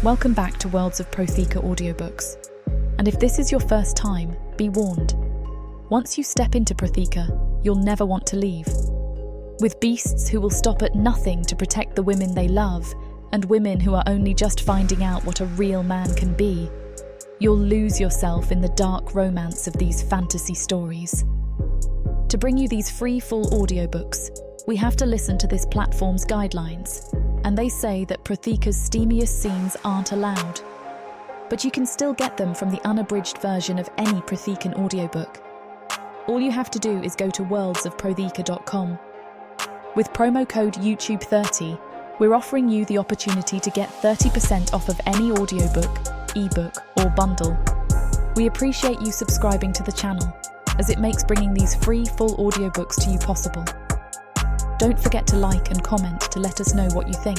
Welcome back to Worlds of Protheka audiobooks. And if this is your first time, be warned. Once you step into Protheka, you'll never want to leave. With beasts who will stop at nothing to protect the women they love, and women who are only just finding out what a real man can be, you'll lose yourself in the dark romance of these fantasy stories. To bring you these free full audiobooks, we have to listen to this platform's guidelines, and they say that Protheka's steamiest scenes aren't allowed. But you can still get them from the unabridged version of any Prothekan audiobook. All you have to do is go to worldsofprotheka.com. With promo code YouTube30, we're offering you the opportunity to get 30% off of any audiobook, ebook, or bundle. We appreciate you subscribing to the channel, as it makes bringing these free full audiobooks to you possible. Don't forget to like and comment to let us know what you think.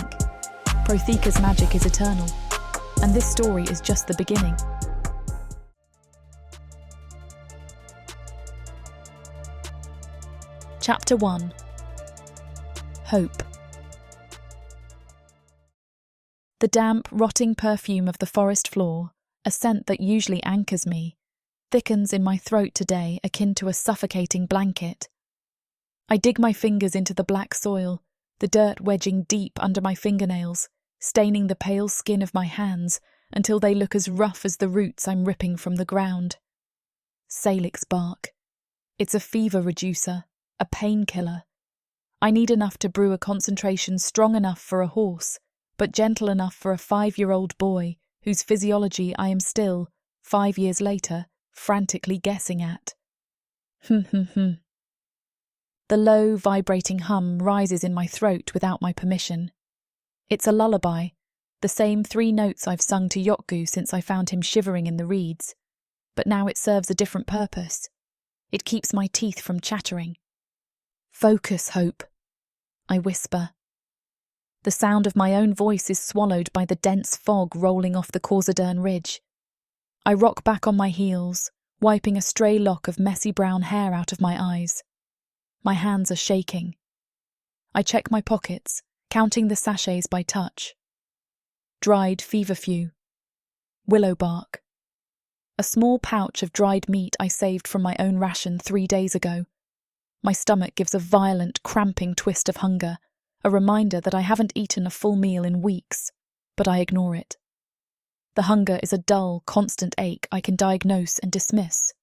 Protheka's magic is eternal, and this story is just the beginning. Chapter 1. Hope. The damp, rotting perfume of the forest floor, a scent that usually anchors me, thickens in my throat today akin to a suffocating blanket. I dig my fingers into the black soil, the dirt wedging deep under my fingernails, staining the pale skin of my hands until they look as rough as the roots I'm ripping from the ground. Salix bark. It's a fever reducer, a painkiller. I need enough to brew a concentration strong enough for a horse, but gentle enough for a 5-year-old boy whose physiology I am still, 5 years later, frantically guessing at. The low, vibrating hum rises in my throat without my permission. It's a lullaby, the same 3 notes I've sung to Yokgu since I found him shivering in the reeds. But now it serves a different purpose. It keeps my teeth from chattering. Focus, Hope, I whisper. The sound of my own voice is swallowed by the dense fog rolling off the Corzadern Ridge. I rock back on my heels, wiping a stray lock of messy brown hair out of my eyes. My hands are shaking. I check my pockets, counting the sachets by touch. Dried feverfew. Willow bark. A small pouch of dried meat I saved from my own ration 3 days ago. My stomach gives a violent, cramping twist of hunger, a reminder that I haven't eaten a full meal in weeks, but I ignore it. The hunger is a dull, constant ache I can diagnose and dismiss.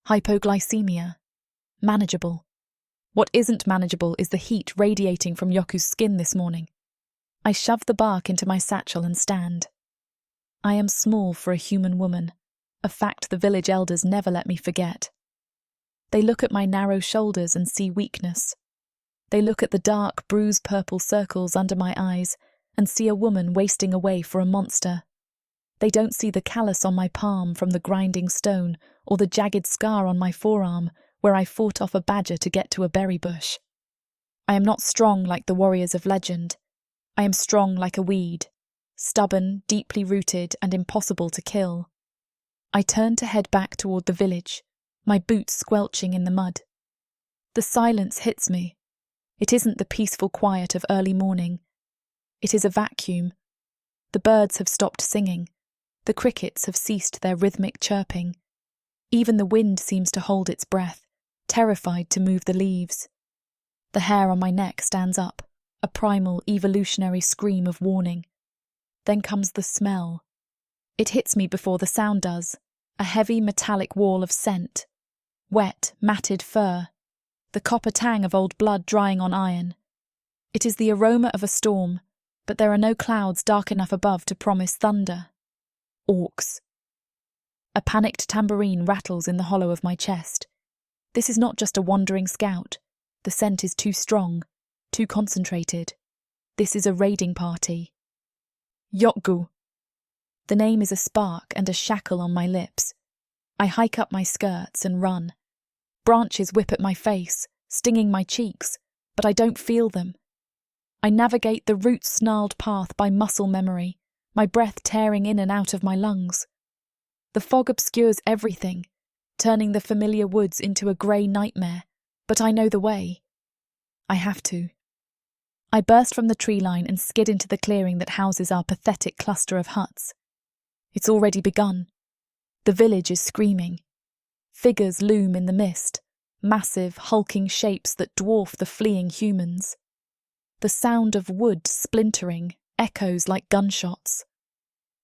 Hypoglycemia. Manageable. What isn't manageable is the heat radiating from Yoku's skin this morning. I shove the bark into my satchel and stand. I am small for a human woman, a fact the village elders never let me forget. They look at my narrow shoulders and see weakness. They look at the dark, bruised purple circles under my eyes and see a woman wasting away for a monster. They don't see the callus on my palm from the grinding stone or the jagged scar on my forearm where I fought off a badger to get to a berry bush. I am not strong like the warriors of legend. I am strong like a weed, stubborn, deeply rooted, and impossible to kill. I turn to head back toward the village, my boots squelching in the mud. The silence hits me. It isn't the peaceful quiet of early morning. It is a vacuum. The birds have stopped singing. The crickets have ceased their rhythmic chirping. Even the wind seems to hold its breath, terrified to move the leaves. The hair on my neck stands up, a primal, evolutionary scream of warning. Then comes the smell. It hits me before the sound does, a heavy metallic wall of scent. Wet, matted fur. The copper tang of old blood drying on iron. It is the aroma of a storm, but there are no clouds dark enough above to promise thunder. Orcs. A panicked tambourine rattles in the hollow of my chest. This is not just a wandering scout. The scent is too strong, too concentrated. This is a raiding party. Yokgu. The name is a spark and a shackle on my lips. I hike up my skirts and run. Branches whip at my face, stinging my cheeks, but I don't feel them. I navigate the root-snarled path by muscle memory, my breath tearing in and out of my lungs. The fog obscures everything, turning the familiar woods into a grey nightmare, but I know the way. I have to. I burst from the tree line and skid into the clearing that houses our pathetic cluster of huts. It's already begun. The village is screaming. Figures loom in the mist, massive, hulking shapes that dwarf the fleeing humans. The sound of wood splintering echoes like gunshots.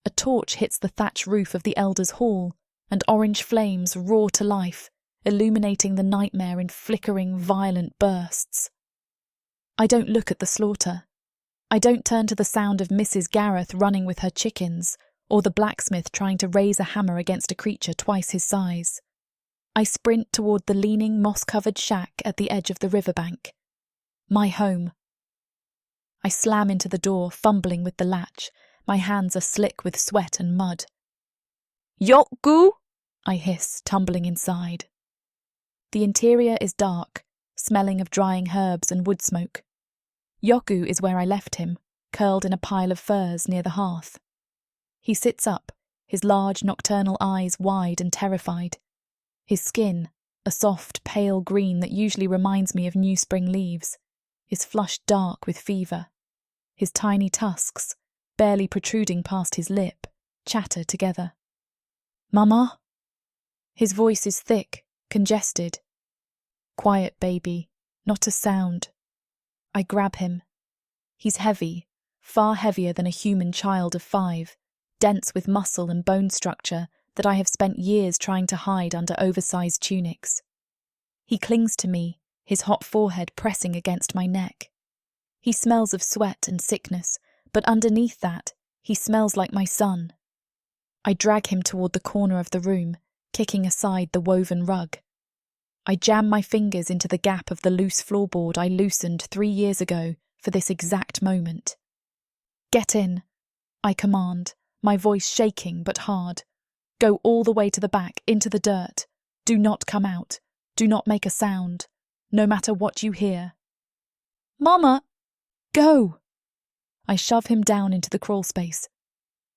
A torch hits the thatch roof of the Elders' Hall, and orange flames roar to life, illuminating the nightmare in flickering, violent bursts. I don't look at the slaughter. I don't turn to the sound of Mrs. Gareth running with her chickens, or the blacksmith trying to raise a hammer against a creature twice his size. I sprint toward the leaning, moss-covered shack at the edge of the riverbank. My home. I slam into the door, fumbling with the latch. My hands are slick with sweat and mud. "Yokgu!" I hiss, tumbling inside. The interior is dark, smelling of drying herbs and wood smoke. Yokgu is where I left him, curled in a pile of furs near the hearth. He sits up, his large nocturnal eyes wide and terrified. His skin, a soft, pale green that usually reminds me of new spring leaves, is flushed dark with fever. His tiny tusks, barely protruding past his lip, chatter together. "Mama?" His voice is thick, congested. "Quiet, baby. Not a sound." I grab him. He's heavy, far heavier than a human child of 5, dense with muscle and bone structure that I have spent years trying to hide under oversized tunics. He clings to me, his hot forehead pressing against my neck. He smells of sweat and sickness, but underneath that, he smells like my son. I drag him toward the corner of the room, kicking aside the woven rug. I jam my fingers into the gap of the loose floorboard I loosened 3 years ago for this exact moment. "Get in," I command, my voice shaking but hard. "Go all the way to the back, into the dirt. Do not come out. Do not make a sound, no matter what you hear." "Mama!" "Go!" I shove him down into the crawl space.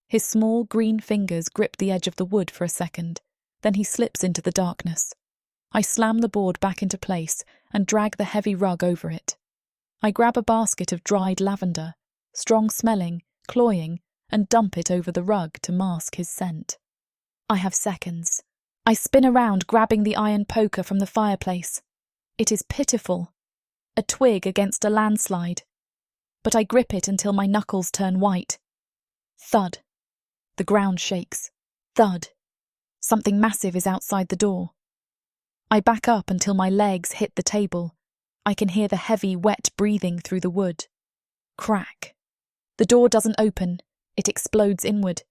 His small green fingers grip the edge of the wood for a second, then he slips into the darkness. I slam the board back into place and drag the heavy rug over it. I grab a basket of dried lavender, strong-smelling, cloying, and dump it over the rug to mask his scent. I have seconds. I spin around, grabbing the iron poker from the fireplace. It is pitiful. A twig against a landslide. But I grip it until my knuckles turn white. Thud. The ground shakes. Thud. Something massive is outside the door. I back up until my legs hit the table. I can hear the heavy, wet breathing through the wood. Crack. The door doesn't open. It explodes inward.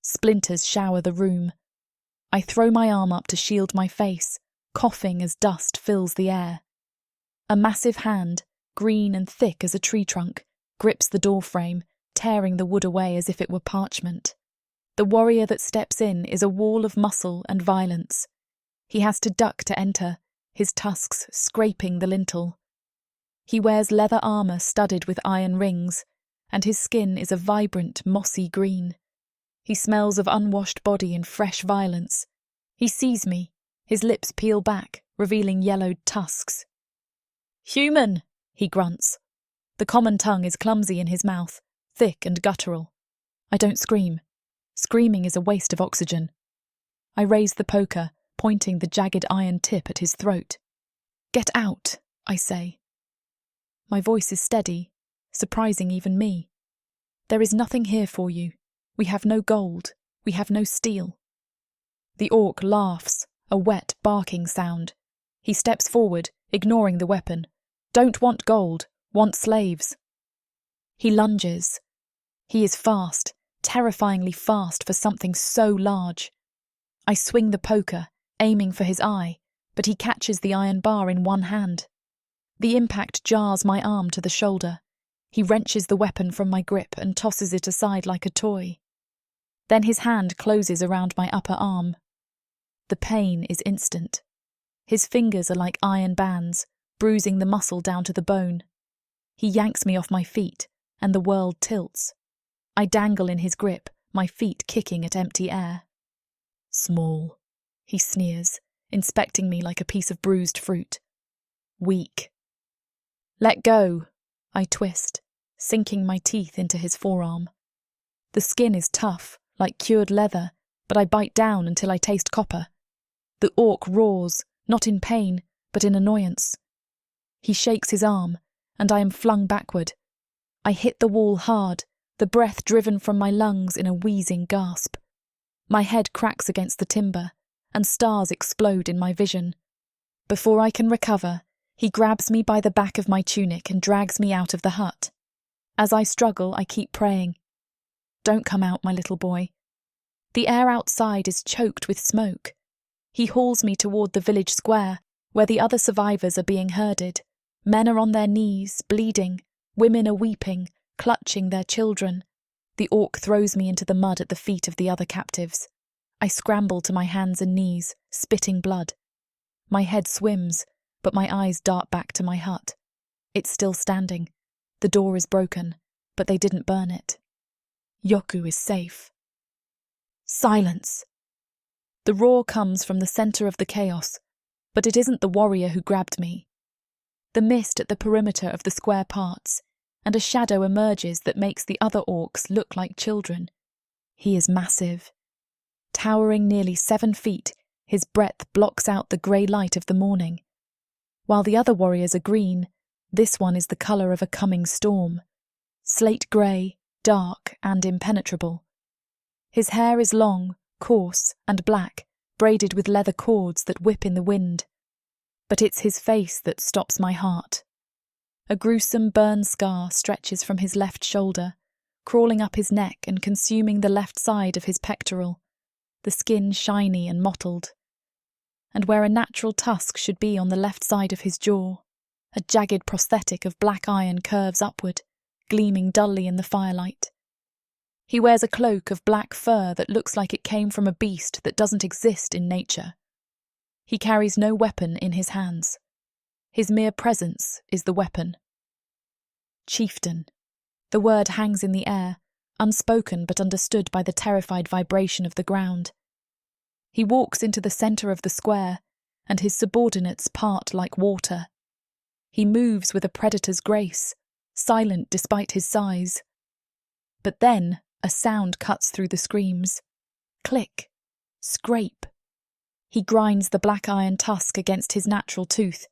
Splinters shower the room. I throw my arm up to shield my face, coughing as dust fills the air. A massive hand, green and thick as a tree trunk, grips the doorframe, tearing the wood away as if it were parchment. The warrior that steps in is a wall of muscle and violence. He has to duck to enter, his tusks scraping the lintel. He wears leather armour studded with iron rings, and his skin is a vibrant, mossy green. He smells of unwashed body and fresh violence. He sees me. His lips peel back, revealing yellowed tusks. "Human!" he grunts. The common tongue is clumsy in his mouth, thick and guttural. I don't scream. Screaming is a waste of oxygen. I raise the poker, pointing the jagged iron tip at his throat. "Get out," I say. My voice is steady, surprising even me. "There is nothing here for you. We have no gold. We have no steel." The orc laughs, a wet, barking sound. He steps forward, ignoring the weapon. "Don't want gold. Want slaves." He lunges. He is fast, terrifyingly fast for something so large. I swing the poker, aiming for his eye, but he catches the iron bar in one hand. The impact jars my arm to the shoulder. He wrenches the weapon from my grip and tosses it aside like a toy. Then his hand closes around my upper arm. The pain is instant. His fingers are like iron bands, bruising the muscle down to the bone. He yanks me off my feet, and the world tilts. I dangle in his grip, my feet kicking at empty air. "Small," he sneers, inspecting me like a piece of bruised fruit. "Weak." "Let go," I twist, sinking my teeth into his forearm. The skin is tough, like cured leather, but I bite down until I taste copper. The orc roars, not in pain, but in annoyance. He shakes his arm, and I am flung backward. I hit the wall hard, the breath driven from my lungs in a wheezing gasp. My head cracks against the timber, and stars explode in my vision. Before I can recover, he grabs me by the back of my tunic and drags me out of the hut. As I struggle, I keep praying. Don't come out, my little boy. The air outside is choked with smoke. He hauls me toward the village square, where the other survivors are being herded. Men are on their knees, bleeding. Women are weeping, clutching their children. The orc throws me into the mud at the feet of the other captives. I scramble to my hands and knees, spitting blood. My head swims, but my eyes dart back to my hut. It's still standing. The door is broken, but they didn't burn it. Yoku is safe. Silence! The roar comes from the centre of the chaos, but it isn't the warrior who grabbed me. The mist at the perimeter of the square parts, and a shadow emerges that makes the other orcs look like children. He is massive. Towering nearly 7 feet, his breadth blocks out the grey light of the morning. While the other warriors are green, this one is the colour of a coming storm. Slate grey, dark and impenetrable. His hair is long, coarse and black, braided with leather cords that whip in the wind. But it's his face that stops my heart. A gruesome burn scar stretches from his left shoulder, crawling up his neck and consuming the left side of his pectoral, the skin shiny and mottled. And where a natural tusk should be on the left side of his jaw, a jagged prosthetic of black iron curves upward, gleaming dully in the firelight. He wears a cloak of black fur that looks like it came from a beast that doesn't exist in nature. He carries no weapon in his hands. His mere presence is the weapon. Chieftain. The word hangs in the air, unspoken but understood by the terrified vibration of the ground. He walks into the centre of the square, and his subordinates part like water. He moves with a predator's grace, silent despite his size. But then a sound cuts through the screams. Click. Scrape. He grinds the black iron tusk against his natural tooth.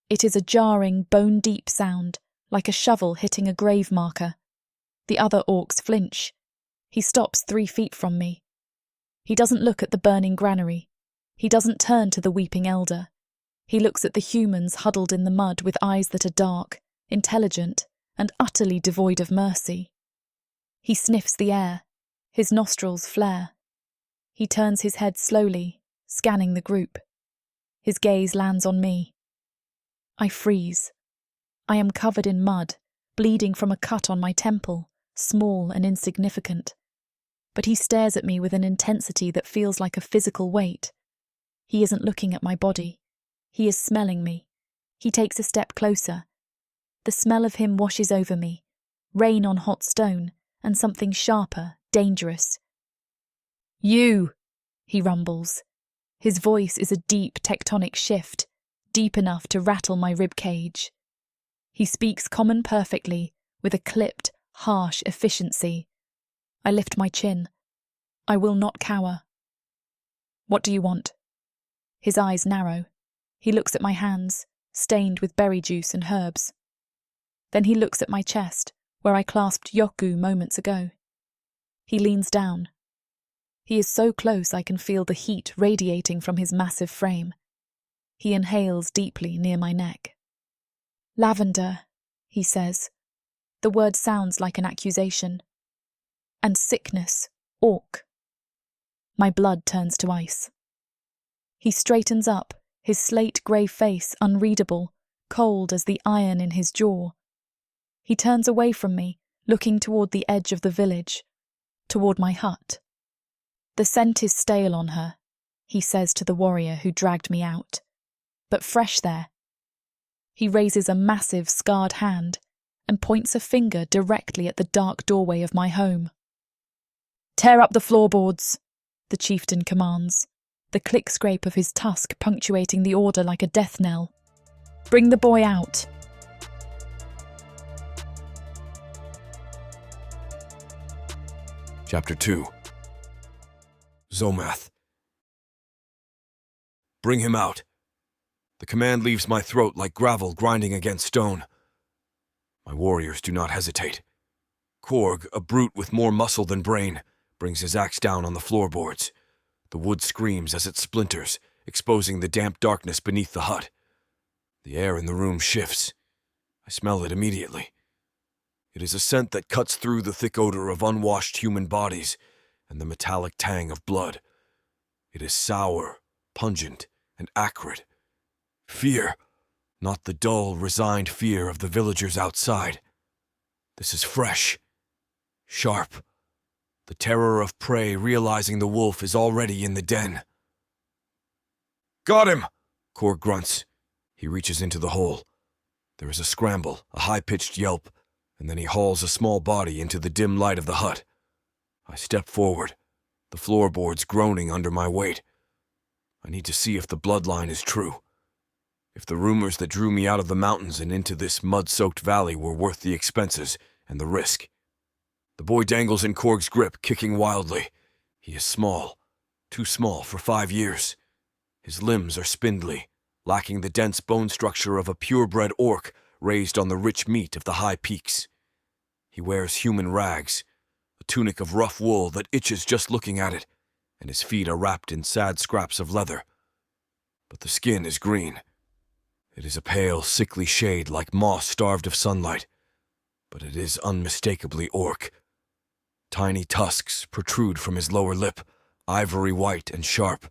It is a jarring, bone-deep sound, like a shovel hitting a grave marker. The other orcs flinch. He stops 3 feet from me. He doesn't look at the burning granary. He doesn't turn to the weeping elder. He looks at the humans huddled in the mud with eyes that are dark, intelligent, and utterly devoid of mercy. He sniffs the air. His nostrils flare. He turns his head slowly, scanning the group. His gaze lands on me. I freeze. I am covered in mud, bleeding from a cut on my temple, small and insignificant. But he stares at me with an intensity that feels like a physical weight. He isn't looking at my body. He is smelling me. He takes a step closer. The smell of him washes over me, rain on hot stone, and something sharper, dangerous. You, he rumbles. His voice is a deep tectonic shift, deep enough to rattle my rib cage. He speaks common perfectly, with a clipped, harsh efficiency. I lift my chin. I will not cower. What do you want? His eyes narrow. He looks at my hands, stained with berry juice and herbs. Then he looks at my chest, where I clasped Yoku moments ago. He leans down. He is so close I can feel the heat radiating from his massive frame. He inhales deeply near my neck. Lavender, he says. The word sounds like an accusation. And sickness, orc. My blood turns to ice. He straightens up, his slate-grey face unreadable, cold as the iron in his jaw. He turns away from me, looking toward the edge of the village, toward my hut. The scent is stale on her, he says to the warrior who dragged me out, but fresh there. He raises a massive, scarred hand and points a finger directly at the dark doorway of my home. Tear up the floorboards, the chieftain commands, the click-scrape of his tusk punctuating the order like a death knell. Bring the boy out. Chapter 2. Zomath. Bring him out. The command leaves my throat like gravel grinding against stone. My warriors do not hesitate. Korg, a brute with more muscle than brain, brings his axe down on the floorboards. The wood screams as it splinters, exposing the damp darkness beneath the hut. The air in the room shifts. I smell it immediately. It is a scent that cuts through the thick odor of unwashed human bodies and the metallic tang of blood. It is sour, pungent, and acrid. Fear, not the dull, resigned fear of the villagers outside. This is fresh, sharp. The terror of prey realizing the wolf is already in the den. Got him! Korg grunts. He reaches into the hole. There is a scramble, a high-pitched yelp, and then he hauls a small body into the dim light of the hut. I step forward, the floorboards groaning under my weight. I need to see if the bloodline is true. If the rumors that drew me out of the mountains and into this mud-soaked valley were worth the expenses and the risk. The boy dangles in Korg's grip, kicking wildly. He is small, too small for 5 years. His limbs are spindly, lacking the dense bone structure of a purebred orc raised on the rich meat of the high peaks. He wears human rags, a tunic of rough wool that itches just looking at it, and his feet are wrapped in sad scraps of leather. But the skin is green. It is a pale, sickly shade like moss starved of sunlight, but it is unmistakably orc. Tiny tusks protrude from his lower lip, ivory white and sharp.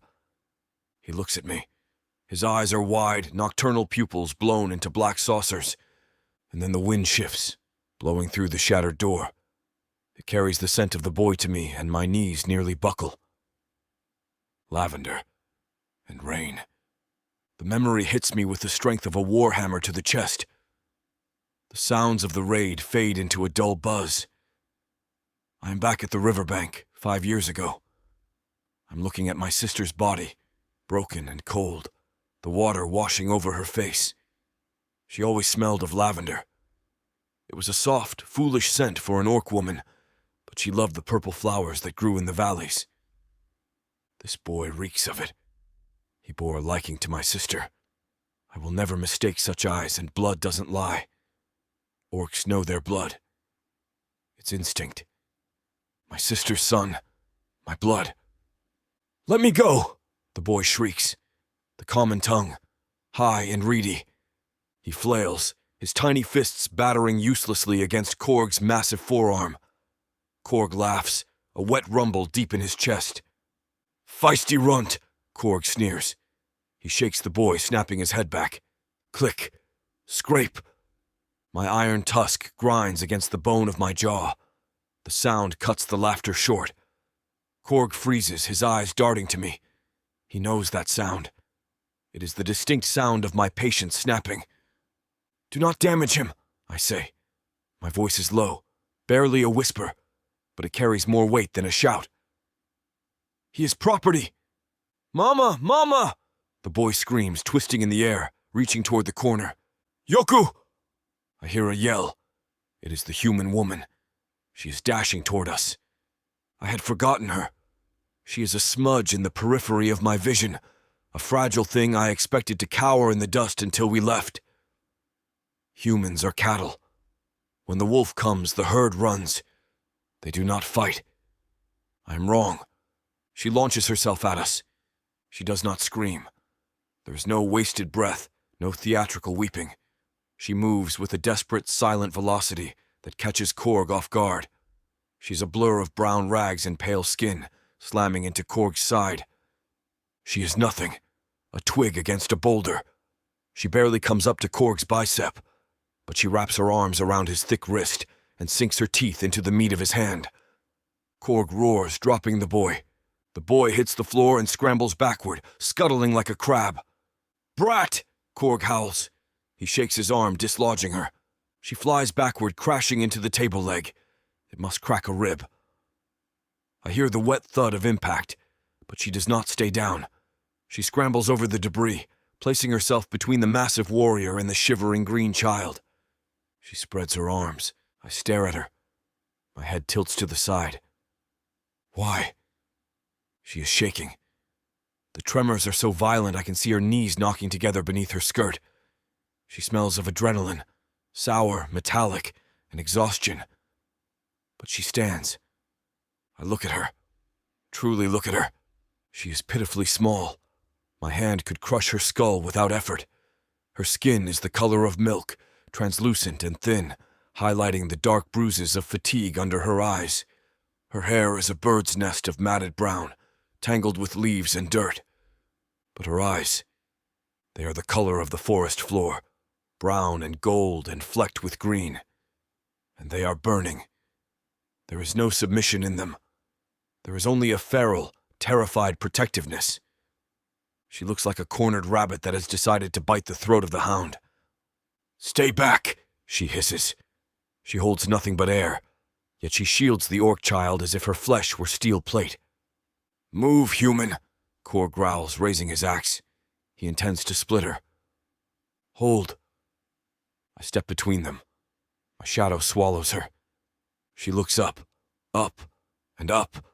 He looks at me. His eyes are wide, nocturnal pupils blown into black saucers. And then the wind shifts, blowing through the shattered door. It carries the scent of the boy to me, and my knees nearly buckle. Lavender. And rain. The memory hits me with the strength of a warhammer to the chest. The sounds of the raid fade into a dull buzz. I am back at the riverbank 5 years ago. I'm looking at my sister's body, broken and cold, the water washing over her face. She always smelled of lavender. It was a soft, foolish scent for an orc woman, but she loved the purple flowers that grew in the valleys. This boy reeks of it. He bore a liking to my sister. I will never mistake such eyes, and blood doesn't lie. Orcs know their blood. It's instinct. My sister's son. My blood. Let me go! The boy shrieks. The common tongue, high and reedy. He flails, his tiny fists battering uselessly against Korg's massive forearm. Korg laughs, a wet rumble deep in his chest. Feisty runt, Korg sneers. He shakes the boy, snapping his head back. Click. Scrape. My iron tusk grinds against the bone of my jaw. The sound cuts the laughter short. Korg freezes, his eyes darting to me. He knows that sound. It is the distinct sound of my patience snapping. Do not damage him, I say. My voice is low, barely a whisper, but it carries more weight than a shout. He is property. Mama, Mama! The boy screams, twisting in the air, reaching toward the corner. Yoku! I hear a yell. It is the human woman. She is dashing toward us. I had forgotten her. She is a smudge in the periphery of my vision, a fragile thing I expected to cower in the dust until we left. Humans are cattle. When the wolf comes, the herd runs. They do not fight. I am wrong. She launches herself at us. She does not scream. There is no wasted breath, no theatrical weeping. She moves with a desperate, silent velocity that catches Korg off guard. She's a blur of brown rags and pale skin, slamming into Korg's side. She is nothing, a twig against a boulder. She barely comes up to Korg's bicep, but she wraps her arms around his thick wrist and sinks her teeth into the meat of his hand. Korg roars, dropping the boy. The boy hits the floor and scrambles backward, scuttling like a crab. Brat! Korg howls. He shakes his arm, dislodging her. She flies backward, crashing into the table leg. It must crack a rib. I hear the wet thud of impact, but she does not stay down. She scrambles over the debris, placing herself between the massive warrior and the shivering green child. She spreads her arms. I stare at her. My head tilts to the side. Why? She is shaking. The tremors are so violent I can see her knees knocking together beneath her skirt. She smells of adrenaline, sour, metallic, and exhaustion. But she stands. I look at her. Truly look at her. She is pitifully small. My hand could crush her skull without effort. Her skin is the color of milk, translucent and thin, highlighting the dark bruises of fatigue under her eyes. Her hair is a bird's nest of matted brown, tangled with leaves and dirt. But her eyes, they are the color of the forest floor, brown and gold and flecked with green. And they are burning. There is no submission in them. There is only a feral, terrified protectiveness. She looks like a cornered rabbit that has decided to bite the throat of the hound. "Stay back," she hisses. She holds nothing but air, yet she shields the orc child as if her flesh were steel plate. "Move, human," Kor growls, raising his axe. He intends to split her. "Hold." I step between them. My shadow swallows her. She looks up, and up.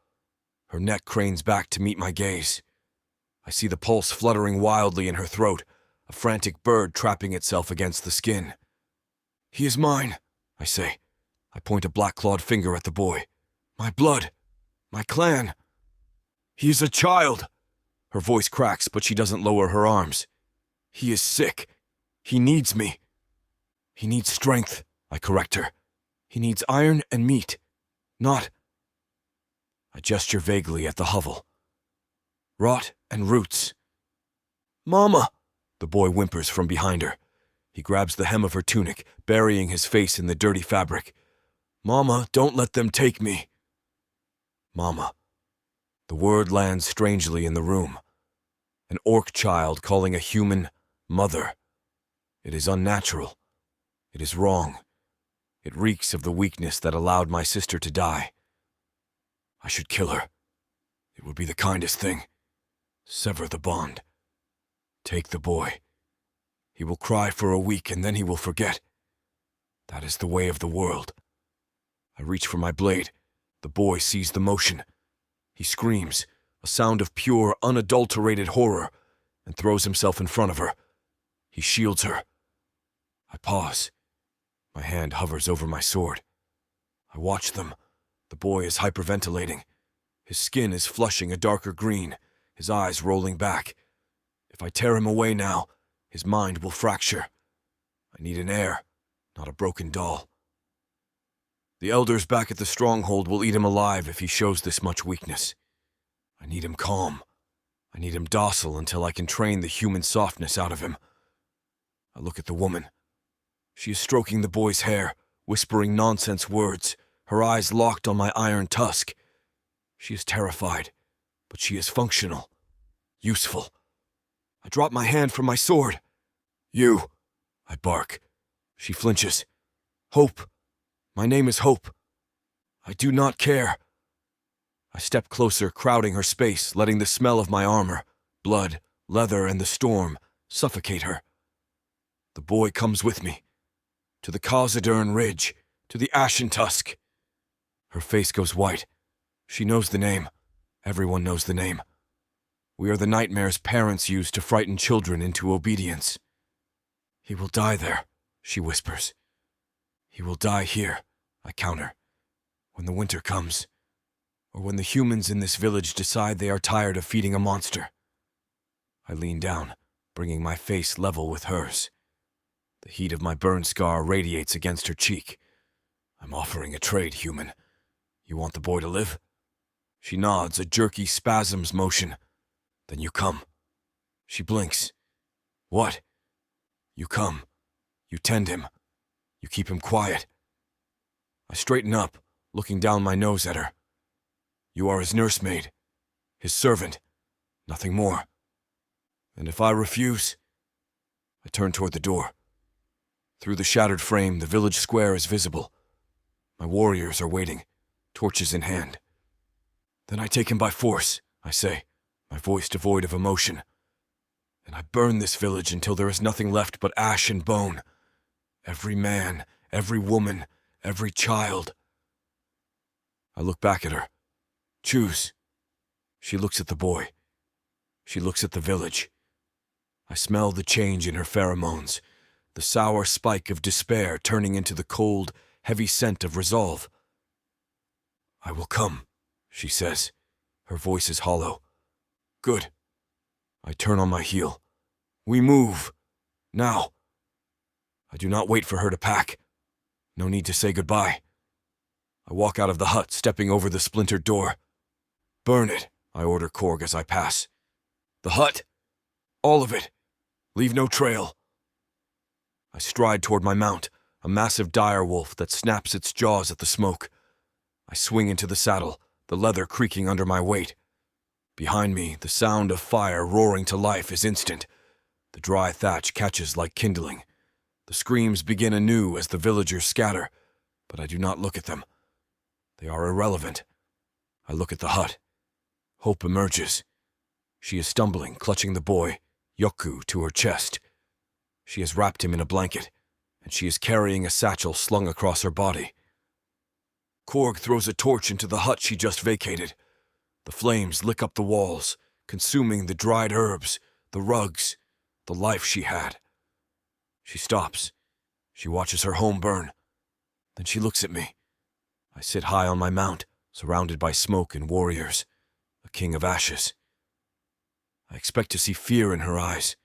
Her neck cranes back to meet my gaze. I see the pulse fluttering wildly in her throat, a frantic bird trapping itself against the skin. "He is mine," I say. I point a black-clawed finger at the boy. "My blood. My clan." "He is a child." Her voice cracks, but she doesn't lower her arms. "He is sick. He needs me." "He needs strength," I correct her. "He needs iron and meat. Not—" I gesture vaguely at the hovel. "Rot and roots." "Mama!" The boy whimpers from behind her. He grabs the hem of her tunic, burying his face in the dirty fabric. "Mama, don't let them take me." Mama. The word lands strangely in the room. An orc child calling a human mother. It is unnatural. It is wrong. It reeks of the weakness that allowed my sister to die. I should kill her. It would be the kindest thing. Sever the bond. Take the boy. He will cry for a week and then he will forget. That is the way of the world. I reach for my blade. The boy sees the motion. He screams, a sound of pure, unadulterated horror, and throws himself in front of her. He shields her. I pause. My hand hovers over my sword. I watch them. The boy is hyperventilating. His skin is flushing a darker green, his eyes rolling back. If I tear him away now, his mind will fracture. I need an heir, not a broken doll. The elders back at the stronghold will eat him alive if he shows this much weakness. I need him calm. I need him docile until I can train the human softness out of him. I look at the woman. She is stroking the boy's hair, whispering nonsense words, her eyes locked on my iron tusk. She is terrified, but she is functional, useful. I drop my hand from my sword. "You," I bark. She flinches. "Hope. My name is Hope. I do not care." I step closer, crowding her space, letting the smell of my armor, blood, leather, and the storm suffocate her. The boy comes with me. To the Khazad-dûrn Ridge, to the Ashen Tusk. Her face goes white. She knows the name. Everyone knows the name. We are the nightmares parents use to frighten children into obedience. "He will die there," she whispers. "He will die here," I counter, "when the winter comes, or when the humans in this village decide they are tired of feeding a monster." I lean down, bringing my face level with hers. The heat of my burn scar radiates against her cheek. "I'm offering a trade, human. You want the boy to live?" She nods, a jerky spasms motion. "Then you come." She blinks. "What?" "You come. You tend him. You keep him quiet." I straighten up, looking down my nose at her. "You are his nursemaid, his servant, nothing more. And if I refuse?" I turn toward the door. Through the shattered frame, the village square is visible. My warriors are waiting, torches in hand. "Then I take him by force," I say, my voice devoid of emotion. "And I burn this village until there is nothing left but ash and bone. Every man, every woman, every child." I look back at her. Choose. She looks at the boy. She looks at the village. I smell the change in her pheromones, the sour spike of despair turning into the cold, heavy scent of resolve. I will come, she says. Her voice is hollow. Good. I turn on my heel. We move. Now. I do not wait for her to pack. No need to say goodbye. I walk out of the hut, stepping over the splintered door. Burn it, I order Korg as I pass. The hut. All of it. Leave no trail. I stride toward my mount, a massive dire wolf that snaps its jaws at the smoke. I swing into the saddle, the leather creaking under my weight. Behind me, the sound of fire roaring to life is instant. The dry thatch catches like kindling. The screams begin anew as the villagers scatter, but I do not look at them. They are irrelevant. I look at the hut. Hope emerges. She is stumbling, clutching the boy, Yoku, to her chest. She has wrapped him in a blanket, and she is carrying a satchel slung across her body. Korg throws a torch into the hut she just vacated. The flames lick up the walls, consuming the dried herbs, the rugs, the life she had. She stops. She watches her home burn. Then she looks at me. I sit high on my mount, surrounded by smoke and warriors, a king of ashes. I expect to see fear in her eyes.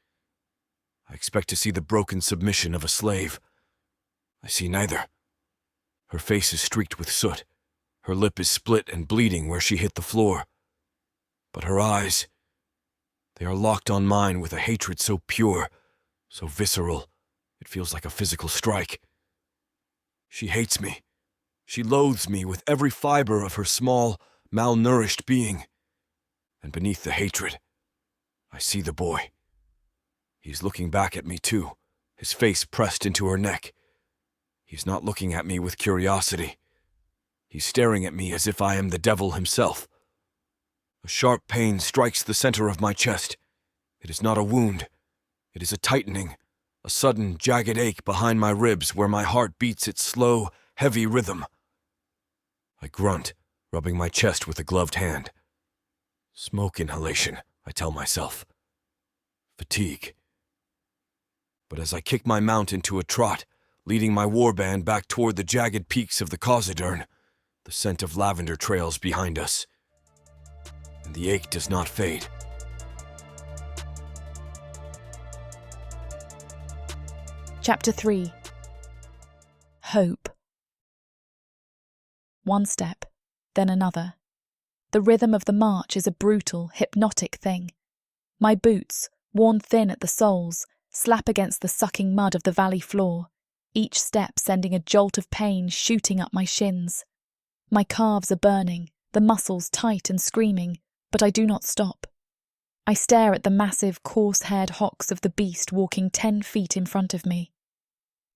I expect to see the broken submission of a slave. I see neither. Her face is streaked with soot. Her lip is split and bleeding where she hit the floor. But her eyes, they are locked on mine with a hatred so pure, so visceral, it feels like a physical strike. She hates me. She loathes me with every fiber of her small, malnourished being. And beneath the hatred, I see the boy. He's looking back at me too, his face pressed into her neck. He's not looking at me with curiosity. He's staring at me as if I am the devil himself. A sharp pain strikes the center of my chest. It is not a wound. It is a tightening, a sudden, jagged ache behind my ribs where my heart beats its slow, heavy rhythm. I grunt, rubbing my chest with a gloved hand. Smoke inhalation, I tell myself. Fatigue. But as I kick my mount into a trot, leading my warband back toward the jagged peaks of the Khazadern, the scent of lavender trails behind us. And the ache does not fade. Chapter 3. Hope. One step, then another. The rhythm of the march is a brutal, hypnotic thing. My boots, worn thin at the soles, slap against the sucking mud of the valley floor, each step sending a jolt of pain shooting up my shins. My calves are burning, the muscles tight and screaming, but I do not stop. I stare at the massive, coarse-haired hocks of the beast walking 10 feet in front of me.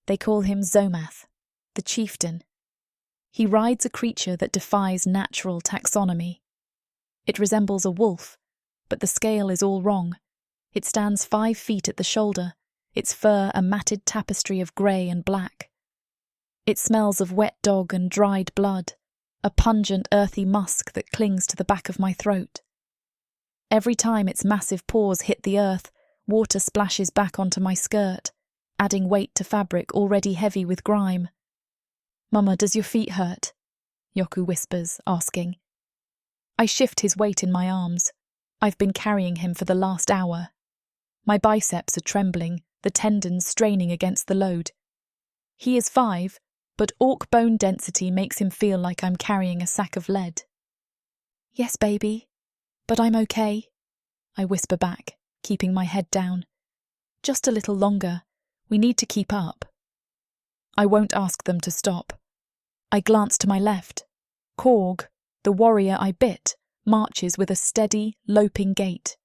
They call him Zomath, the chieftain. He rides a creature that defies natural taxonomy. It resembles a wolf, but the scale is all wrong. It stands 5 feet at the shoulder, its fur a matted tapestry of grey and black. It smells of wet dog and dried blood, a pungent earthy musk that clings to the back of my throat. Every time its massive paws hit the earth, water splashes back onto my skirt, adding weight to fabric already heavy with grime. "Mama, does your feet hurt?" Yoku whispers, asking. I shift his weight in my arms. I've been carrying him for the last hour. My biceps are trembling, the tendons straining against the load. He is 5, but orc bone density makes him feel like I'm carrying a sack of lead. "Yes, baby, but I'm okay," I whisper back, keeping my head down. "Just a little longer. We need to keep up." I won't ask them to stop. I glance to my left. Korg, the warrior I bit, marches with a steady, loping gait.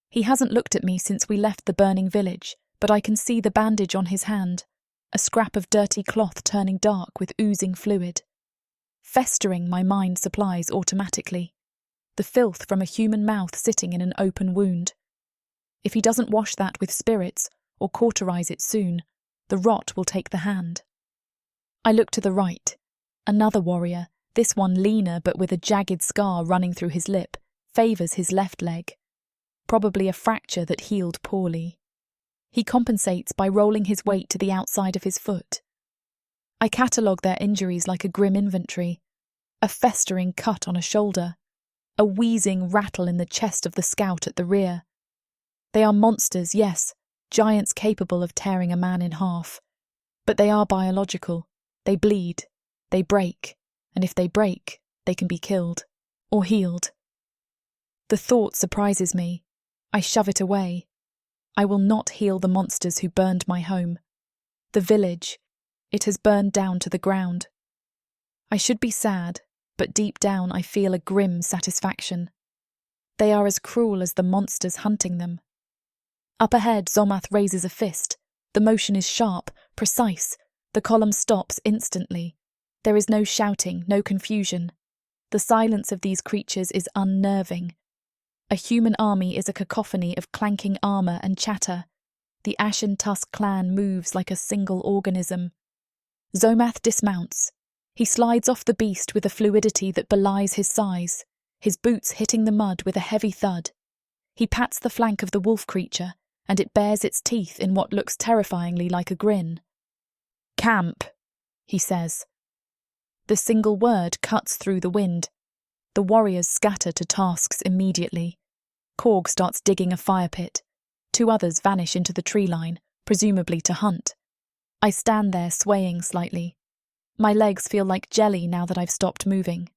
He hasn't looked at me since we left the burning village, but I can see the bandage on his hand, a scrap of dirty cloth turning dark with oozing fluid. Festering, my mind supplies automatically. The filth from a human mouth sitting in an open wound. If he doesn't wash that with spirits, or cauterize it soon, the rot will take the hand. I look to the right. Another warrior, This one, leaner but with a jagged scar running through his lip, favours his left leg. Probably a fracture that healed poorly. He compensates by rolling his weight to the outside of his foot. I catalogue their injuries like a grim inventory. A festering cut on a shoulder. A wheezing rattle in the chest of the scout at the rear. They are monsters, yes, giants capable of tearing a man in half. But they are biological. They bleed. They break. And if they break, they can be killed. Or healed. The thought surprises me. I shove it away. I will not heal the monsters who burned my home. The village, it has burned down to the ground. I should be sad, but deep down I feel a grim satisfaction. They are as cruel as the monsters hunting them. Up ahead, Zomath raises a fist. The motion is sharp, precise. The column stops instantly. There is no shouting, no confusion. The silence of these creatures is unnerving. A human army is a cacophony of clanking armour and chatter. The Ashen Tusk clan moves like a single organism. Zomath dismounts. He slides off the beast with a fluidity that belies his size, his boots hitting the mud with a heavy thud. He pats the flank of the wolf creature, and it bares its teeth in what looks terrifyingly like a grin. "Camp," he says. The single word cuts through the wind. The warriors scatter to tasks immediately. Korg starts digging a fire pit. 2 others vanish into the tree line, presumably to hunt. I stand there swaying slightly. My legs feel like jelly now that I've stopped moving.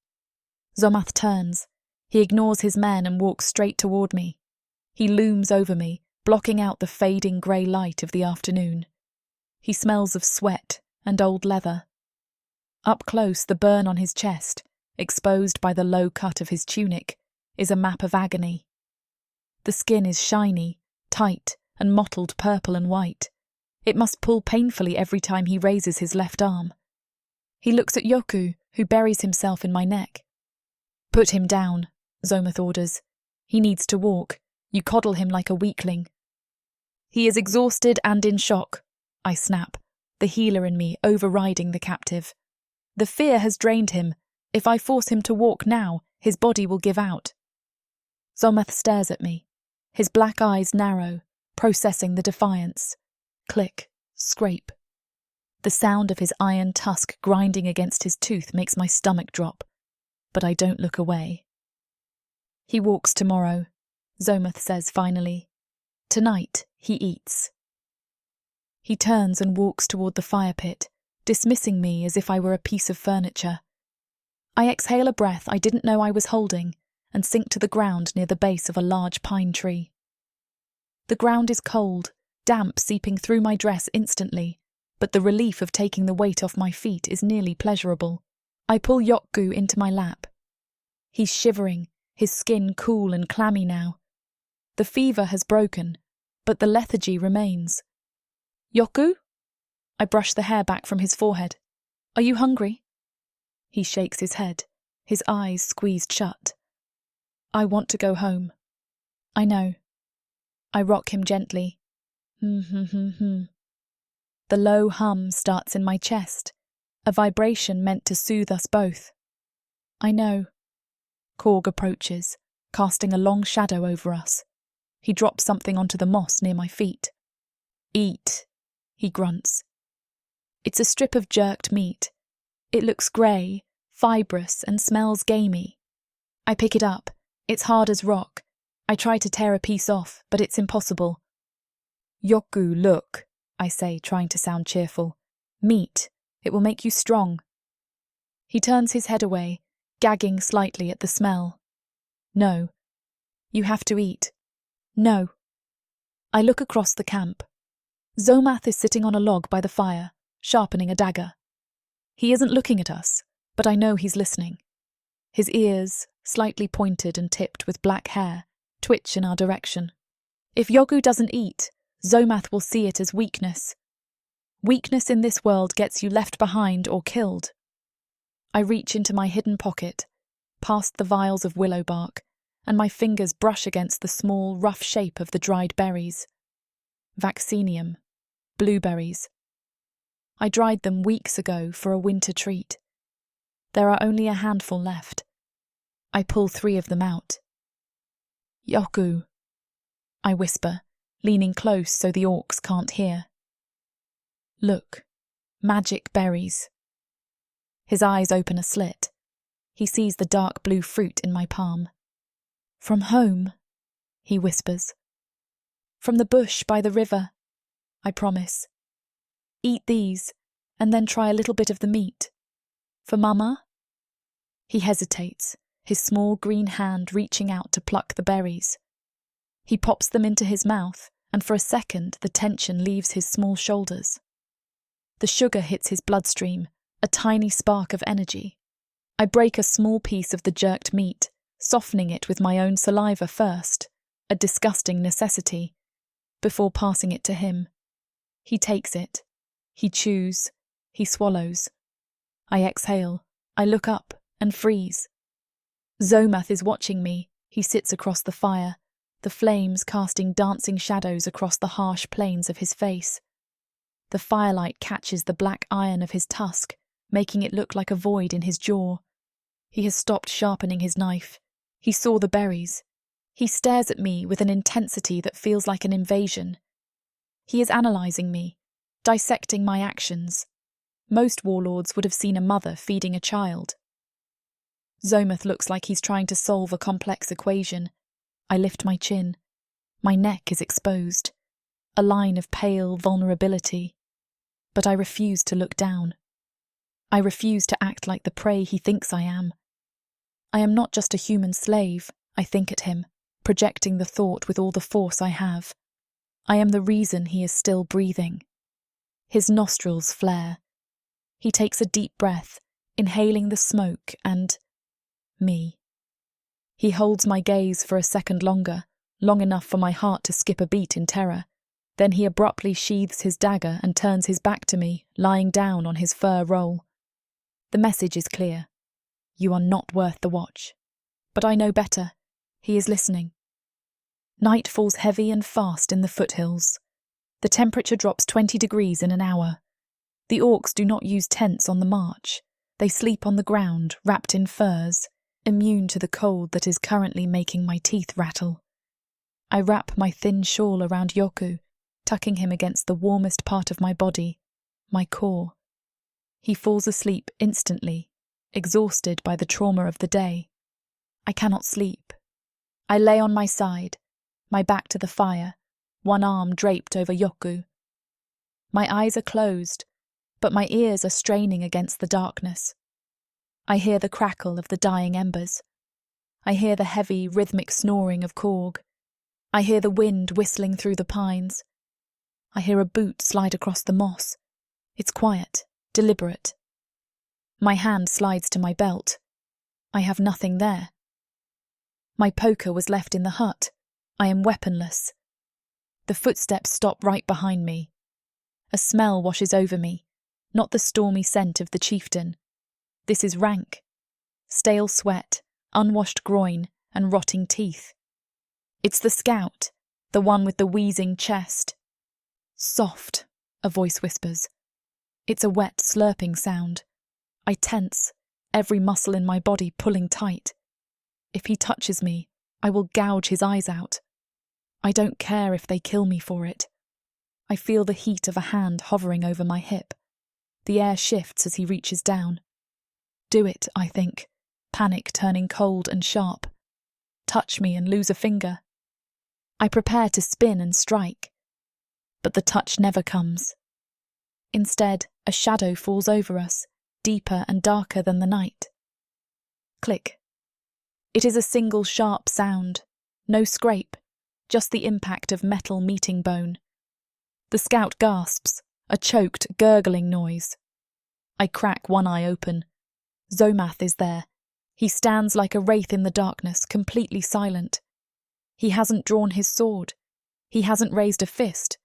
Zomath turns. He ignores his men and walks straight toward me. He looms over me, blocking out the fading grey light of the afternoon. He smells of sweat and old leather. Up close, the burn on his chest, exposed by the low cut of his tunic, is a map of agony. The skin is shiny, tight, and mottled purple and white. It must pull painfully every time he raises his left arm. He looks at Yoku, who buries himself in my neck. "Put him down," Zomath orders. "He needs to walk. You coddle him like a weakling." "He is exhausted and in shock," I snap, the healer in me overriding the captive. "The fear has drained him. If I force him to walk now, his body will give out." Zomath stares at me. His black eyes narrow, processing the defiance. Click, scrape. The sound of his iron tusk grinding against his tooth makes my stomach drop, but I don't look away. "He walks tomorrow," Zomath says finally. "Tonight, he eats." He turns and walks toward the fire pit, dismissing me as if I were a piece of furniture. I exhale a breath I didn't know I was holding and sink to the ground near the base of a large pine tree. The ground is cold, damp seeping through my dress instantly, but the relief of taking the weight off my feet is nearly pleasurable. I pull Yokgu into my lap. He's shivering, his skin cool and clammy now. The fever has broken, but the lethargy remains. "Yoku?" I brush the hair back from his forehead. "Are you hungry?" He shakes his head, his eyes squeezed shut. "I want to go home." "I know." I rock him gently. The low hum starts in my chest, a vibration meant to soothe us both. "I know." Korg approaches, casting a long shadow over us. He drops something onto the moss near my feet. "Eat," he grunts. It's a strip of jerked meat. It looks grey, fibrous, and smells gamey. I pick it up. It's hard as rock. I try to tear a piece off, but it's impossible. "Yoku, look," I say, trying to sound cheerful. "Meat. It will make you strong." He turns his head away, gagging slightly at the smell. "No. You have to eat." "No." I look across the camp. Zomath is sitting on a log by the fire, sharpening a dagger. He isn't looking at us, but I know he's listening. His ears, slightly pointed and tipped with black hair, twitch in our direction. If Yogu doesn't eat, Zomath will see it as weakness. Weakness in this world gets you left behind or killed. I reach into my hidden pocket, past the vials of willow bark, and my fingers brush against the small, rough shape of the dried berries. Vaccinium. Blueberries. I dried them weeks ago for a winter treat. There are only a handful left. I pull 3 of them out. Yoku, I whisper, leaning close so the orcs can't hear. Look, magic berries. His eyes open a slit. He sees the dark blue fruit in my palm. From home, he whispers. From the bush by the river, I promise. Eat these, and then try a little bit of the meat. For Mama? He hesitates, his small green hand reaching out to pluck the berries. He pops them into his mouth, and for a second the tension leaves his small shoulders. The sugar hits his bloodstream, a tiny spark of energy. I break a small piece of the jerked meat, softening it with my own saliva first, a disgusting necessity, before passing it to him. He takes it. He chews. He swallows. I exhale. I look up and freeze. Zomath is watching me. He sits across the fire, the flames casting dancing shadows across the harsh planes of his face. The firelight catches the black iron of his tusk, making it look like a void in his jaw. He has stopped sharpening his knife. He saw the berries. He stares at me with an intensity that feels like an invasion. He is analysing me, dissecting my actions. Most warlords would have seen a mother feeding a child. Zomath looks like he's trying to solve a complex equation. I lift my chin. My neck is exposed, a line of pale vulnerability. But I refuse to look down. I refuse to act like the prey he thinks I am. I am not just a human slave, I think at him, projecting the thought with all the force I have. I am the reason he is still breathing. His nostrils flare. He takes a deep breath, inhaling the smoke and me. He holds my gaze for a second longer, long enough for my heart to skip a beat in terror. Then he abruptly sheathes his dagger and turns his back to me, lying down on his fur roll. The message is clear. You are not worth the watch. But I know better. He is listening. Night falls heavy and fast in the foothills. The temperature drops 20 degrees in an hour. The orcs do not use tents on the march. They sleep on the ground, wrapped in furs, immune to the cold that is currently making my teeth rattle. I wrap my thin shawl around Yoku, tucking him against the warmest part of my body, my core. He falls asleep instantly, exhausted by the trauma of the day. I cannot sleep. I lay on my side, my back to the fire, one arm draped over Yoku. My eyes are closed, but my ears are straining against the darkness. I hear the crackle of the dying embers. I hear the heavy, rhythmic snoring of Korg. I hear the wind whistling through the pines. I hear a boot slide across the moss. It's quiet, deliberate. My hand slides to my belt. I have nothing there. My poker was left in the hut. I am weaponless. The footsteps stop right behind me. A smell washes over me, not the stormy scent of the chieftain. This is rank. Stale sweat, unwashed groin, and rotting teeth. It's the scout, the one with the wheezing chest. Soft, a voice whispers. It's a wet, slurping sound. I tense, every muscle in my body pulling tight. If he touches me, I will gouge his eyes out. I don't care if they kill me for it. I feel the heat of a hand hovering over my hip. The air shifts as he reaches down. Do it, I think, panic turning cold and sharp. Touch me and lose a finger. I prepare to spin and strike. But the touch never comes. Instead, a shadow falls over us, deeper and darker than the night. Click. It is a single sharp sound. No scrape, just the impact of metal meeting bone. The scout gasps, a choked, gurgling noise. I crack one eye open. Zomath is there. He stands like a wraith in the darkness, completely silent. He hasn't drawn his sword. He hasn't raised a fist.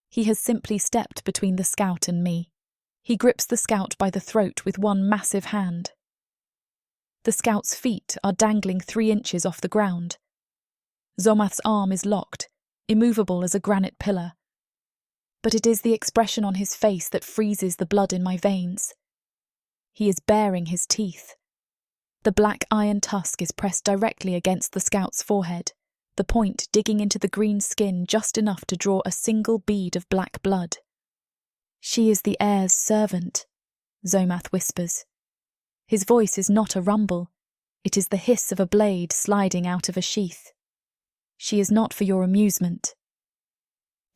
He has simply stepped between the scout and me. He grips the scout by the throat with one massive hand. The scout's feet are dangling 3 inches off the ground. Zomath's arm is locked, immovable as a granite pillar. But it is the expression on his face that freezes the blood in my veins. He is baring his teeth. The black iron tusk is pressed directly against the scout's forehead, the point digging into the green skin just enough to draw a single bead of black blood. "She is the heir's servant," Zomath whispers. His voice is not a rumble. It is the hiss of a blade sliding out of a sheath. "She is not for your amusement."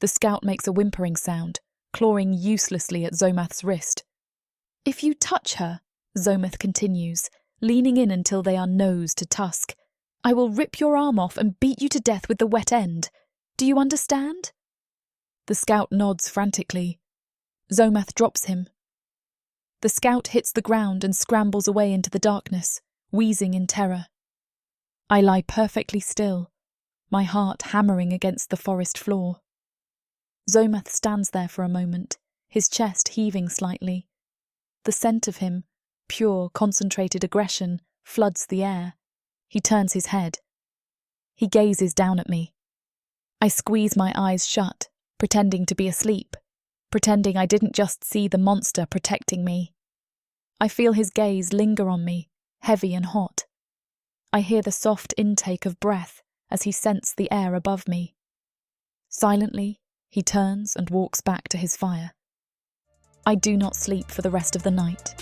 The scout makes a whimpering sound, clawing uselessly at Zomath's wrist. "If you touch her," Zomath continues, leaning in until they are nose to tusk, "I will rip your arm off and beat you to death with the wet end. Do you understand?" The scout nods frantically. Zomath drops him. The scout hits the ground and scrambles away into the darkness, wheezing in terror. I lie perfectly still, my heart hammering against the forest floor. Zomath stands there for a moment, his chest heaving slightly. The scent of him, pure, concentrated aggression, floods the air. He turns his head. He gazes down at me. I squeeze my eyes shut, pretending to be asleep, pretending I didn't just see the monster protecting me. I feel his gaze linger on me, heavy and hot. I hear the soft intake of breath as he scents the air above me. Silently, he turns and walks back to his fire. I do not sleep for the rest of the night.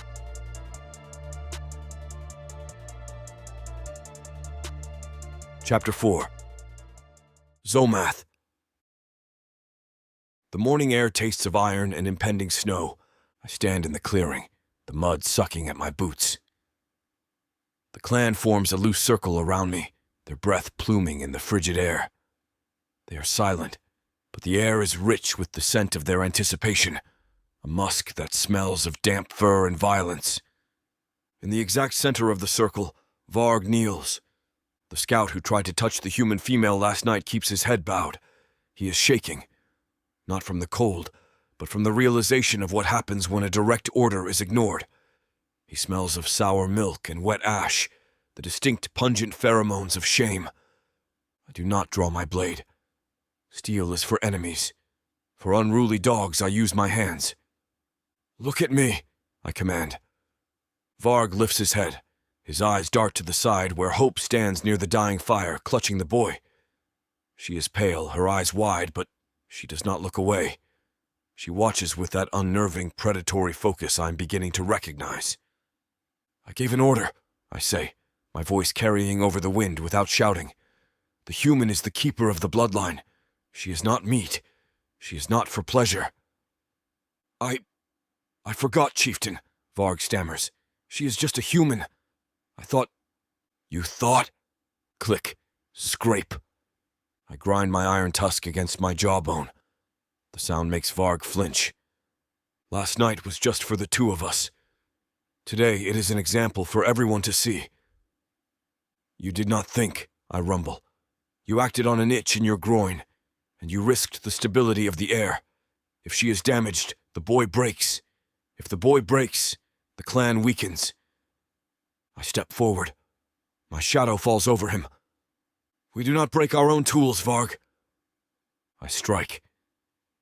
Chapter 4. Zomath. The morning air tastes of iron and impending snow. I stand in the clearing, the mud sucking at my boots. The clan forms a loose circle around me, their breath pluming in the frigid air. They are silent, but the air is rich with the scent of their anticipation, a musk that smells of damp fur and violence. In the exact center of the circle, Varg kneels. The scout who tried to touch the human female last night keeps his head bowed. He is shaking, not from the cold, but from the realization of what happens when a direct order is ignored. He smells of sour milk and wet ash, the distinct pungent pheromones of shame. I do not draw my blade. Steel is for enemies. For unruly dogs, I use my hands. "Look at me," I command. Varg lifts his head. His eyes dart to the side where Hope stands near the dying fire, clutching the boy. She is pale, her eyes wide, but she does not look away. She watches with that unnerving, predatory focus I'm beginning to recognize. "I gave an order," I say, my voice carrying over the wind without shouting. "The human is the keeper of the bloodline. She is not meat. She is not for pleasure." I forgot, chieftain," Varg stammers. "She is just a human. I thought—" "You thought?" Click. Scrape. I grind my iron tusk against my jawbone. The sound makes Varg flinch. Last night was just for the two of us. Today it is an example for everyone to see. "You did not think," I rumble. "You acted on an itch in your groin, and you risked the stability of the air. If she is damaged, the boy breaks. If the boy breaks, the clan weakens." I step forward. My shadow falls over him. "We do not break our own tools, Varg." I strike.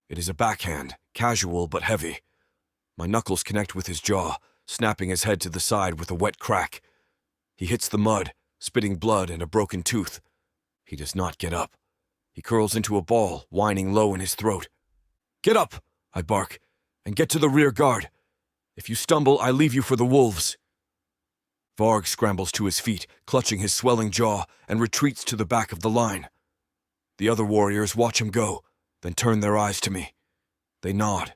It is a backhand, casual but heavy. My knuckles connect with his jaw, snapping his head to the side with a wet crack. He hits the mud, spitting blood and a broken tooth. He does not get up. He curls into a ball, whining low in his throat. "Get up," I bark, "and get to the rear guard. If you stumble, I leave you for the wolves." Varg scrambles to his feet, clutching his swelling jaw, and retreats to the back of the line. The other warriors watch him go, then turn their eyes to me. They nod.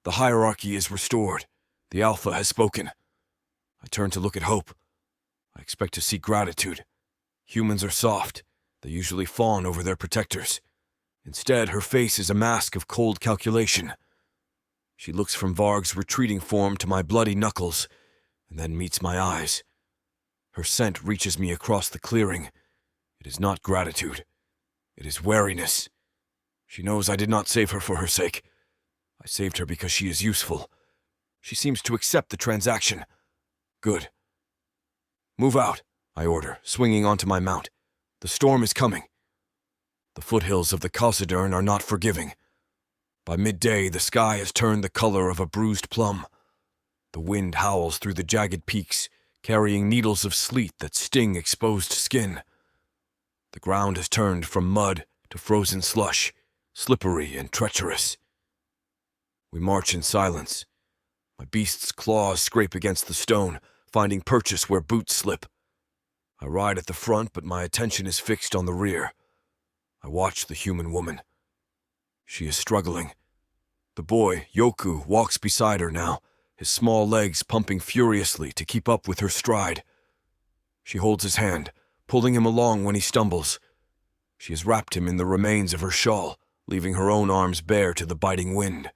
The hierarchy is restored. The Alpha has spoken. I turn to look at Hope. I expect to see gratitude. Humans are soft. They usually fawn over their protectors. Instead, her face is a mask of cold calculation. She looks from Varg's retreating form to my bloody knuckles, and then meets my eyes. Her scent reaches me across the clearing. It is not gratitude. It is wariness. She knows I did not save her for her sake. I saved her because she is useful. She seems to accept the transaction. Good. "Move out," I order, swinging onto my mount. "The storm is coming." The foothills of the Khazad-dûrn are not forgiving. By midday, the sky has turned the color of a bruised plum. The wind howls through the jagged peaks, carrying needles of sleet that sting exposed skin. The ground has turned from mud to frozen slush, slippery and treacherous. We march in silence. My beast's claws scrape against the stone, finding purchase where boots slip. I ride at the front, but my attention is fixed on the rear. I watch the human woman. She is struggling. The boy, Yoku, walks beside her now, his small legs pumping furiously to keep up with her stride. She holds his hand, pulling him along when he stumbles. She has wrapped him in the remains of her shawl, leaving her own arms bare to the biting wind.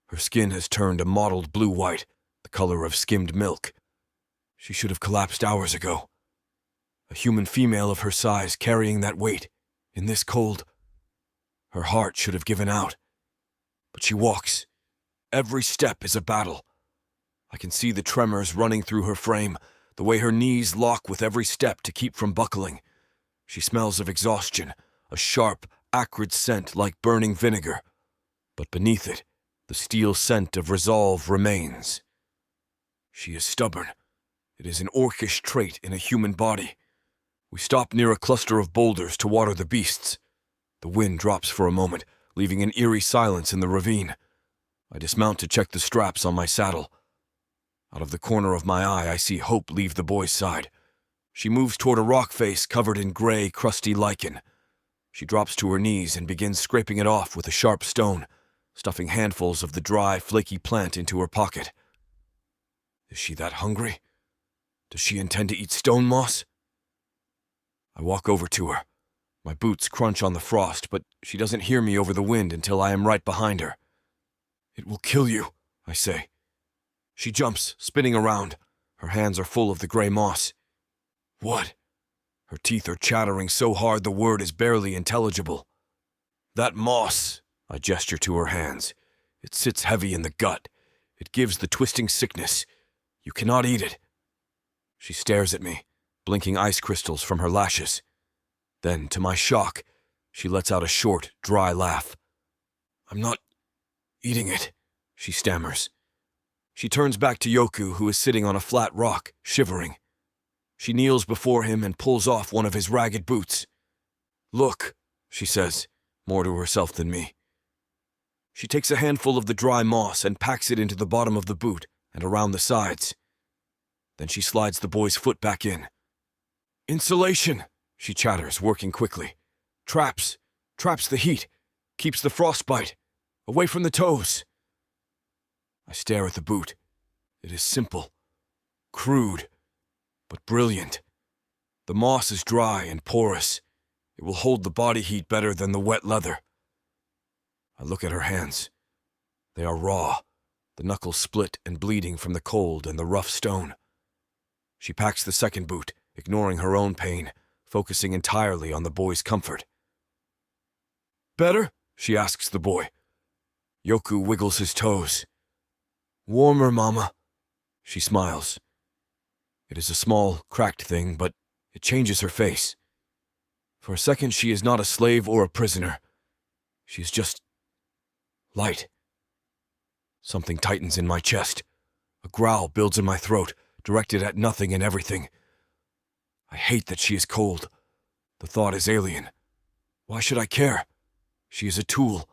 Her skin has turned a mottled blue-white, the color of skimmed milk. She should have collapsed hours ago. A human female of her size carrying that weight, in this cold. Her heart should have given out. But she walks. Every step is a battle. I can see the tremors running through her frame, the way her knees lock with every step to keep from buckling. She smells of exhaustion, a sharp, acrid scent like burning vinegar. But beneath it, the steel scent of resolve remains. She is stubborn. It is an orcish trait in a human body. We stop near a cluster of boulders to water the beasts. The wind drops for a moment, leaving an eerie silence in the ravine. I dismount to check the straps on my saddle. Out of the corner of my eye, I see Hope leave the boy's side. She moves toward a rock face covered in gray, crusty lichen. She drops to her knees and begins scraping it off with a sharp stone, stuffing handfuls of the dry, flaky plant into her pocket. Is she that hungry? Does she intend to eat stone moss? I walk over to her. My boots crunch on the frost, but she doesn't hear me over the wind until I am right behind her. "It will kill you," I say. She jumps, spinning around. Her hands are full of the gray moss. "What?" Her teeth are chattering so hard the word is barely intelligible. "That moss," I gesture to her hands. "It sits heavy in the gut. It gives the twisting sickness. You cannot eat it." She stares at me, blinking ice crystals from her lashes. Then, to my shock, she lets out a short, dry laugh. "I'm not eating it," she stammers. She turns back to Yoku, who is sitting on a flat rock, shivering. She kneels before him and pulls off one of his ragged boots. "Look," she says, more to herself than me. She takes a handful of the dry moss and packs it into the bottom of the boot and around the sides. Then she slides the boy's foot back in. "Insulation," she chatters, working quickly. Traps the heat, keeps the frostbite, away from the toes." I stare at the boot. It is simple, crude, but brilliant. The moss is dry and porous. It will hold the body heat better than the wet leather. I look at her hands. They are raw, the knuckles split and bleeding from the cold and the rough stone. She packs the second boot, ignoring her own pain, focusing entirely on the boy's comfort. "Better?" she asks the boy. Yoku wiggles his toes. "Warmer, Mama." She smiles. It is a small, cracked thing, but it changes her face. For a second, she is not a slave or a prisoner. She is just light. Something tightens in my chest. A growl builds in my throat, directed at nothing and everything. I hate that she is cold. The thought is alien. Why should I care? She is a tool.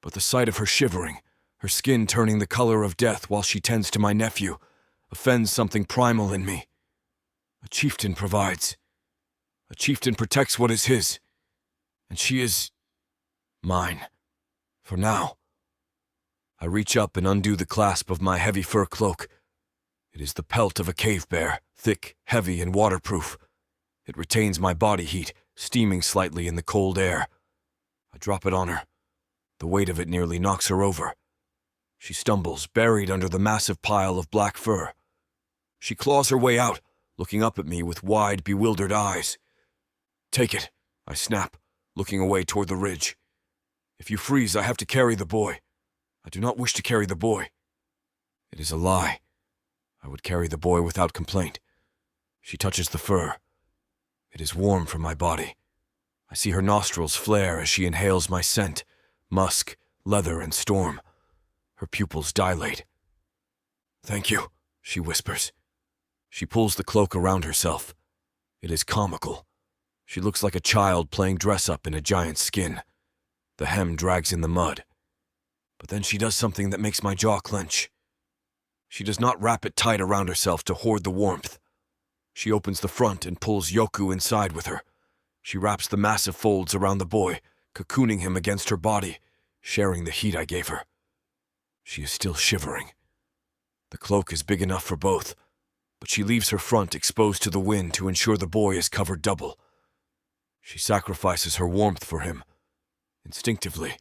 But the sight of her shivering, her skin turning the color of death while she tends to my nephew, offends something primal in me. A chieftain provides. A chieftain protects what is his. And she is mine. For now. I reach up and undo the clasp of my heavy fur cloak. It is the pelt of a cave bear, thick, heavy, and waterproof. It retains my body heat, steaming slightly in the cold air. I drop it on her. The weight of it nearly knocks her over. She stumbles, buried under the massive pile of black fur. She claws her way out, looking up at me with wide, bewildered eyes. "Take it," I snap, looking away toward the ridge. "If you freeze, I have to carry the boy. I do not wish to carry the boy." It is a lie. I would carry the boy without complaint. She touches the fur. It is warm from my body. I see her nostrils flare as she inhales my scent, musk, leather, and storm. Her pupils dilate. Thank you, she whispers. She pulls the cloak around herself. It is comical. She looks like a child playing dress-up in a giant's skin. The hem drags in the mud. But then she does something that makes my jaw clench. She does not wrap it tight around herself to hoard the warmth. She opens the front and pulls Yoku inside with her. She wraps the massive folds around the boy, cocooning him against her body, sharing the heat I gave her. She is still shivering. The cloak is big enough for both, but she leaves her front exposed to the wind to ensure the boy is covered double. She sacrifices her warmth for him. Instinctively,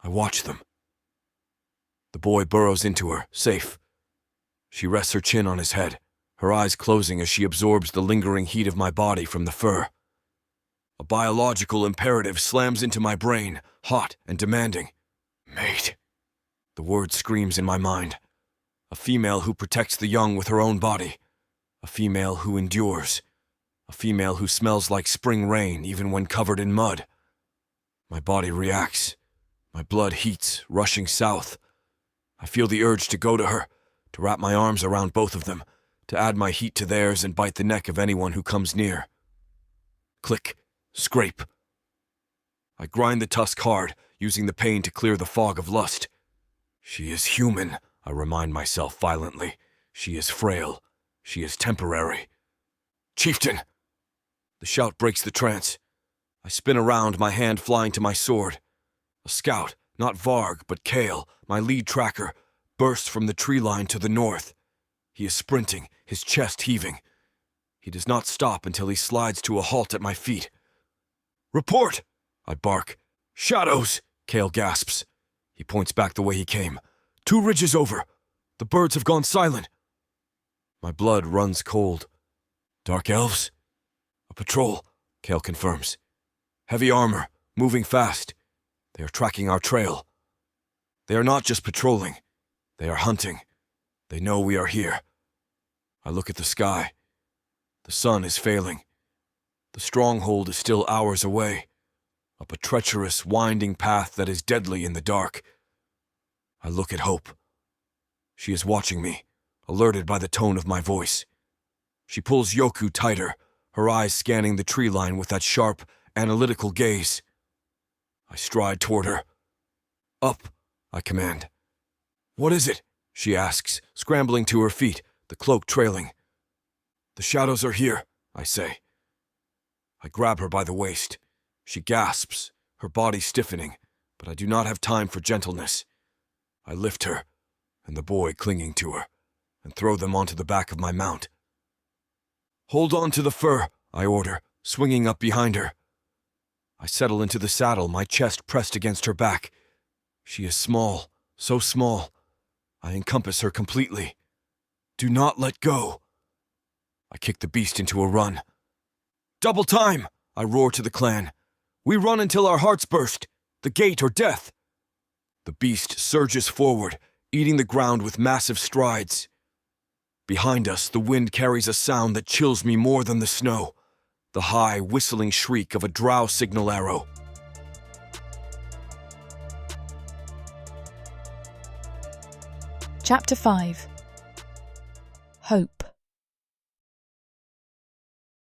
I watch them. The boy burrows into her, safe. She rests her chin on his head, her eyes closing as she absorbs the lingering heat of my body from the fur. A biological imperative slams into my brain, hot and demanding. Mate. The word screams in my mind. A female who protects the young with her own body. A female who endures. A female who smells like spring rain even when covered in mud. My body reacts. My blood heats, rushing south. I feel the urge to go to her, to wrap my arms around both of them, to add my heat to theirs and bite the neck of anyone who comes near. Click. Scrape. I grind the tusk hard, using the pain to clear the fog of lust. She is human, I remind myself violently. She is frail. She is temporary. Chieftain! The shout breaks the trance. I spin around, my hand flying to my sword. A scout, not Varg, but Kale, my lead tracker, bursts from the tree line to the north. He is sprinting, his chest heaving. He does not stop until he slides to a halt at my feet. Report! I bark. Shadows! Kale gasps. He points back the way he came. 2 ridges over. The birds have gone silent. My blood runs cold. Dark elves? A patrol, Kale confirms. Heavy armor, moving fast. They are tracking our trail. They are not just patrolling. They are hunting. They know we are here. I look at the sky. The sun is failing. The stronghold is still hours away, up a treacherous, winding path that is deadly in the dark. I look at Hope. She is watching me, alerted by the tone of my voice. She pulls Yoku tighter, her eyes scanning the tree line with that sharp, analytical gaze. I stride toward her. Up, I command. What is it? She asks, scrambling to her feet, the cloak trailing. The shadows are here, I say. I grab her by the waist. She gasps, her body stiffening, but I do not have time for gentleness. I lift her, and the boy clinging to her, and throw them onto the back of my mount. Hold on to the fur, I order, swinging up behind her. I settle into the saddle, my chest pressed against her back. She is small, so small. I encompass her completely. Do not let go. I kick the beast into a run. Double time! I roar to the clan. We run until our hearts burst. The gate or death. The beast surges forward, eating the ground with massive strides. Behind us, the wind carries a sound that chills me more than the snow. The high, whistling shriek of a drow signal arrow. Chapter 5. Hope.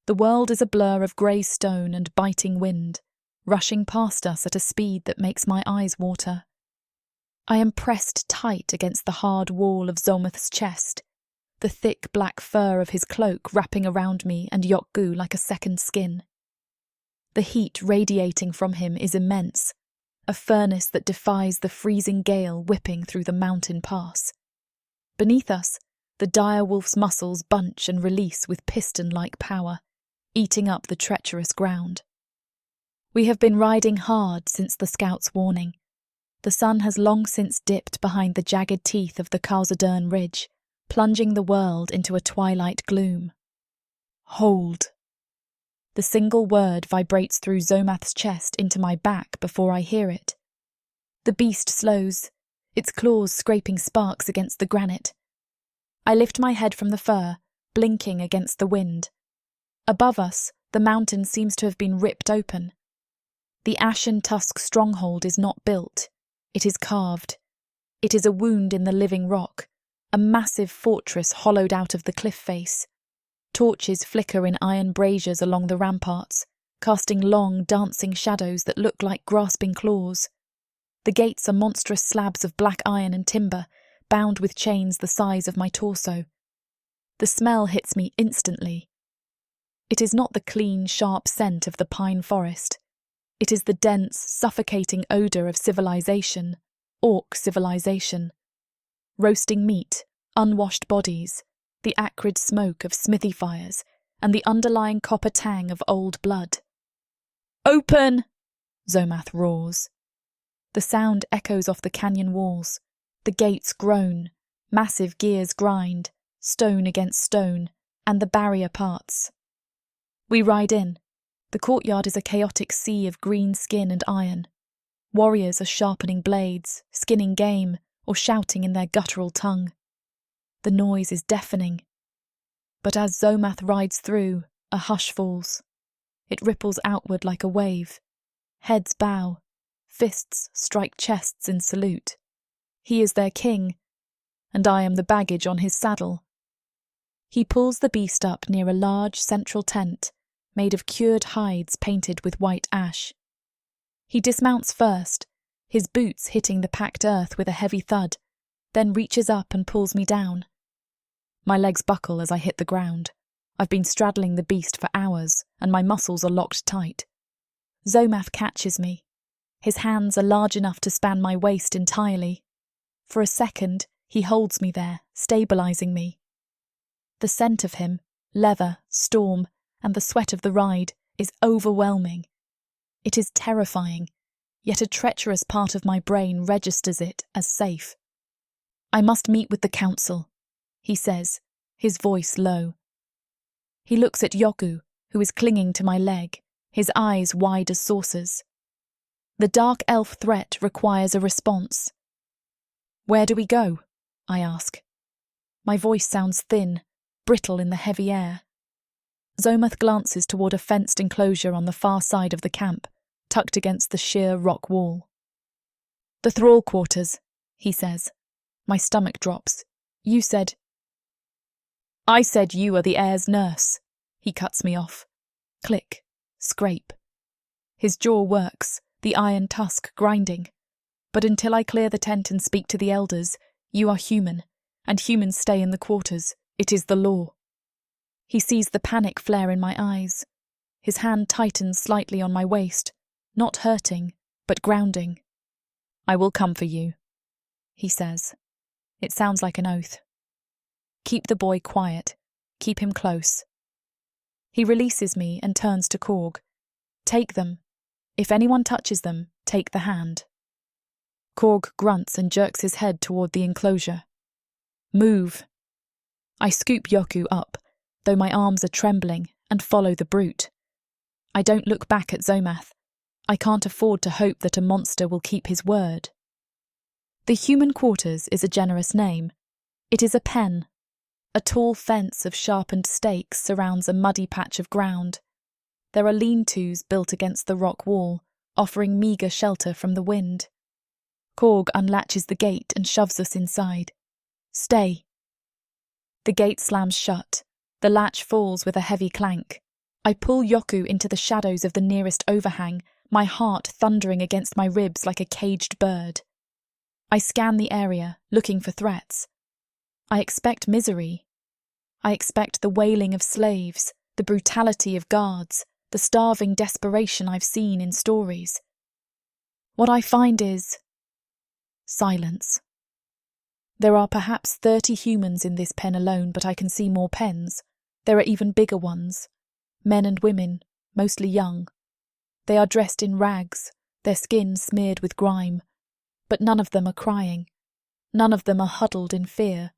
The world is a blur of grey stone and biting wind, rushing past us at a speed that makes my eyes water. I am pressed tight against the hard wall of Zolmuth's chest, the thick black fur of his cloak wrapping around me and Yokgu like a second skin. The heat radiating from him is immense, a furnace that defies the freezing gale whipping through the mountain pass. Beneath us, the dire wolf's muscles bunch and release with piston-like power, eating up the treacherous ground. We have been riding hard since the scout's warning. The sun has long since dipped behind the jagged teeth of the Calzadern Ridge, plunging the world into a twilight gloom. Hold. The single word vibrates through Zomath's chest into my back before I hear it. The beast slows, its claws scraping sparks against the granite. I lift my head from the fur, blinking against the wind. Above us, the mountain seems to have been ripped open. The ashen tusk stronghold is not built. It is carved. It is a wound in the living rock, a massive fortress hollowed out of the cliff face. Torches flicker in iron braziers along the ramparts, casting long, dancing shadows that look like grasping claws. The gates are monstrous slabs of black iron and timber, bound with chains the size of my torso. The smell hits me instantly. It is not the clean, sharp scent of the pine forest. It is the dense, suffocating odour of civilization, orc civilization. Roasting meat, unwashed bodies, the acrid smoke of smithy fires, and the underlying copper tang of old blood. "Open!" Zomath roars. The sound echoes off the canyon walls. The gates groan, massive gears grind, stone against stone, and the barrier parts. We ride in. The courtyard is a chaotic sea of green skin and iron. Warriors are sharpening blades, skinning game, or shouting in their guttural tongue. The noise is deafening. But as Zomath rides through, a hush falls. It ripples outward like a wave. Heads bow. Fists strike chests in salute. He is their king, and I am the baggage on his saddle. He pulls the beast up near a large central tent, made of cured hides painted with white ash. He dismounts first, his boots hitting the packed earth with a heavy thud, then reaches up and pulls me down. My legs buckle as I hit the ground. I've been straddling the beast for hours, and my muscles are locked tight. Zomath catches me. His hands are large enough to span my waist entirely. For a second, he holds me there, stabilising me. The scent of him, leather, storm, and the sweat of the ride is overwhelming. It is terrifying, yet a treacherous part of my brain registers it as safe. "I must meet with the council," he says, his voice low. He looks at Yoku, who is clinging to my leg, his eyes wide as saucers. The dark elf threat requires a response. "Where do we go?" I ask. My voice sounds thin, brittle in the heavy air. Zomath glances toward a fenced enclosure on the far side of the camp, tucked against the sheer rock wall. "The thrall quarters," he says. My stomach drops. "You said—" "I said you are the heir's nurse," he cuts me off. Click, scrape. His jaw works, the iron tusk grinding. "But until I clear the tent and speak to the elders, you are human, and humans stay in the quarters. It is the law." He sees the panic flare in my eyes. His hand tightens slightly on my waist, not hurting, but grounding. "I will come for you," he says. It sounds like an oath. "Keep the boy quiet. Keep him close." He releases me and turns to Korg. "Take them. If anyone touches them, take the hand." Korg grunts and jerks his head toward the enclosure. "Move." I scoop Yoku up, though my arms are trembling, and follow the brute. I don't look back at Zomath. I can't afford to hope that a monster will keep his word. The human quarters is a generous name. It is a pen. A tall fence of sharpened stakes surrounds a muddy patch of ground. There are lean-tos built against the rock wall, offering meagre shelter from the wind. Korg unlatches the gate and shoves us inside. "Stay." The gate slams shut. The latch falls with a heavy clank. I pull Yoku into the shadows of the nearest overhang, my heart thundering against my ribs like a caged bird. I scan the area, looking for threats. I expect misery. I expect the wailing of slaves, the brutality of guards, the starving desperation I've seen in stories. What I find is silence. There are perhaps 30 humans in this pen alone, but I can see more pens. There are even bigger ones. Men and women, mostly young. They are dressed in rags, their skin smeared with grime. But none of them are crying. None of them are huddled in fear.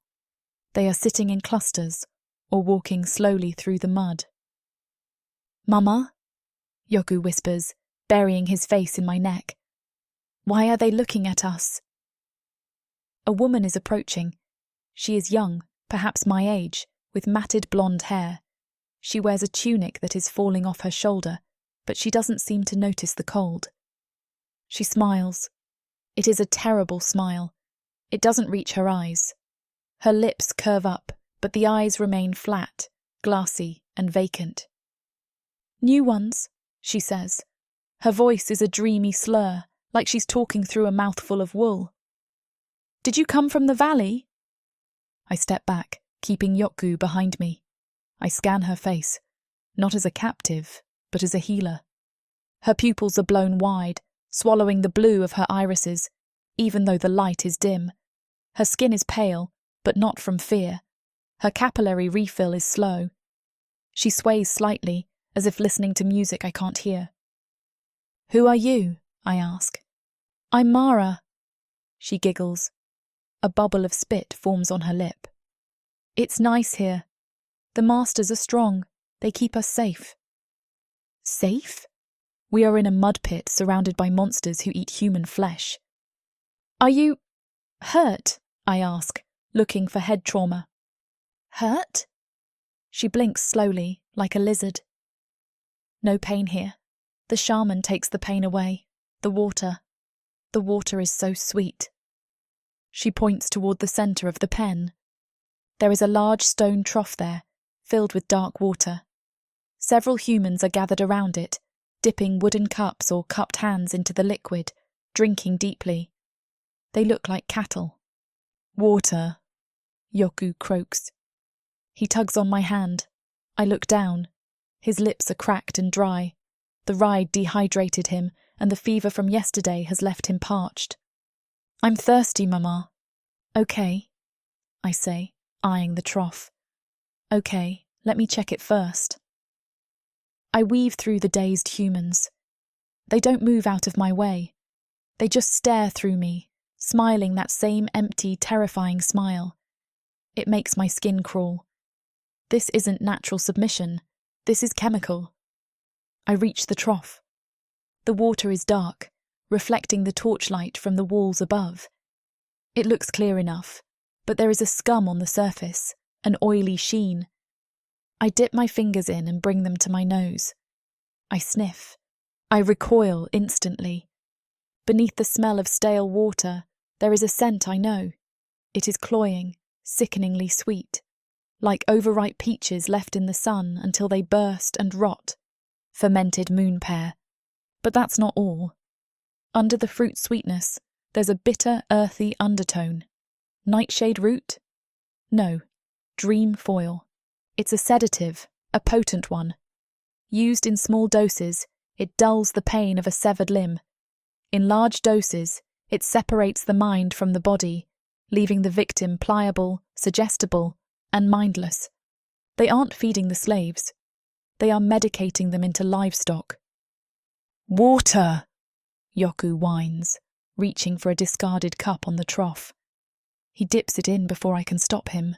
They are sitting in clusters, or walking slowly through the mud. "Mama?" Yoku whispers, burying his face in my neck. "Why are they looking at us?" A woman is approaching. She is young, perhaps my age, with matted blonde hair. She wears a tunic that is falling off her shoulder, but she doesn't seem to notice the cold. She smiles. It is a terrible smile. It doesn't reach her eyes. Her lips curve up, but the eyes remain flat, glassy, and vacant. "New ones," she says. Her voice is a dreamy slur, like she's talking through a mouthful of wool. "Did you come from the valley?" I step back, keeping Yokgu behind me. I scan her face, not as a captive, but as a healer. Her pupils are blown wide, swallowing the blue of her irises, even though the light is dim. Her skin is pale, but not from fear. Her capillary refill is slow. She sways slightly, as if listening to music I can't hear. "Who are you?" I ask. "I'm Mara." She giggles. A bubble of spit forms on her lip. "It's nice here. The masters are strong. They keep us safe." Safe? We are in a mud pit surrounded by monsters who eat human flesh. "Are you hurt?" I ask, looking for head trauma. "Hurt?" She blinks slowly, like a lizard. "No pain here. The shaman takes the pain away. The water. The water is so sweet." She points toward the centre of the pen. There is a large stone trough there, filled with dark water. Several humans are gathered around it, dipping wooden cups or cupped hands into the liquid, drinking deeply. They look like cattle. "Water," Yoku croaks. He tugs on my hand. I look down. His lips are cracked and dry. The ride dehydrated him, and the fever from yesterday has left him parched. "I'm thirsty, Mama." "Okay," I say, eyeing the trough. "Okay, let me check it first." I weave through the dazed humans. They don't move out of my way. They just stare through me, smiling that same empty, terrifying smile. It makes my skin crawl. This isn't natural submission. This is chemical. I reach the trough. The water is dark, reflecting the torchlight from the walls above. It looks clear enough, but there is a scum on the surface, an oily sheen. I dip my fingers in and bring them to my nose. I sniff. I recoil instantly. Beneath the smell of stale water, there is a scent I know. It is cloying, sickeningly sweet, like overripe peaches left in the sun until they burst and rot. Fermented moon pear. But that's not all. Under the fruit sweetness, there's a bitter, earthy undertone. Nightshade root? No, dream foil. It's a sedative, a potent one. Used in small doses, it dulls the pain of a severed limb. In large doses, it separates the mind from the body, leaving the victim pliable, suggestible, and mindless. They aren't feeding the slaves. They are medicating them into livestock. "Water!" Yoku whines, reaching for a discarded cup on the trough. He dips it in before I can stop him.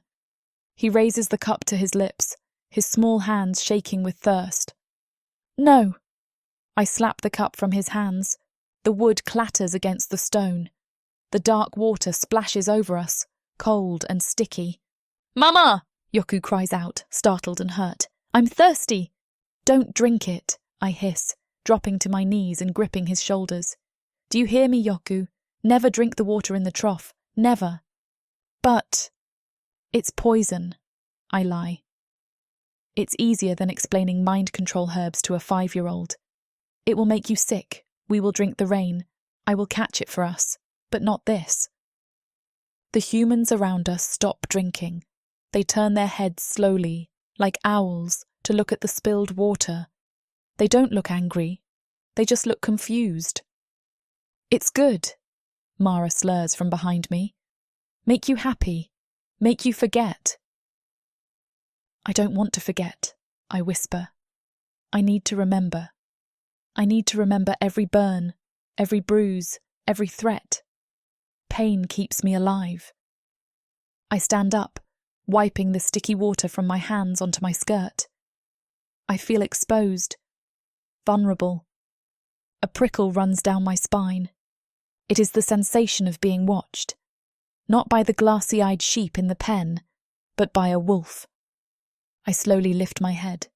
He raises the cup to his lips, his small hands shaking with thirst. "No!" I slap the cup from his hands. The wood clatters against the stone. The dark water splashes over us, cold and sticky. "Mama!" Yoku cries out, startled and hurt. "I'm thirsty!" "Don't drink it," I hiss, dropping to my knees and gripping his shoulders. "Do you hear me, Yoku? Never drink the water in the trough. Never." "But..." "It's poison," I lie. It's easier than explaining mind control herbs to a 5-year-old. "It will make you sick. We will drink the rain. I will catch it for us. But not this." The humans around us stop drinking. They turn their heads slowly, like owls, to look at the spilled water. They don't look angry. They just look confused. "It's good," Mara slurs from behind me. "Make you happy. Make you forget." "I don't want to forget," I whisper. "I need to remember. I need to remember every burn, every bruise, every threat. Pain keeps me alive." I stand up, wiping the sticky water from my hands onto my skirt. I feel exposed, vulnerable. A prickle runs down my spine. It is the sensation of being watched, not by the glassy-eyed sheep in the pen, but by a wolf. I slowly lift my head.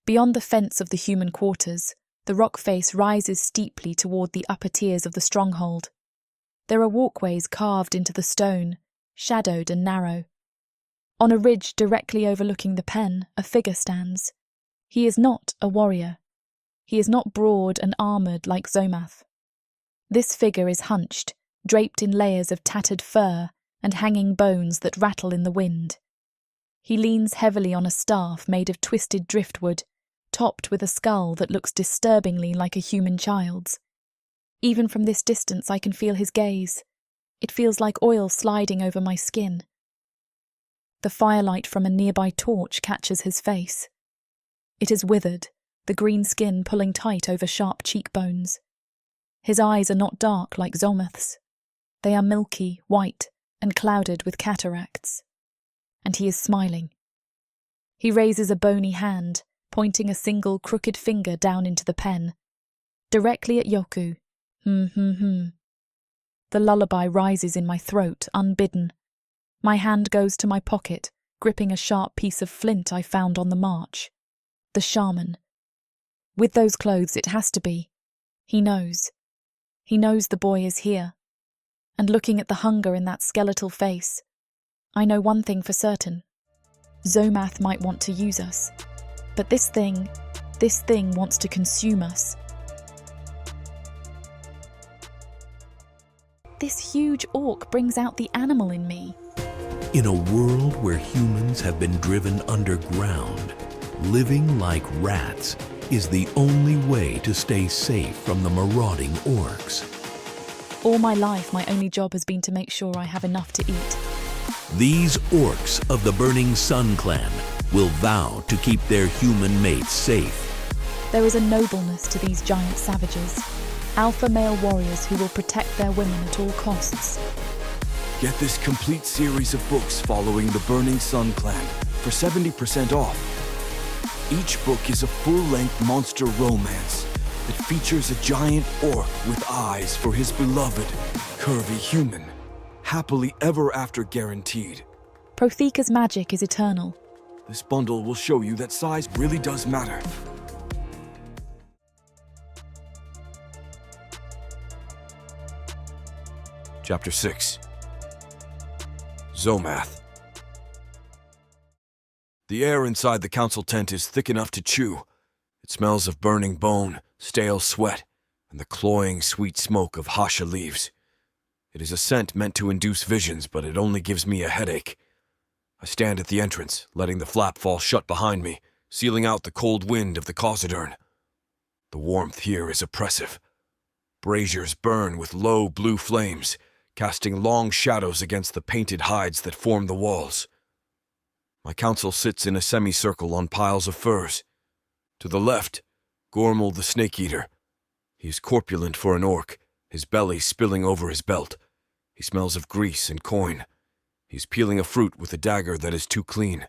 Beyond the fence of the human quarters, the rock face rises steeply toward the upper tiers of the stronghold. There are walkways carved into the stone, shadowed and narrow. On a ridge directly overlooking the pen, a figure stands. He is not a warrior. He is not broad and armoured like Zomath. This figure is hunched, draped in layers of tattered fur and hanging bones that rattle in the wind. He leans heavily on a staff made of twisted driftwood, topped with a skull that looks disturbingly like a human child's. Even from this distance I can feel his gaze. It feels like oil sliding over my skin. The firelight from a nearby torch catches his face. It is withered, the green skin pulling tight over sharp cheekbones. His eyes are not dark like Zomath's. They are milky, white, and clouded with cataracts. And he is smiling. He raises a bony hand, pointing a single crooked finger down into the pen, directly at Yoku. The lullaby rises in my throat, unbidden. My hand goes to my pocket, gripping a sharp piece of flint I found on the march. The shaman. With those clothes, it has to be. He knows. He knows the boy is here. And looking at the hunger in that skeletal face, I know one thing for certain. Zomath might want to use us. But this thing wants to consume us. This huge orc brings out the animal in me. In a world where humans have been driven underground, living like rats is the only way to stay safe from the marauding orcs. All my life, my only job has been to make sure I have enough to eat. These orcs of the Burning Sun clan will vow to keep their human mates safe. There is a nobleness to these giant savages, alpha male warriors who will protect their women at all costs. Get this complete series of books following the Burning Sun clan for 70% off. Each book is a full-length monster romance that features a giant orc with eyes for his beloved, curvy human, happily ever after guaranteed. Protheka's magic is eternal. This bundle will show you that size really does matter. Chapter 6. Zomath. The air inside the council tent is thick enough to chew. It smells of burning bone, stale sweat, and the cloying sweet smoke of hasha leaves. It is a scent meant to induce visions, but it only gives me a headache. I stand at the entrance, letting the flap fall shut behind me, sealing out the cold wind of the Causadern. The warmth here is oppressive. Braziers burn with low blue flames, casting long shadows against the painted hides that form the walls. My council sits in a semicircle on piles of furs. To the left, Gormal the Snake-Eater. He is corpulent for an orc, his belly spilling over his belt. He smells of grease and coin. He is peeling a fruit with a dagger that is too clean.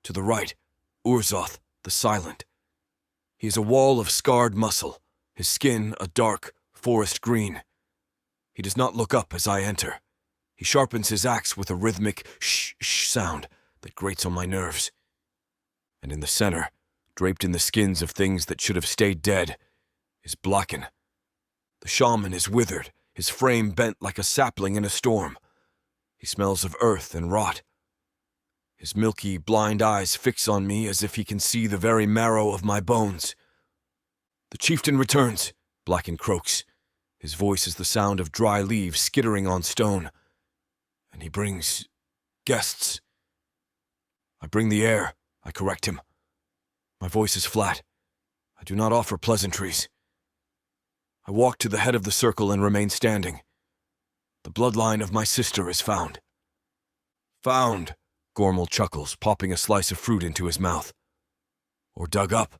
To the right, Urzoth the Silent. He is a wall of scarred muscle, his skin a dark forest green. He does not look up as I enter. He sharpens his axe with a rhythmic shh-shh sound that grates on my nerves. And in the center, draped in the skins of things that should have stayed dead, is Blacken. The shaman is withered, his frame bent like a sapling in a storm. He smells of earth and rot. His milky, blind eyes fix on me as if he can see the very marrow of my bones. The chieftain returns, Blacken croaks. His voice is the sound of dry leaves skittering on stone. And he brings guests. I bring the air, I correct him. My voice is flat. I do not offer pleasantries. I walk to the head of the circle and remain standing. The bloodline of my sister is found. Found, Gormal chuckles, popping a slice of fruit into his mouth. Or dug up.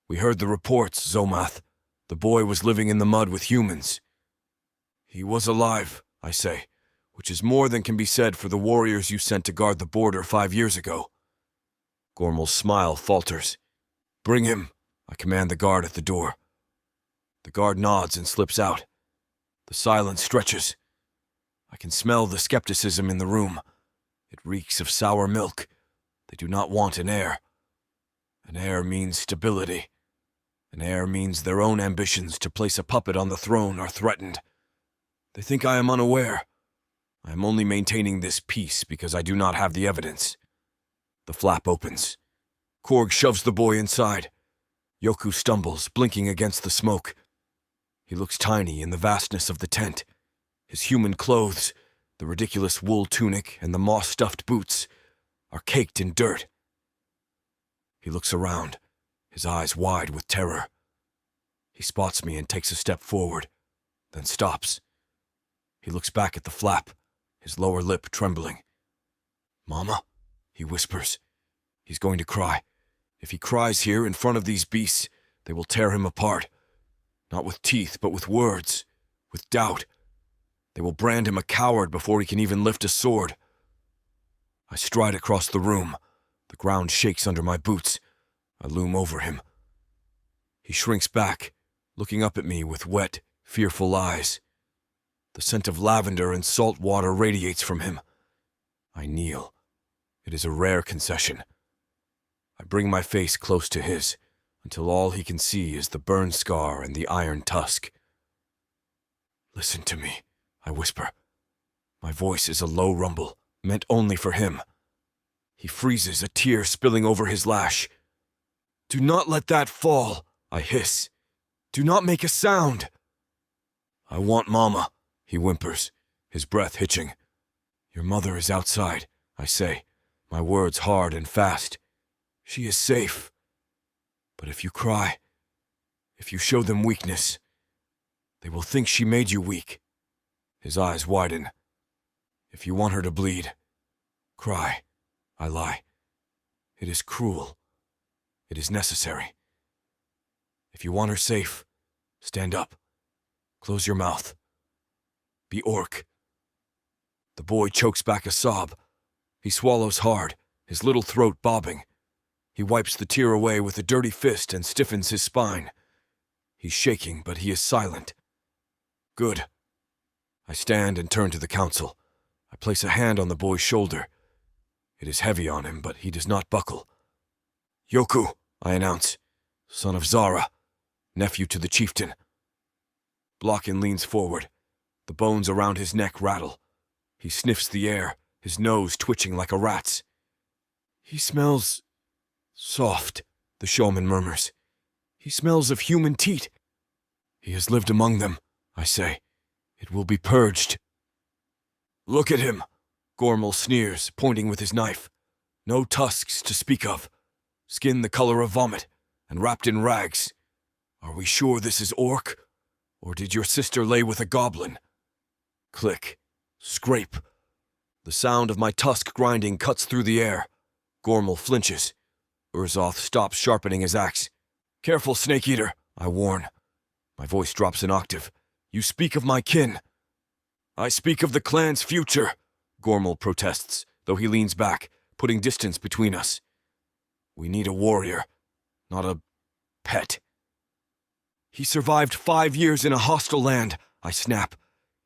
We heard the reports, Zomath. The boy was living in the mud with humans. He was alive, I say, which is more than can be said for the warriors you sent to guard the border 5 years ago. Gormal's smile falters. Bring him, I command the guard at the door. The guard nods and slips out. The silence stretches. I can smell the skepticism in the room. It reeks of sour milk. They do not want an heir. An heir means stability. An heir means their own ambitions to place a puppet on the throne are threatened. They think I am unaware. I am only maintaining this peace because I do not have the evidence. The flap opens. Korg shoves the boy inside. Yoku stumbles, blinking against the smoke. He looks tiny in the vastness of the tent. His human clothes, the ridiculous wool tunic and the moss-stuffed boots, are caked in dirt. He looks around, his eyes wide with terror. He spots me and takes a step forward, then stops. He looks back at the flap, his lower lip trembling. "Mama?" he whispers. He's going to cry. If he cries here in front of these beasts, they will tear him apart. Not with teeth, but with words, with doubt. They will brand him a coward before he can even lift a sword. I stride across the room. The ground shakes under my boots. I loom over him. He shrinks back, looking up at me with wet, fearful eyes. The scent of lavender and salt water radiates from him. I kneel. It is a rare concession. I bring my face close to his, until all he can see is the burn scar and the iron tusk. "Listen to me," I whisper. My voice is a low rumble, meant only for him. He freezes, a tear spilling over his lash. "Do not let that fall," I hiss. "Do not make a sound." "I want Mama," he whimpers, his breath hitching. "Your mother is outside," I say, my words hard and fast. "She is safe. But if you cry, if you show them weakness, they will think she made you weak." His eyes widen. "If you want her to bleed, cry," I lie. "It is cruel. It is necessary. If you want her safe, stand up. Close your mouth. Be orc." The boy chokes back a sob. He swallows hard, his little throat bobbing. He wipes the tear away with a dirty fist and stiffens his spine. He's shaking, but he is silent. "Good." I stand and turn to the council. I place a hand on the boy's shoulder. It is heavy on him, but he does not buckle. "Yoku," I announce, "son of Zara, nephew to the chieftain." Blockin leans forward. The bones around his neck rattle. He sniffs the air, his nose twitching like a rat's. "He smells soft," the shaman murmurs. "He smells of human teat." "He has lived among them," I say. "It will be purged." "Look at him," Gormal sneers, pointing with his knife. "No tusks to speak of. Skin the color of vomit, and wrapped in rags. Are we sure this is orc? Or did your sister lay with a goblin?" Click. Scrape. The sound of my tusk grinding cuts through the air. Gormal flinches. Urzoth stops sharpening his axe. "Careful, Snake Eater," I warn. My voice drops an octave. "You speak of my kin." "I speak of the clan's future," Gormal protests, though he leans back, putting distance between us. "We need a warrior, not a pet." "He survived 5 years in a hostile land," I snap.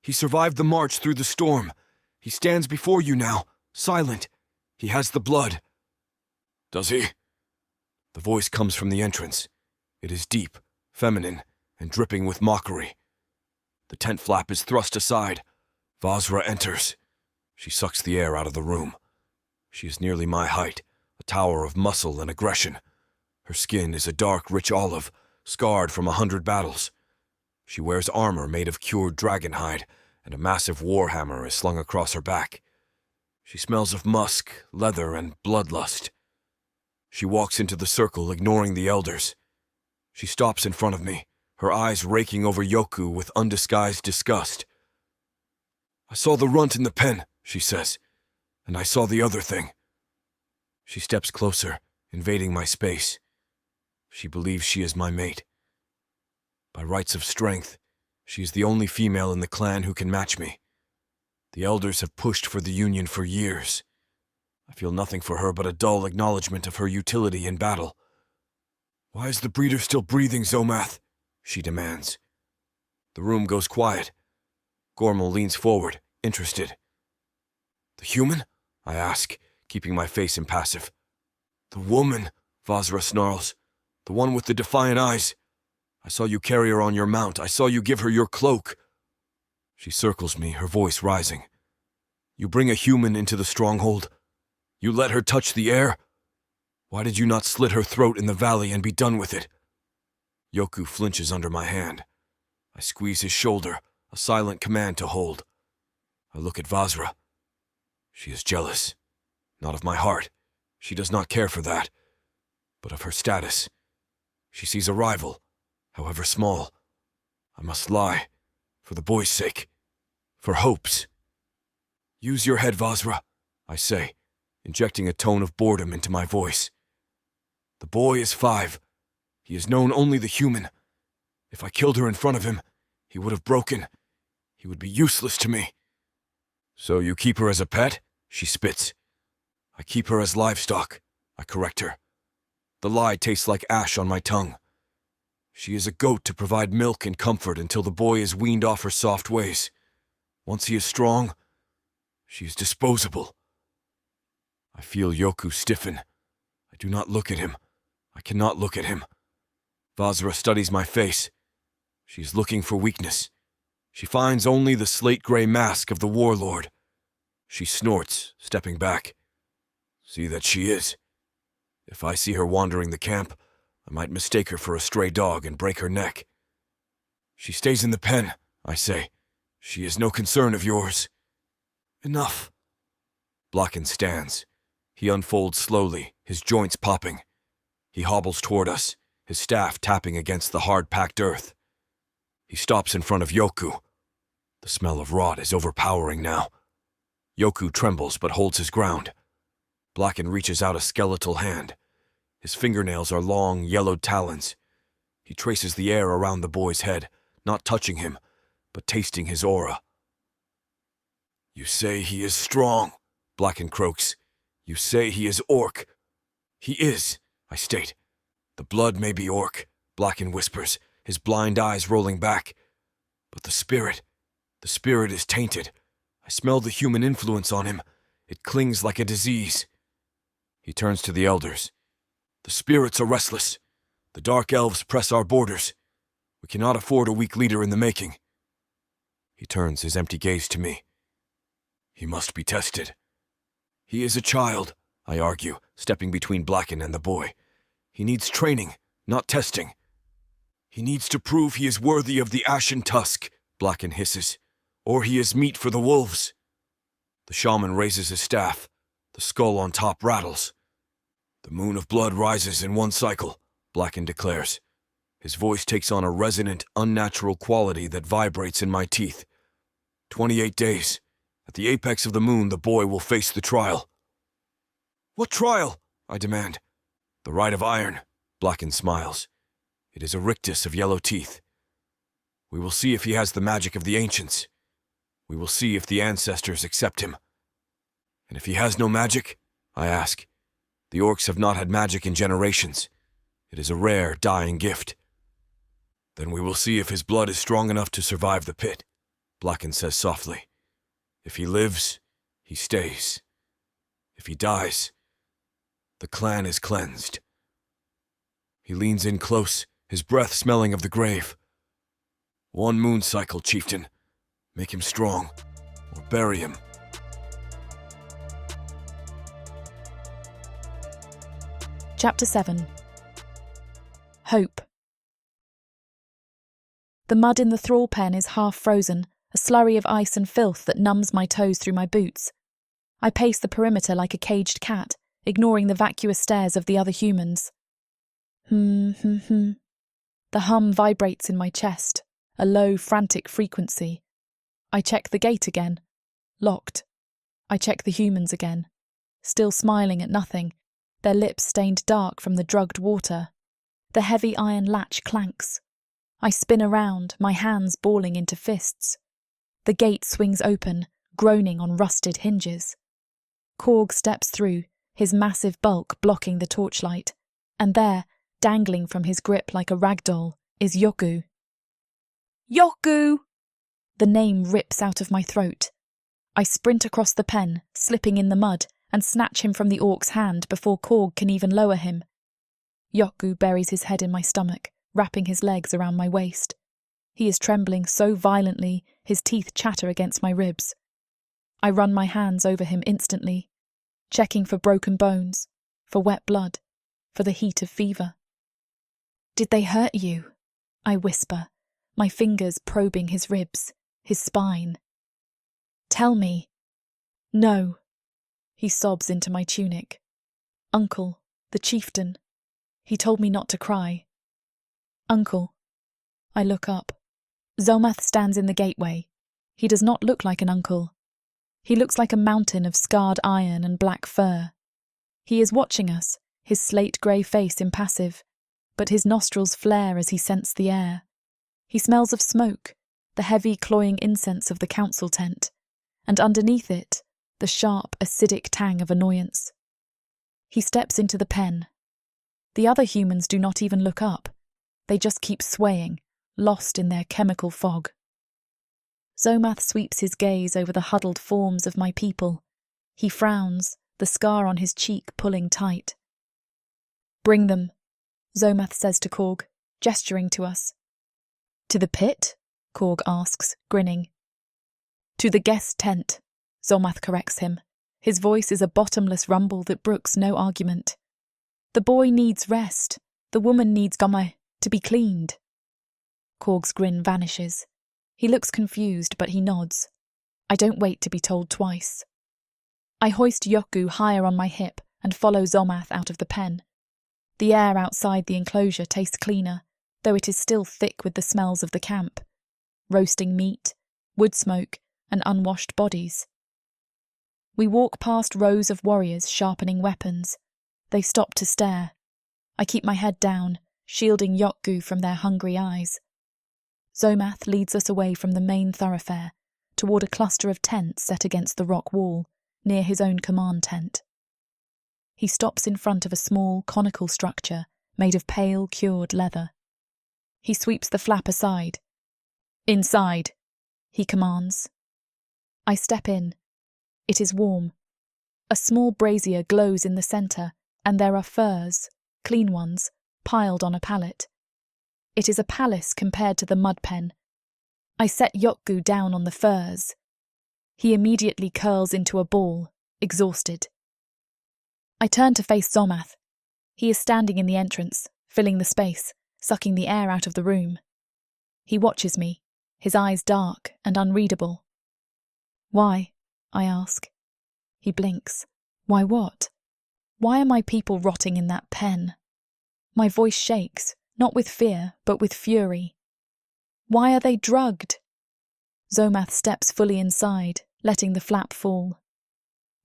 "He survived the march through the storm. He stands before you now, silent. He has the blood." "Does he?" The voice comes from the entrance. It is deep, feminine, and dripping with mockery. The tent flap is thrust aside. Vazra enters. She sucks the air out of the room. She is nearly my height, a tower of muscle and aggression. Her skin is a dark, rich olive, scarred from 100 battles. She wears armor made of cured dragon hide, and a massive warhammer is slung across her back. She smells of musk, leather, and bloodlust. She walks into the circle, ignoring the elders. She stops in front of me, her eyes raking over Yoku with undisguised disgust. "I saw the runt in the pen," she says, "and I saw the other thing." She steps closer, invading my space. She believes she is my mate. By rights of strength, she is the only female in the clan who can match me. The elders have pushed for the union for years. I feel nothing for her but a dull acknowledgement of her utility in battle. "Why is the breeder still breathing, Zomath?" she demands. The room goes quiet. Gormal leans forward, interested. "The human?" I ask, keeping my face impassive. "The woman," Vazra snarls. "The one with the defiant eyes. I saw you carry her on your mount. I saw you give her your cloak." She circles me, her voice rising. You bring a human into the stronghold. You let her touch the air. Why did you not slit her throat in the valley and be done with it? Yoku flinches under my hand. I squeeze his shoulder, a silent command to hold. I look at Vazra. She is jealous. Not of my heart. She does not care for that. But of her status. She sees a rival, however small. I must lie, for the boy's sake, for Hope's. Use your head, Vazra, I say, injecting a tone of boredom into my voice. The boy is 5. He has known only the human. If I killed her in front of him, he would have broken. He would be useless to me. So you keep her as a pet? She spits. I keep her as livestock, I correct her. The lie tastes like ash on my tongue. She is a goat to provide milk and comfort until the boy is weaned off her soft ways. Once he is strong, she is disposable. I feel Yoku stiffen. I do not look at him. I cannot look at him. Vazra studies my face. She is looking for weakness. She finds only the slate-gray mask of the warlord. She snorts, stepping back. See that she is. If I see her wandering the camp, I might mistake her for a stray dog and break her neck. She stays in the pen, I say. She is no concern of yours. Enough. Blacken stands. He unfolds slowly, his joints popping. He hobbles toward us, his staff tapping against the hard-packed earth. He stops in front of Yoku. The smell of rot is overpowering now. Yoku trembles but holds his ground. Blacken reaches out a skeletal hand. His fingernails are long, yellowed talons. He traces the air around the boy's head, not touching him, but tasting his aura. You say he is strong, Blacken croaks. You say he is orc. He is, I state. The blood may be orc, Blacken whispers, his blind eyes rolling back. But the spirit is tainted. I smell the human influence on him. It clings like a disease. He turns to the elders. The spirits are restless. The dark elves press our borders. We cannot afford a weak leader in the making. He turns his empty gaze to me. He must be tested. He is a child, I argue, stepping between Blacken and the boy. He needs training, not testing. He needs to prove he is worthy of the ashen tusk, Blacken hisses, or he is meat for the wolves. The shaman raises his staff. The skull on top rattles. The moon of blood rises in one cycle, Blacken declares. His voice takes on a resonant, unnatural quality that vibrates in my teeth. 28 days. At the apex of the moon, the boy will face the trial. What trial? I demand. The Rite of Iron, Blacken smiles. It is a rictus of yellow teeth. We will see if he has the magic of the ancients. We will see if the ancestors accept him. And if he has no magic? I ask. The orcs have not had magic in generations. It is a rare, dying gift. Then we will see if his blood is strong enough to survive the pit, Blacken says softly. If he lives, he stays. If he dies, the clan is cleansed. He leans in close, his breath smelling of the grave. One moon cycle, chieftain. Make him strong, or bury him. Chapter 7. Hope. The mud in the thrall pen is half frozen, a slurry of ice and filth that numbs my toes through my boots. I pace the perimeter like a caged cat, ignoring the vacuous stares of the other humans. The hum vibrates in my chest, a low, frantic frequency. I check the gate again. Locked. I check the humans again. Still smiling at nothing, their lips stained dark from the drugged water. The heavy iron latch clanks. I spin around, my hands balling into fists. The gate swings open, groaning on rusted hinges. Korg steps through, his massive bulk blocking the torchlight, and there, dangling from his grip like a rag doll, is Yoku. Yoku! The name rips out of my throat. I sprint across the pen, slipping in the mud, and snatch him from the orc's hand before Korg can even lower him. Yoku buries his head in my stomach, wrapping his legs around my waist. He is trembling so violently, his teeth chatter against my ribs. I run my hands over him instantly, checking for broken bones, for wet blood, for the heat of fever. "Did they hurt you?" I whisper, my fingers probing his ribs, his spine. "Tell me." "No." He sobs into my tunic. "Uncle, the chieftain. He told me not to cry." "Uncle." I look up. Zomath stands in the gateway. He does not look like an uncle. He looks like a mountain of scarred iron and black fur. He is watching us, his slate-grey face impassive, but his nostrils flare as he scents the air. He smells of smoke, the heavy cloying incense of the council tent, and underneath it, the sharp, acidic tang of annoyance. He steps into the pen. The other humans do not even look up. They just keep swaying, lost in their chemical fog. Zomath sweeps his gaze over the huddled forms of my people. He frowns, the scar on his cheek pulling tight. "Bring them," Zomath says to Korg, gesturing to us. "To the pit?" Korg asks, grinning. "To the guest tent," Zomath corrects him. His voice is a bottomless rumble that brooks no argument. "The boy needs rest. The woman needs to be cleaned." Korg's grin vanishes. He looks confused, but he nods. I don't wait to be told twice. I hoist Yoku higher on my hip and follow Zomath out of the pen. The air outside the enclosure tastes cleaner, though it is still thick with the smells of the camp. Roasting meat, wood smoke, and unwashed bodies. We walk past rows of warriors sharpening weapons. They stop to stare. I keep my head down, shielding Yokgu from their hungry eyes. Zomath leads us away from the main thoroughfare, toward a cluster of tents set against the rock wall, near his own command tent. He stops in front of a small, conical structure made of pale, cured leather. He sweeps the flap aside. "Inside," he commands. I step in. It is warm. A small brazier glows in the centre, and there are furs, clean ones, piled on a pallet. It is a palace compared to the mud pen. I set Yokgu down on the furs. He immediately curls into a ball, exhausted. I turn to face Zomath. He is standing in the entrance, filling the space, sucking the air out of the room. He watches me, his eyes dark and unreadable. "Why?" I ask. He blinks. "Why what? Why are my people rotting in that pen?" My voice shakes, not with fear, but with fury. "Why are they drugged?" Zomath steps fully inside, letting the flap fall.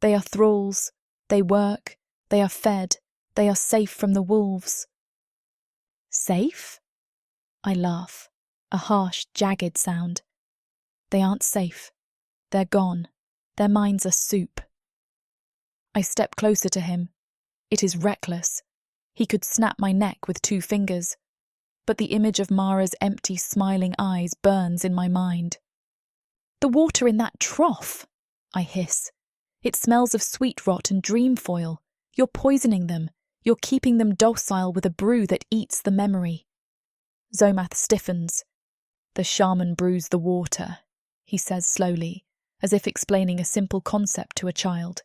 "They are thralls. They work. They are fed. They are safe from the wolves." "Safe?" I laugh, a harsh, jagged sound. "They aren't safe. They're gone. Their minds are soup." I step closer to him. It is reckless. He could snap my neck with 2 fingers. But the image of Mara's empty, smiling eyes burns in my mind. "The water in that trough," I hiss. "It smells of sweet rot and dream foil. You're poisoning them. You're keeping them docile with a brew that eats the memory." Zomath stiffens. "The shaman brews the water," he says slowly, as if explaining a simple concept to a child.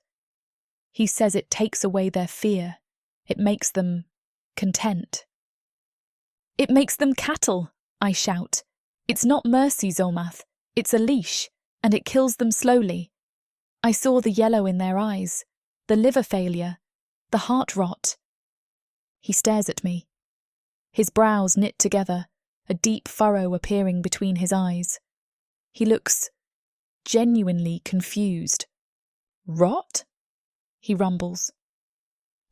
He says it takes away their fear. It makes them content. "It makes them cattle," I shout. "It's not mercy, Zomath. It's a leash, and it kills them slowly. I saw the yellow in their eyes, the liver failure, the heart rot." He stares at me. His brows knit together, a deep furrow appearing between his eyes. He looks genuinely confused. "Rot?" he rumbles.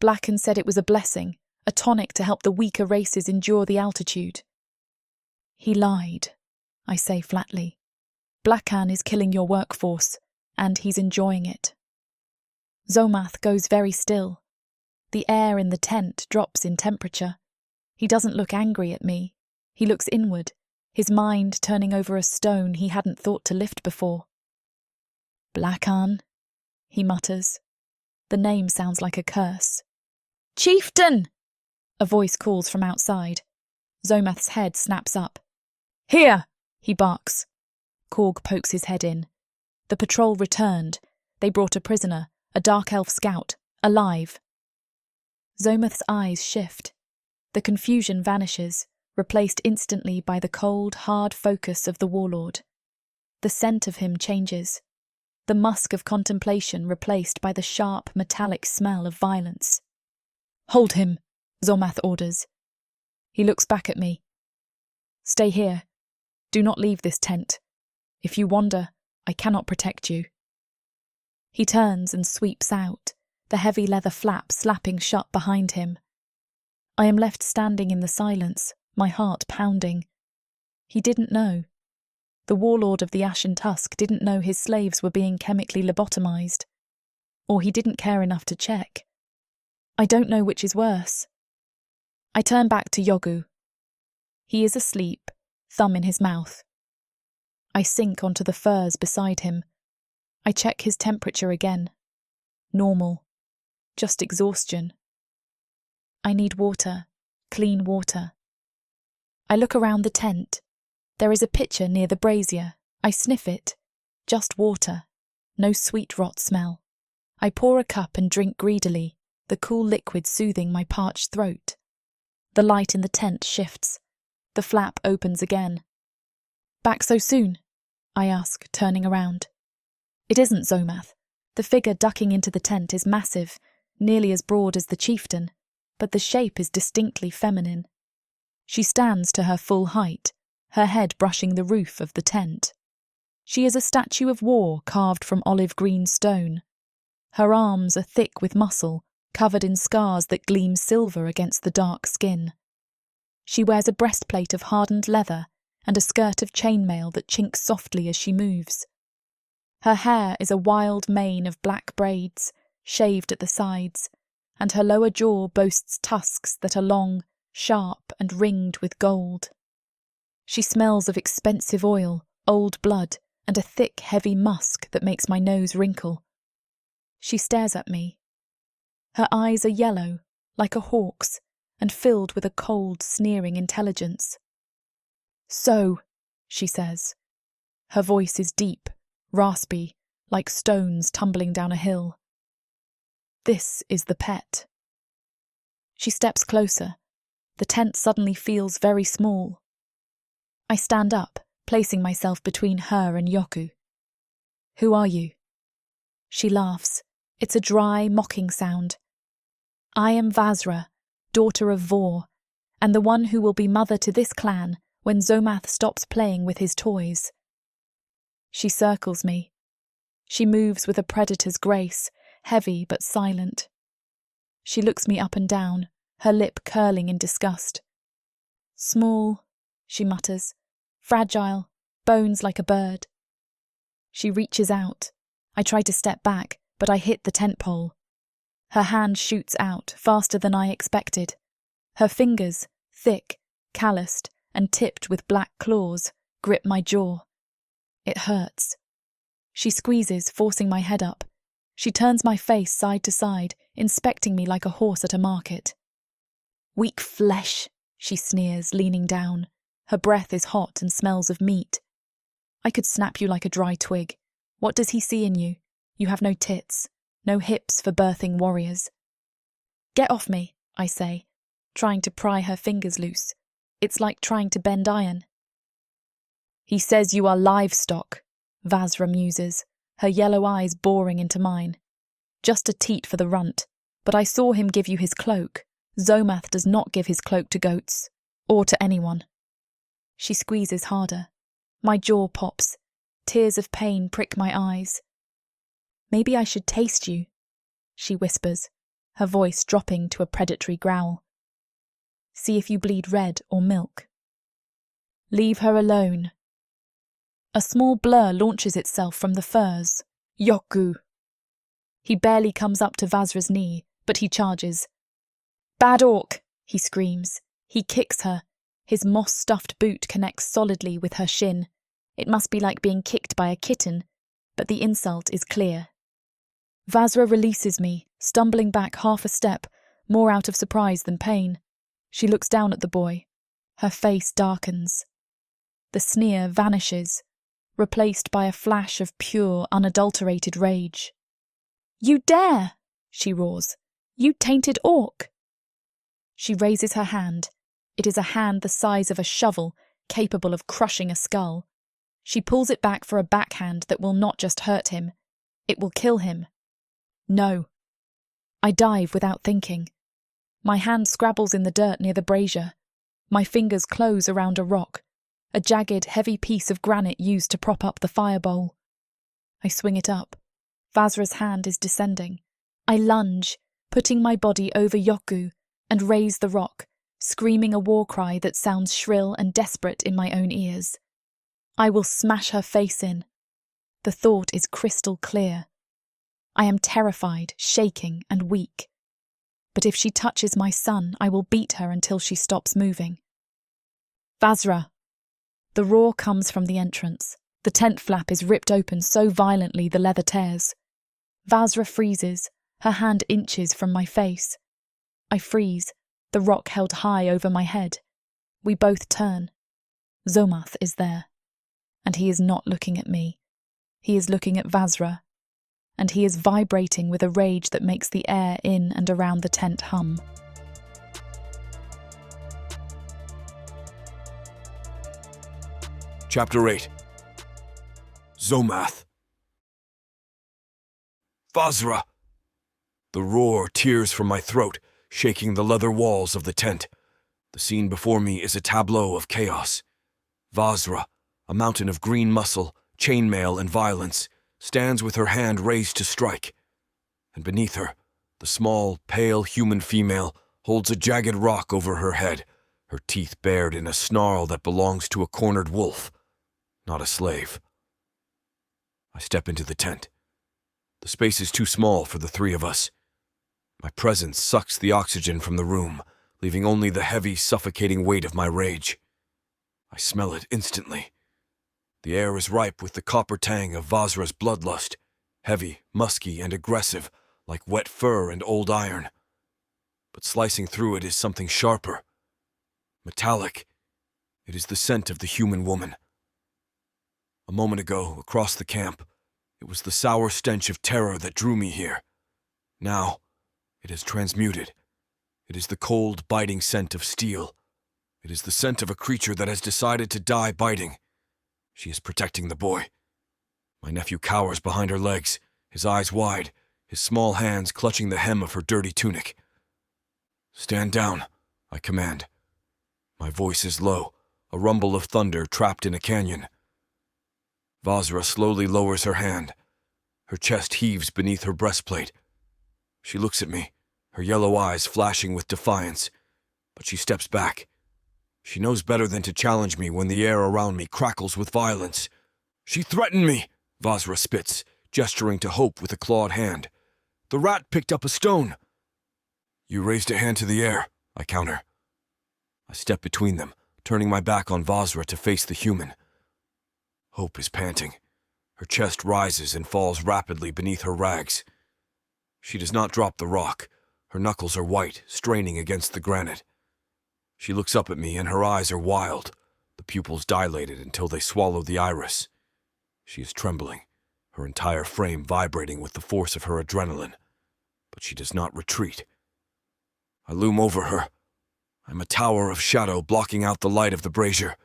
"Blacken said it was a blessing, a tonic to help the weaker races endure the altitude." "He lied," I say flatly. "Blacan is killing your workforce, and he's enjoying it." Zomath goes very still. The air in the tent drops in temperature. He doesn't look angry at me. He looks inward, his mind turning over a stone he hadn't thought to lift before. "Blacan," he mutters. The name sounds like a curse. "Chieftain!" a voice calls from outside. Zomath's head snaps up. "Here!" he barks. Korg pokes his head in. The patrol returned, They brought a prisoner, a dark elf scout, alive. Zomath's eyes shift. The confusion vanishes, replaced instantly by the cold, hard focus of the warlord. The scent of him changes. The musk of contemplation replaced by the sharp, metallic smell of violence. "Hold him," Zomath orders. He looks back at me. "Stay here. Do not leave this tent. If you wander, I cannot protect you." He turns and sweeps out, the heavy leather flap slapping shut behind him. I am left standing in the silence, my heart pounding. He didn't know. The warlord of the Ashen Tusk didn't know his slaves were being chemically lobotomized. Or he didn't care enough to check. I don't know which is worse. I turn back to Yogu. He is asleep, thumb in his mouth. I sink onto the furs beside him. I check his temperature again. Normal. Just exhaustion. I need water. Clean water. I look around the tent. There is a pitcher near the brazier. I sniff it. Just water. No sweet rot smell. I pour a cup and drink greedily, the cool liquid soothing my parched throat. The light in the tent shifts. The flap opens again. "Back so soon?" I ask, turning around. It isn't Zomath. The figure ducking into the tent is massive, nearly as broad as the chieftain, but the shape is distinctly feminine. She stands to her full height, her head brushing the roof of the tent. She is a statue of war carved from olive-green stone. Her arms are thick with muscle, covered in scars that gleam silver against the dark skin. She wears a breastplate of hardened leather and a skirt of chainmail that chinks softly as she moves. Her hair is a wild mane of black braids, shaved at the sides, and her lower jaw boasts tusks that are long, sharp, and ringed with gold. She smells of expensive oil, old blood, and a thick, heavy musk that makes my nose wrinkle. She stares at me. Her eyes are yellow, like a hawk's, and filled with a cold, sneering intelligence. "So," she says. Her voice is deep, raspy, like stones tumbling down a hill. "This is the pet." She steps closer. The tent suddenly feels very small. I stand up, placing myself between her and Yoku. "Who are you?" She laughs. It's a dry, mocking sound. "I am Vasra, daughter of Vor, and the one who will be mother to this clan when Zomath stops playing with his toys." She circles me. She moves with a predator's grace, heavy but silent. She looks me up and down, her lip curling in disgust. "Small," she mutters, "fragile, bones like a bird." She reaches out. I try to step back, but I hit the tent pole. Her hand shoots out, faster than I expected. Her fingers, thick, calloused, and tipped with black claws, grip my jaw. It hurts. She squeezes, forcing my head up. She turns my face side to side, inspecting me like a horse at a market. "Weak flesh," she sneers, leaning down. Her breath is hot and smells of meat. "I could snap you like a dry twig. What does he see in you? You have no tits, no hips for birthing warriors." "Get off me," I say, trying to pry her fingers loose. It's like trying to bend iron. "He says you are livestock," Vasra muses, her yellow eyes boring into mine. "Just a teat for the runt, but I saw him give you his cloak. Zomath does not give his cloak to goats, or to anyone." She squeezes harder. My jaw pops. Tears of pain prick my eyes. "Maybe I should taste you," she whispers, her voice dropping to a predatory growl. "See if you bleed red or milk." "Leave her alone." A small blur launches itself from the furs. "Yoku!" He barely comes up to Vasra's knee, but he charges. "Bad orc!" he screams. He kicks her. His moss-stuffed boot connects solidly with her shin. It must be like being kicked by a kitten, but the insult is clear. Vasra releases me, stumbling back half a step, more out of surprise than pain. She looks down at the boy. Her face darkens. The sneer vanishes, replaced by a flash of pure, unadulterated rage. You dare! She roars. You tainted orc! She raises her hand. It is a hand the size of a shovel, capable of crushing a skull. She pulls it back for a backhand that will not just hurt him. It will kill him. No. I dive without thinking. My hand scrabbles in the dirt near the brazier. My fingers close around a rock, a jagged, heavy piece of granite used to prop up the fire bowl. I swing it up. Vazra's hand is descending. I lunge, putting my body over Yokgu, and raise the rock, screaming a war cry that sounds shrill and desperate in my own ears. I will smash her face in. The thought is crystal clear. I am terrified, shaking, and weak. But if she touches my son, I will beat her until she stops moving. Vazra! The roar comes from the entrance. The tent flap is ripped open so violently the leather tears. Vazra freezes, her hand inches from my face. I freeze, the rock held high over my head. We both turn. Zomath is there. And he is not looking at me. He is looking at Vazra. And he is vibrating with a rage that makes the air in and around the tent hum. Chapter 8. Zomath. Vazra! The roar tears from my throat, shaking the leather walls of the tent. The scene before me is a tableau of chaos. Vazra, a mountain of green muscle, chainmail, and violence, stands with her hand raised to strike. And beneath her, the small, pale human female holds a jagged rock over her head, her teeth bared in a snarl that belongs to a cornered wolf, not a slave. I step into the tent. The space is too small for the three of us. My presence sucks the oxygen from the room, leaving only the heavy, suffocating weight of my rage. I smell it instantly. The air is ripe with the copper tang of Vazra's bloodlust, heavy, musky, and aggressive, like wet fur and old iron. But slicing through it is something sharper. Metallic. It is the scent of the human woman. A moment ago, across the camp, it was the sour stench of terror that drew me here. Now, it has transmuted. It is the cold, biting scent of steel. It is the scent of a creature that has decided to die biting. She is protecting the boy. My nephew cowers behind her legs, his eyes wide, his small hands clutching the hem of her dirty tunic. "Stand down," I command. My voice is low, a rumble of thunder trapped in a canyon. Vazra slowly lowers her hand. Her chest heaves beneath her breastplate. She looks at me, her yellow eyes flashing with defiance, but she steps back. She knows better than to challenge me when the air around me crackles with violence. "She threatened me," Vazra spits, gesturing to Hope with a clawed hand. "The rat picked up a stone." "You raised a hand to the air," I counter. I step between them, turning my back on Vazra to face the human. Hope is panting. Her chest rises and falls rapidly beneath her rags. She does not drop the rock. Her knuckles are white, straining against the granite. She looks up at me and her eyes are wild, the pupils dilated until they swallow the iris. She is trembling, her entire frame vibrating with the force of her adrenaline, but she does not retreat. I loom over her. I'm a tower of shadow blocking out the light of the brazier.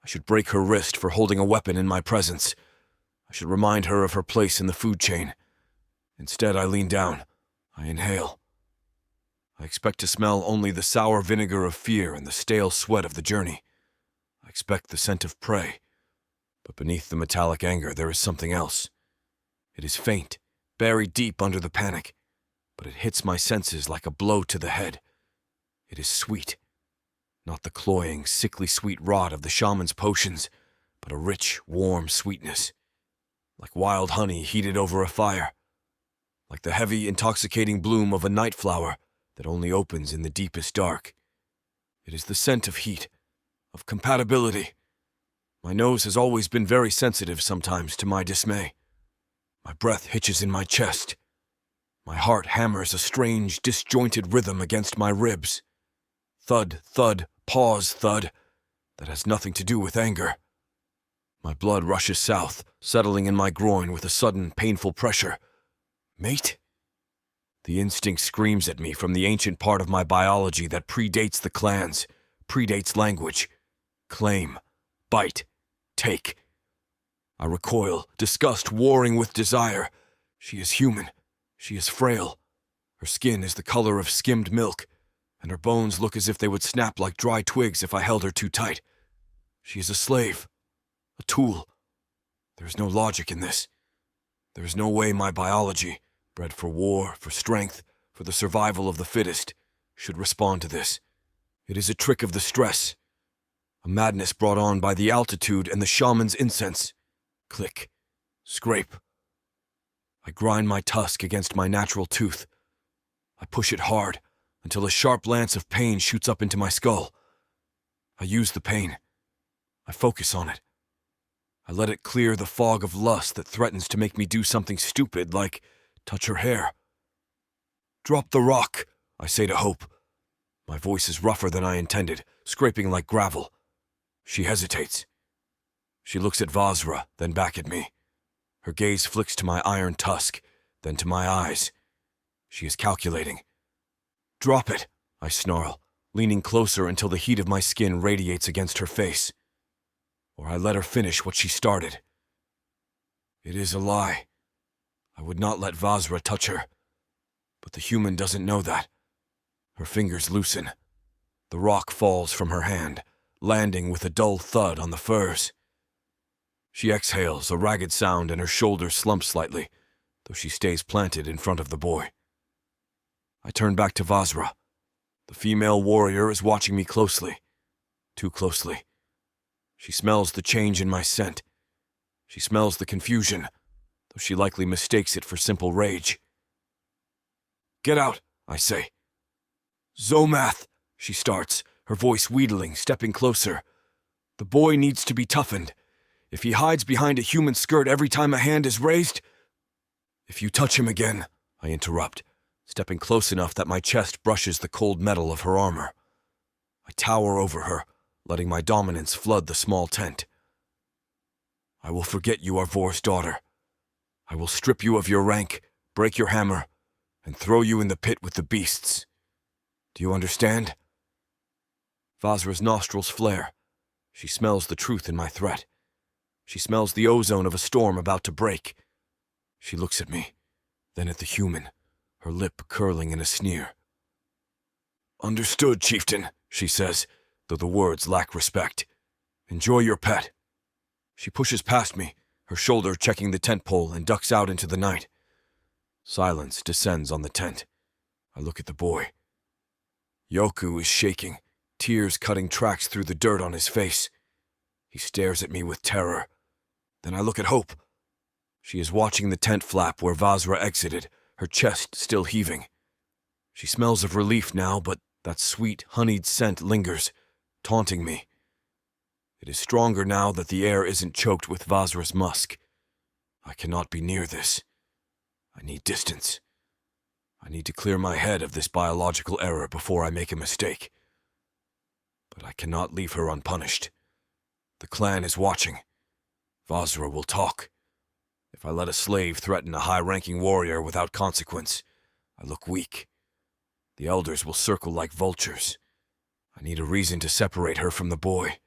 I should break her wrist for holding a weapon in my presence. I should remind her of her place in the food chain. Instead, I lean down. I inhale. I expect to smell only the sour vinegar of fear and the stale sweat of the journey. I expect the scent of prey. But beneath the metallic anger, there is something else. It is faint, buried deep under the panic, but it hits my senses like a blow to the head. It is sweet. Not the cloying, sickly sweet rot of the shaman's potions, but a rich, warm sweetness. Like wild honey heated over a fire. Like the heavy, intoxicating bloom of a night flower that only opens in the deepest dark. It is the scent of heat, of compatibility. My nose has always been very sensitive sometimes to my dismay. My breath hitches in my chest. My heart hammers a strange, disjointed rhythm against my ribs. Thud, thud, pause, thud. That has nothing to do with anger. My blood rushes south, settling in my groin with a sudden, painful pressure. Mate? The instinct screams at me from the ancient part of my biology that predates the clans, predates language. Claim, bite, take. I recoil, disgust warring with desire. She is human. She is frail. Her skin is the color of skimmed milk, and her bones look as if they would snap like dry twigs if I held her too tight. She is a slave, a tool. There is no logic in this. There is no way my biology, bred for war, for strength, for the survival of the fittest, should respond to this. It is a trick of the stress, a madness brought on by the altitude and the shaman's incense. Click, scrape. I grind my tusk against my natural tooth. I push it hard until a sharp lance of pain shoots up into my skull. I use the pain. I focus on it. I let it clear the fog of lust that threatens to make me do something stupid like touch her hair. Drop the rock, I say to Hope. My voice is rougher than I intended, scraping like gravel. She hesitates. She looks at Vazra, then back at me. Her gaze flicks to my iron tusk, then to my eyes. She is calculating. Drop it, I snarl, leaning closer until the heat of my skin radiates against her face. Or I let her finish what she started. It is a lie. I would not let Vazra touch her. But the human doesn't know that. Her fingers loosen. The rock falls from her hand, landing with a dull thud on the furs. She exhales a ragged sound and her shoulders slump slightly, though she stays planted in front of the boy. I turn back to Vazra. The female warrior is watching me closely. Too closely. She smells the change in my scent. She smells the confusion, though she likely mistakes it for simple rage. Get out, I say. Zomath, she starts, her voice wheedling, stepping closer. The boy needs to be toughened. If he hides behind a human skirt every time a hand is raised... If you touch him again, I interrupt, stepping close enough that my chest brushes the cold metal of her armor. I tower over her, letting my dominance flood the small tent. I will forget you are Vor's daughter. I will strip you of your rank, break your hammer, and throw you in the pit with the beasts. Do you understand? Vazra's nostrils flare. She smells the truth in my threat. She smells the ozone of a storm about to break. She looks at me, then at the human, her lip curling in a sneer. Understood, chieftain, she says, though the words lack respect. Enjoy your pet. She pushes past me, her shoulder checking the tent pole, and ducks out into the night. Silence descends on the tent. I look at the boy. Yoku is shaking, tears cutting tracks through the dirt on his face. He stares at me with terror. Then I look at Hope. She is watching the tent flap where Vazra exited, her chest still heaving. She smells of relief now, but that sweet, honeyed scent lingers, taunting me. It is stronger now that the air isn't choked with Vazra's musk. I cannot be near this. I need distance. I need to clear my head of this biological error before I make a mistake. But I cannot leave her unpunished. The clan is watching. Vazra will talk. If I let a slave threaten a high-ranking warrior without consequence, I look weak. The elders will circle like vultures. I need a reason to separate her from the boy,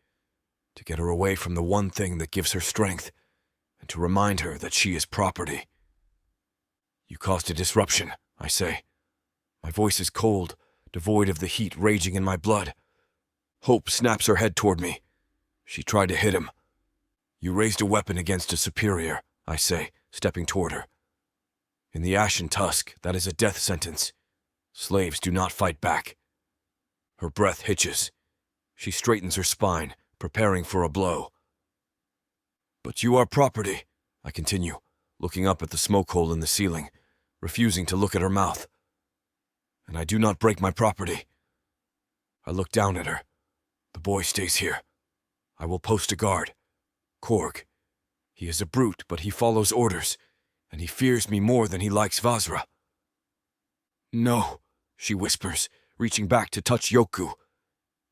to get her away from the one thing that gives her strength, and to remind her that she is property. You caused a disruption, I say. My voice is cold, devoid of the heat raging in my blood. Hope snaps her head toward me. She tried to hit him. You raised a weapon against a superior, I say, stepping toward her. In the Ashen Tusk, that is a death sentence. Slaves do not fight back. Her breath hitches. She straightens her spine, preparing for a blow. But you are property, I continue, looking up at the smoke hole in the ceiling, refusing to look at her mouth. And I do not break my property. I look down at her. The boy stays here. I will post a guard. Korg. He is a brute, but he follows orders, and he fears me more than he likes Vazra. No, she whispers, reaching back to touch Yoku.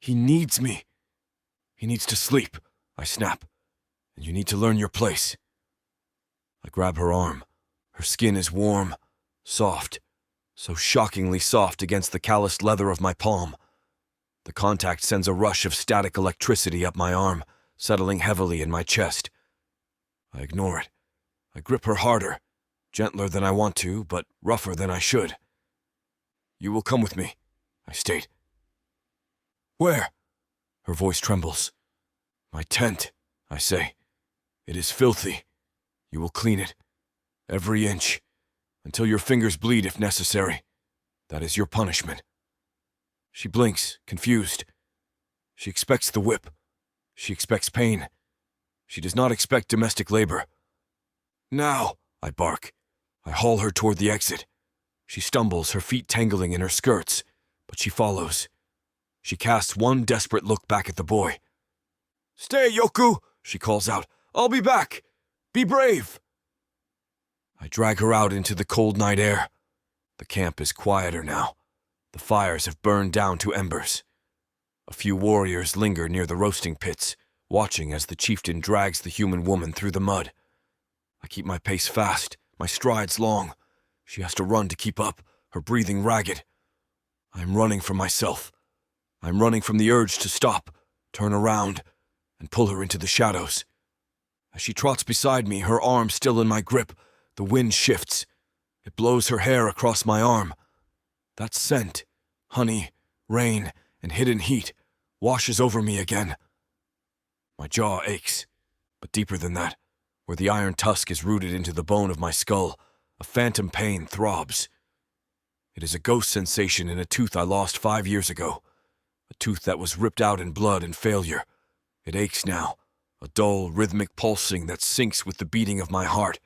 He needs me. He needs to sleep, I snap, and you need to learn your place. I grab her arm. Her skin is warm, Soft, so shockingly soft against the calloused leather of my palm. The contact sends a rush of static electricity up my arm, settling heavily in my chest. I ignore it. I grip her harder, gentler than I want to, but rougher than I should. "You will come with me," I state. "Where?" Her voice trembles. "My tent," I say. "It is filthy. You will clean it. Every inch. Until your fingers bleed if necessary. That is your punishment." She blinks, confused. She expects the whip. She expects pain. She does not expect domestic labor. "Now," I bark. I haul her toward the exit. She stumbles, her feet tangling in her skirts, but she follows. She casts one desperate look back at the boy. "Stay, Yoku," she calls out. "I'll be back. Be brave." I drag her out into the cold night air. The camp is quieter now. The fires have burned down to embers. A few warriors linger near the roasting pits, watching as the chieftain drags the human woman through the mud. I keep my pace fast, my strides long. She has to run to keep up, her breathing ragged. I am running from myself. I am running from the urge to stop, turn around, and pull her into the shadows. As she trots beside me, her arm still in my grip, the wind shifts. It blows her hair across my arm. That scent, honey, rain, and hidden heat, washes over me again. My jaw aches, but deeper than that, where the iron tusk is rooted into the bone of my skull, a phantom pain throbs. It is a ghost sensation in a tooth I lost 5 years ago, a tooth that was ripped out in blood and failure. It aches now, a dull, rhythmic pulsing that syncs with the beating of my heart.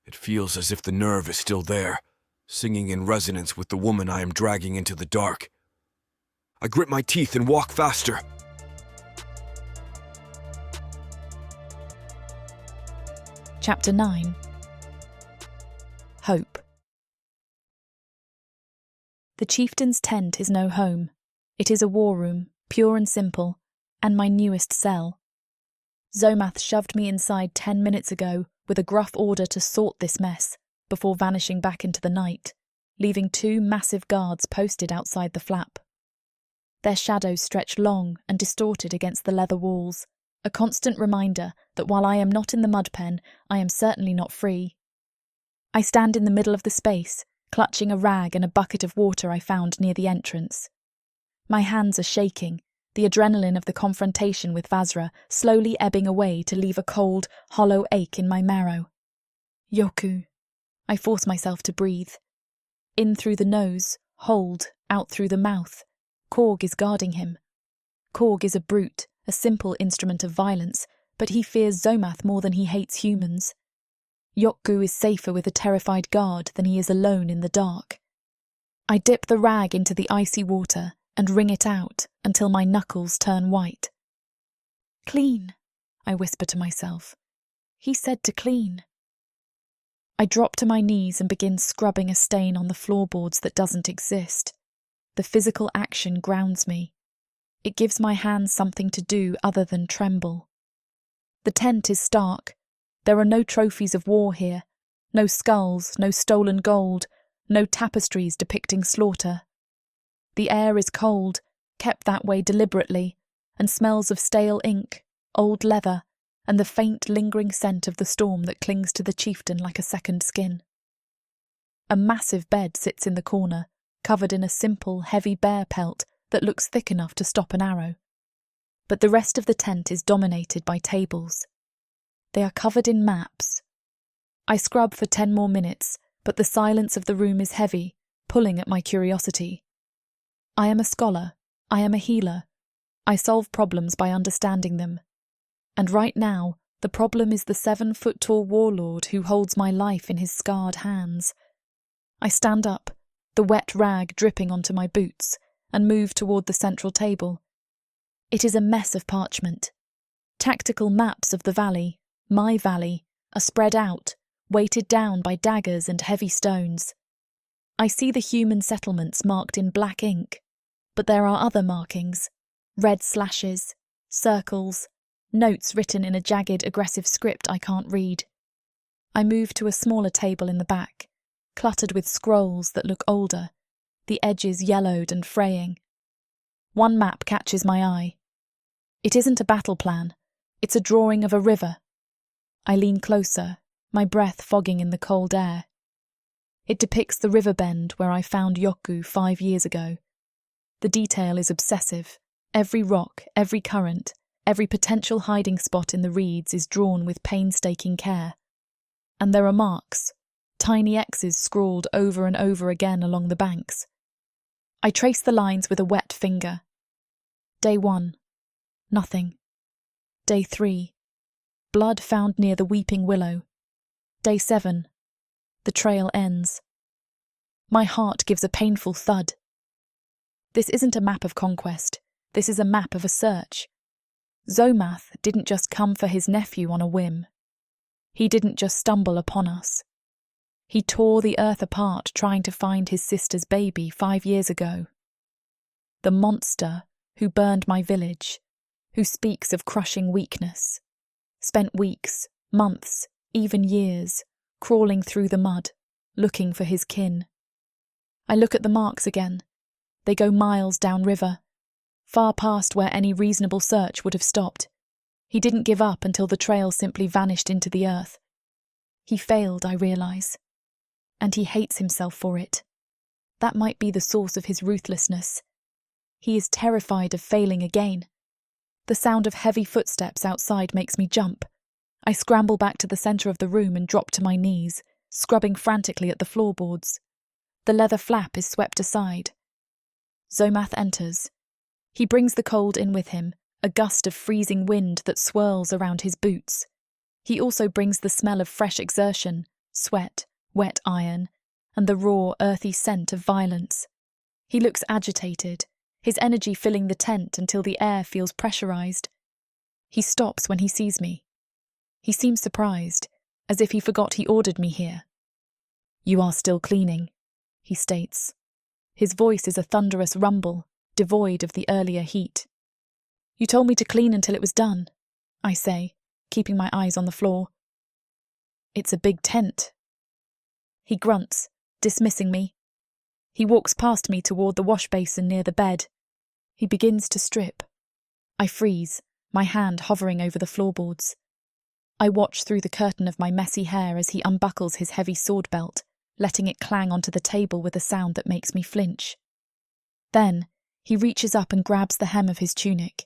It feels as if the nerve is still there, singing in resonance with the woman I am dragging into the dark. I grit my teeth and walk faster. Chapter 9. Hope. The chieftain's tent is no home. It is a war room, pure and simple, and my newest cell. Zomath shoved me inside 10 minutes ago with a gruff order to sort this mess, before vanishing back into the night, leaving 2 massive guards posted outside the flap. Their shadows stretch long and distorted against the leather walls, a constant reminder that while I am not in the mud pen, I am certainly not free. I stand in the middle of the space, clutching a rag and a bucket of water I found near the entrance. My hands are shaking, the adrenaline of the confrontation with Vazra slowly ebbing away to leave a cold, hollow ache in my marrow. Yoku. I force myself to breathe. In through the nose, hold, out through the mouth. Korg is guarding him. Korg is a brute, a simple instrument of violence, but he fears Zomath more than he hates humans. Yoku is safer with a terrified guard than he is alone in the dark. I dip the rag into the icy water and wring it out until my knuckles turn white. Clean, I whisper to myself. He said to clean. I drop to my knees and begin scrubbing a stain on the floorboards that doesn't exist. The physical action grounds me. It gives my hands something to do other than tremble. The tent is stark. There are no trophies of war here, no skulls, no stolen gold, no tapestries depicting slaughter. The air is cold, kept that way deliberately, and smells of stale ink, old leather, and the faint lingering scent of the storm that clings to the chieftain like a second skin. A massive bed sits in the corner, covered in a simple, heavy bear pelt that looks thick enough to stop an arrow. But the rest of the tent is dominated by tables. They are covered in maps. I scrub for 10 more minutes, but the silence of the room is heavy, pulling at my curiosity. I am a scholar. I am a healer. I solve problems by understanding them. And right now, the problem is the 7-foot-tall warlord who holds my life in his scarred hands. I stand up, the wet rag dripping onto my boots, and move toward the central table. It is a mess of parchment. Tactical maps of the valley, my valley, are spread out, weighted down by daggers and heavy stones. I see the human settlements marked in black ink, but there are other markings, red slashes, circles, notes written in a jagged, aggressive script I can't read. I move to a smaller table in the back, cluttered with scrolls that look older, the edges yellowed and fraying. One map catches my eye. It isn't a battle plan, it's a drawing of a river. I lean closer, my breath fogging in the cold air. It depicts the river bend where I found Yoku 5 years ago. The detail is obsessive. Every rock, every current, every potential hiding spot in the reeds is drawn with painstaking care. And there are marks, tiny X's scrawled over and over again along the banks. I trace the lines with a wet finger. Day 1. Nothing. Day 3. Blood found near the weeping willow. Day 7. The trail ends. My heart gives a painful thud. This isn't a map of conquest. This is a map of a search. Zomath didn't just come for his nephew on a whim. He didn't just stumble upon us. He tore the earth apart trying to find his sister's baby 5 years ago. The monster who burned my village, who speaks of crushing weakness, spent weeks, months, even years, crawling through the mud, looking for his kin. I look at the marks again. They go miles downriver, far past where any reasonable search would have stopped. He didn't give up until the trail simply vanished into the earth. He failed, I realise. And he hates himself for it. That might be the source of his ruthlessness. He is terrified of failing again. The sound of heavy footsteps outside makes me jump. I scramble back to the centre of the room and drop to my knees, scrubbing frantically at the floorboards. The leather flap is swept aside. Zomath enters. He brings the cold in with him, a gust of freezing wind that swirls around his boots. He also brings the smell of fresh exertion, sweat, wet iron, and the raw, earthy scent of violence. He looks agitated, his energy filling the tent until the air feels pressurized. He stops when he sees me. He seems surprised, as if he forgot he ordered me here. "You are still cleaning," he states. His voice is a thunderous rumble, devoid of the earlier heat. "You told me to clean until it was done," I say, keeping my eyes on the floor. "It's a big tent." He grunts, dismissing me. He walks past me toward the wash basin near the bed. He begins to strip. I freeze, my hand hovering over the floorboards. I watch through the curtain of my messy hair as he unbuckles his heavy sword belt, letting it clang onto the table with a sound that makes me flinch. Then, he reaches up and grabs the hem of his tunic.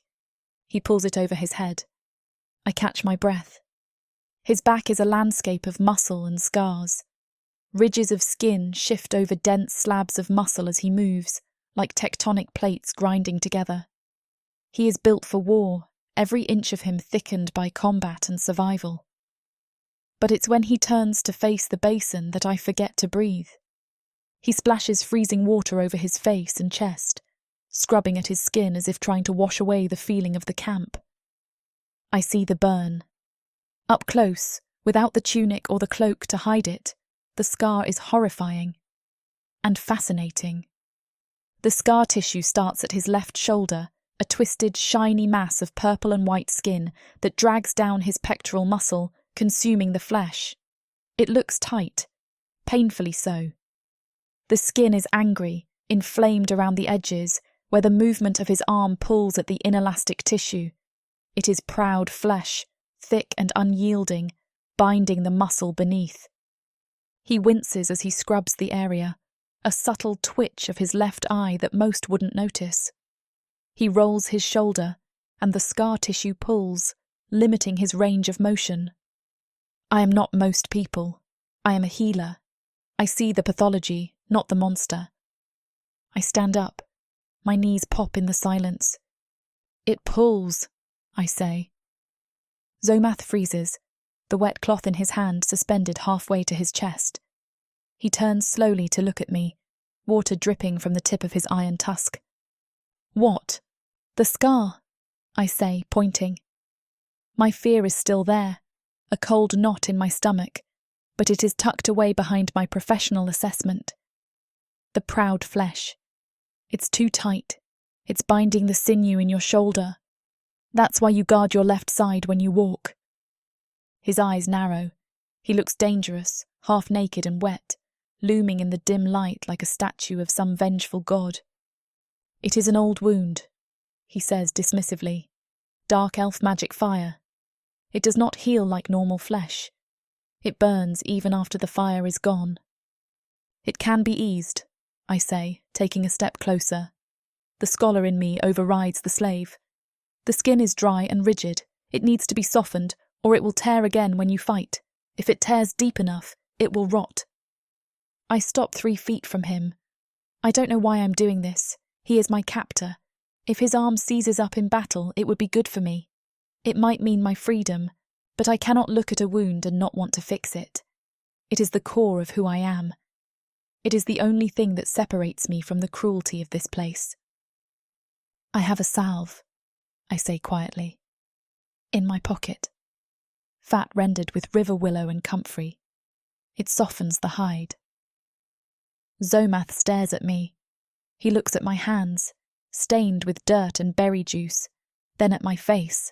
He pulls it over his head. I catch my breath. His back is a landscape of muscle and scars. Ridges of skin shift over dense slabs of muscle as he moves, like tectonic plates grinding together. He is built for war, every inch of him thickened by combat and survival. But it's when he turns to face the basin that I forget to breathe. He splashes freezing water over his face and chest, scrubbing at his skin as if trying to wash away the feeling of the camp. I see the burn. Up close, without the tunic or the cloak to hide it, the scar is horrifying and fascinating. The scar tissue starts at his left shoulder, a twisted, shiny mass of purple and white skin that drags down his pectoral muscle, consuming the flesh. It looks tight, painfully so. The skin is angry, inflamed around the edges, where the movement of his arm pulls at the inelastic tissue. It is proud flesh, thick and unyielding, binding the muscle beneath. He winces as he scrubs the area, a subtle twitch of his left eye that most wouldn't notice. He rolls his shoulder, and the scar tissue pulls, limiting his range of motion. I am not most people. I am a healer. I see the pathology, not the monster. I stand up. My knees pop in the silence. "It pulls," I say. Zomath freezes, the wet cloth in his hand suspended halfway to his chest. He turns slowly to look at me, water dripping from the tip of his iron tusk. "What?" "The scar," I say, pointing. My fear is still there, a cold knot in my stomach, but it is tucked away behind my professional assessment. The proud flesh. It's too tight. It's binding the sinew in your shoulder. That's why you guard your left side when you walk. His eyes narrow. He looks dangerous, half naked and wet, looming in the dim light like a statue of some vengeful god. "It is an old wound," he says dismissively. "Dark elf magic fire. It does not heal like normal flesh. It burns even after the fire is gone." "It can be eased," I say, taking a step closer. The scholar in me overrides the slave. "The skin is dry and rigid. It needs to be softened, or it will tear again when you fight. If it tears deep enough, it will rot." I stop 3 feet from him. I don't know why I'm doing this. He is my captor. If his arm seizes up in battle, it would be good for me. It might mean my freedom, but I cannot look at a wound and not want to fix it. It is the core of who I am. It is the only thing that separates me from the cruelty of this place. "I have a salve," I say quietly. "In my pocket. Fat rendered with river willow and comfrey. It softens the hide." Zomath stares at me. He looks at my hands, stained with dirt and berry juice, then at my face.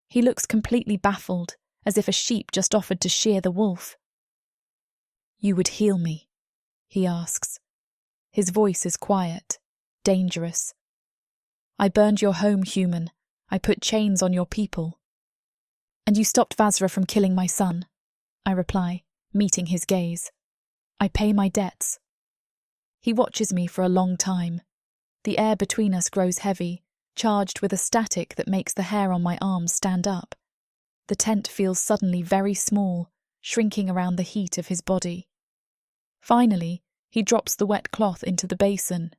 He looks completely baffled, as if a sheep just offered to shear the wolf. "You would heal me?" he asks. His voice is quiet, dangerous. "I burned your home, human. I put chains on your people." "And you stopped Vazra from killing my son," I reply, meeting his gaze. "I pay my debts." He watches me for a long time. The air between us grows heavy, charged with a static that makes the hair on my arms stand up. The tent feels suddenly very small, shrinking around the heat of his body. Finally, he drops the wet cloth into the basin.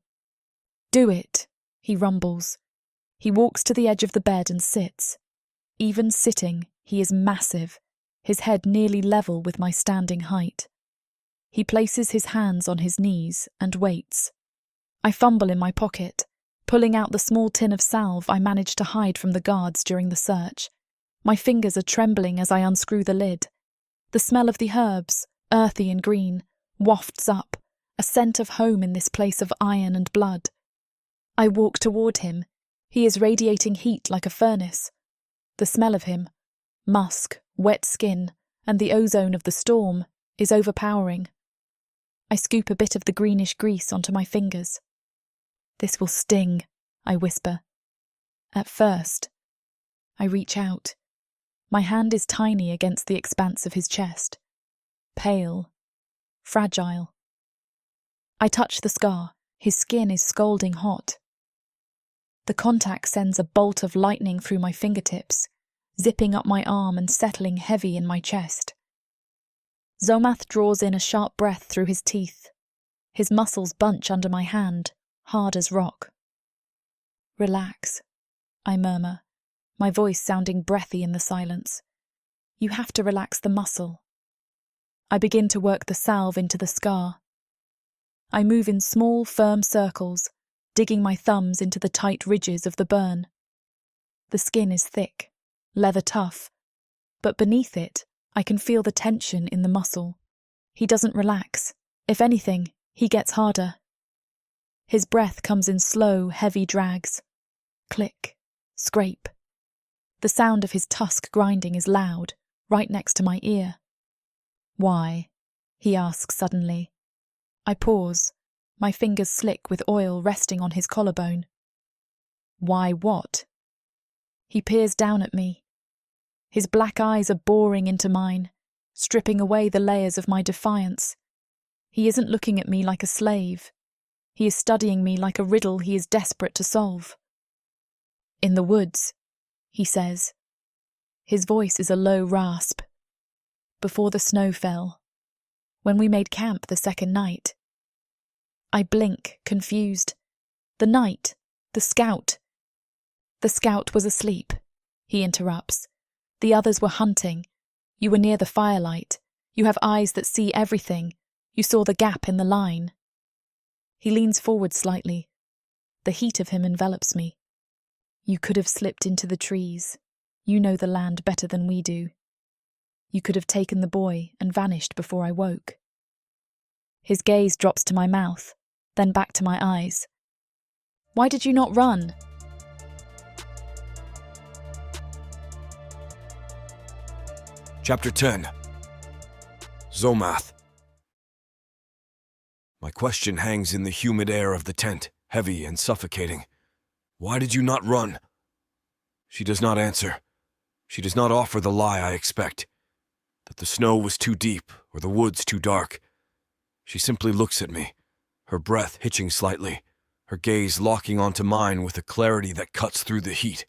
"Do it," he rumbles. He walks to the edge of the bed and sits. Even sitting, he is massive, his head nearly level with my standing height. He places his hands on his knees and waits. I fumble in my pocket, pulling out the small tin of salve I managed to hide from the guards during the search. My fingers are trembling as I unscrew the lid. The smell of the herbs, earthy and green, wafts up, a scent of home in this place of iron and blood. I walk toward him. He is radiating heat like a furnace. The smell of him, musk, wet skin, and the ozone of the storm, is overpowering. I scoop a bit of the greenish grease onto my fingers. "This will sting," I whisper. At first. I reach out. My hand is tiny against the expanse of his chest. Pale. Fragile. I touch the scar. His skin is scalding hot. The contact sends a bolt of lightning through my fingertips, zipping up my arm and settling heavy in my chest. Zomath draws in a sharp breath through his teeth. His muscles bunch under my hand, hard as rock. "Relax," I murmur, my voice sounding breathy in the silence. "You have to relax the muscle." I begin to work the salve into the scar. I move in small, firm circles, digging my thumbs into the tight ridges of the burn. The skin is thick, leather tough, but beneath it, I can feel the tension in the muscle. He doesn't relax. If anything, he gets harder. His breath comes in slow, heavy drags. Click, scrape. The sound of his tusk grinding is loud, right next to my ear. "Why?" he asks suddenly. I pause, my fingers slick with oil resting on his collarbone. "Why what?" He peers down at me. His black eyes are boring into mine, stripping away the layers of my defiance. He isn't looking at me like a slave. He is studying me like a riddle he is desperate to solve. "In the woods," he says. His voice is a low rasp. "Before the snow fell. When we made camp the second night." I blink, confused. "The night, the scout." "The scout was asleep," he interrupts. "The others were hunting. You were near the firelight. You have eyes that see everything. You saw the gap in the line." He leans forward slightly. The heat of him envelops me. "You could have slipped into the trees. You know the land better than we do. You could have taken the boy and vanished before I woke." His gaze drops to my mouth, then back to my eyes. "Why did you not run?" Chapter 10. Zomath. My question hangs in the humid air of the tent, heavy and suffocating. Why did you not run? She does not answer. She does not offer the lie I expect, that the snow was too deep or the woods too dark. She simply looks at me, her breath hitching slightly, her gaze locking onto mine with a clarity that cuts through the heat.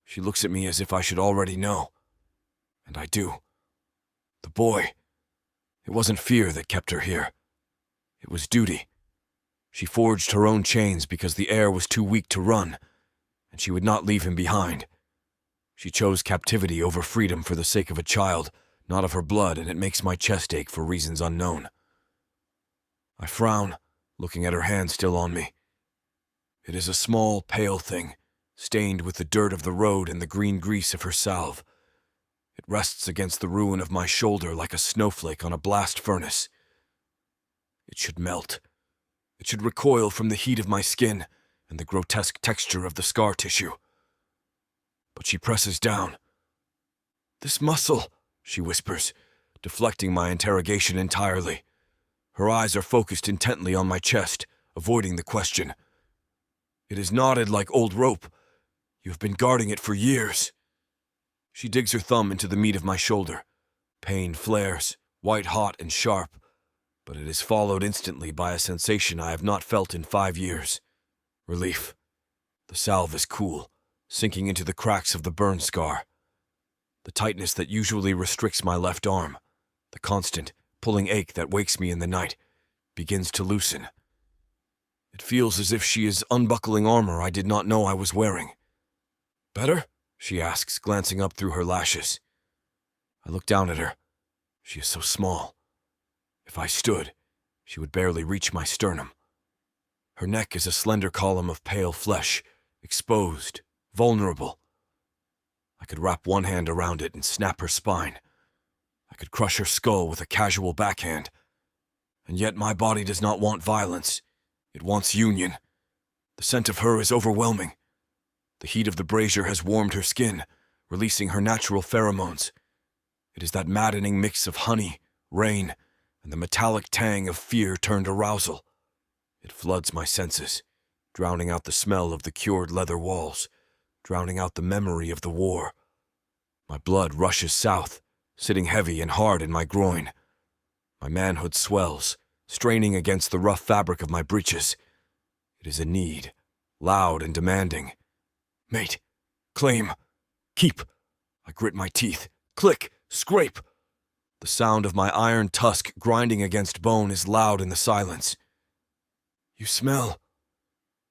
She looks at me as if I should already know. And I do. The boy. It wasn't fear that kept her here. It was duty. She forged her own chains because the heir was too weak to run, and she would not leave him behind. She chose captivity over freedom for the sake of a child, not of her blood, and it makes my chest ache for reasons unknown. I frown, looking at her hand still on me. It is a small, pale thing, stained with the dirt of the road and the green grease of her salve. It rests against the ruin of my shoulder like a snowflake on a blast furnace. It should melt. It should recoil from the heat of my skin and the grotesque texture of the scar tissue. But she presses down. "This muscle," she whispers, deflecting my interrogation entirely. Her eyes are focused intently on my chest, avoiding the question. "It is knotted like old rope. You have been guarding it for years." She digs her thumb into the meat of my shoulder. Pain flares, white-hot and sharp, but it is followed instantly by a sensation I have not felt in 5 years. Relief. The salve is cool, sinking into the cracks of the burn scar. The tightness that usually restricts my left arm, the constant, pulling ache that wakes me in the night, begins to loosen. It feels as if she is unbuckling armor I did not know I was wearing. "Better?" she asks, glancing up through her lashes. I look down at her. She is so small. If I stood, she would barely reach my sternum. Her neck is a slender column of pale flesh, exposed, vulnerable. I could wrap one hand around it and snap her spine. I could crush her skull with a casual backhand. And yet my body does not want violence. It wants union. The scent of her is overwhelming. The heat of the brazier has warmed her skin, releasing her natural pheromones. It is that maddening mix of honey, rain, and the metallic tang of fear turned arousal. It floods my senses, drowning out the smell of the cured leather walls, drowning out the memory of the war. My blood rushes south, sitting heavy and hard in my groin. My manhood swells, straining against the rough fabric of my breeches. It is a need, loud and demanding. "Mate, claim, keep." I grit my teeth, click, scrape. The sound of my iron tusk grinding against bone is loud in the silence. "You smell."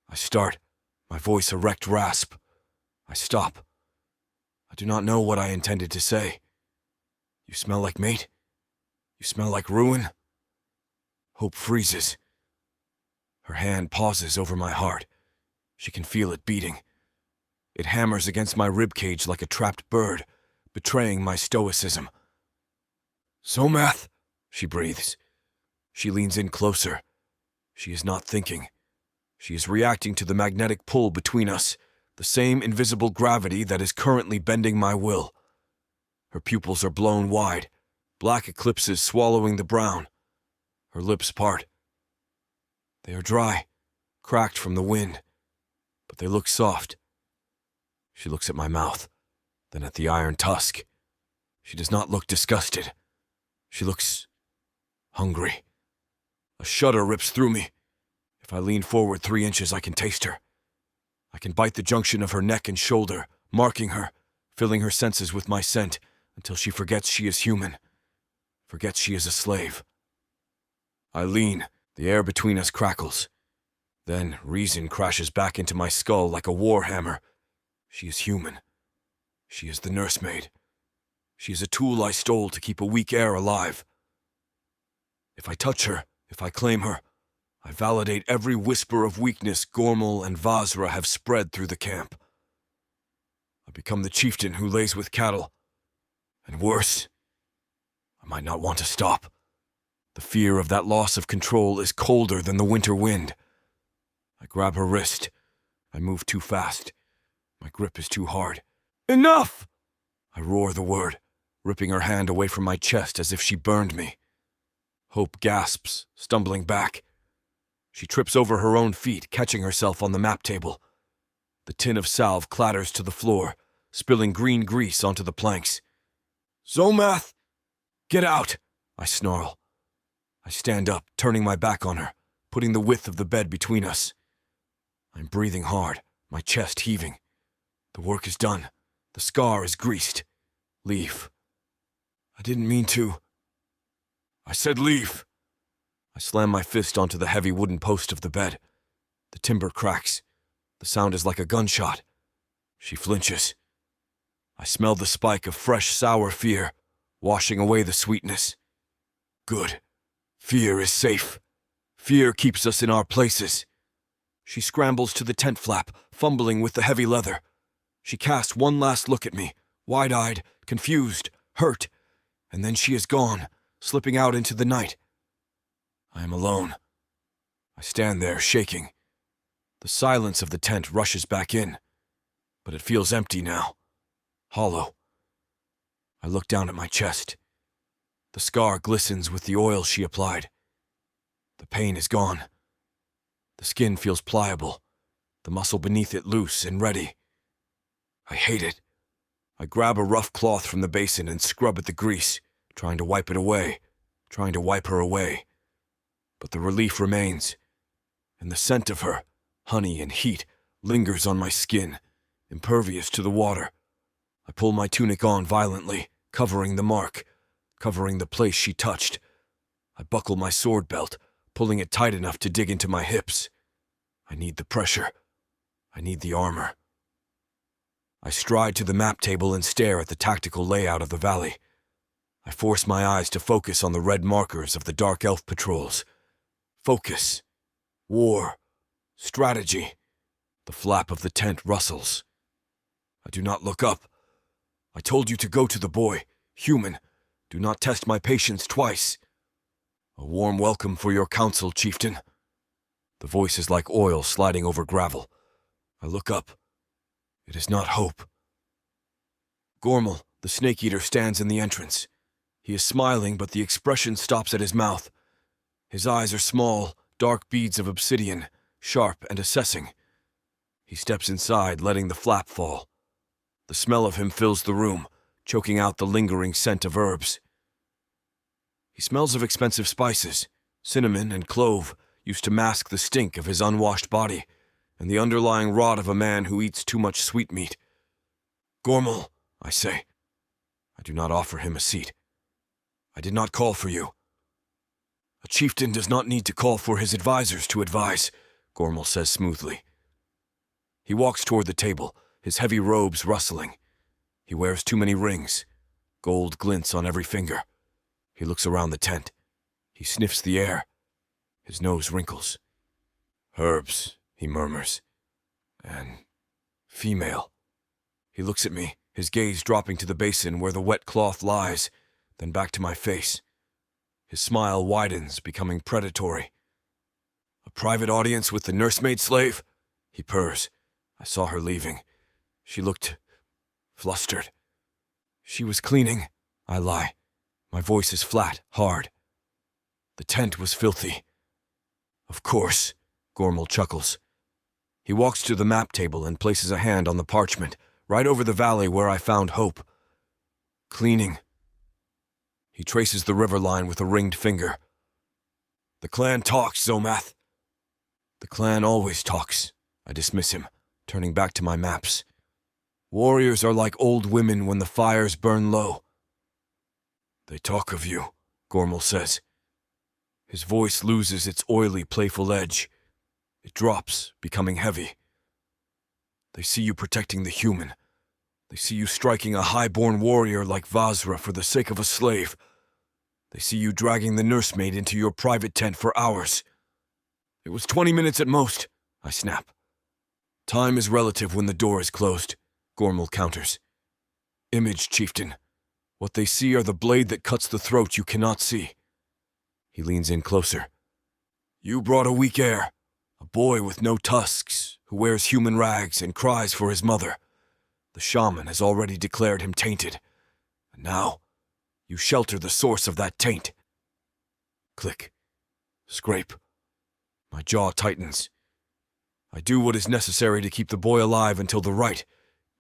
I start, my voice a wrecked rasp. I stop. I do not know what I intended to say. "You smell like mate? You smell like ruin?" Hope freezes. Her hand pauses over my heart. She can feel it beating. It hammers against my ribcage like a trapped bird, betraying my stoicism. "Somath," she breathes. She leans in closer. She is not thinking. She is reacting to the magnetic pull between us, the same invisible gravity that is currently bending my will. Her pupils are blown wide, black eclipses swallowing the brown. Her lips part. They are dry, cracked from the wind, but they look soft. She looks at my mouth, then at the iron tusk. She does not look disgusted. She looks hungry. A shudder rips through me. If I lean forward 3 inches, I can taste her. I can bite the junction of her neck and shoulder, marking her, filling her senses with my scent until she forgets she is human, forgets she is a slave. I lean, the air between us crackles. Then reason crashes back into my skull like a war hammer. She is human. She is the nursemaid. She is a tool I stole to keep a weak heir alive. If I touch her, if I claim her, I validate every whisper of weakness Gormal and Vazra have spread through the camp. I become the chieftain who lays with cattle. And worse, I might not want to stop. The fear of that loss of control is colder than the winter wind. I grab her wrist. I move too fast. My grip is too hard. "Enough!" I roar the word, ripping her hand away from my chest as if she burned me. Hope gasps, stumbling back. She trips over her own feet, catching herself on the map table. The tin of salve clatters to the floor, spilling green grease onto the planks. "Zomath! Get out!" I snarl. I stand up, turning my back on her, putting the width of the bed between us. I'm breathing hard, my chest heaving. The work is done. The scar is greased. Leave. I didn't mean to. I said leave. I slam my fist onto the heavy wooden post of the bed. The timber cracks. The sound is like a gunshot. She flinches. I smell the spike of fresh, sour fear, washing away the sweetness. Good. Fear is safe. Fear keeps us in our places. She scrambles to the tent flap, fumbling with the heavy leather. She casts one last look at me, wide-eyed, confused, hurt, and then she is gone, slipping out into the night. I am alone. I stand there, shaking. The silence of the tent rushes back in, but it feels empty now, hollow. I look down at my chest. The scar glistens with the oil she applied. The pain is gone. The skin feels pliable, the muscle beneath it loose and ready. I hate it. I grab a rough cloth from the basin and scrub at the grease, trying to wipe it away, trying to wipe her away. But the relief remains, and the scent of her, honey and heat, lingers on my skin, impervious to the water. I pull my tunic on violently, covering the mark, covering the place she touched. I buckle my sword belt, pulling it tight enough to dig into my hips. I need the pressure. I need the armor. I stride to the map table and stare at the tactical layout of the valley. I force my eyes to focus on the red markers of the Dark Elf patrols. Focus. War. Strategy. The flap of the tent rustles. I do not look up. I told you to go to the boy. Human. Do not test my patience twice. A warm welcome for your counsel, chieftain. The voice is like oil sliding over gravel. I look up. It is not Hope. Gormal, the snake-eater, stands in the entrance. He is smiling, but the expression stops at his mouth. His eyes are small, dark beads of obsidian, sharp and assessing. He steps inside, letting the flap fall. The smell of him fills the room, choking out the lingering scent of herbs. He smells of expensive spices, cinnamon and clove, used to mask the stink of his unwashed body, and the underlying rot of a man who eats too much sweetmeat. Gormal, I say. I do not offer him a seat. I did not call for you. A chieftain does not need to call for his advisors to advise, Gormal says smoothly. He walks toward the table, his heavy robes rustling. He wears too many rings. Gold glints on every finger. He looks around the tent. He sniffs the air. His nose wrinkles. Herbs, he murmurs. And female. He looks at me, his gaze dropping to the basin where the wet cloth lies, then back to my face. His smile widens, becoming predatory. A private audience with the nursemaid slave? He purrs. I saw her leaving. She looked flustered. She was cleaning. I lie. My voice is flat, hard. The tent was filthy. Of course, Gormal chuckles. He walks to the map table and places a hand on the parchment, right over the valley where I found Hope. Cleaning. He traces the river line with a ringed finger. The clan talks, Zomath. The clan always talks. I dismiss him, turning back to my maps. Warriors are like old women when the fires burn low. They talk of you, Gormal says. His voice loses its oily, playful edge. It drops, becoming heavy. They see you protecting the human. They see you striking a high-born warrior like Vazra for the sake of a slave. They see you dragging the nursemaid into your private tent for hours. It was 20 minutes at most, I snap. Time is relative when the door is closed, Gormal counters. Image, chieftain. What they see are the blade that cuts the throat you cannot see. He leans in closer. You brought a weak heir, a boy with no tusks, who wears human rags and cries for his mother. The shaman has already declared him tainted. And now, you shelter the source of that taint. Click. Scrape. My jaw tightens. I do what is necessary to keep the boy alive until the right.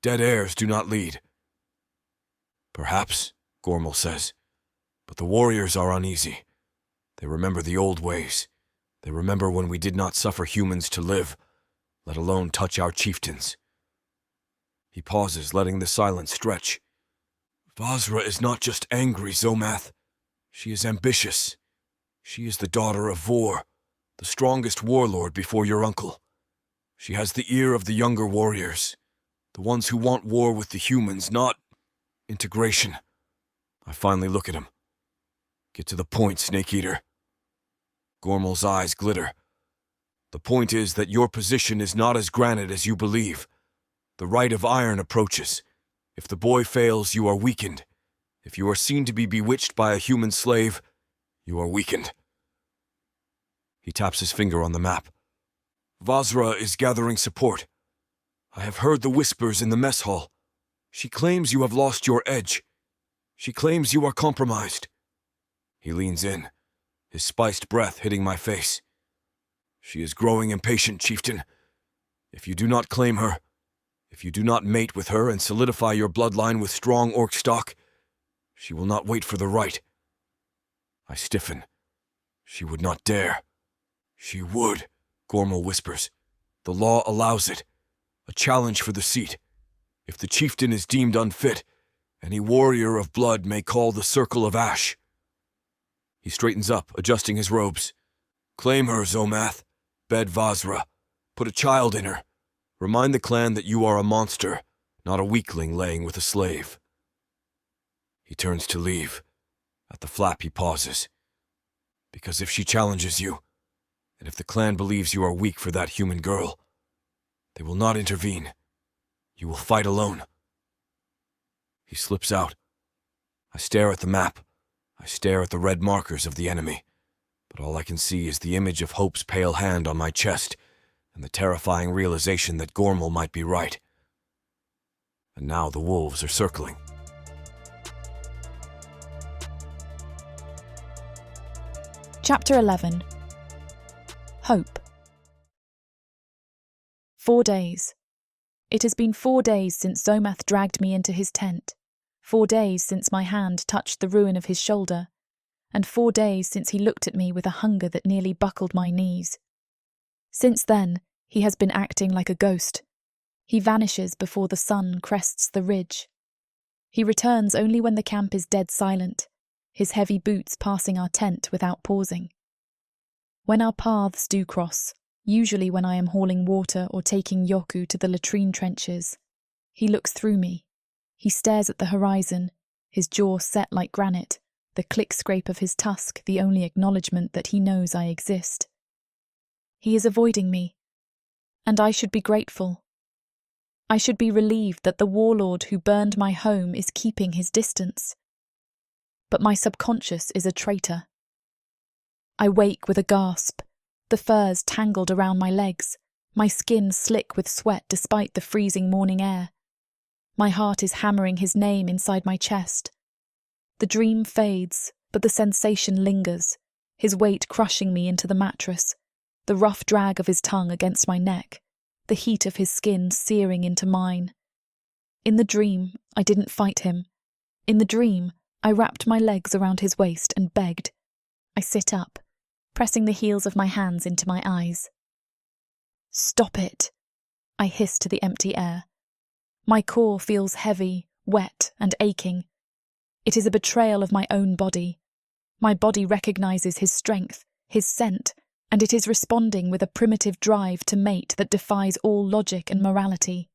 Dead heirs do not lead. Perhaps, Gormal says, but the warriors are uneasy. They remember the old ways. They remember when we did not suffer humans to live, let alone touch our chieftains. He pauses, letting the silence stretch. Vazra is not just angry, Zomath. She is ambitious. She is the daughter of Vor, the strongest warlord before your uncle. She has the ear of the younger warriors, the ones who want war with the humans, not integration. I finally look at him. Get to the point, Snake Eater. Gormal's eyes glitter. The point is that your position is not as granted as you believe. The Rite of Iron approaches. If the boy fails, you are weakened. If you are seen to be bewitched by a human slave, you are weakened. He taps his finger on the map. Vazra is gathering support. I have heard the whispers in the mess hall. She claims you have lost your edge. She claims you are compromised. He leans in, his spiced breath hitting my face. She is growing impatient, chieftain. If you do not claim her, if you do not mate with her and solidify your bloodline with strong orc stock, she will not wait for the right. I stiffen. She would not dare. She would, Gormal whispers. The law allows it. A challenge for the seat. If the chieftain is deemed unfit, any warrior of blood may call the Circle of Ash. He straightens up, adjusting his robes. Claim her, Zomath. Bed Vazra. Put a child in her. Remind the clan that you are a monster, not a weakling laying with a slave. He turns to leave. At the flap he pauses. Because if she challenges you, and if the clan believes you are weak for that human girl, they will not intervene. You will fight alone. He slips out. I stare at the map. I stare at the red markers of the enemy. But all I can see is the image of Hope's pale hand on my chest, and the terrifying realization that Gormal might be right. And now the wolves are circling. Chapter 11. Hope. 4 days. It has been 4 days since Zomath dragged me into his tent, 4 days since my hand touched the ruin of his shoulder, and 4 days since he looked at me with a hunger that nearly buckled my knees. Since then, he has been acting like a ghost. He vanishes before the sun crests the ridge. He returns only when the camp is dead silent, his heavy boots passing our tent without pausing. When our paths do cross, usually when I am hauling water or taking Yoku to the latrine trenches, he looks through me. He stares at the horizon, his jaw set like granite, the click-scrape of his tusk the only acknowledgement that he knows I exist. He is avoiding me, and I should be grateful. I should be relieved that the warlord who burned my home is keeping his distance. But my subconscious is a traitor. I wake with a gasp, the furs tangled around my legs, my skin slick with sweat despite the freezing morning air. My heart is hammering his name inside my chest. The dream fades, but the sensation lingers, his weight crushing me into the mattress, the rough drag of his tongue against my neck, the heat of his skin searing into mine. In the dream, I didn't fight him. In the dream, I wrapped my legs around his waist and begged. I sit up, pressing the heels of my hands into my eyes. "Stop it," I hiss to the empty air. My core feels heavy, wet, and aching. It is a betrayal of my own body. My body recognizes his strength, his scent, and it is responding with a primitive drive to mate that defies all logic and morality.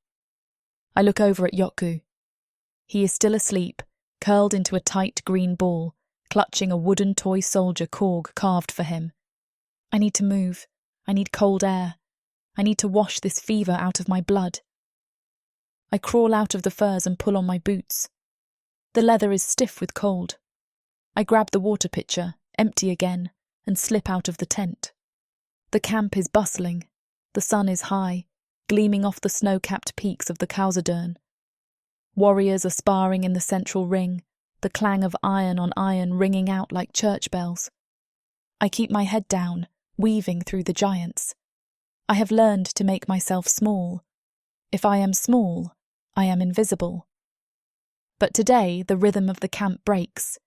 I look over at Yoku. He is still asleep, curled into a tight green ball, clutching a wooden toy soldier Korg carved for him. I need to move. I need cold air. I need to wash this fever out of my blood. I crawl out of the furs and pull on my boots. The leather is stiff with cold. I grab the water pitcher, empty again, and slip out of the tent. The camp is bustling. The sun is high, gleaming off the snow-capped peaks of the Kauserdern. Warriors are sparring in the central ring, the clang of iron on iron ringing out like church bells. I keep my head down, weaving through the giants. I have learned to make myself small. If I am small, I am invisible. But today the rhythm of the camp breaks.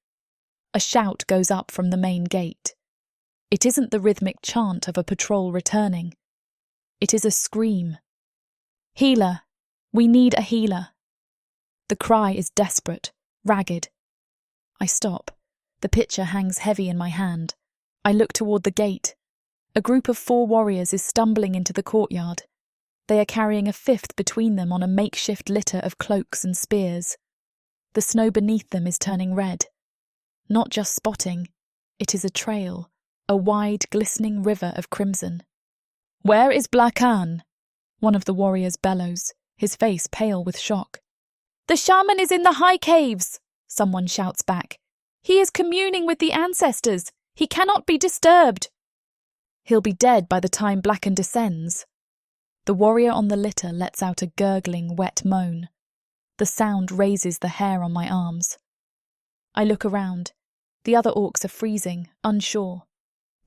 A shout goes up from the main gate. It isn't the rhythmic chant of a patrol returning. It is a scream. Healer! We need a healer! The cry is desperate, ragged. I stop. The pitcher hangs heavy in my hand. I look toward the gate. A group of 4 warriors is stumbling into the courtyard. They are carrying a 5th between them on a makeshift litter of cloaks and spears. The snow beneath them is turning red. Not just spotting, it is a trail, a wide, glistening river of crimson. Where is Blakan? One of the warriors bellows, his face pale with shock. The shaman is in the high caves, someone shouts back. He is communing with the ancestors. He cannot be disturbed. He'll be dead by the time Blakan descends. The warrior on the litter lets out a gurgling, wet moan. The sound raises the hair on my arms. I look around. The other orcs are freezing, unsure.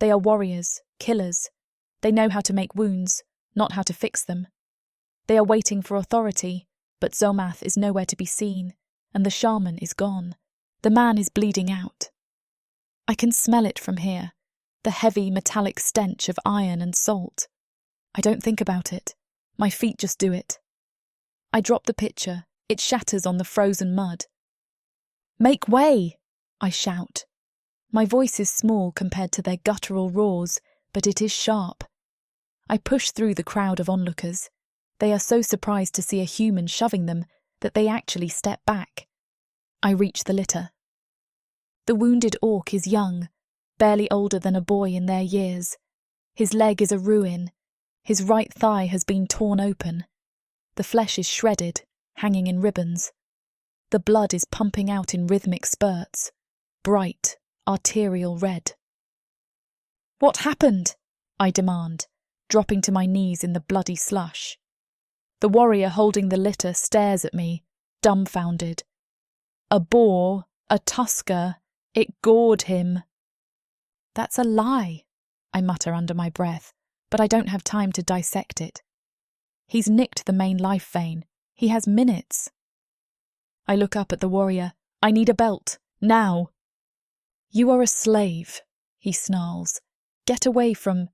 They are warriors, killers. They know how to make wounds, not how to fix them. They are waiting for authority, but Zomath is nowhere to be seen, and the shaman is gone. The man is bleeding out. I can smell it from here, the heavy metallic stench of iron and salt. I don't think about it. My feet just do it. I drop the pitcher. It shatters on the frozen mud. Make way! I shout. My voice is small compared to their guttural roars, but it is sharp. I push through the crowd of onlookers. They are so surprised to see a human shoving them that they actually step back. I reach the litter. The wounded orc is young, barely older than a boy in their years. His leg is a ruin. His right thigh has been torn open. The flesh is shredded, hanging in ribbons. The blood is pumping out in rhythmic spurts, bright, arterial red. What happened? I demand, dropping to my knees in the bloody slush. The warrior holding the litter stares at me, dumbfounded. A boar, a tusker, it gored him. That's a lie, I mutter under my breath, but I don't have time to dissect it. He's nicked the main life vein. He has minutes. I look up at the warrior. I need a belt, now. You are a slave, he snarls. Get away from...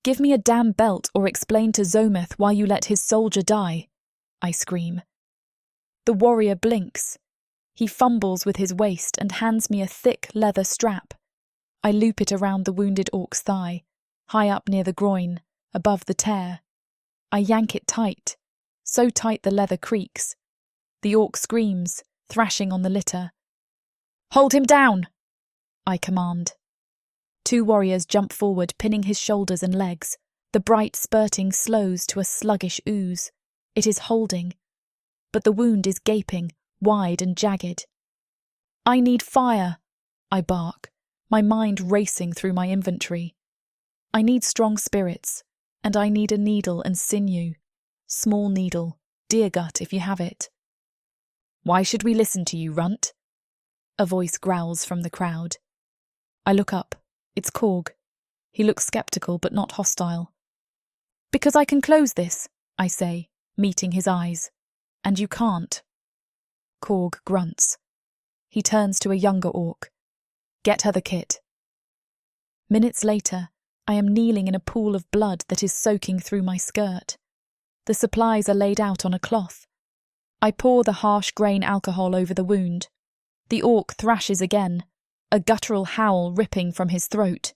Give me a damn belt or explain to Zomath why you let his soldier die, I scream. The warrior blinks. He fumbles with his waist and hands me a thick leather strap. I loop it around the wounded orc's thigh, high up near the groin, above the tear. I yank it tight, so tight the leather creaks. The orc screams, thrashing on the litter. Hold him down, I command. 2 warriors jump forward, pinning his shoulders and legs. The bright spurting slows to a sluggish ooze. It is holding, but the wound is gaping, wide and jagged. I need fire, I bark, my mind racing through my inventory. I need strong spirits, and I need a needle and sinew. Small needle, deer gut if you have it. Why should we listen to you, runt? A voice growls from the crowd. I look up. It's Korg. He looks sceptical but not hostile. Because I can close this, I say, meeting his eyes. And you can't. Korg grunts. He turns to a younger orc. Get her the kit. Minutes later, I am kneeling in a pool of blood that is soaking through my skirt. The supplies are laid out on a cloth. I pour the harsh grain alcohol over the wound. The orc thrashes again, a guttural howl ripping from his throat.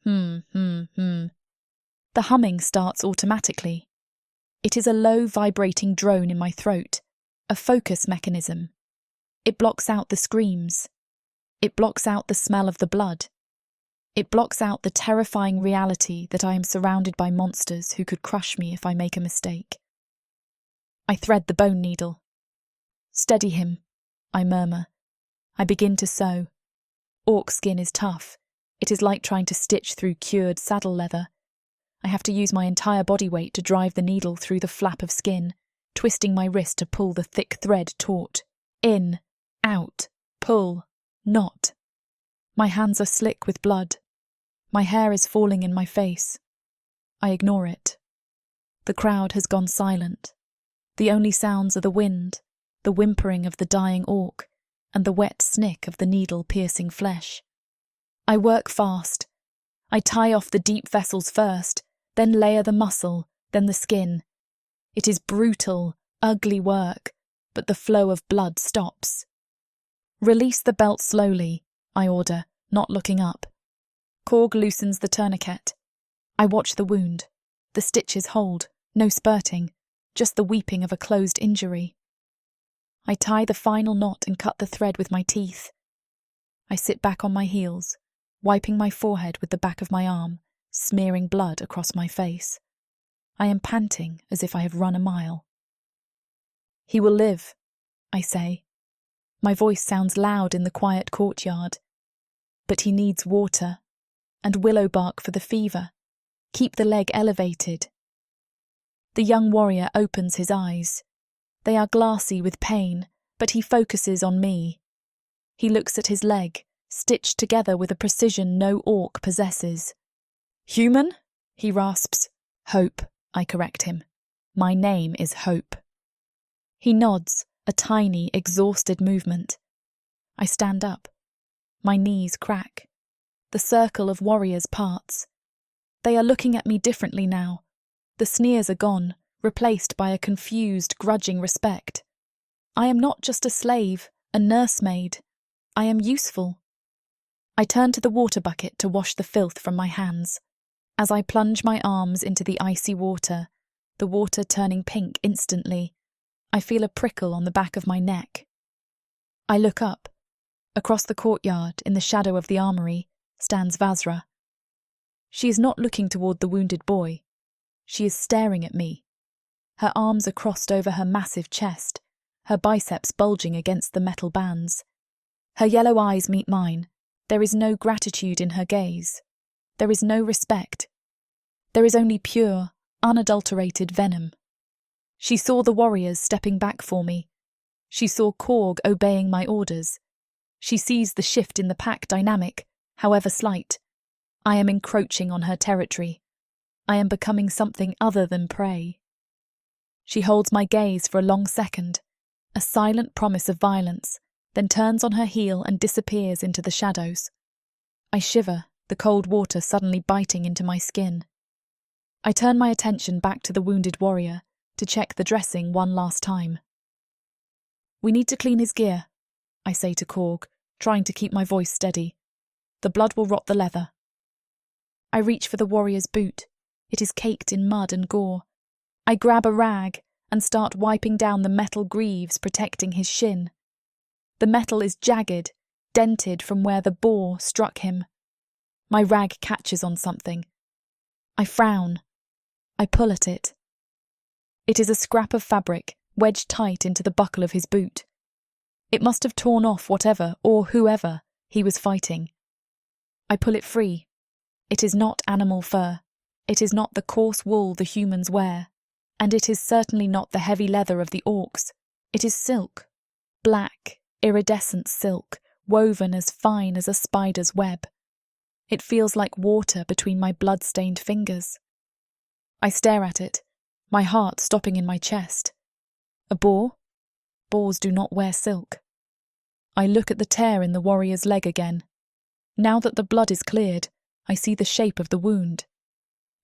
The humming starts automatically. It is a low vibrating drone in my throat, a focus mechanism. It blocks out the screams. It blocks out the smell of the blood. It blocks out the terrifying reality that I am surrounded by monsters who could crush me if I make a mistake. I thread the bone needle. Steady him, I murmur. I begin to sew. Orc skin is tough. It is like trying to stitch through cured saddle leather. I have to use my entire body weight to drive the needle through the flap of skin, twisting my wrist to pull the thick thread taut. In, out, pull, knot. My hands are slick with blood. My hair is falling in my face. I ignore it. The crowd has gone silent. The only sounds are the wind, the whimpering of the dying orc, and the wet snick of the needle-piercing flesh. I work fast. I tie off the deep vessels first, then layer the muscle, then the skin. It is brutal, ugly work, but the flow of blood stops. Release the belt slowly, I order, not looking up. Korg loosens the tourniquet. I watch the wound. The stitches hold, no spurting, just the weeping of a closed injury. I tie the final knot and cut the thread with my teeth. I sit back on my heels, wiping my forehead with the back of my arm, smearing blood across my face. I am panting as if I have run a mile. He will live, I say. My voice sounds loud in the quiet courtyard. But he needs water, and willow bark for the fever. Keep the leg elevated. The young warrior opens his eyes. They are glassy with pain, but he focuses on me. He looks at his leg, stitched together with a precision no orc possesses. Human? He rasps. Hope, I correct him. My name is Hope. He nods, a tiny, exhausted movement. I stand up. My knees crack. The circle of warriors parts. They are looking at me differently now. The sneers are gone, replaced by a confused, grudging respect. I am not just a slave, a nursemaid. I am useful. I turn to the water bucket to wash the filth from my hands. As I plunge my arms into the icy water, the water turning pink instantly, I feel a prickle on the back of my neck. I look up. Across the courtyard, in the shadow of the armory, stands Vazra. She is not looking toward the wounded boy. She is staring at me. Her arms are crossed over her massive chest, her biceps bulging against the metal bands. Her yellow eyes meet mine. There is no gratitude in her gaze. There is no respect. There is only pure, unadulterated venom. She saw the warriors stepping back for me. She saw Korg obeying my orders. She sees the shift in the pack dynamic, however slight. I am encroaching on her territory. I am becoming something other than prey. She holds my gaze for a long second, a silent promise of violence, then turns on her heel and disappears into the shadows. I shiver, the cold water suddenly biting into my skin. I turn my attention back to the wounded warrior to check the dressing one last time. We need to clean his gear, I say to Korg, trying to keep my voice steady. The blood will rot the leather. I reach for the warrior's boot. It is caked in mud and gore. I grab a rag and start wiping down the metal greaves protecting his shin. The metal is jagged, dented from where the boar struck him. My rag catches on something. I frown. I pull at it. It is a scrap of fabric, wedged tight into the buckle of his boot. It must have torn off whatever, or whoever, he was fighting. I pull it free. It is not animal fur. It is not the coarse wool the humans wear. And it is certainly not the heavy leather of the orcs. It is silk. Black, iridescent silk, woven as fine as a spider's web. It feels like water between my blood-stained fingers. I stare at it, my heart stopping in my chest. A boar? Boars do not wear silk. I look at the tear in the warrior's leg again. Now that the blood is cleared, I see the shape of the wound.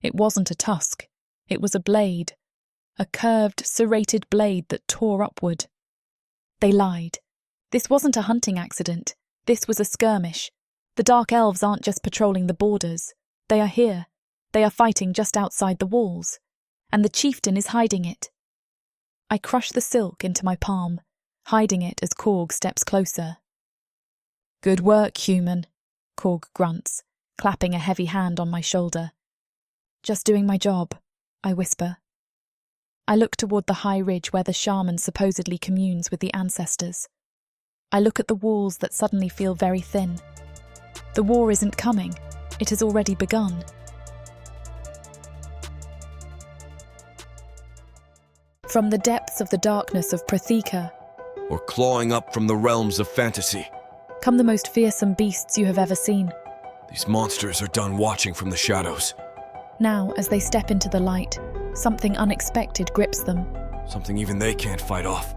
It wasn't a tusk. It was a blade. A curved, serrated blade that tore upward. They lied. This wasn't a hunting accident. This was a skirmish. The Dark Elves aren't just patrolling the borders. They are here. They are fighting just outside the walls. And the chieftain is hiding it. I crush the silk into my palm, hiding it as Korg steps closer. Good work, human, Korg grunts, clapping a heavy hand on my shoulder. Just doing my job, I whisper. I look toward the high ridge where the shaman supposedly communes with the ancestors. I look at the walls that suddenly feel very thin. The war isn't coming. It has already begun. From the depths of the darkness of Protheka, or clawing up from the realms of fantasy, come the most fearsome beasts you have ever seen. These monsters are done watching from the shadows. Now, as they step into the light, something unexpected grips them. Something even they can't fight off.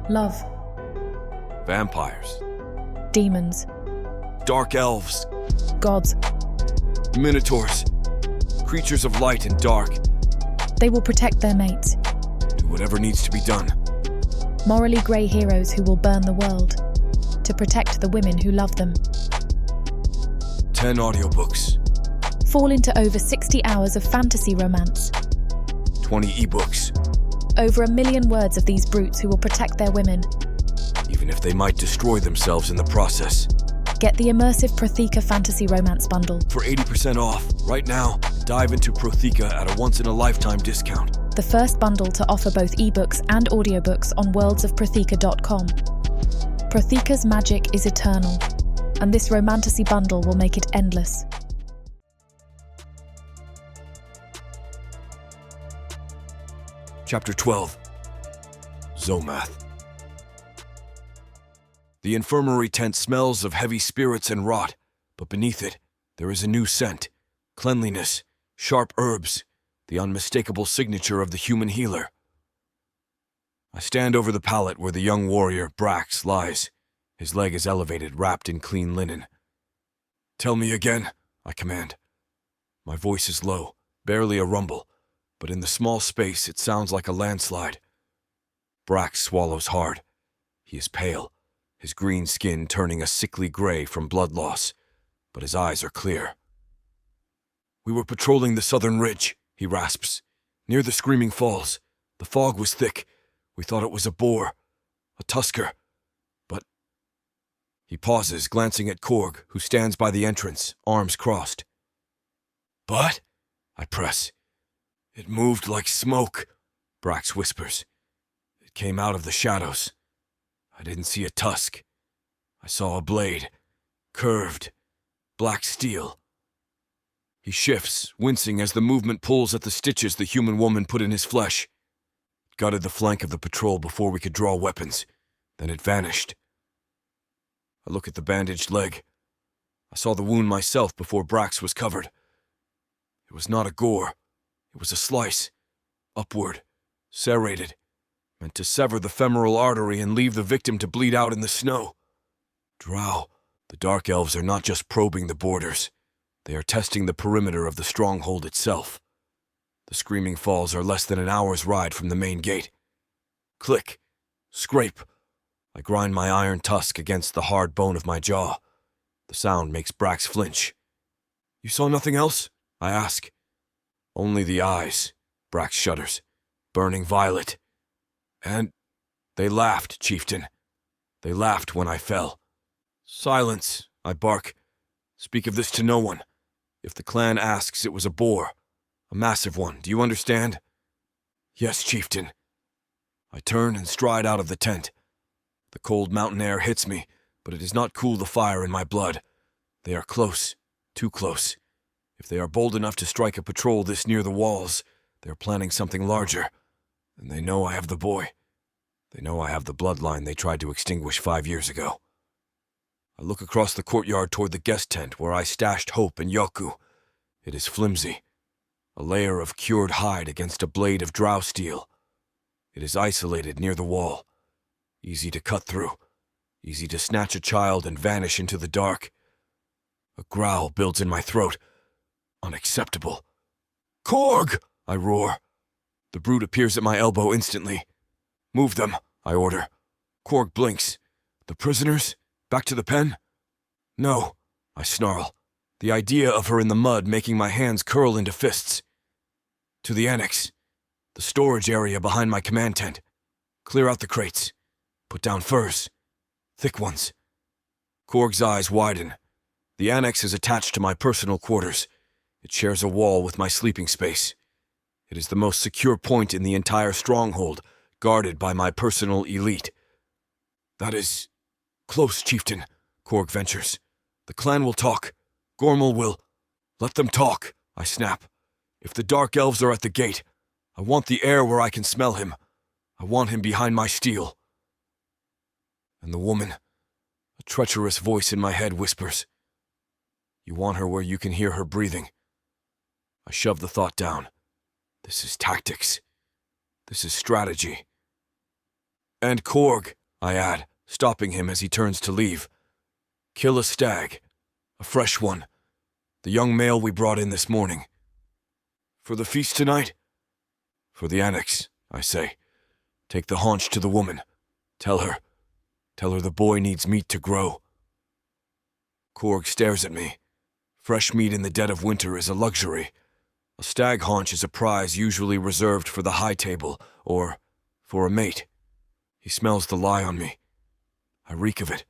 Love. Vampires. Demons. Dark elves. Gods. Minotaurs. Creatures of light and dark. They will protect their mates. Do whatever needs to be done. Morally grey heroes who will burn the world to protect the women who love them. 10 audiobooks. Fall into over 60 hours of fantasy romance. 20 ebooks. Over 1 million words of these brutes who will protect their women. Even if they might destroy themselves in the process. Get the immersive Protheka fantasy romance bundle. For 80% off, right now, dive into Protheka at a once-in-a-lifetime discount. The first bundle to offer both ebooks and audiobooks on worldsofprotheka.com. Protheka's magic is eternal, and this Romantasy bundle will make it endless. Chapter 12. Zomath. The infirmary tent smells of heavy spirits and rot, but beneath it, there is a new scent, cleanliness, sharp herbs, the unmistakable signature of the human healer. I stand over the pallet where the young warrior, Brax, lies. His leg is elevated, wrapped in clean linen. "Tell me again," I command. My voice is low, barely a rumble, but in the small space it sounds like a landslide. Brax swallows hard. He is pale, his green skin turning a sickly gray from blood loss, but his eyes are clear. "We were patrolling the southern ridge," he rasps, "near the Screaming Falls. The fog was thick. We thought it was a boar, a tusker, but—" He pauses, glancing at Korg, who stands by the entrance, arms crossed. "But?" I press. "It moved like smoke," Brax whispers. "It came out of the shadows. I didn't see a tusk. I saw a blade, curved, black steel." He shifts, wincing as the movement pulls at the stitches the human woman put in his flesh. It gutted the flank of the patrol before we could draw weapons. Then it vanished. I look at the bandaged leg. I saw the wound myself before Brax was covered. It was not a gore. It was a slice, upward, serrated, meant to sever the femoral artery and leave the victim to bleed out in the snow. Drow, the Dark Elves are not just probing the borders. They are testing the perimeter of the stronghold itself. The Screaming Falls are less than an hour's ride from the main gate. Click, scrape. I grind my iron tusk against the hard bone of my jaw. The sound makes Brax flinch. "You saw nothing else?" I ask. "Only the eyes," Brax shudders, "burning violet. And they laughed, chieftain. They laughed when I fell." "Silence," I bark. "Speak of this to no one. If the clan asks, it was a boar. A massive one, do you understand?" "Yes, chieftain." I turn and stride out of the tent. The cold mountain air hits me, but it does not cool the fire in my blood. They are close, too close. If they are bold enough to strike a patrol this near the walls, they are planning something larger. And they know I have the boy. They know I have the bloodline they tried to extinguish 5 years ago. I look across the courtyard toward the guest tent where I stashed Hope and Yoku. It is flimsy. A layer of cured hide against a blade of drow steel. It is isolated near the wall. Easy to cut through. Easy to snatch a child and vanish into the dark. A growl builds in my throat. Unacceptable. "Korg!" I roar. The brute appears at my elbow instantly. "Move them," I order. Korg blinks. "The prisoners? Back to the pen?" "No," I snarl. The idea of her in the mud making my hands curl into fists. "To the annex. The storage area behind my command tent. Clear out the crates. Put down furs. Thick ones." Korg's eyes widen. The annex is attached to my personal quarters. It shares a wall with my sleeping space. It is the most secure point in the entire stronghold, guarded by my personal elite. "That is close, chieftain," Korg ventures. "The clan will talk. Gormal will—" "Let them talk," I snap. "If the Dark Elves are at the gate, I want the air where I can smell him. I want him behind my steel." And the woman, a treacherous voice in my head whispers, You want her where you can hear her breathing. I shove the thought down. This is tactics. This is strategy. And Korg, I add, stopping him as he turns to leave. Kill a stag. A fresh one. The young male we brought in this morning. For the feast tonight? For the annex, I say. Take the haunch to the woman. Tell her the boy needs meat to grow. Korg stares at me. Fresh meat in the dead of winter is a luxury. A stag haunch is a prize usually reserved for the high table, or for a mate. He smells the lie on me. I reek of it,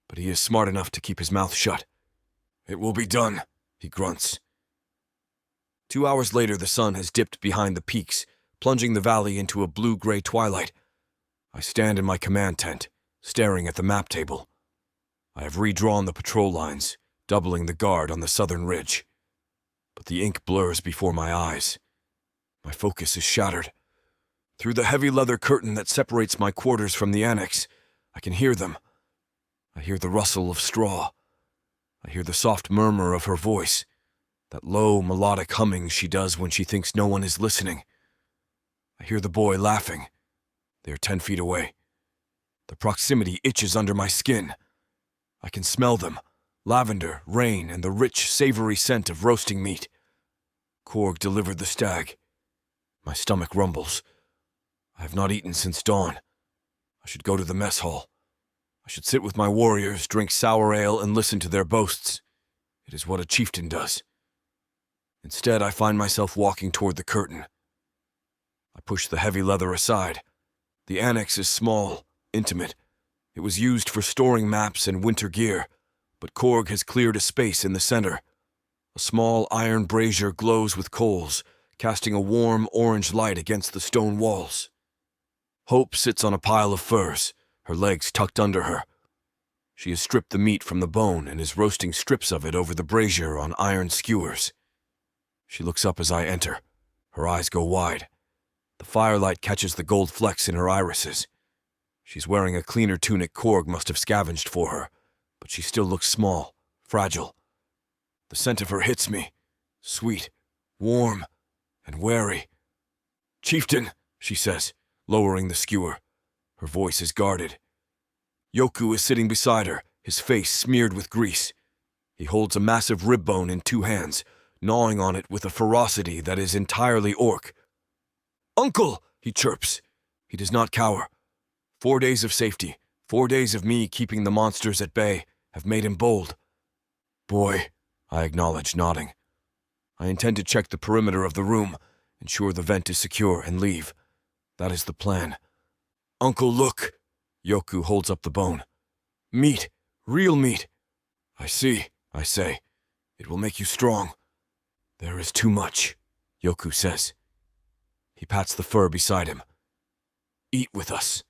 but he is smart enough to keep his mouth shut. It will be done, he grunts. 2 hours later, the sun has dipped behind the peaks, plunging the valley into a blue-gray twilight. I stand in my command tent, staring at the map table. I have redrawn the patrol lines, doubling the guard on the southern ridge. But the ink blurs before my eyes. My focus is shattered. Through the heavy leather curtain that separates my quarters from the annex, I can hear them. I hear the rustle of straw. I hear the soft murmur of her voice, that low, melodic humming she does when she thinks no one is listening. I hear the boy laughing. They are 10 feet away. The proximity itches under my skin. I can smell them, lavender, rain, and the rich, savory scent of roasting meat. Korg delivered the stag. My stomach rumbles. I have not eaten since dawn. I should go to the mess hall. I should sit with my warriors, drink sour ale, and listen to their boasts. It is what a chieftain does. Instead, I find myself walking toward the curtain. I push the heavy leather aside. The annex is small, intimate. It was used for storing maps and winter gear, but Korg has cleared a space in the center. A small iron brazier glows with coals, casting a warm orange light against the stone walls. Hope sits on a pile of furs, her legs tucked under her. She has stripped the meat from the bone and is roasting strips of it over the brazier on iron skewers. She looks up as I enter. Her eyes go wide. The firelight catches the gold flecks in her irises. She's wearing a cleaner tunic Korg must have scavenged for her, but she still looks small, fragile. The scent of her hits me, sweet, warm, and wary. "Chieftain," she says, lowering the skewer. Her voice is guarded. Yoku is sitting beside her, his face smeared with grease. He holds a massive rib bone in 2 hands, gnawing on it with a ferocity that is entirely orc. "Uncle!" he chirps. He does not cower. 4 days of safety, 4 days of me keeping the monsters at bay, have made him bold. "Boy," I acknowledge, nodding. I intend to check the perimeter of the room, ensure the vent is secure, and leave. That is the plan. "Uncle, look!" Yoku holds up the bone. "Meat, real meat." "I see," I say. "It will make you strong." "There is too much," Yoku says. He pats the fur beside him. "Eat with us."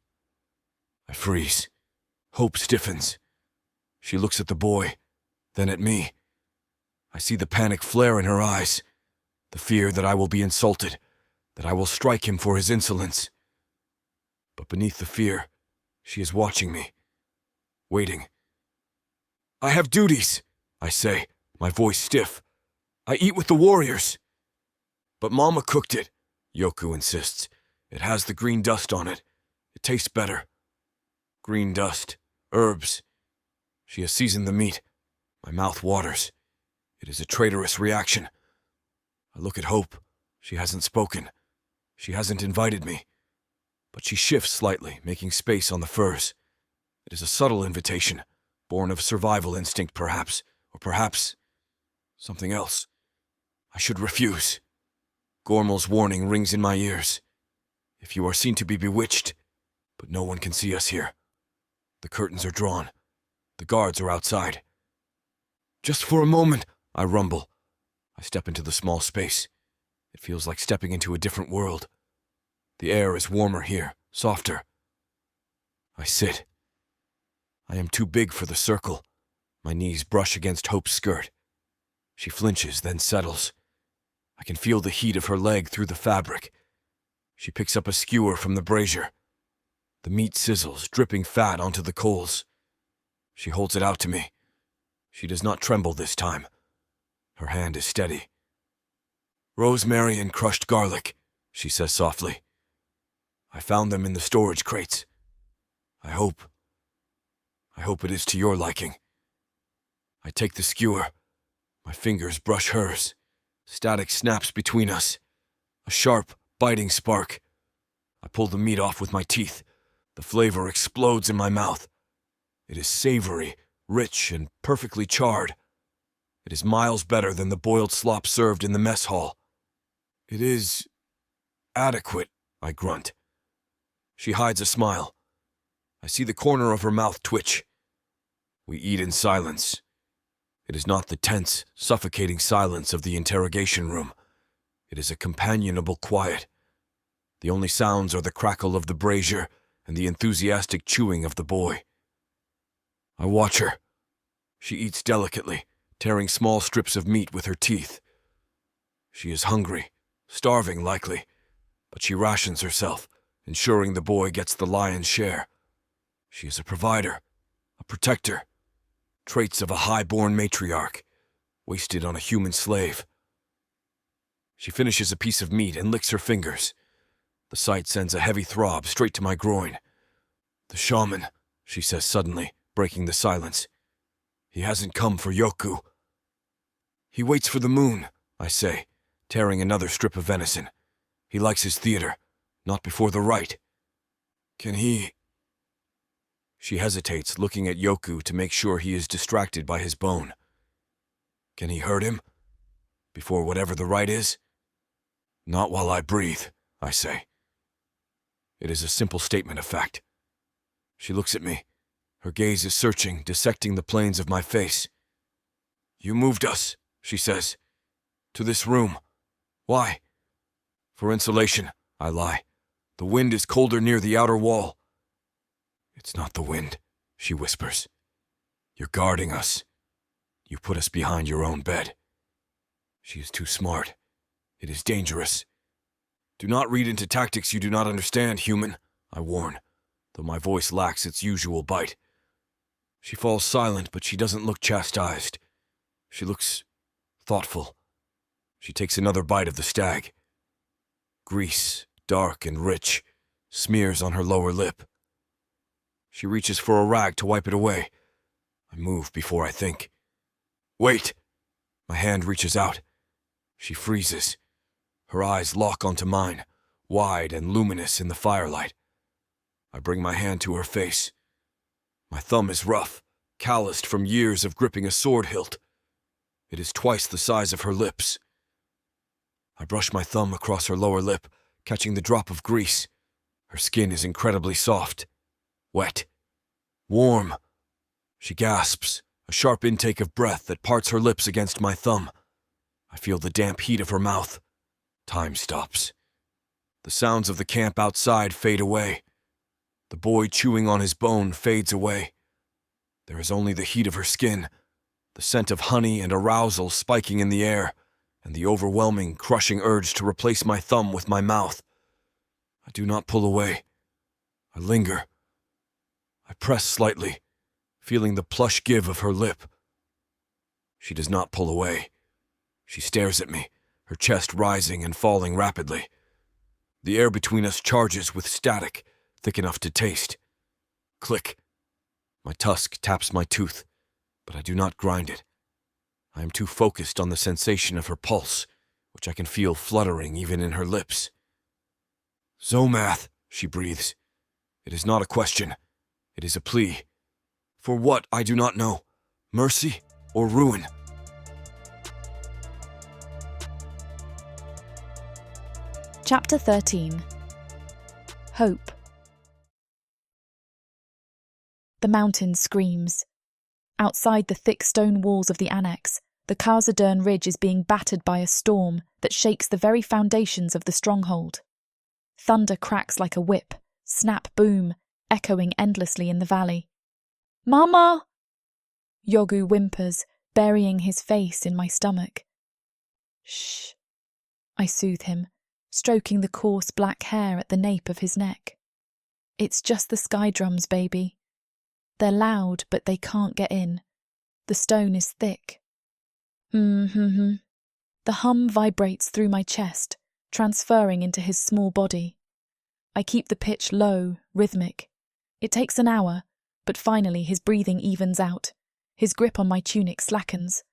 I freeze. Hope stiffens. She looks at the boy, then at me. I see the panic flare in her eyes, the fear that I will be insulted, that I will strike him for his insolence. But beneath the fear, she is watching me, waiting. "I have duties," I say, my voice stiff. "I eat with the warriors." "But Mama cooked it," Yoku insists. "It has the green dust on it. It tastes better." Green dust, herbs. She has seasoned the meat. My mouth waters. It is a traitorous reaction. I look at Hope. She hasn't spoken. She hasn't invited me. But she shifts slightly, making space on the furs. It is a subtle invitation, born of survival instinct perhaps, or perhaps something else. I should refuse. Gormal's warning rings in my ears. If you are seen to be bewitched, but no one can see us here. The curtains are drawn. The guards are outside. "Just for a moment," I rumble. I step into the small space. It feels like stepping into a different world. The air is warmer here, softer. I sit. I am too big for the circle. My knees brush against Hope's skirt. She flinches, then settles. I can feel the heat of her leg through the fabric. She picks up a skewer from the brazier. The meat sizzles, dripping fat onto the coals. She holds it out to me. She does not tremble this time. Her hand is steady. "Rosemary and crushed garlic," she says softly. "I found them in the storage crates. I hope it is to your liking." I take the skewer. My fingers brush hers. Static snaps between us. A sharp, biting spark. I pull the meat off with my teeth. The flavor explodes in my mouth. It is savory, rich, and perfectly charred. It is miles better than the boiled slop served in the mess hall. "It is adequate," I grunt. She hides a smile. I see the corner of her mouth twitch. We eat in silence. It is not the tense, suffocating silence of the interrogation room. It is a companionable quiet. The only sounds are the crackle of the brazier and the enthusiastic chewing of the boy. I watch her. She eats delicately, tearing small strips of meat with her teeth. She is hungry, starving likely, but she rations herself, ensuring the boy gets the lion's share. She is a provider, a protector, traits of a high-born matriarch, wasted on a human slave. She finishes a piece of meat and licks her fingers. The sight sends a heavy throb straight to my groin. "The shaman," she says suddenly, breaking the silence. "He hasn't come for Yoku." "He waits for the moon," I say, tearing another strip of venison. "He likes his theater, not before the rite. Can he—" She hesitates, looking at Yoku to make sure he is distracted by his bone. "Can he hurt him? Before whatever the rite is?" "Not while I breathe," I say. It is a simple statement of fact. She looks at me. Her gaze is searching, dissecting the planes of my face. "You moved us," she says, "to this room. Why?" "For insulation," I lie. "The wind is colder near the outer wall." "It's not the wind," she whispers. "You're guarding us. You put us behind your own bed." She is too smart. It is dangerous. "Do not read into tactics you do not understand, human," I warn, though my voice lacks its usual bite. She falls silent, but she doesn't look chastised. She looks thoughtful. She takes another bite of the stag. Grease, dark and rich, smears on her lower lip. She reaches for a rag to wipe it away. I move before I think. "Wait!" My hand reaches out. She freezes. Her eyes lock onto mine, wide and luminous in the firelight. I bring my hand to her face. My thumb is rough, calloused from years of gripping a sword hilt. It is twice the size of her lips. I brush my thumb across her lower lip, catching the drop of grease. Her skin is incredibly soft, wet, warm. She gasps, a sharp intake of breath that parts her lips against my thumb. I feel the damp heat of her mouth. Time stops. The sounds of the camp outside fade away. The boy chewing on his bone fades away. There is only the heat of her skin, the scent of honey and arousal spiking in the air, and the overwhelming, crushing urge to replace my thumb with my mouth. I do not pull away. I linger. I press slightly, feeling the plush give of her lip. She does not pull away. She stares at me, her chest rising and falling rapidly. The air between us charges with static, thick enough to taste. Click. My tusk taps my tooth, but I do not grind it. I am too focused on the sensation of her pulse, which I can feel fluttering even in her lips. "Zomath," she breathes. It is not a question. It is a plea. For what, I do not know. Mercy or ruin? Chapter 13. Hope. The mountain screams. Outside the thick stone walls of the annex, the Khazad-dûm ridge is being battered by a storm that shakes the very foundations of the stronghold. Thunder cracks like a whip, snap boom, echoing endlessly in the valley. "Mama!" Yogu whimpers, burying his face in my stomach. "Shh," I soothe him, stroking the coarse black hair at the nape of his neck. "It's just the sky drums, baby. They're loud, but they can't get in. The stone is thick. The hum vibrates through my chest, transferring into his small body. I keep the pitch low, rhythmic. It takes an hour, but finally his breathing evens out. His grip on my tunic slackens.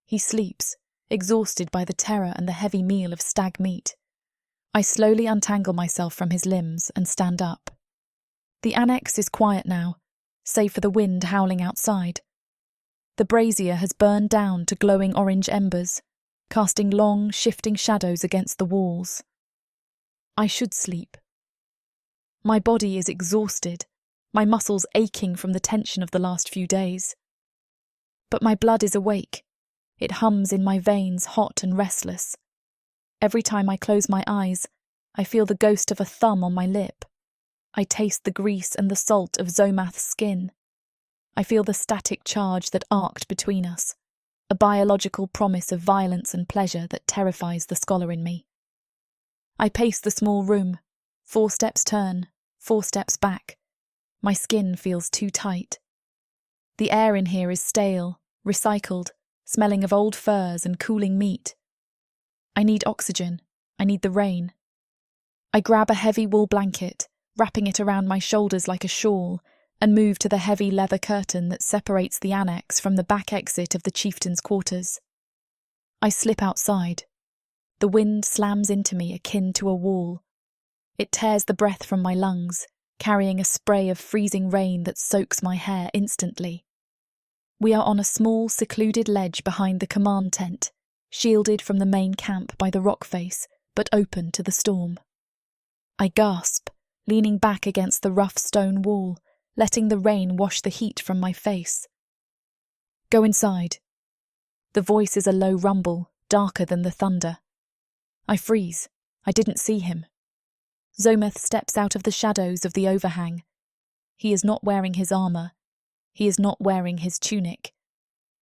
He sleeps, exhausted by the terror and the heavy meal of stag meat. I slowly untangle myself from his limbs and stand up. The annex is quiet now, save for the wind howling outside. The brazier has burned down to glowing orange embers, casting long, shifting shadows against the walls. I should sleep. My body is exhausted, my muscles aching from the tension of the last few days. But my blood is awake. It hums in my veins, hot and restless. Every time I close my eyes, I feel the ghost of a thumb on my lip. I taste the grease and the salt of Zomath's skin. I feel the static charge that arced between us, a biological promise of violence and pleasure that terrifies the scholar in me. I pace the small room, 4 steps turn, 4 steps back. My skin feels too tight. The air in here is stale, recycled, smelling of old furs and cooling meat. I need oxygen. I need the rain. I grab a heavy wool blanket, wrapping it around my shoulders like a shawl, and move to the heavy leather curtain that separates the annex from the back exit of the chieftain's quarters. I slip outside. The wind slams into me akin to a wall. It tears the breath from my lungs, carrying a spray of freezing rain that soaks my hair instantly. We are on a small, secluded ledge behind the command tent, shielded from the main camp by the rock face, but open to the storm. I gasp, leaning back against the rough stone wall, letting the rain wash the heat from my face. Go inside. The voice is a low rumble, darker than the thunder. I freeze. I didn't see him. Zomath steps out of the shadows of the overhang. He is not wearing his armour. He is not wearing his tunic.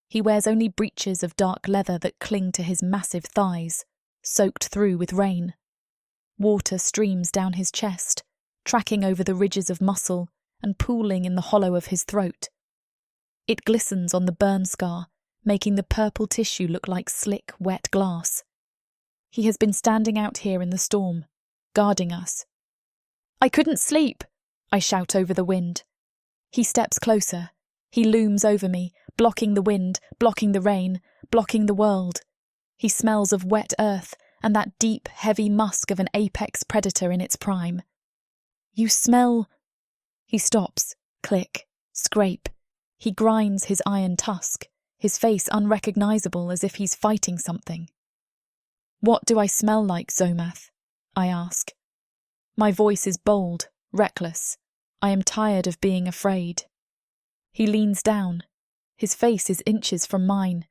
He wears only breeches of dark leather that cling to his massive thighs, soaked through with rain. Water streams down his chest, tracking over the ridges of muscle and pooling in the hollow of his throat. It glistens on the burn scar, making the purple tissue look like slick, wet glass. He has been standing out here in the storm, guarding us. I couldn't sleep, I shout over the wind. He steps closer. He looms over me, blocking the wind, blocking the rain, blocking the world. He smells of wet earth and that deep, heavy musk of an apex predator in its prime. You smell... He stops, click, scrape. He grinds his iron tusk, his face unrecognisable as if he's fighting something. What do I smell like, Zomath? I ask. My voice is bold, reckless. I am tired of being afraid. He leans down. His face is inches from mine.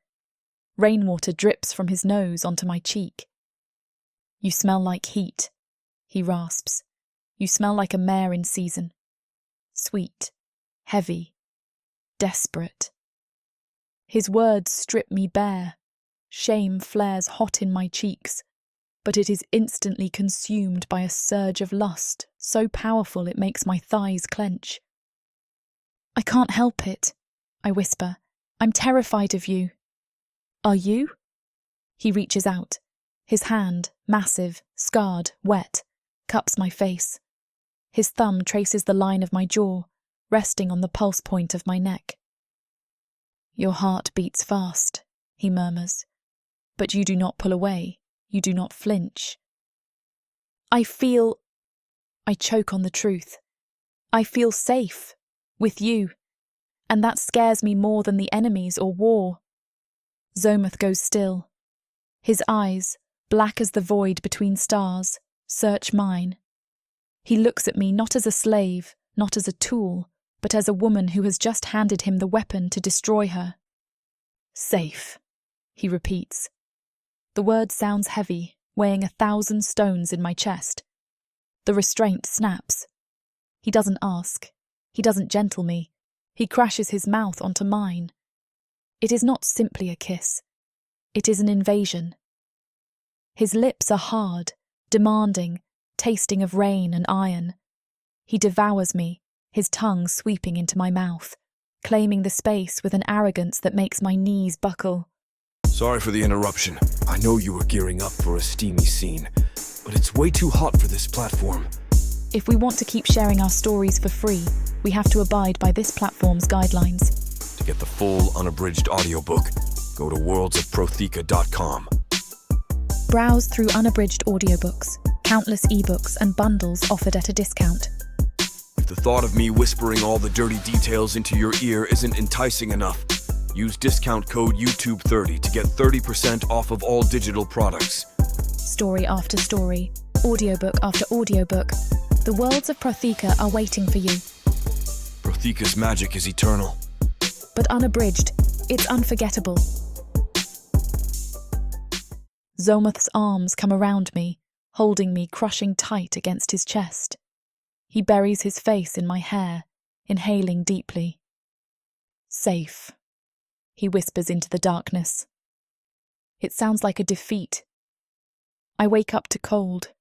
Rainwater drips from his nose onto my cheek. You smell like heat, he rasps. You smell like a mare in season. Sweet, heavy, desperate. His words strip me bare. Shame flares hot in my cheeks, but it is instantly consumed by a surge of lust, so powerful it makes my thighs clench. I can't help it, I whisper. I'm terrified of you. Are you? He reaches out. His hand, massive, scarred, wet, cups my face. His thumb traces the line of my jaw, resting on the pulse point of my neck. Your heart beats fast, he murmurs. But you do not pull away. You do not flinch. I choke on the truth. I feel safe. With you. And that scares me more than the enemies or war. Zomath goes still. His eyes, black as the void between stars, search mine. He looks at me not as a slave, not as a tool, but as a woman who has just handed him the weapon to destroy her. Safe, he repeats. The word sounds heavy, weighing 1,000 stones in my chest. The restraint snaps. He doesn't ask. He doesn't gentle me. He crashes his mouth onto mine. It is not simply a kiss. It is an invasion. His lips are hard, demanding, tasting of rain and iron. He devours me, his tongue sweeping into my mouth, claiming the space with an arrogance that makes my knees buckle. Sorry for the interruption. I know you were gearing up for a steamy scene, but it's way too hot for this platform. If we want to keep sharing our stories for free, we have to abide by this platform's guidelines. To get the full unabridged audiobook, go to worldsofprotheka.com. Browse through unabridged audiobooks, countless ebooks and bundles offered at a discount. If the thought of me whispering all the dirty details into your ear isn't enticing enough, use discount code YouTube30 to get 30% off of all digital products. Story after story, audiobook after audiobook, the worlds of Protheka are waiting for you. Protheka's magic is eternal. But unabridged, it's unforgettable. Zomoth's arms come around me, holding me crushing tight against his chest. He buries his face in my hair, inhaling deeply. Safe, he whispers into the darkness. It sounds like a defeat. I wake up to cold.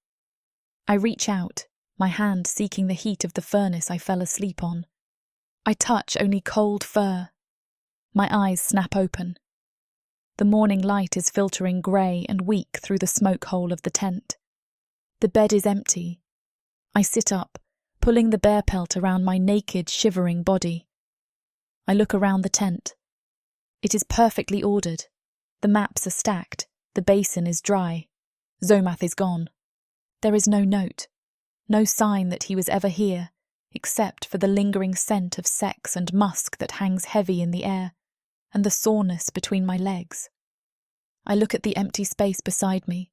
I reach out, my hand seeking the heat of the furnace I fell asleep on. I touch only cold fur. My eyes snap open. The morning light is filtering grey and weak through the smoke hole of the tent. The bed is empty. I sit up, pulling the bear pelt around my naked, shivering body. I look around the tent. It is perfectly ordered. The maps are stacked. The basin is dry. Zomath is gone. There is no note, no sign that he was ever here, except for the lingering scent of sex and musk that hangs heavy in the air, and the soreness between my legs. I look at the empty space beside me.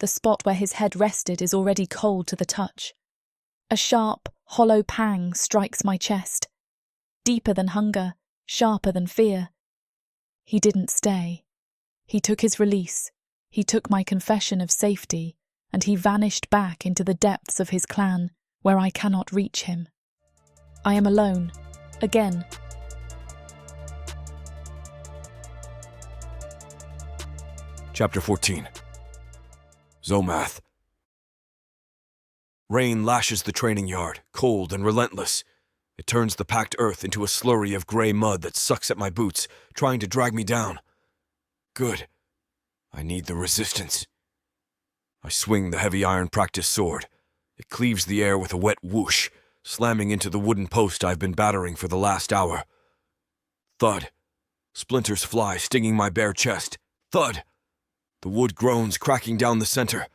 The spot where his head rested is already cold to the touch. A sharp, hollow pang strikes my chest, deeper than hunger, sharper than fear. He didn't stay. He took his release. He took my confession of safety, and he vanished back into the depths of his clan, where I cannot reach him. I am alone, again. Chapter 14. Zomath. Rain lashes the training yard, cold and relentless. It turns the packed earth into a slurry of grey mud that sucks at my boots, trying to drag me down. Good. I need the resistance. I swing the heavy iron practice sword. It cleaves the air with a wet whoosh, slamming into the wooden post I've been battering for the last hour. Thud. Splinters fly, stinging my bare chest. Thud. The wood groans, cracking down the center.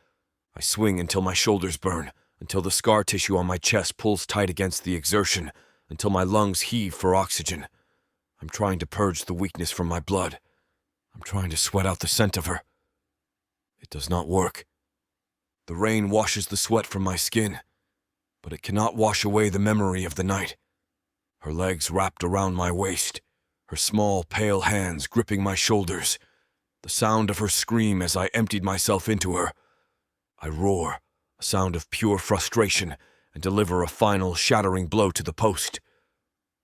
I swing until my shoulders burn, until the scar tissue on my chest pulls tight against the exertion, until my lungs heave for oxygen. I'm trying to purge the weakness from my blood. I'm trying to sweat out the scent of her. It does not work. The rain washes the sweat from my skin, but it cannot wash away the memory of the night. Her legs wrapped around my waist, her small, pale hands gripping my shoulders, the sound of her scream as I emptied myself into her. I roar, a sound of pure frustration, and deliver a final, shattering blow to the post.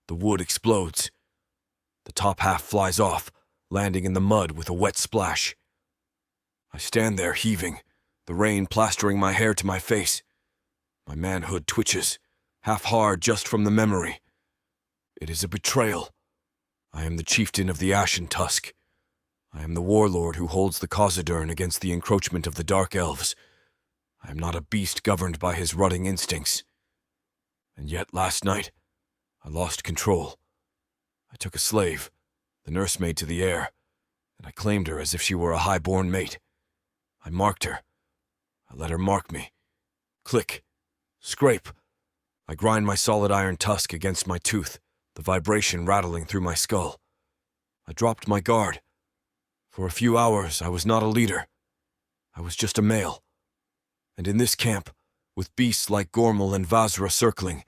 The wood explodes. The top half flies off, landing in the mud with a wet splash. I stand there heaving, the rain plastering my hair to my face. My manhood twitches, half hard just from the memory. It is a betrayal. I am the chieftain of the Ashen Tusk. I am the warlord who holds the Khazad-dûrn against the encroachment of the Dark Elves. I am not a beast governed by his rutting instincts. And yet last night, I lost control. I took a slave, the nursemaid to the heir, and I claimed her as if she were a high-born mate. I marked her. I let her mark me. Click. Scrape. I grind my solid iron tusk against my tooth, the vibration rattling through my skull. I dropped my guard. For a few hours, I was not a leader. I was just a male. And in this camp, with beasts like Gormal and Vazra circling,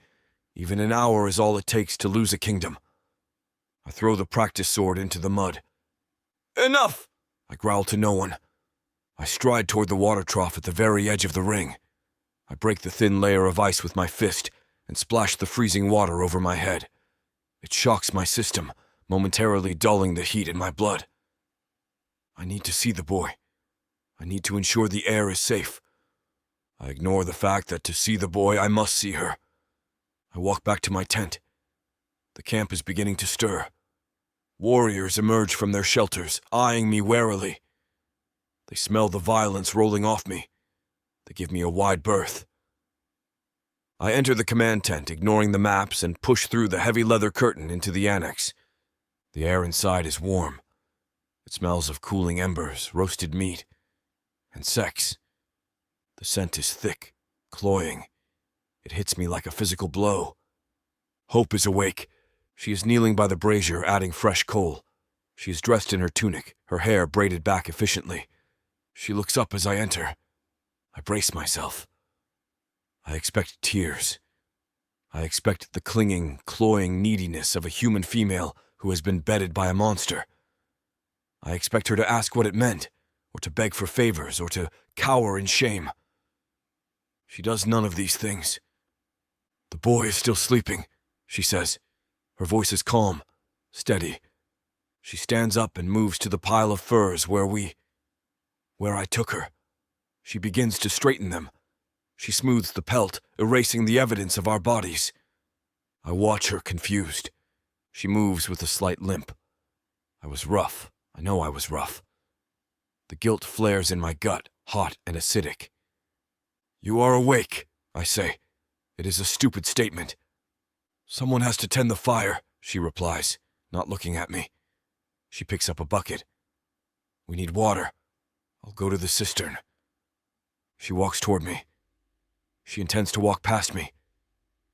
even an hour is all it takes to lose a kingdom. I throw the practice sword into the mud. Enough! I growl to no one. I stride toward the water trough at the very edge of the ring. I break the thin layer of ice with my fist and splash the freezing water over my head. It shocks my system, momentarily dulling the heat in my blood. I need to see the boy. I need to ensure the air is safe. I ignore the fact that to see the boy, I must see her. I walk back to my tent. The camp is beginning to stir. Warriors emerge from their shelters, eyeing me warily. They smell the violence rolling off me. They give me a wide berth. I enter the command tent, ignoring the maps, and push through the heavy leather curtain into the annex. The air inside is warm. It smells of cooling embers, roasted meat, and sex. The scent is thick, cloying. It hits me like a physical blow. Hope is awake. She is kneeling by the brazier, adding fresh coal. She is dressed in her tunic, her hair braided back efficiently. She looks up as I enter. I brace myself. I expect tears. I expect the clinging, cloying neediness of a human female who has been bedded by a monster. I expect her to ask what it meant, or to beg for favors, or to cower in shame. She does none of these things. "The boy is still sleeping," she says. Her voice is calm, steady. She stands up and moves to the pile of furs where I took her. She begins to straighten them. She smooths the pelt, erasing the evidence of our bodies. I watch her, confused. She moves with a slight limp. I was rough. I know I was rough. The guilt flares in my gut, hot and acidic. "You are awake," I say. It is a stupid statement. "Someone has to tend the fire," she replies, not looking at me. She picks up a bucket. "We need water. I'll go to the cistern." She walks toward me. She intends to walk past me.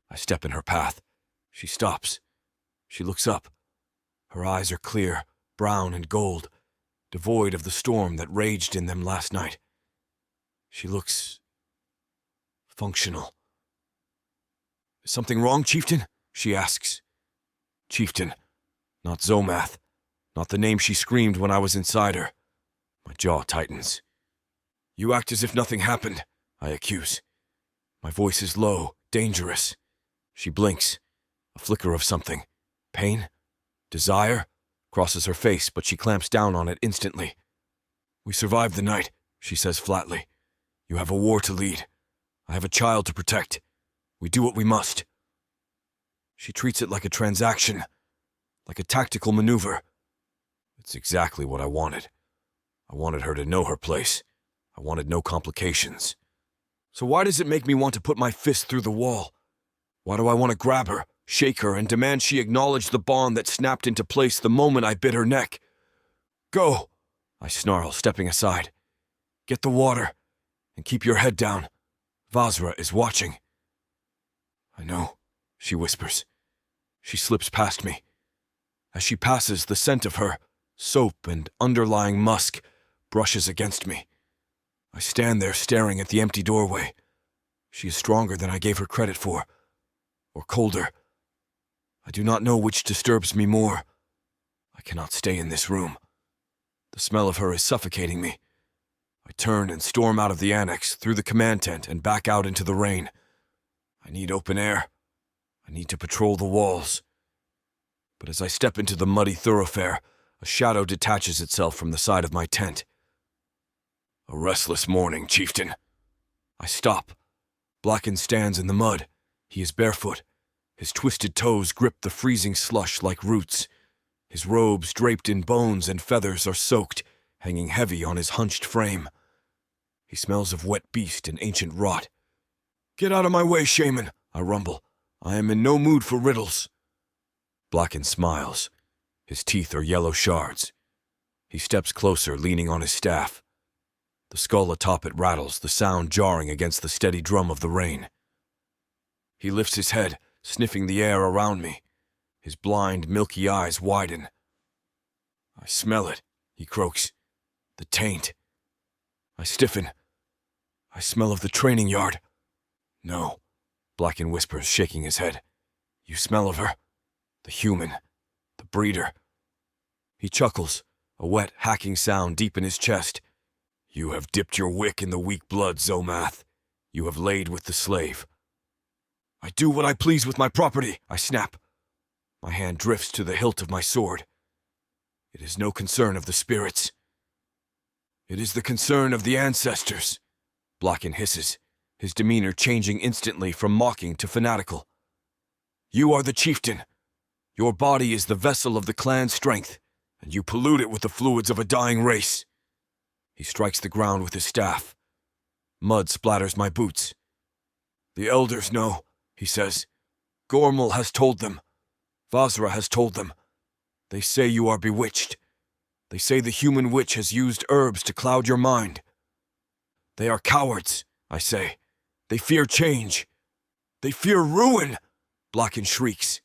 I step in her path. She stops. She looks up. Her eyes are clear, brown and gold, devoid of the storm that raged in them last night. She looks functional. "Is something wrong, Chieftain?" she asks. Chieftain, not Zomath, not the name she screamed when I was inside her. My jaw tightens. "You act as if nothing happened," I accuse. My voice is low, dangerous. She blinks. A flicker of something. Pain? Desire? Crosses her face, but she clamps down on it instantly. "We survived the night," she says flatly. "You have a war to lead. I have a child to protect. We do what we must." She treats it like a transaction, like a tactical maneuver. It's exactly what I wanted. I wanted her to know her place. I wanted no complications. So why does it make me want to put my fist through the wall? Why do I want to grab her, shake her, and demand she acknowledge the bond that snapped into place the moment I bit her neck? "Go," I snarl, stepping aside. "Get the water, and keep your head down. Vazra is watching." "I know," she whispers. She slips past me. As she passes, the scent of her, soap and underlying musk, brushes against me. I stand there staring at the empty doorway. She is stronger than I gave her credit for, or colder. I do not know which disturbs me more. I cannot stay in this room. The smell of her is suffocating me. I turn and storm out of the annex, through the command tent, and back out into the rain. I need open air. I need to patrol the walls. But as I step into the muddy thoroughfare, a shadow detaches itself from the side of my tent. "A restless morning, Chieftain." I stop. Blacken stands in the mud. He is barefoot. His twisted toes grip the freezing slush like roots. His robes, draped in bones and feathers, are soaked, hanging heavy on his hunched frame. He smells of wet beast and ancient rot. "Get out of my way, Shaman," I rumble. "I am in no mood for riddles." Blacken smiles. His teeth are yellow shards. He steps closer, leaning on his staff. The skull atop it rattles, the sound jarring against the steady drum of the rain. He lifts his head, sniffing the air around me. His blind, milky eyes widen. "I smell it," he croaks. "The taint." I stiffen. "I smell of the training yard." "No," Blacken whispers, shaking his head. "You smell of her. The human. The breeder." He chuckles, a wet, hacking sound deep in his chest. "You have dipped your wick in the weak blood, Zomath. You have laid with the slave." "I do what I please with my property," I snap. My hand drifts to the hilt of my sword. "It is no concern of the spirits." "It is the concern of the ancestors," Blacken hisses, his demeanor changing instantly from mocking to fanatical. "You are the chieftain. Your body is the vessel of the clan's strength, and you pollute it with the fluids of a dying race. He strikes the ground with his staff. Mud splatters my boots. The elders know, he says. Gormal has told them. Vazra has told them. They say you are bewitched. They say the human witch has used herbs to cloud your mind. They are cowards, I say. They fear change. They fear ruin, Blacken shrieks.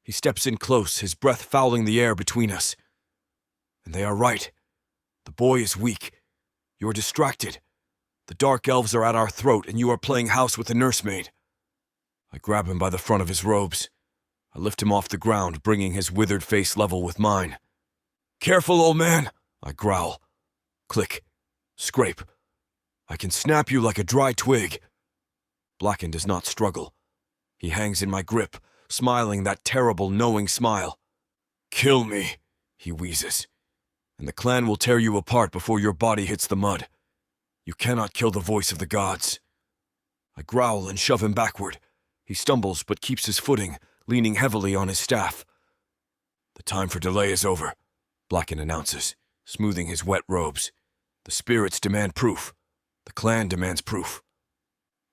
He steps in close, his breath fouling the air between us. And they are right. The boy is weak. You are distracted. The dark elves are at our throat, and you are playing house with the nursemaid. I grab him by the front of his robes. I lift him off the ground, bringing his withered face level with mine. Careful, old man, I growl. Click. Scrape. I can snap you like a dry twig. Blacken does not struggle. He hangs in my grip, smiling that terrible, knowing smile. Kill me, he wheezes, and the clan will tear you apart before your body hits the mud. You cannot kill the voice of the gods. I growl and shove him backward. He stumbles but keeps his footing, leaning heavily on his staff. The time for delay is over, Blacken announces, smoothing his wet robes. The spirits demand proof. The clan demands proof.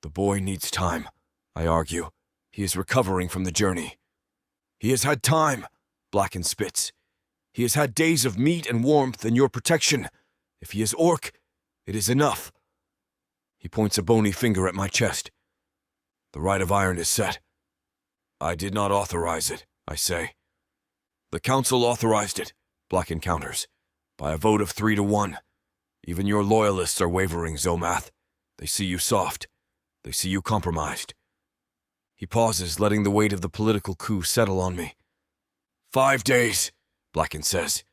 The boy needs time, I argue. He is recovering from the journey. He has had time, Blacken spits. He has had days of meat and warmth and your protection. If he is orc, it is enough. He points a bony finger at my chest. The Rite of Iron is set. I did not authorize it, I say. The council authorized it, Blacken counters, by a vote of 3-1. Even your loyalists are wavering, Zomath. They see you soft. They see you compromised. He pauses, letting the weight of the political coup settle on me. 5 days, Blacken says.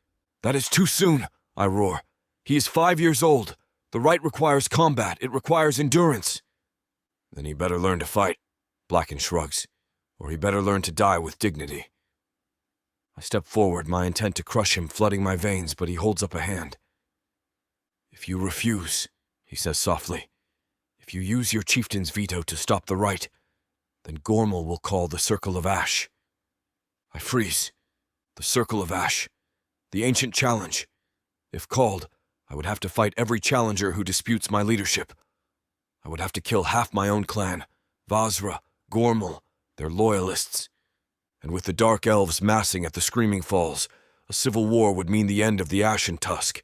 That is too soon, I roar. He is 5 years old. The rite requires combat. It requires endurance. Then he better learn to fight, Blacken shrugs, or he better learn to die with dignity. I step forward, my intent to crush him flooding my veins, but he holds up a hand. If you refuse, he says softly, if you use your chieftain's veto to stop the rite, then Gormal will call the Circle of Ash. I freeze. The Circle of Ash. The ancient challenge. If called, I would have to fight every challenger who disputes my leadership. I would have to kill half my own clan, Vazra, Gormal, their loyalists. And with the dark elves massing at the Screaming Falls, a civil war would mean the end of the Ashen Tusk.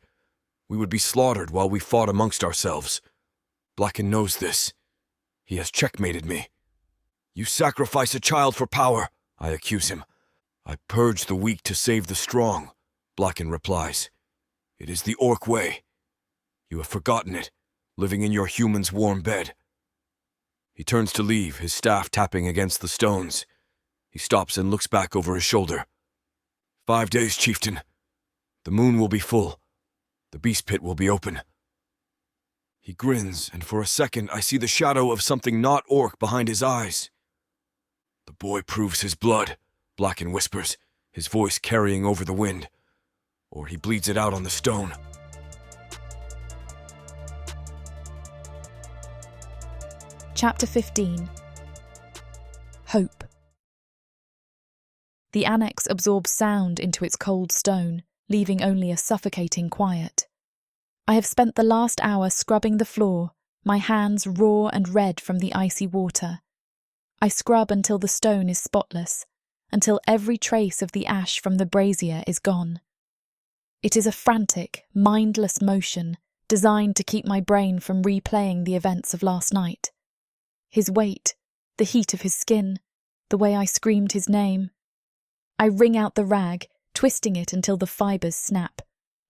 We would be slaughtered while we fought amongst ourselves. Blacken knows this. He has checkmated me. You sacrifice a child for power, I accuse him. I purge the weak to save the strong, Blacken replies. It is the orc way. You have forgotten it, living in your human's warm bed. He turns to leave, his staff tapping against the stones. He stops and looks back over his shoulder. 5 days, chieftain. The moon will be full. The beast pit will be open. He grins, and for a second I see the shadow of something not orc behind his eyes. The boy proves his blood, Blacken whispers, his voice carrying over the wind. Or he bleeds it out on the stone. Chapter 15. Hope. The annex absorbs sound into its cold stone, leaving only a suffocating quiet. I have spent the last hour scrubbing the floor, my hands raw and red from the icy water. I scrub until the stone is spotless, until every trace of the ash from the brazier is gone. It is a frantic, mindless motion designed to keep my brain from replaying the events of last night. His weight, the heat of his skin, the way I screamed his name. I wring out the rag, twisting it until the fibres snap.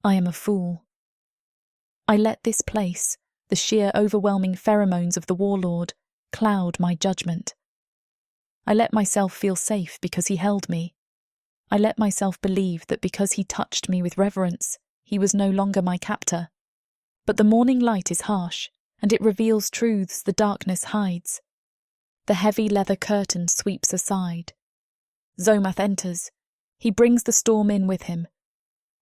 I am a fool. I let this place, the sheer overwhelming pheromones of the warlord, cloud my judgment. I let myself feel safe because he held me. I let myself believe that because he touched me with reverence, he was no longer my captor. But the morning light is harsh, and it reveals truths the darkness hides. The heavy leather curtain sweeps aside. Zomath enters. He brings the storm in with him.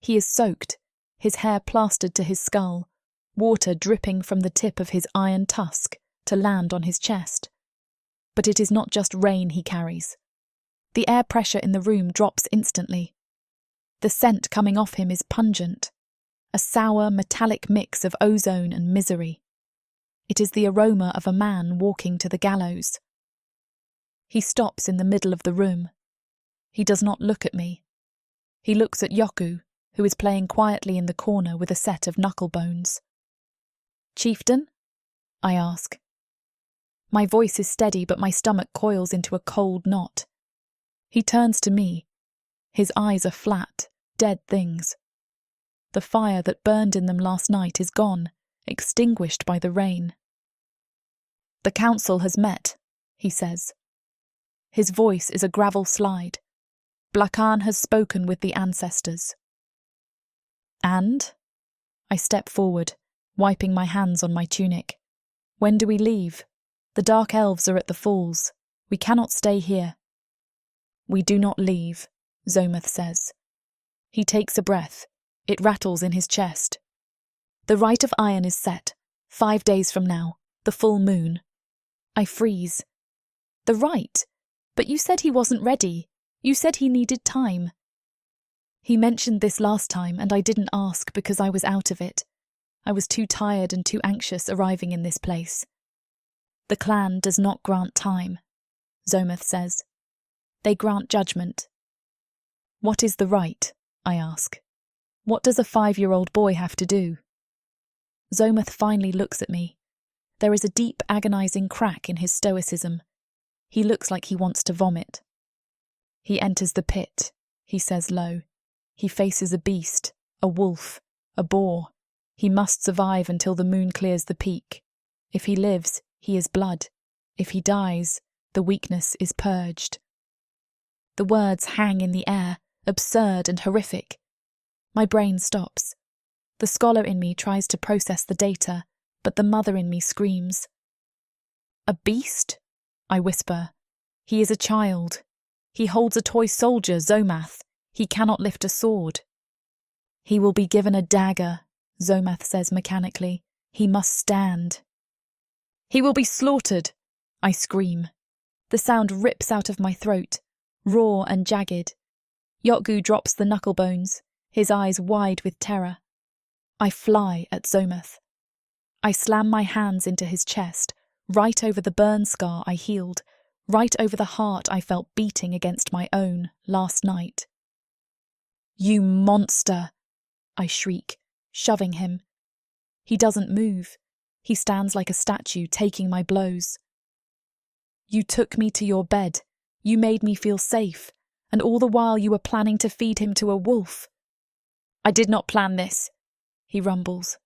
He is soaked, his hair plastered to his skull, water dripping from the tip of his iron tusk to land on his chest. But it is not just rain he carries. The air pressure in the room drops instantly. The scent coming off him is pungent, a sour, metallic mix of ozone and misery. It is the aroma of a man walking to the gallows. He stops in the middle of the room. He does not look at me. He looks at Yoku, who is playing quietly in the corner with a set of knuckle bones. "Chieftain?" I ask. My voice is steady, but my stomach coils into a cold knot. He turns to me. His eyes are flat, dead things. The fire that burned in them last night is gone, extinguished by the rain. "The council has met," he says. His voice is a gravel slide. Blakan has spoken with the ancestors. "And?" I step forward, wiping my hands on my tunic. "When do we leave? The dark elves are at the falls. We cannot stay here." "We do not leave," Zometh says. He takes a breath. It rattles in his chest. "The Rite of Iron is set. 5 days from now. The full moon." I freeze. "The rite? But you said he wasn't ready. You said he needed time." "He mentioned this last time, and I didn't ask because I was out of it. I was too tired and too anxious arriving in this place." "The clan does not grant time," Zometh says. "They grant judgment." "What is the rite?" I ask. "What does a 5-year-old boy have to do?" Zometh finally looks at me. There is a deep, agonizing crack in his stoicism. He looks like he wants to vomit. "He enters the pit," he says low. "He faces a beast, a wolf, a boar. He must survive until the moon clears the peak. If he lives, he is blood. If he dies, the weakness is purged." The words hang in the air, absurd and horrific. My brain stops. The scholar in me tries to process the data, but the mother in me screams. "A beast?" I whisper. "He is a child. He holds a toy soldier, Zomath. He cannot lift a sword." "He will be given a dagger," Zomath says mechanically. "He must stand." "He will be slaughtered," I scream. The sound rips out of my throat, raw and jagged. Yotgu drops the knuckle bones, his eyes wide with terror. I fly at Zomath. I slam my hands into his chest, right over the burn scar I healed, right over the heart I felt beating against my own last night. "You monster!" I shriek, shoving him. He doesn't move. He stands like a statue, taking my blows. "You took me to your bed. You made me feel safe, and all the while you were planning to feed him to a wolf." "I did not plan this," he rumbles.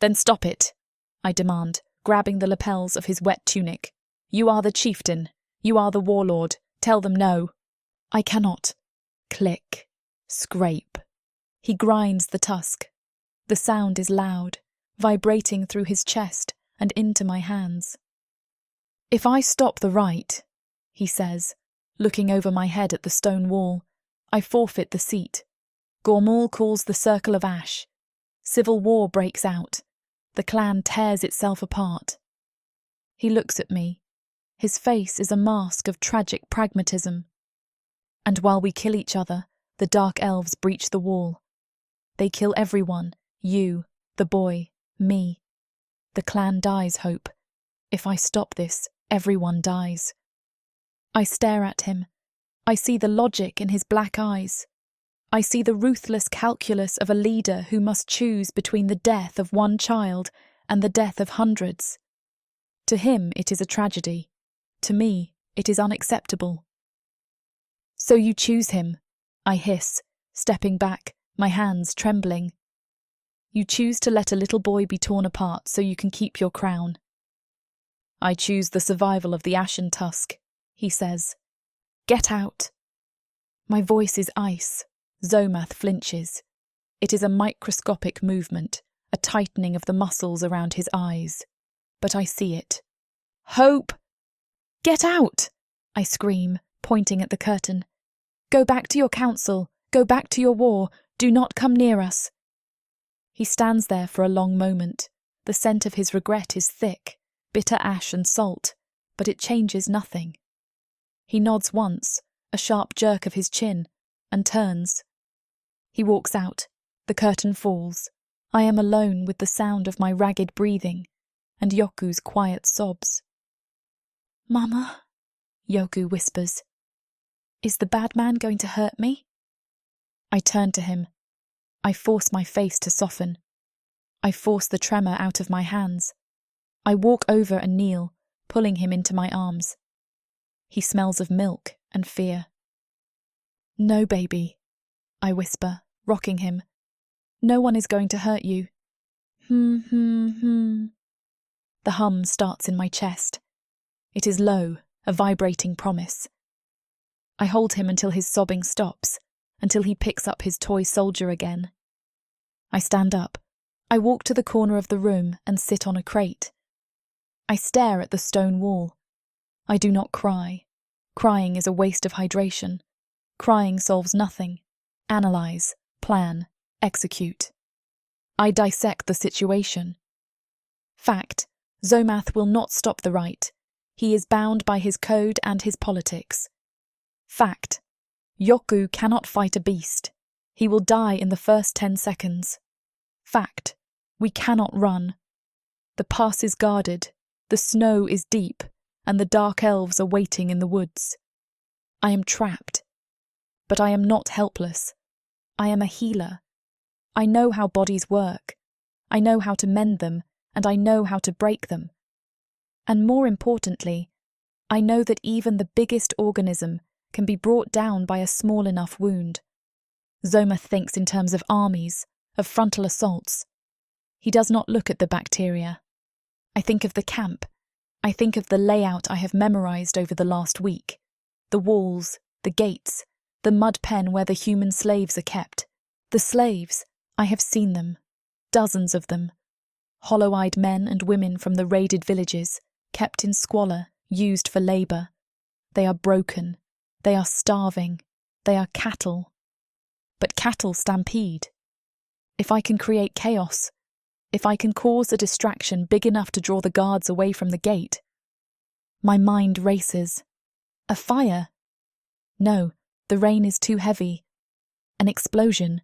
"Then stop it," I demand, grabbing the lapels of his wet tunic. "You are the chieftain. You are the warlord. Tell them no." I cannot. Click. Scrape. He grinds the tusk. The sound is loud, vibrating through his chest and into my hands. "If I stop the rite," he says, looking over my head at the stone wall, "I forfeit the seat. Gormul calls the circle of ash. Civil war breaks out. The clan tears itself apart." He looks at me. His face is a mask of tragic pragmatism. "And while we kill each other, the dark elves breach the wall. They kill everyone, you, the boy, me. The clan dies, Hope. If I stop this, everyone dies." I stare at him. I see the logic in his black eyes. I see the ruthless calculus of a leader who must choose between the death of one child and the death of hundreds. To him, it is a tragedy. To me, it is unacceptable. "So you choose him," I hiss, stepping back, my hands trembling. "You choose to let a little boy be torn apart so you can keep your crown." "I choose the survival of the Ashen Tusk," he says. "Get out." My voice is ice. Zomath flinches. It is a microscopic movement, a tightening of the muscles around his eyes. But I see it. "Hope!" "Get out!" I scream, pointing at the curtain. "Go back to your council. Go back to your war. Do not come near us." He stands there for a long moment. The scent of his regret is thick, bitter ash and salt, but it changes nothing. He nods once, a sharp jerk of his chin, and turns. He walks out. The curtain falls. I am alone with the sound of my ragged breathing and Yoku's quiet sobs. "Mama," Yoku whispers. "Is the bad man going to hurt me?" I turn to him. I force my face to soften. I force the tremor out of my hands. I walk over and kneel, pulling him into my arms. He smells of milk and fear. "No, baby," I whisper, rocking him. "No one is going to hurt you." The hum starts in my chest. It is low, a vibrating promise. I hold him until his sobbing stops, until he picks up his toy soldier again. I stand up. I walk to the corner of the room and sit on a crate. I stare at the stone wall. I do not cry. Crying is a waste of hydration. Crying solves nothing. Analyze, plan, execute. I dissect the situation. Fact: Zomath will not stop the rite. He is bound by his code and his politics. Fact: Yoku cannot fight a beast. He will die in the first 10 seconds. Fact: we cannot run. The pass is guarded, the snow is deep, and the dark elves are waiting in the woods. I am trapped. But I am not helpless. I am a healer. I know how bodies work. I know how to mend them, and I know how to break them. And more importantly, I know that even the biggest organism can be brought down by a small enough wound. Zomath thinks in terms of armies, of frontal assaults. He does not look at the bacteria. I think of the camp. I think of the layout I have memorized over the last week. The walls, the gates, the mud pen where the human slaves are kept. The slaves, I have seen them. Dozens of them. Hollow-eyed men and women from the raided villages, kept in squalor, used for labour. They are broken. They are starving. They are cattle. But cattle stampede. If I can create chaos, if I can cause a distraction big enough to draw the guards away from the gate. My mind races. A fire? No, the rain is too heavy. An explosion?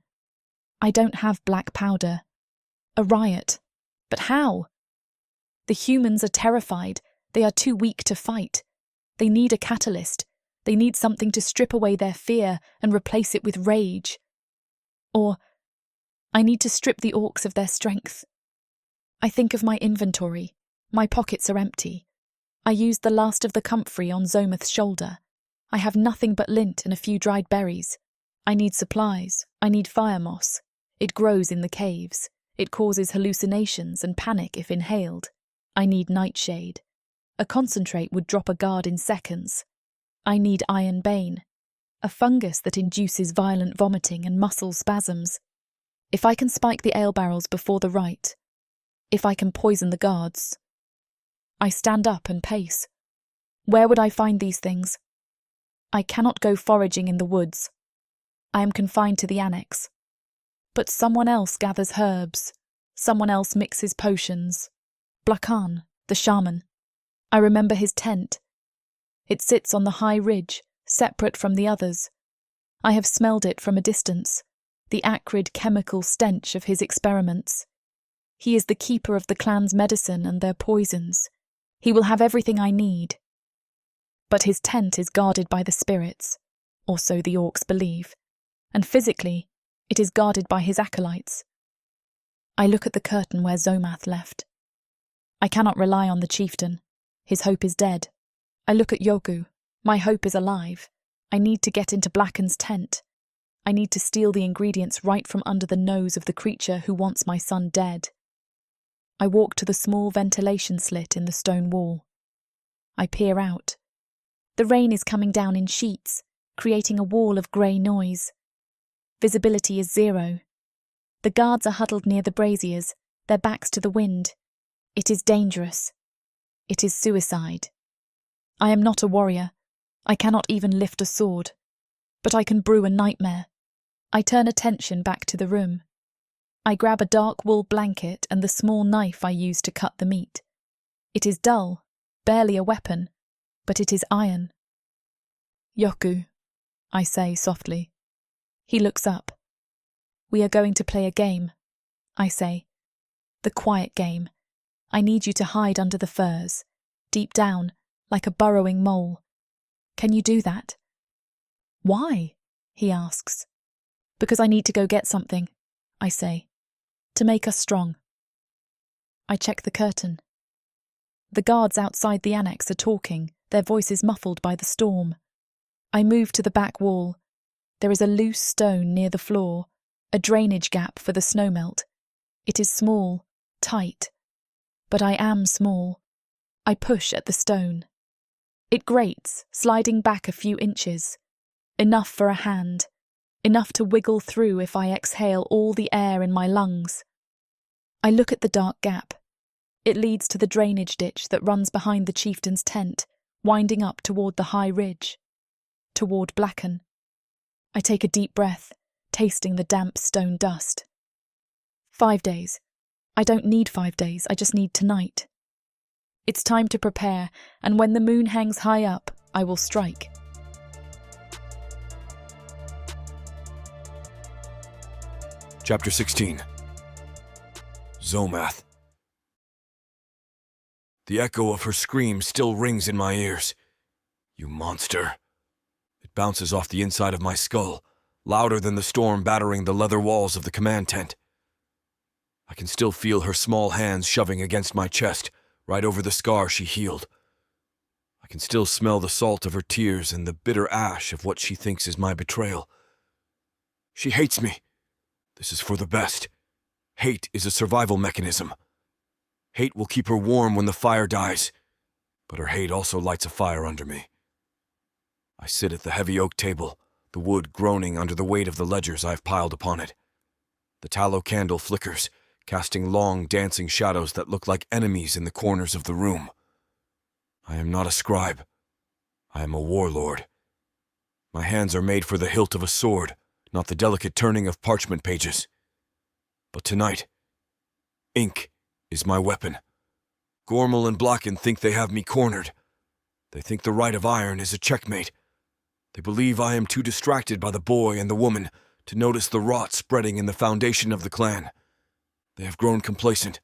I don't have black powder. A riot? But how? The humans are terrified. They are too weak to fight. They need a catalyst. They need something to strip away their fear and replace it with rage. Or, I need to strip the orcs of their strength. I think of my inventory. My pockets are empty. I used the last of the comfrey on Zomath's shoulder. I have nothing but lint and a few dried berries. I need supplies. I need fire moss. It grows in the caves. It causes hallucinations and panic if inhaled. I need nightshade. A concentrate would drop a guard in seconds. I need iron bane, a fungus that induces violent vomiting and muscle spasms. If I can spike the ale barrels before the rite, if I can poison the guards. I stand up and pace. Where would I find these things? I cannot go foraging in the woods. I am confined to the annex. But someone else gathers herbs. Someone else mixes potions. Blakan, the shaman. I remember his tent. It sits on the high ridge, separate from the others. I have smelled it from a distance, the acrid chemical stench of his experiments. He is the keeper of the clan's medicine and their poisons. He will have everything I need. But his tent is guarded by the spirits, or so the orcs believe, and physically, it is guarded by his acolytes. I look at the curtain where Zomath left. I cannot rely on the chieftain. His hope is dead. I look at Yoku. My hope is alive. I need to get into Blacken's tent. I need to steal the ingredients right from under the nose of the creature who wants my son dead. I walk to the small ventilation slit in the stone wall. I peer out. The rain is coming down in sheets, creating a wall of grey noise. Visibility is 0. The guards are huddled near the braziers, their backs to the wind. It is dangerous. It is suicide. I am not a warrior. I cannot even lift a sword. But I can brew a nightmare. I turn attention back to the room. I grab a dark wool blanket and the small knife I use to cut the meat. It is dull, barely a weapon, but it is iron. Yoku, I say softly. He looks up. We are going to play a game, I say. The quiet game. I need you to hide under the firs, deep down, like a burrowing mole. Can you do that? Why? He asks. Because I need to go get something, I say, to make us strong. I check the curtain. The guards outside the annex are talking, their voices muffled by the storm. I move to the back wall. There is a loose stone near the floor, a drainage gap for the snowmelt. It is small, tight. But I am small. I push at the stone. It grates, sliding back a few inches. Enough for a hand. Enough to wiggle through if I exhale all the air in my lungs. I look at the dark gap. It leads to the drainage ditch that runs behind the chieftain's tent, winding up toward the high ridge. Toward Blacken. I take a deep breath, tasting the damp stone dust. 5 days. I don't need 5 days, I just need tonight. It's time to prepare, and when the moon hangs high up, I will strike. Chapter 16. Zomath. The echo of her scream still rings in my ears. You monster. It bounces off the inside of my skull, louder than the storm battering the leather walls of the command tent. I can still feel her small hands shoving against my chest, right over the scar she healed. I can still smell the salt of her tears and the bitter ash of what she thinks is my betrayal. She hates me. This is for the best. Hate is a survival mechanism. Hate will keep her warm when the fire dies, but her hate also lights a fire under me. I sit at the heavy oak table, the wood groaning under the weight of the ledgers I have piled upon it. The tallow candle flickers, casting long, dancing shadows that look like enemies in the corners of the room. I am not a scribe. I am a warlord. My hands are made for the hilt of a sword, not the delicate turning of parchment pages. But tonight, ink is my weapon. Gormal and Blacken think they have me cornered. They think the Rite of Iron is a checkmate. They believe I am too distracted by the boy and the woman to notice the rot spreading in the foundation of the clan. They have grown complacent.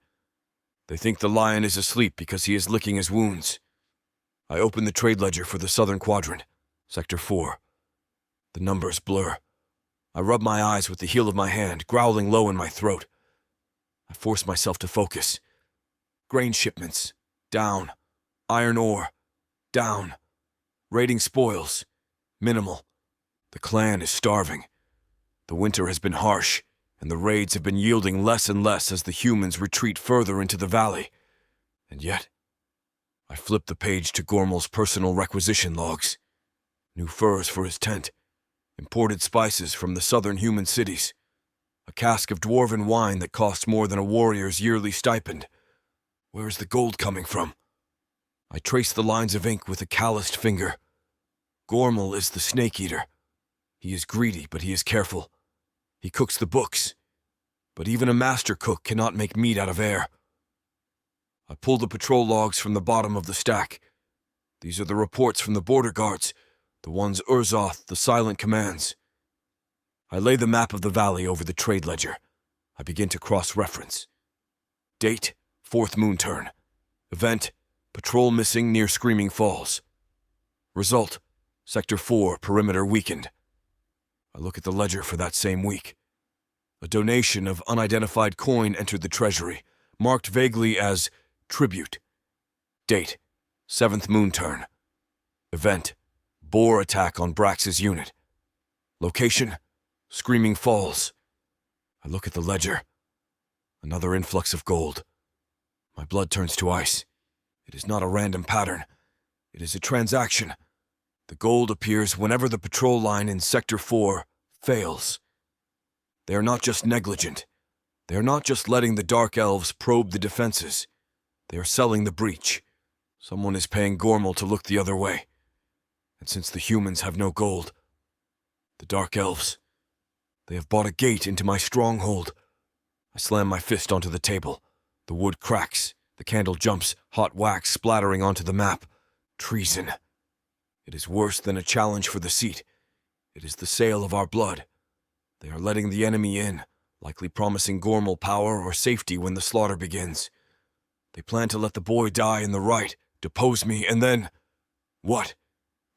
They think the lion is asleep because he is licking his wounds. I open the trade ledger for the southern quadrant, Sector 4. The numbers blur. I rub my eyes with the heel of my hand, growling low in my throat. I force myself to focus. Grain shipments, down. Iron ore, down. Raiding spoils, minimal. The clan is starving. The winter has been harsh, and the raids have been yielding less and less as the humans retreat further into the valley. And yet, I flip the page to Gormal's personal requisition logs. New furs for his tent. Imported spices from the southern human cities. A cask of dwarven wine that costs more than a warrior's yearly stipend. Where is the gold coming from? I trace the lines of ink with a calloused finger. Gormal is the snake eater. He is greedy, but he is careful. He cooks the books. But even a master cook cannot make meat out of air. I pull the patrol logs from the bottom of the stack. These are the reports from the border guards, the ones Urzoth, the silent, commands. I lay the map of the valley over the trade ledger. I begin to cross-reference. Date, 4th moon turn. Event, patrol missing near Screaming Falls. Result, Sector 4, perimeter weakened. I look at the ledger for that same week. A donation of unidentified coin entered the treasury, marked vaguely as tribute. Date, 7th moon turn. Event, boar attack on Brax's unit. Location, Screaming Falls. I look at the ledger. Another influx of gold. My blood turns to ice. It is not a random pattern. It is a transaction. The gold appears whenever the patrol line in Sector 4 fails. They are not just negligent. They are not just letting the Dark Elves probe the defenses. They are selling the breach. Someone is paying Gormal to look the other way. And since the humans have no gold, the Dark Elves, they have bought a gate into my stronghold. I slam my fist onto the table. The wood cracks. The candle jumps, hot wax splattering onto the map. Treason. It is worse than a challenge for the seat. It is the sale of our blood. They are letting the enemy in, likely promising Gormal power or safety when the slaughter begins. They plan to let the boy die in the rite, depose me, and then... What?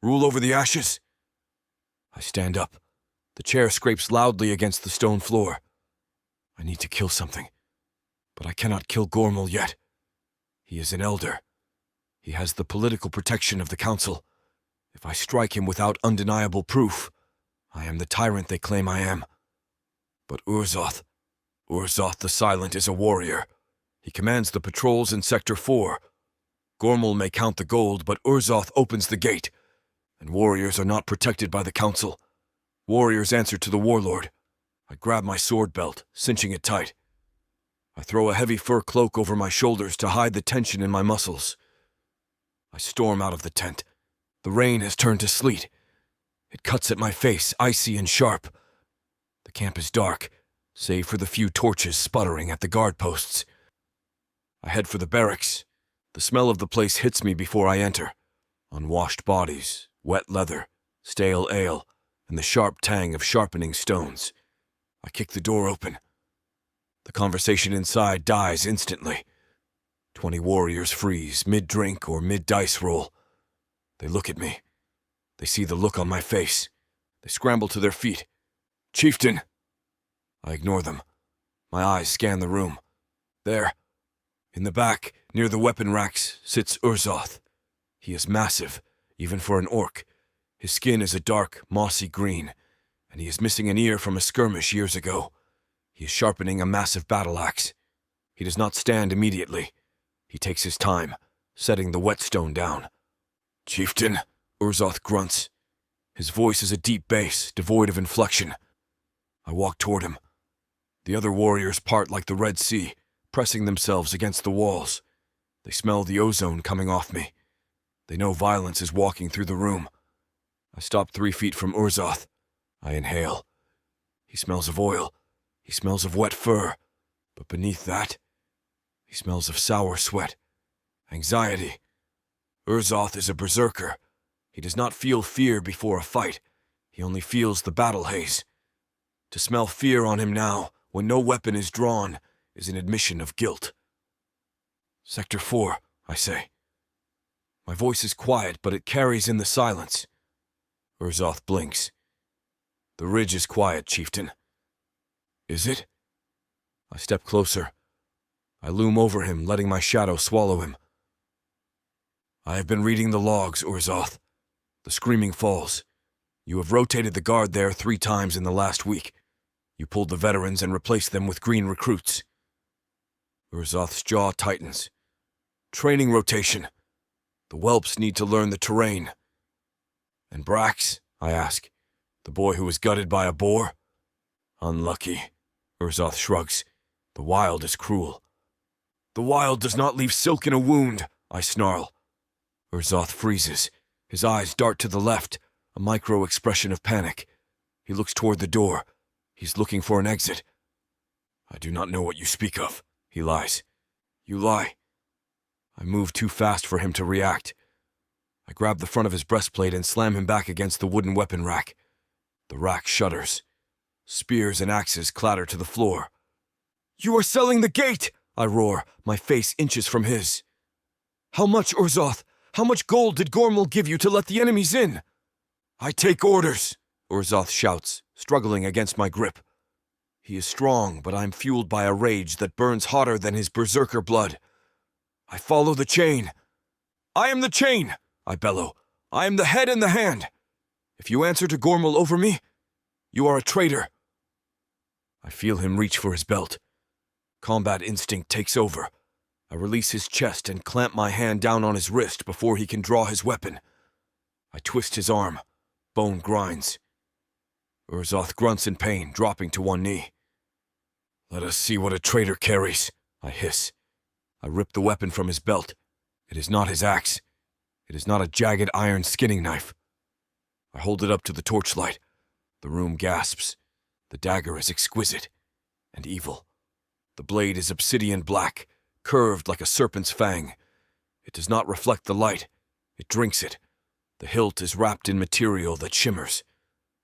Rule over the ashes? I stand up. The chair scrapes loudly against the stone floor. I need to kill something. But I cannot kill Gormal yet. He is an elder. He has the political protection of the council. If I strike him without undeniable proof, I am the tyrant they claim I am. But Urzoth the Silent is a warrior. He commands the patrols in Sector 4. Gormal may count the gold, but Urzoth opens the gate. And warriors are not protected by the council. Warriors answer to the warlord. I grab my sword belt, cinching it tight. I throw a heavy fur cloak over my shoulders to hide the tension in my muscles. I storm out of the tent. The rain has turned to sleet. It cuts at my face, icy and sharp. The camp is dark, save for the few torches sputtering at the guard posts. I head for the barracks. The smell of the place hits me before I enter. Unwashed bodies, wet leather, stale ale, and the sharp tang of sharpening stones. I kick the door open. The conversation inside dies instantly. 20 warriors freeze, mid-drink or mid-dice roll. They look at me. They see the look on my face. They scramble to their feet. "Chieftain!" I ignore them. My eyes scan the room. There, in the back, near the weapon racks, sits Urzoth. He is massive, even for an orc. His skin is a dark, mossy green, and he is missing an ear from a skirmish years ago. He is sharpening a massive battle axe. He does not stand immediately. He takes his time, setting the whetstone down. "Chieftain," Urzoth grunts. His voice is a deep bass, devoid of inflection. I walk toward him. The other warriors part like the Red Sea, pressing themselves against the walls. They smell the ozone coming off me. They know violence is walking through the room. I stop 3 feet from Urzoth. I inhale. He smells of oil. He smells of wet fur. But beneath that, he smells of sour sweat. Anxiety. Urzoth is a berserker. He does not feel fear before a fight. He only feels the battle haze. To smell fear on him now, when no weapon is drawn, is an admission of guilt. "Sector 4, I say. My voice is quiet, but it carries in the silence. Urzoth blinks. "The ridge is quiet, chieftain." "Is it?" I step closer. I loom over him, letting my shadow swallow him. "I have been reading the logs, Urzoth. The Screaming Falls. You have rotated the guard there 3 times in the last week. You pulled the veterans and replaced them with green recruits." Urzoth's jaw tightens. "Training rotation. The whelps need to learn the terrain." "And Brax?" I ask. "The boy who was gutted by a boar?" "Unlucky," Urzoth shrugs. "The wild is cruel." "The wild does not leave silk in a wound," I snarl. Urzoth freezes. His eyes dart to the left, a micro-expression of panic. He looks toward the door. He's looking for an exit. "I do not know what you speak of," he lies. "You lie." I move too fast for him to react. I grab the front of his breastplate and slam him back against the wooden weapon rack. The rack shudders. Spears and axes clatter to the floor. "You are selling the gate!" I roar, my face inches from his. "How much, Urzoth? How much gold did Gormal give you to let the enemies in?" "I take orders," Urzoth shouts, struggling against my grip. He is strong, but I'm fueled by a rage that burns hotter than his berserker blood. "I follow the chain." "I am the chain!" I bellow. "I am the head and the hand. If you answer to Gormal over me, you are a traitor." I feel him reach for his belt. Combat instinct takes over. I release his chest and clamp my hand down on his wrist before he can draw his weapon. I twist his arm. Bone grinds. Urzoth grunts in pain, dropping to one knee. "Let us see what a traitor carries," I hiss. I rip the weapon from his belt. It is not his axe. It is not a jagged iron skinning knife. I hold it up to the torchlight. The room gasps. The dagger is exquisite and evil. The blade is obsidian black, curved like a serpent's fang. It does not reflect the light. It drinks it. The hilt is wrapped in material that shimmers.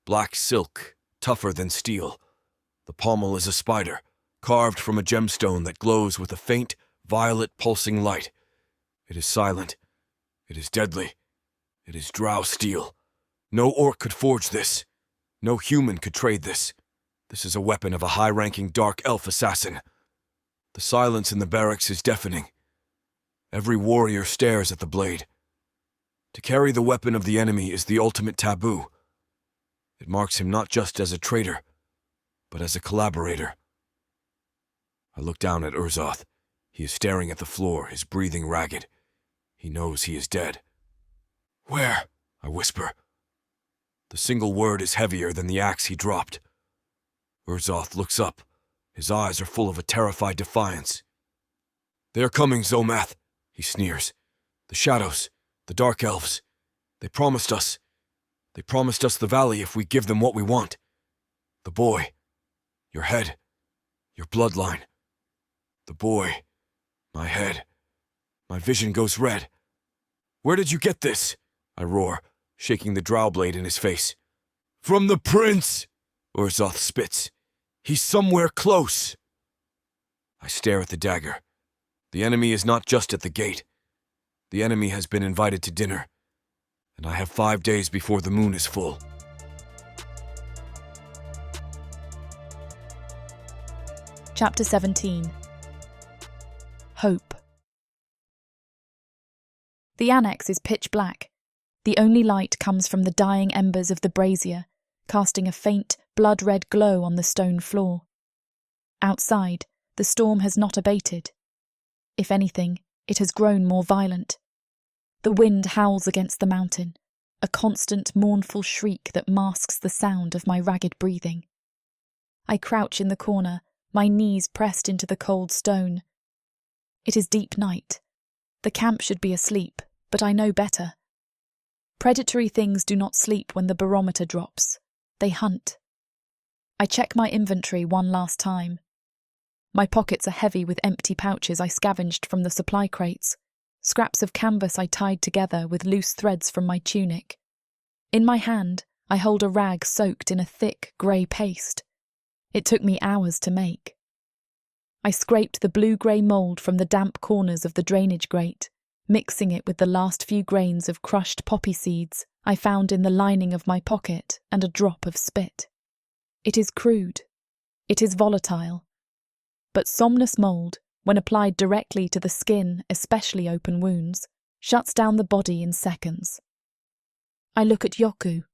Black silk, tougher than steel. The pommel is a spider, carved from a gemstone that glows with a faint, violet pulsing light. It is silent. It is deadly. It is drow steel. No orc could forge this. No human could trade this. This is a weapon of a high-ranking dark elf assassin. The silence in the barracks is deafening. Every warrior stares at the blade. To carry the weapon of the enemy is the ultimate taboo. It marks him not just as a traitor, but as a collaborator. I look down at Urzoth. He is staring at the floor, his breathing ragged. He knows he is dead. "Where?" I whisper. The single word is heavier than the axe he dropped. Urzoth looks up. His eyes are full of a terrified defiance. "They are coming, Zomath," he sneers. "The shadows, the dark elves. They promised us the valley if we give them what we want. The boy, your head, your bloodline. The boy, my head. My vision goes red. Where did you get this?" I roar, shaking the drow blade in his face. "From the prince!" Urzoth spits. "He's somewhere close." I stare at the dagger. The enemy is not just at the gate. The enemy has been invited to dinner, and I have 5 days before the moon is full. Chapter 17. Hope. The annex is pitch black. The only light comes from the dying embers of the brazier, casting a faint, blood-red glow on the stone floor. Outside, the storm has not abated. If anything, it has grown more violent. The wind howls against the mountain, a constant mournful shriek that masks the sound of my ragged breathing. I crouch in the corner, my knees pressed into the cold stone. It is deep night. The camp should be asleep, but I know better. Predatory things do not sleep when the barometer drops. They hunt. I check my inventory one last time. My pockets are heavy with empty pouches I scavenged from the supply crates, scraps of canvas I tied together with loose threads from my tunic. In my hand, I hold a rag soaked in a thick, grey paste. It took me hours to make. I scraped the blue-grey mould from the damp corners of the drainage grate, mixing it with the last few grains of crushed poppy seeds I found in the lining of my pocket and a drop of spit. It is crude. It is volatile. But somnus mould, when applied directly to the skin, especially open wounds, shuts down the body in seconds. I look at Yoku.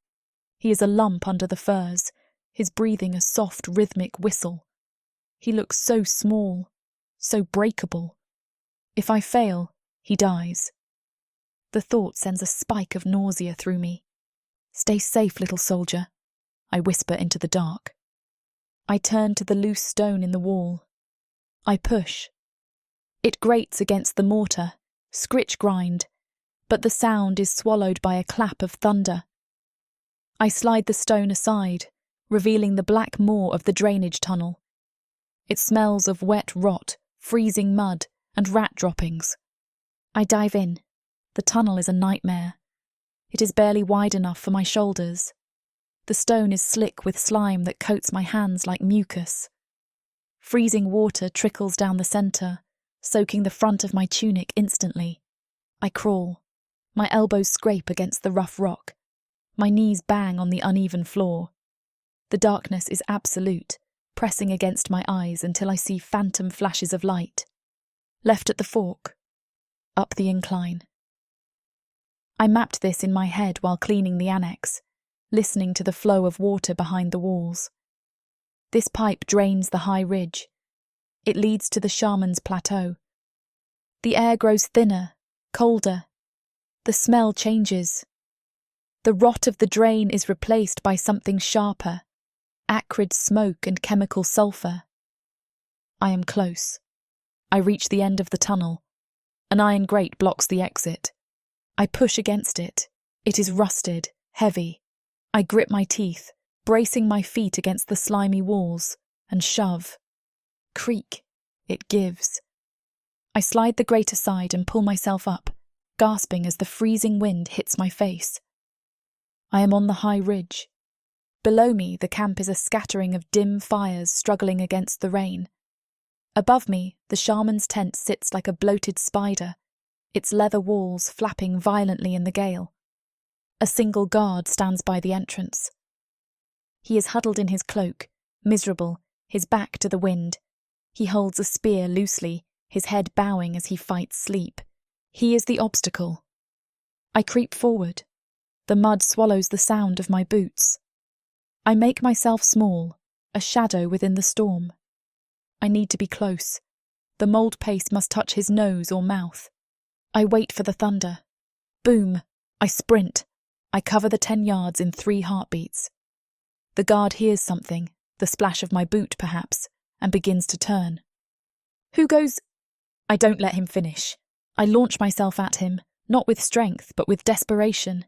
He is a lump under the furs, his breathing a soft, rhythmic whistle. He looks so small, so breakable. If I fail, he dies. The thought sends a spike of nausea through me. "Stay safe, little soldier," I whisper into the dark. I turn to the loose stone in the wall. I push. It grates against the mortar, scritch grind, but the sound is swallowed by a clap of thunder. I slide the stone aside, revealing the black maw of the drainage tunnel. It smells of wet rot, freezing mud, and rat droppings. I dive in. The tunnel is a nightmare. It is barely wide enough for my shoulders. The stone is slick with slime that coats my hands like mucus. Freezing water trickles down the centre, soaking the front of my tunic instantly. I crawl. My elbows scrape against the rough rock. My knees bang on the uneven floor. The darkness is absolute, pressing against my eyes until I see phantom flashes of light. Left at the fork. Up the incline. I mapped this in my head while cleaning the annex, listening to the flow of water behind the walls. This pipe drains the high ridge. It leads to the Shaman's plateau. The air grows thinner, colder. The smell changes. The rot of the drain is replaced by something sharper, acrid smoke and chemical sulphur. I am close. I reach the end of the tunnel. An iron grate blocks the exit. I push against it. It is rusted, heavy. I grip my teeth, bracing my feet against the slimy walls, and shove. Creak. It gives. I slide the grate aside and pull myself up, gasping as the freezing wind hits my face. I am on the high ridge. Below me, the camp is a scattering of dim fires struggling against the rain. Above me, the shaman's tent sits like a bloated spider, its leather walls flapping violently in the gale. A single guard stands by the entrance. He is huddled in his cloak, miserable, his back to the wind. He holds a spear loosely, his head bowing as he fights sleep. He is the obstacle. I creep forward. The mud swallows the sound of my boots. I make myself small, a shadow within the storm. I need to be close. The mould paste must touch his nose or mouth. I wait for the thunder. Boom! I sprint. I cover the 10 yards in 3 heartbeats. The guard hears something, the splash of my boot perhaps, and begins to turn. Who goes? I don't let him finish. I launch myself at him, not with strength, but with desperation.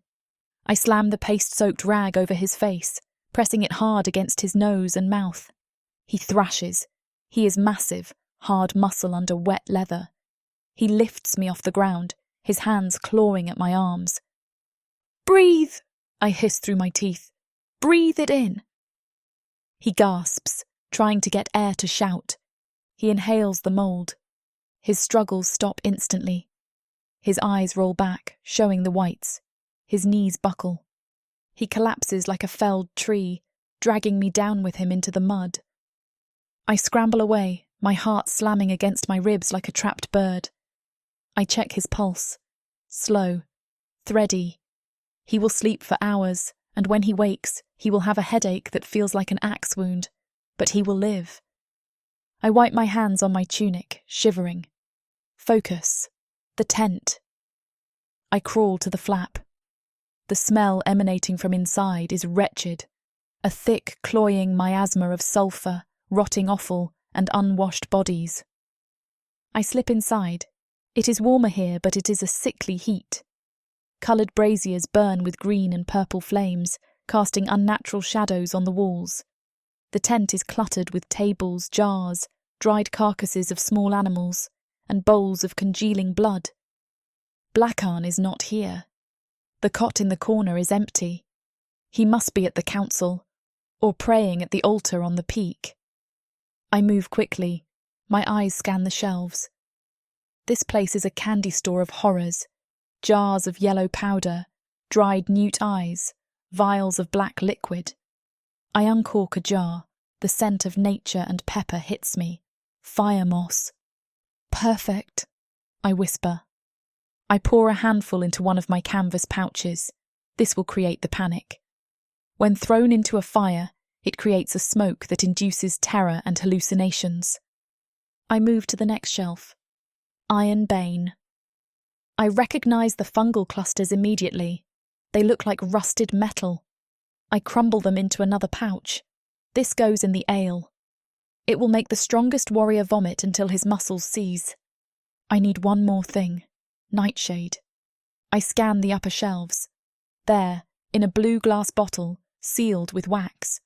I slam the paste-soaked rag over his face, pressing it hard against his nose and mouth. He thrashes. He is massive, hard muscle under wet leather. He lifts me off the ground, his hands clawing at my arms. Breathe! I hiss through my teeth. Breathe it in! He gasps, trying to get air to shout. He inhales the mould. His struggles stop instantly. His eyes roll back, showing the whites. His knees buckle. He collapses like a felled tree, dragging me down with him into the mud. I scramble away, my heart slamming against my ribs like a trapped bird. I check his pulse. Slow, thready. He will sleep for hours, and when he wakes, he will have a headache that feels like an axe wound, but he will live. I wipe my hands on my tunic, shivering. Focus. The tent. I crawl to the flap. The smell emanating from inside is wretched, a thick, cloying miasma of sulphur, rotting offal, and unwashed bodies. I slip inside. It is warmer here, but it is a sickly heat. Coloured braziers burn with green and purple flames, casting unnatural shadows on the walls. The tent is cluttered with tables, jars, dried carcasses of small animals, and bowls of congealing blood. Blackarn is not here. The cot in the corner is empty. He must be at the council, or praying at the altar on the peak. I move quickly. My eyes scan the shelves. This place is a candy store of horrors. Jars of yellow powder, dried newt eyes, vials of black liquid. I uncork a jar. The scent of nature and pepper hits me. Fire moss. Perfect, I whisper. I pour a handful into one of my canvas pouches. This will create the panic. When thrown into a fire, it creates a smoke that induces terror and hallucinations. I move to the next shelf. Iron Bane. I recognise the fungal clusters immediately. They look like rusted metal. I crumble them into another pouch. This goes in the ale. It will make the strongest warrior vomit until his muscles seize. I need one more thing. Nightshade. I scan the upper shelves. There, in a blue glass bottle, sealed with wax.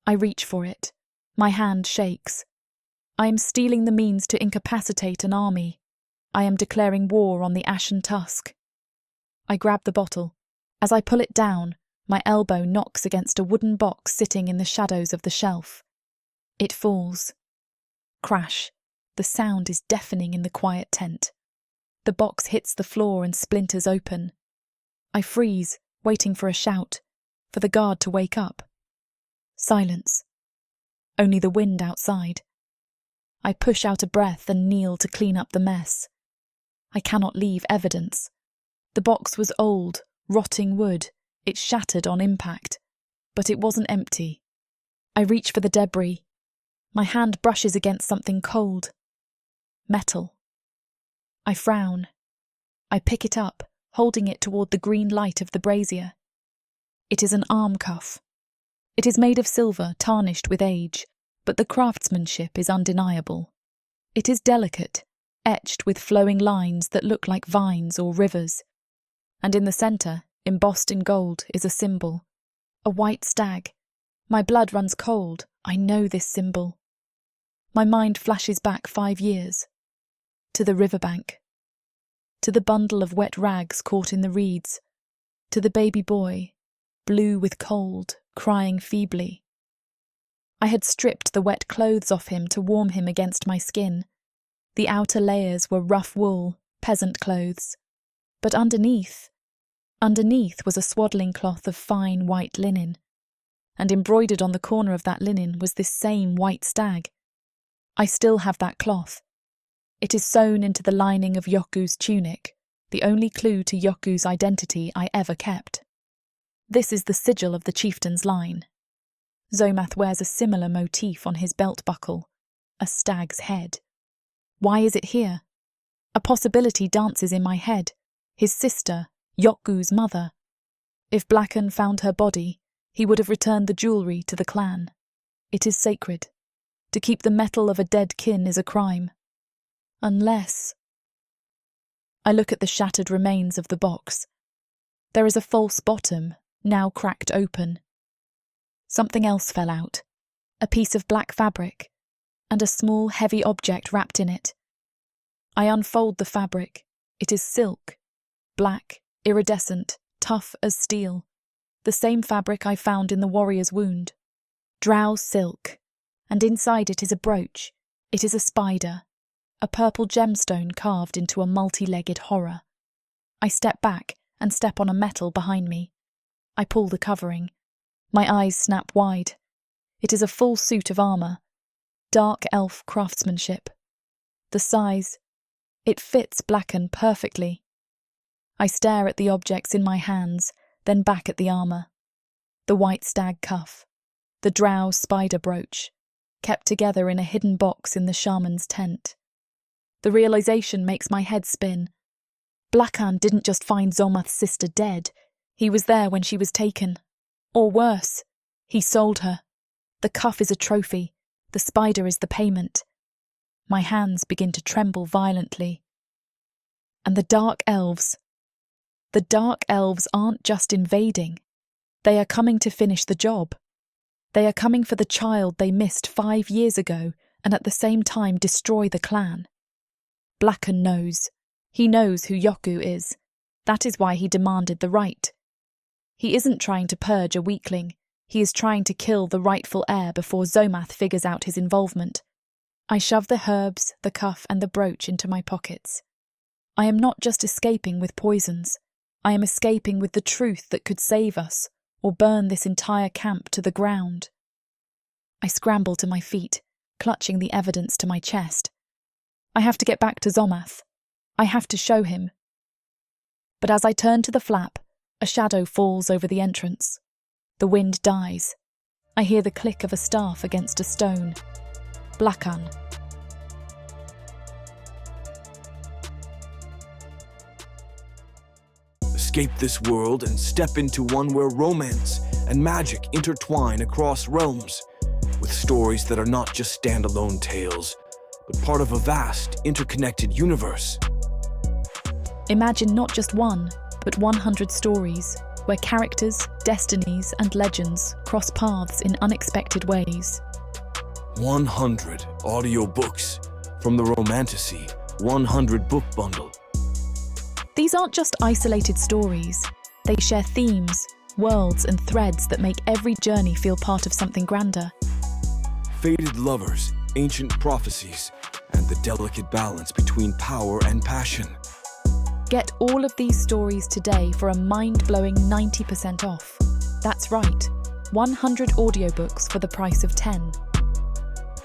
I reach for it. My hand shakes. I am stealing the means to incapacitate an army. I am declaring war on the Ashen Tusk. I grab the bottle. As I pull it down, my elbow knocks against a wooden box sitting in the shadows of the shelf. It falls. Crash. The sound is deafening in the quiet tent. The box hits the floor and splinters open. I freeze, waiting for a shout, for the guard to wake up. Silence. Only the wind outside. I push out a breath and kneel to clean up the mess. I cannot leave evidence. The box was old, rotting wood. It shattered on impact. But it wasn't empty. I reach for the debris. My hand brushes against something cold. Metal. I frown. I pick it up, holding it toward the green light of the brazier. It is an arm cuff. It is made of silver, tarnished with age, but the craftsmanship is undeniable. It is delicate, etched with flowing lines that look like vines or rivers. And in the centre, embossed in gold, is a symbol. A white stag. My blood runs cold. I know this symbol. My mind flashes back 5 years. To the riverbank. To the bundle of wet rags caught in the reeds. To the baby boy, blue with cold, crying feebly. I had stripped the wet clothes off him to warm him against my skin. The outer layers were rough wool, peasant clothes. But underneath was a swaddling cloth of fine white linen. And embroidered on the corner of that linen was this same white stag. I still have that cloth. It is sewn into the lining of Yoku's tunic, the only clue to Yoku's identity I ever kept. This is the sigil of the chieftain's line. Zomath wears a similar motif on his belt buckle, a stag's head. Why is it here? A possibility dances in my head. His sister, Yoku's mother. If Blacken found her body, he would have returned the jewellery to the clan. It is sacred. To keep the metal of a dead kin is a crime. Unless... I look at the shattered remains of the box. There is a false bottom, now cracked open. Something else fell out. A piece of black fabric, and a small, heavy object wrapped in it. I unfold the fabric. It is silk. Black, iridescent, tough as steel. The same fabric I found in the warrior's wound. Drow silk. And inside it is a brooch. It is a spider. A purple gemstone carved into a multi-legged horror. I step back and step on a metal behind me. I pull the covering. My eyes snap wide. It is a full suit of armour. Dark elf craftsmanship. The size. It fits Blacken perfectly. I stare at the objects in my hands, then back at the armour. The white stag cuff. The drow spider brooch, kept together in a hidden box in the shaman's tent. The realisation makes my head spin. Blacken didn't just find Zomath's sister dead. He was there when she was taken. Or worse, he sold her. The cuff is a trophy. The spider is the payment. My hands begin to tremble violently. And the Dark Elves. The Dark Elves aren't just invading. They are coming to finish the job. They are coming for the child they missed 5 years ago and at the same time destroy the clan. Blacken knows. He knows who Yoku is. That is why he demanded the right. He isn't trying to purge a weakling. He is trying to kill the rightful heir before Zomath figures out his involvement. I shove the herbs, the cuff and the brooch into my pockets. I am not just escaping with poisons. I am escaping with the truth that could save us or burn this entire camp to the ground. I scramble to my feet, clutching the evidence to my chest. I have to get back to Zomath. I have to show him. But as I turn to the flap, a shadow falls over the entrance. The wind dies. I hear the click of a staff against a stone. Blacken. Escape this world and step into one where romance and magic intertwine across realms, with stories that are not just standalone tales, but part of a vast, interconnected universe. Imagine not just one, but 100 stories, where characters, destinies, and legends cross paths in unexpected ways. 100 audiobooks from the Romantasy 100 book bundle. These aren't just isolated stories. They share themes, worlds, and threads that make every journey feel part of something grander. Fated lovers, ancient prophecies, and the delicate balance between power and passion. Get all of these stories today for a mind-blowing 90% off. That's right, 100 audiobooks for the price of 10.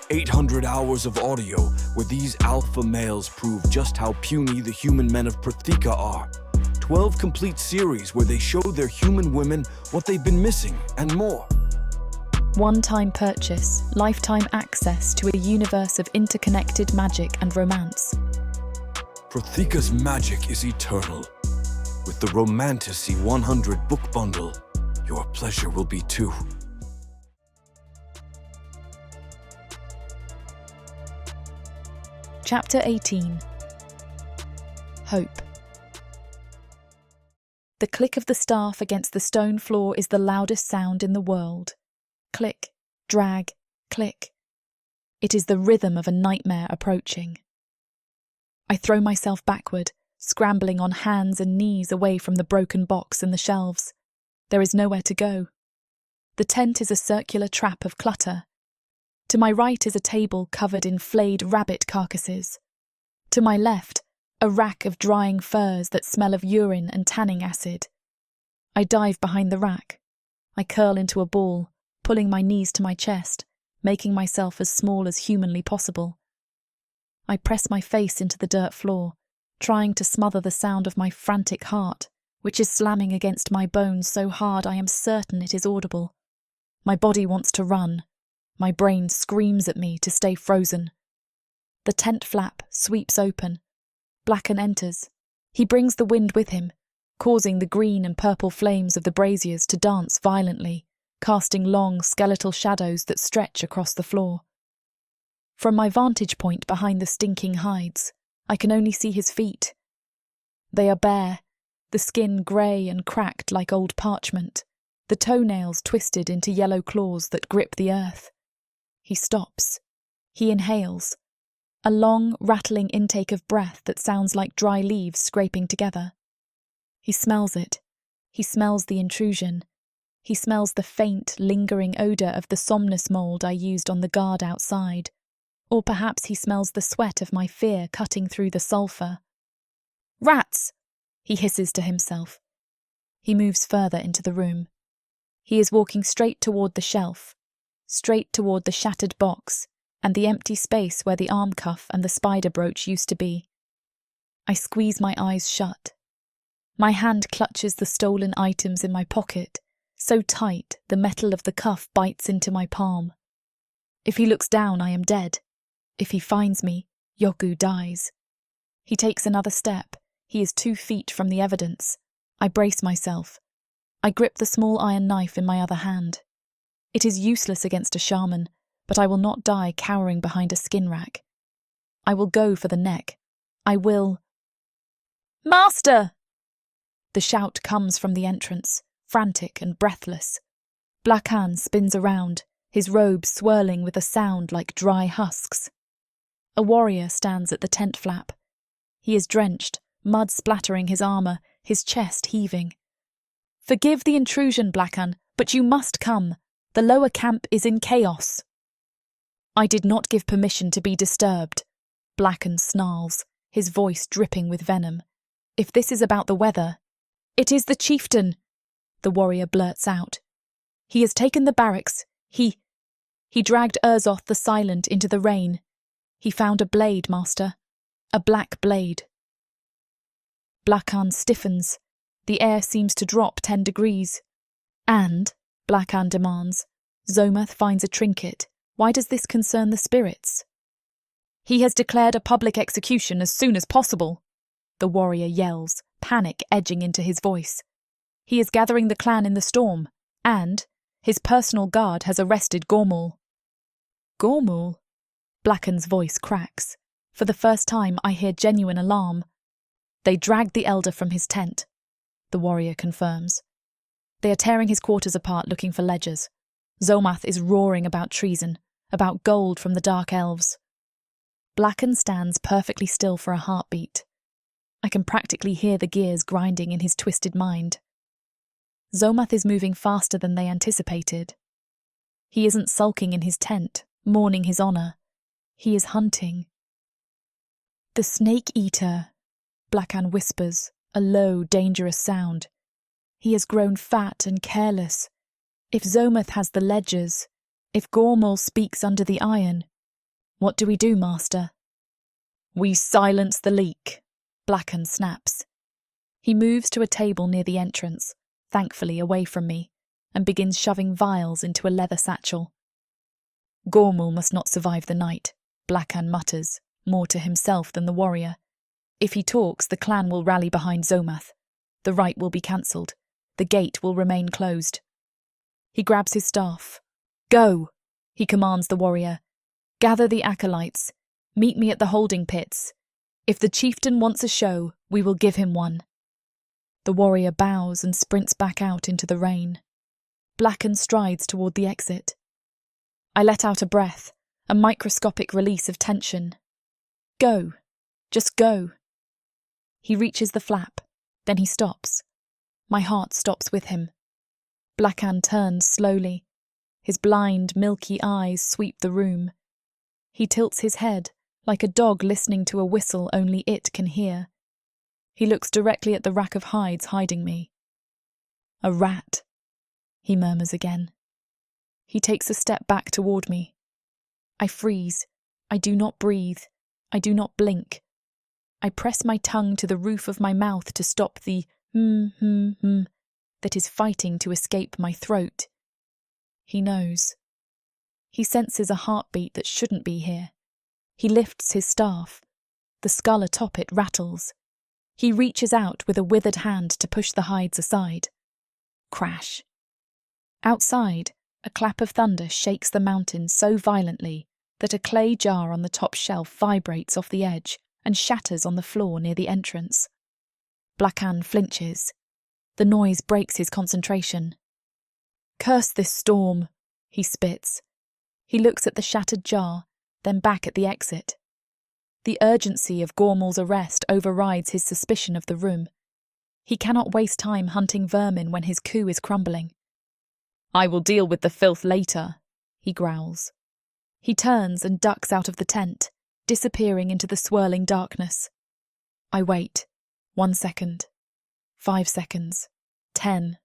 800 hours of audio where these alpha males prove just how puny the human men of Protheka are. 12 complete series where they show their human women what they've been missing and more. One-time purchase, lifetime access to a universe of interconnected magic and romance. Protheka's magic is eternal. With the Romantasy 100 book bundle, your pleasure will be too. Chapter 18. Hope. The click of the staff against the stone floor is the loudest sound in the world. Click, drag, click. It is the rhythm of a nightmare approaching. I throw myself backward, scrambling on hands and knees away from the broken box and the shelves. There is nowhere to go. The tent is a circular trap of clutter. To my right is a table covered in flayed rabbit carcasses. To my left, a rack of drying furs that smell of urine and tanning acid. I dive behind the rack. I curl into a ball, pulling my knees to my chest, making myself as small as humanly possible. I press my face into the dirt floor, trying to smother the sound of my frantic heart, which is slamming against my bones so hard I am certain it is audible. My body wants to run. My brain screams at me to stay frozen. The tent flap sweeps open. Blacken enters. He brings the wind with him, causing the green and purple flames of the braziers to dance violently, casting long skeletal shadows that stretch across the floor. From my vantage point behind the stinking hides, I can only see his feet. They are bare, the skin grey and cracked like old parchment, the toenails twisted into yellow claws that grip the earth. He stops. He inhales. A long, rattling intake of breath that sounds like dry leaves scraping together. He smells it. He smells the intrusion. He smells the faint, lingering odour of the somnus mould I used on the guard outside. Or perhaps he smells the sweat of my fear cutting through the sulphur. "Rats!" he hisses to himself. He moves further into the room. He is walking straight toward the shelf, straight toward the shattered box and the empty space where the arm cuff and the spider brooch used to be. I squeeze my eyes shut. My hand clutches the stolen items in my pocket, so tight the metal of the cuff bites into my palm. If he looks down, I am dead. If he finds me, Yoku dies. He takes another step. He is 2 feet from the evidence. I brace myself. I grip the small iron knife in my other hand. It is useless against a shaman, but I will not die cowering behind a skin rack. I will go for the neck. I will... "Master!" The shout comes from the entrance, frantic and breathless. Blakan spins around, his robes swirling with a sound like dry husks. A warrior stands at the tent flap. He is drenched, mud splattering his armour, his chest heaving. "Forgive the intrusion, Blakan, but you must come. The lower camp is in chaos." "I did not give permission to be disturbed." Blakan snarls, his voice dripping with venom. "If this is about the weather..." "It is the chieftain," the warrior blurts out. "He has taken the barracks. He dragged Urzoth the Silent into the rain. He found a blade, master. A black blade." Blakan stiffens. The air seems to drop 10 degrees. "And," Blakan demands, "Zomath finds a trinket. Why does this concern the spirits?" "He has declared a public execution as soon as possible," the warrior yells, panic edging into his voice. "He is gathering the clan in the storm, and his personal guard has arrested Gormul." "Gormul?" Blakan's voice cracks. For the first time I hear genuine alarm. "They dragged the elder from his tent," the warrior confirms. "They are tearing his quarters apart looking for ledgers. Zomath is roaring about treason, about gold from the dark elves." Blakan stands perfectly still for a heartbeat. I can practically hear the gears grinding in his twisted mind. Zomath is moving faster than they anticipated. He isn't sulking in his tent, mourning his honour. He is hunting. "The snake eater," Blakan whispers, a low, dangerous sound. "He has grown fat and careless. If Zomath has the ledgers, if Gormul speaks under the iron, what do we do, master?" "We silence the leak," Blakan snaps. He moves to a table near the entrance, thankfully away from me, and begins shoving vials into a leather satchel. "Gormul must not survive the night," Blakan mutters, more to himself than the warrior. "If he talks, the clan will rally behind Zomath. The rite will be cancelled. The gate will remain closed." He grabs his staff. "Go," he commands the warrior. "Gather the acolytes. Meet me at the holding pits. If the chieftain wants a show, we will give him one." The warrior bows and sprints back out into the rain. Blakan strides toward the exit. I let out a breath, a microscopic release of tension. "Go. Just go." He reaches the flap, then he stops. My heart stops with him. Blakan turns slowly, His blind, milky eyes sweep the room. He tilts his head, like a dog listening to a whistle only it can hear. He looks directly at the rack of hides hiding me. "A rat," he murmurs again. He takes a step back toward me. I freeze. I do not breathe. I do not blink. I press my tongue to the roof of my mouth to stop the that is fighting to escape my throat. He knows. He senses a heartbeat that shouldn't be here. He lifts his staff. The skull atop it rattles. He reaches out with a withered hand to push the hides aside. Crash. Outside, a clap of thunder shakes the mountain so violently that a clay jar on the top shelf vibrates off the edge and shatters on the floor near the entrance. Blackan flinches. The noise breaks his concentration. "Curse this storm," he spits. He looks at the shattered jar, then back at the exit. The urgency of Gormal's arrest overrides his suspicion of the room. He cannot waste time hunting vermin when his coup is crumbling. "I will deal with the filth later," he growls. He turns and ducks out of the tent, disappearing into the swirling darkness. I wait. 1 second. 5 seconds. 10.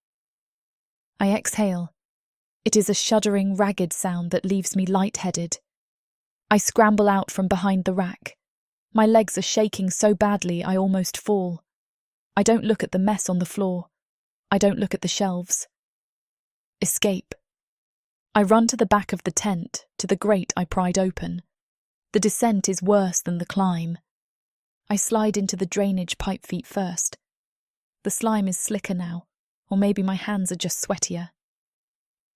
I exhale. It is a shuddering, ragged sound that leaves me lightheaded. I scramble out from behind the rack. My legs are shaking so badly I almost fall. I don't look at the mess on the floor. I don't look at the shelves. Escape. I run to the back of the tent, to the grate I pried open. The descent is worse than the climb. I slide into the drainage pipe feet first. The slime is slicker now, or maybe my hands are just sweatier.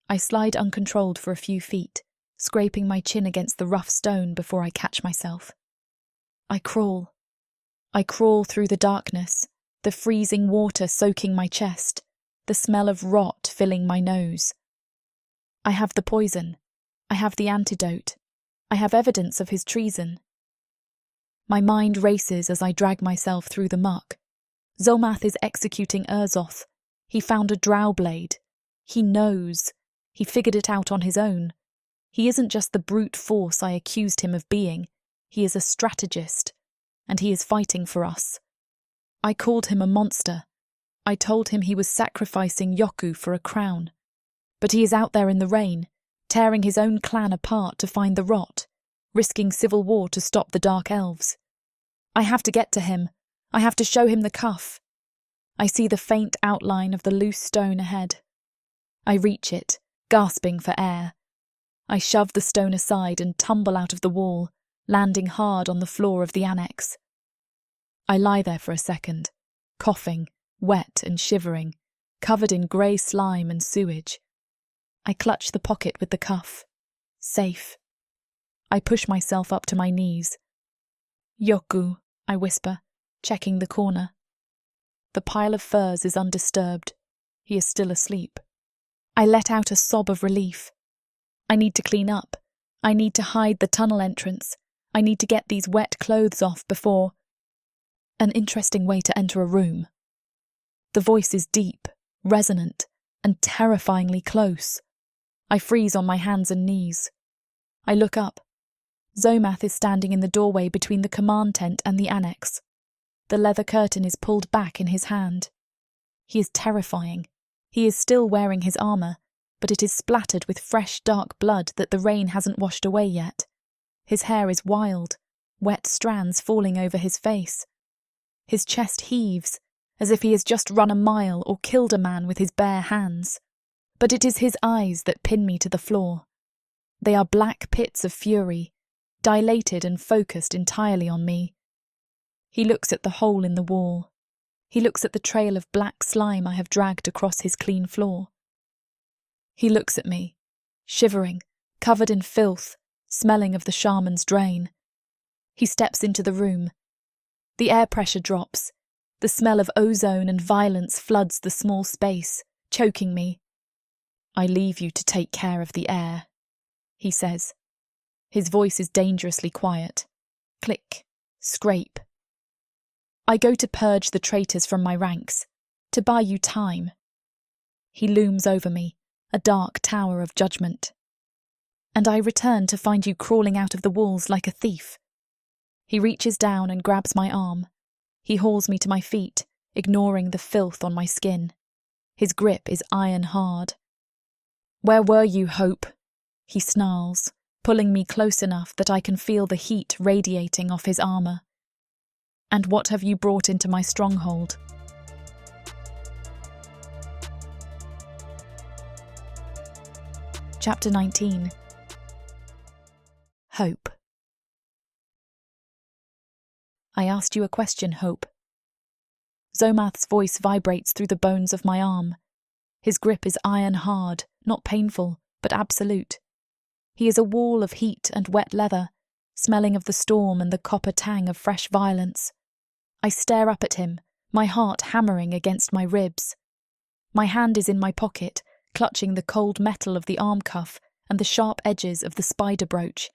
I slide uncontrolled for a few feet, scraping my chin against the rough stone before I catch myself. I crawl. I crawl through the darkness, the freezing water soaking my chest, the smell of rot filling my nose. I have the poison. I have the antidote. I have evidence of his treason. My mind races as I drag myself through the muck. Zolmath is executing Urzoth. He found a drow blade. He knows. He figured it out on his own. He isn't just the brute force I accused him of being. He is a strategist, and he is fighting for us. I called him a monster. I told him he was sacrificing Yoku for a crown. But he is out there in the rain, tearing his own clan apart to find the rot, risking civil war to stop the Dark Elves. I have to get to him. I have to show him the cuff. I see the faint outline of the loose stone ahead. I reach it, gasping for air. I shove the stone aside and tumble out of the wall, landing hard on the floor of the annex. I lie there for a second, coughing, wet and shivering, covered in grey slime and sewage. I clutch the pocket with the cuff. Safe. I push myself up to my knees. "Yoku," I whisper, checking the corner. The pile of furs is undisturbed. He is still asleep. I let out a sob of relief. I need to clean up. I need to hide the tunnel entrance. I need to get these wet clothes off before... An interesting way to enter a room. The voice is deep, resonant, and terrifyingly close. I freeze on my hands and knees. I look up. Zomath is standing in the doorway between the command tent and the annex. The leather curtain is pulled back in his hand. He is terrifying. He is still wearing his armour, but it is splattered with fresh dark blood that the rain hasn't washed away yet. His hair is wild, wet strands falling over his face. His chest heaves, as if he has just run a mile or killed a man with his bare hands. But it is his eyes that pin me to the floor. They are black pits of fury, dilated and focused entirely on me. He looks at the hole in the wall. He looks at the trail of black slime I have dragged across his clean floor. He looks at me, shivering, covered in filth, smelling of the shaman's drain. He steps into the room. The air pressure drops. The smell of ozone and violence floods the small space, choking me. "I leave you to take care of the air," he says. His voice is dangerously quiet. Click, scrape. "I go to purge the traitors from my ranks, to buy you time." He looms over me, a dark tower of judgment. and I return to find you crawling out of the walls like a thief." He reaches down and grabs my arm. He hauls me to my feet, ignoring the filth on my skin. His grip is iron hard. "Where were you, Hope?" he snarls, pulling me close enough that I can feel the heat radiating off his armour. "And what have you brought into my stronghold?" Chapter 19. Hope. "I asked you a question, Hope." Zomath's voice vibrates through the bones of my arm. His grip is iron hard, not painful, but absolute. He is a wall of heat and wet leather, smelling of the storm and the copper tang of fresh violence. I stare up at him, my heart hammering against my ribs. My hand is in my pocket, clutching the cold metal of the arm cuff and the sharp edges of the spider brooch.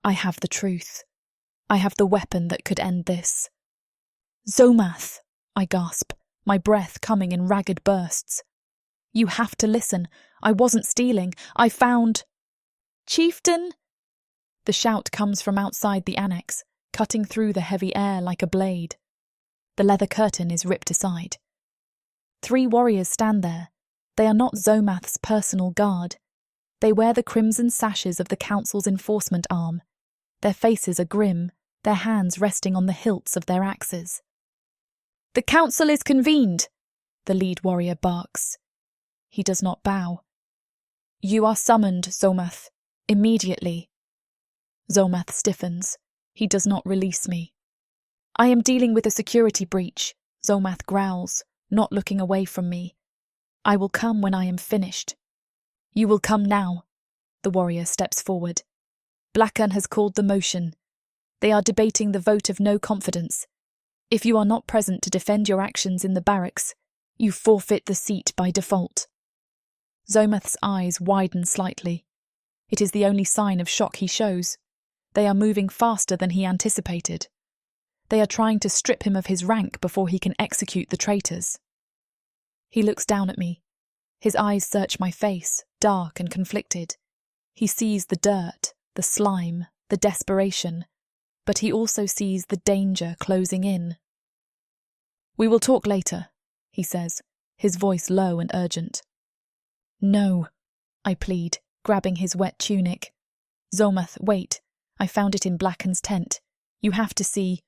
I have the truth. I have the weapon that could end this. "Zomath," I gasp, my breath coming in ragged bursts. "You have to listen. I wasn't stealing. I found—" "Chieftain!" The shout comes from outside the annex, cutting through the heavy air like a blade. The leather curtain is ripped aside. 3 warriors stand there. They are not Zomath's personal guard. They wear the crimson sashes of the council's enforcement arm. Their faces are grim, their hands resting on the hilts of their axes. "The council is convened," the lead warrior barks. He does not bow. "You are summoned, Zomath, immediately." Zomath stiffens. He does not release me. "I am dealing with a security breach," Zomath growls, not looking away from me. "I will come when I am finished." "You will come now." The warrior steps forward. "Blackan has called the motion. They are debating the vote of no confidence. If you are not present to defend your actions in the barracks, you forfeit the seat by default." Zomath's eyes widen slightly. It is the only sign of shock he shows. They are moving faster than he anticipated. They are trying to strip him of his rank before he can execute the traitors. He looks down at me. His eyes search my face, dark and conflicted. He sees the dirt, the slime, the desperation, but he also sees the danger closing in. "We will talk later," he says, his voice low and urgent. "No," I plead, grabbing his wet tunic. "Zomath, wait. I found it in Blacken's tent. You have to see—"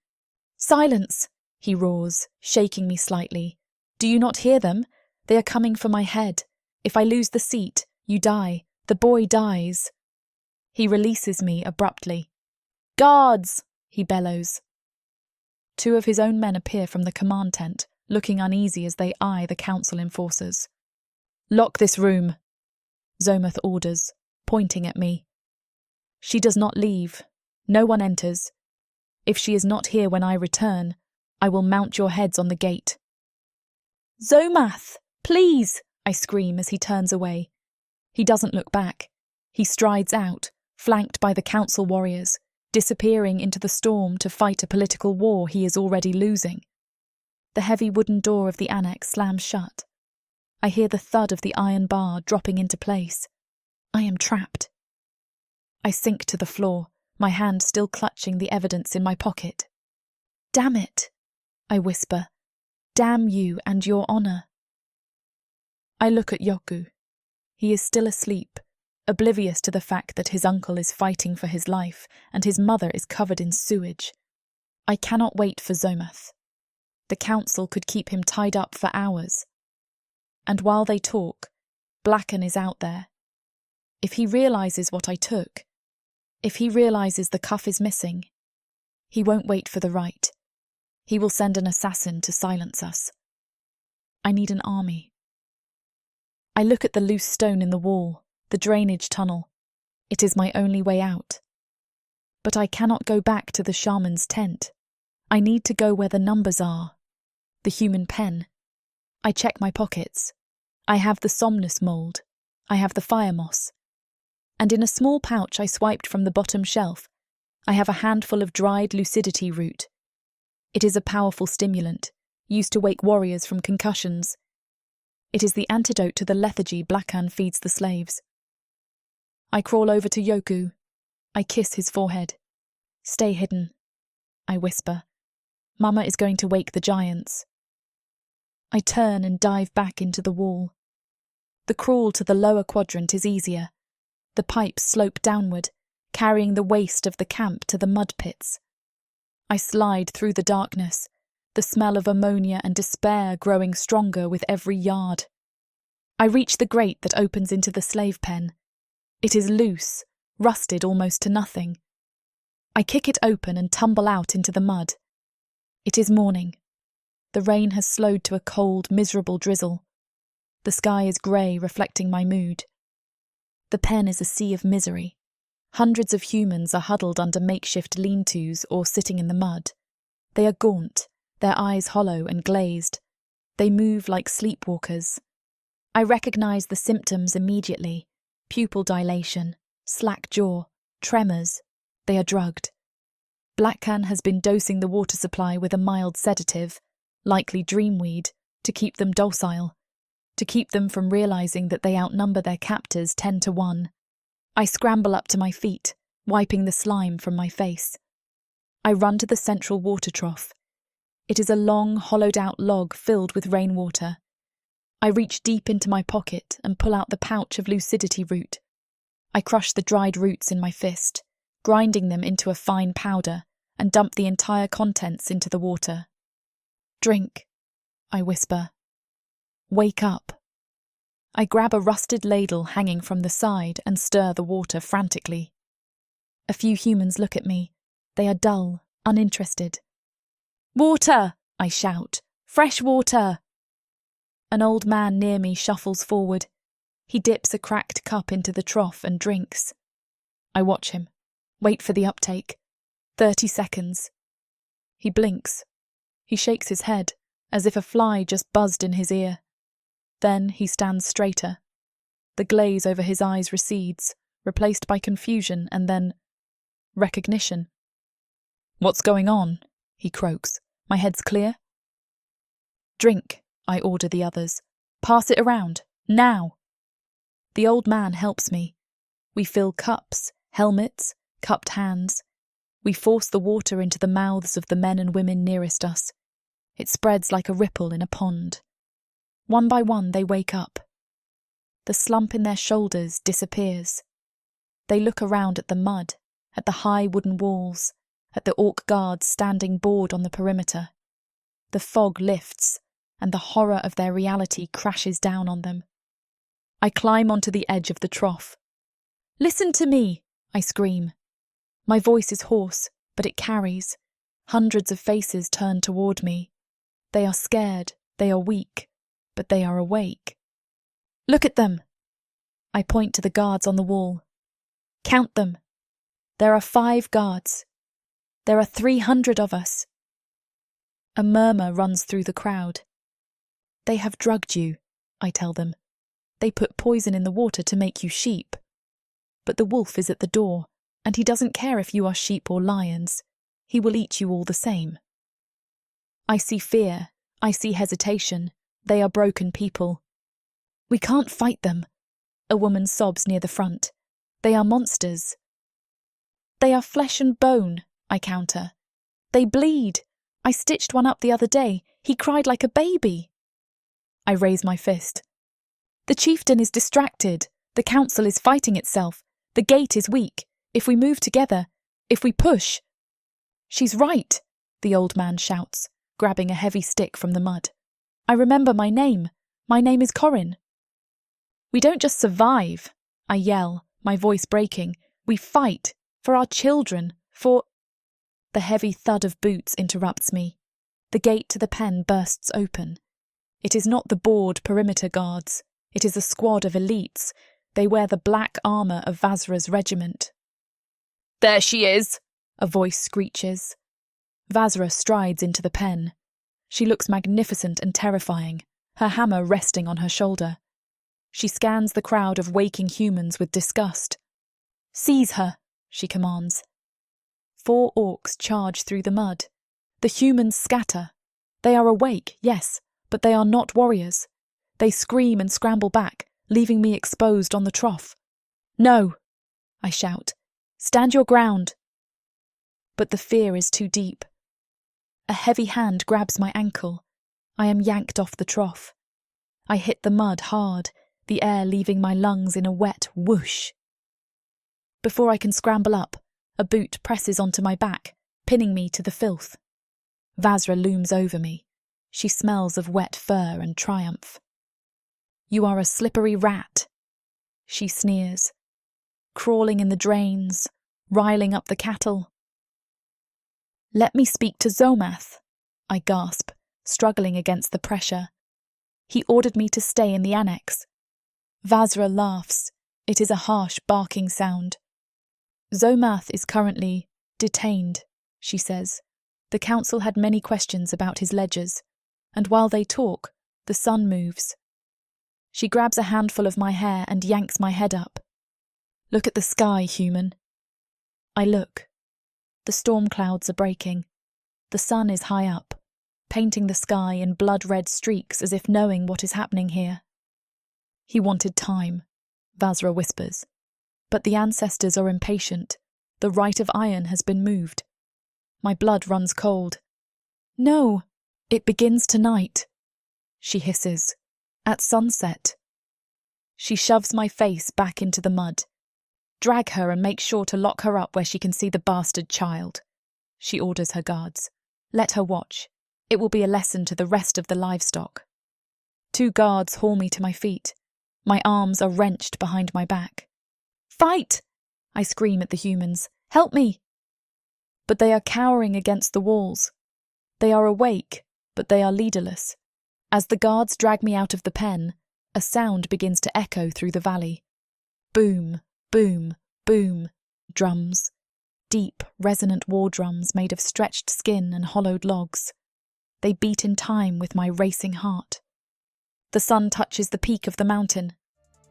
"Silence!" he roars, shaking me slightly. "Do you not hear them? They are coming for my head. If I lose the seat, you die. The boy dies." He releases me abruptly. "Guards!" he bellows. 2 of his own men appear from the command tent, looking uneasy as they eye the council enforcers. "Lock this room," Zomath orders, pointing at me. "She does not leave. No one enters. If she is not here when I return, I will mount your heads on the gate." "Zomath, please!" I scream as he turns away. He doesn't look back. He strides out, flanked by the council warriors, disappearing into the storm to fight a political war he is already losing. The heavy wooden door of the annex slams shut. I hear the thud of the iron bar dropping into place. I am trapped. I sink to the floor, my hand still clutching the evidence in my pocket. "Damn it," I whisper. "Damn you and your honour." I look at Yoku. He is still asleep, oblivious to the fact that his uncle is fighting for his life and his mother is covered in sewage. I cannot wait for Zomath. The council could keep him tied up for hours. And while they talk, Blackan is out there. If he realises what I took, if he realises the cuff is missing, he won't wait for the right. He will send an assassin to silence us. I need an army. I look at the loose stone in the wall, the drainage tunnel. It is my only way out. But I cannot go back to the shaman's tent. I need to go where the numbers are. The human pen. I check my pockets. I have the somnus mould. I have the fire moss. And in a small pouch I swiped from the bottom shelf, I have a handful of dried lucidity root. It is a powerful stimulant, used to wake warriors from concussions. It is the antidote to the lethargy Blackan feeds the slaves. I crawl over to Yoku. I kiss his forehead. Stay hidden, I whisper. Mama is going to wake the giants. I turn and dive back into the wall. The crawl to the lower quadrant is easier. The pipes slope downward, carrying the waste of the camp to the mud pits. I slide through the darkness, the smell of ammonia and despair growing stronger with every yard. I reach the grate that opens into the slave pen. It is loose, rusted almost to nothing. I kick it open and tumble out into the mud. It is morning. The rain has slowed to a cold, miserable drizzle. The sky is grey, reflecting my mood. The pen is a sea of misery. Hundreds of humans are huddled under makeshift lean-tos or sitting in the mud. They are gaunt, their eyes hollow and glazed. They move like sleepwalkers. I recognise the symptoms immediately. Pupil dilation, slack jaw, tremors. They are drugged. Blackcan has been dosing the water supply with a mild sedative, likely dreamweed, to keep them docile, to keep them from realising that they outnumber their captors 10-1. I scramble up to my feet, wiping the slime from my face. I run to the central water trough. It is a long, hollowed-out log filled with rainwater. I reach deep into my pocket and pull out the pouch of lucidity root. I crush the dried roots in my fist, grinding them into a fine powder, and dump the entire contents into the water. Drink, I whisper. Wake up. I grab a rusted ladle hanging from the side and stir the water frantically. A few humans look at me. They are dull, uninterested. Water, I shout. Fresh water. An old man near me shuffles forward. He dips a cracked cup into the trough and drinks. I watch him. Wait for the uptake. 30 seconds. He blinks. He shakes his head, as if a fly just buzzed in his ear. Then he stands straighter. The glaze over his eyes recedes, replaced by confusion and then recognition. What's going on? He croaks. My head's clear. Drink, I order the others. Pass it around, now. The old man helps me. We fill cups, helmets, cupped hands. We force the water into the mouths of the men and women nearest us. It spreads like a ripple in a pond. One by one they wake up. The slump in their shoulders disappears. They look around at the mud, at the high wooden walls, at the orc guards standing bored on the perimeter. The fog lifts, and the horror of their reality crashes down on them. I climb onto the edge of the trough. Listen to me, I scream. My voice is hoarse, but it carries. Hundreds of faces turn toward me. They are scared, they are weak, but they are awake. Look at them. I point to the guards on the wall. Count them. There are 5 guards. There are 300 of us. A murmur runs through the crowd. They have drugged you, I tell them. They put poison in the water to make you sheep. But the wolf is at the door, and he doesn't care if you are sheep or lions. He will eat you all the same. I see fear. I see hesitation. They are broken people. We can't fight them. A woman sobs near the front. They are monsters. They are flesh and bone, I counter. They bleed. I stitched one up the other day. He cried like a baby. I raise my fist. The chieftain is distracted. The council is fighting itself. The gate is weak. If we move together, if we push. She's right, the old man shouts, grabbing a heavy stick from the mud. I remember my name. My name is Corin. We don't just survive, I yell, my voice breaking. We fight. For our children. For... The heavy thud of boots interrupts me. The gate to the pen bursts open. It is not the bored perimeter guards. It is a squad of elites. They wear the black armour of Vazra's regiment. There she is, a voice screeches. Vazra strides into the pen. She looks magnificent and terrifying, her hammer resting on her shoulder. She scans the crowd of waking humans with disgust. Seize her, she commands. 4 orcs charge through the mud. The humans scatter. They are awake, yes, but they are not warriors. They scream and scramble back, leaving me exposed on the trough. No, I shout. Stand your ground! But the fear is too deep. A heavy hand grabs my ankle. I am yanked off the trough. I hit the mud hard, the air leaving my lungs in a wet whoosh. Before I can scramble up, a boot presses onto my back, pinning me to the filth. Vazra looms over me. She smells of wet fur and triumph. You are a slippery rat, she sneers. Crawling in the drains, riling up the cattle. Let me speak to Zomath, I gasp, struggling against the pressure. He ordered me to stay in the annex. Vazra laughs. It is a harsh, barking sound. Zomath is currently detained, she says. The council had many questions about his ledgers, and while they talk, the sun moves. She grabs a handful of my hair and yanks my head up. Look at the sky, human. I look. The storm clouds are breaking. The sun is high up, painting the sky in blood-red streaks as if knowing what is happening here. He wanted time, Vazra whispers. But the ancestors are impatient. The Rite of Iron has been moved. My blood runs cold. No, it begins tonight, she hisses. At sunset. She shoves my face back into the mud. Drag her and make sure to lock her up where she can see the bastard child. She orders her guards. Let her watch. It will be a lesson to the rest of the livestock. 2 guards haul me to my feet. My arms are wrenched behind my back. Fight! I scream at the humans. Help me! But they are cowering against the walls. They are awake, but they are leaderless. As the guards drag me out of the pen, a sound begins to echo through the valley. Boom, boom, boom. Drums. Deep, resonant war drums made of stretched skin and hollowed logs. They beat in time with my racing heart. The sun touches the peak of the mountain.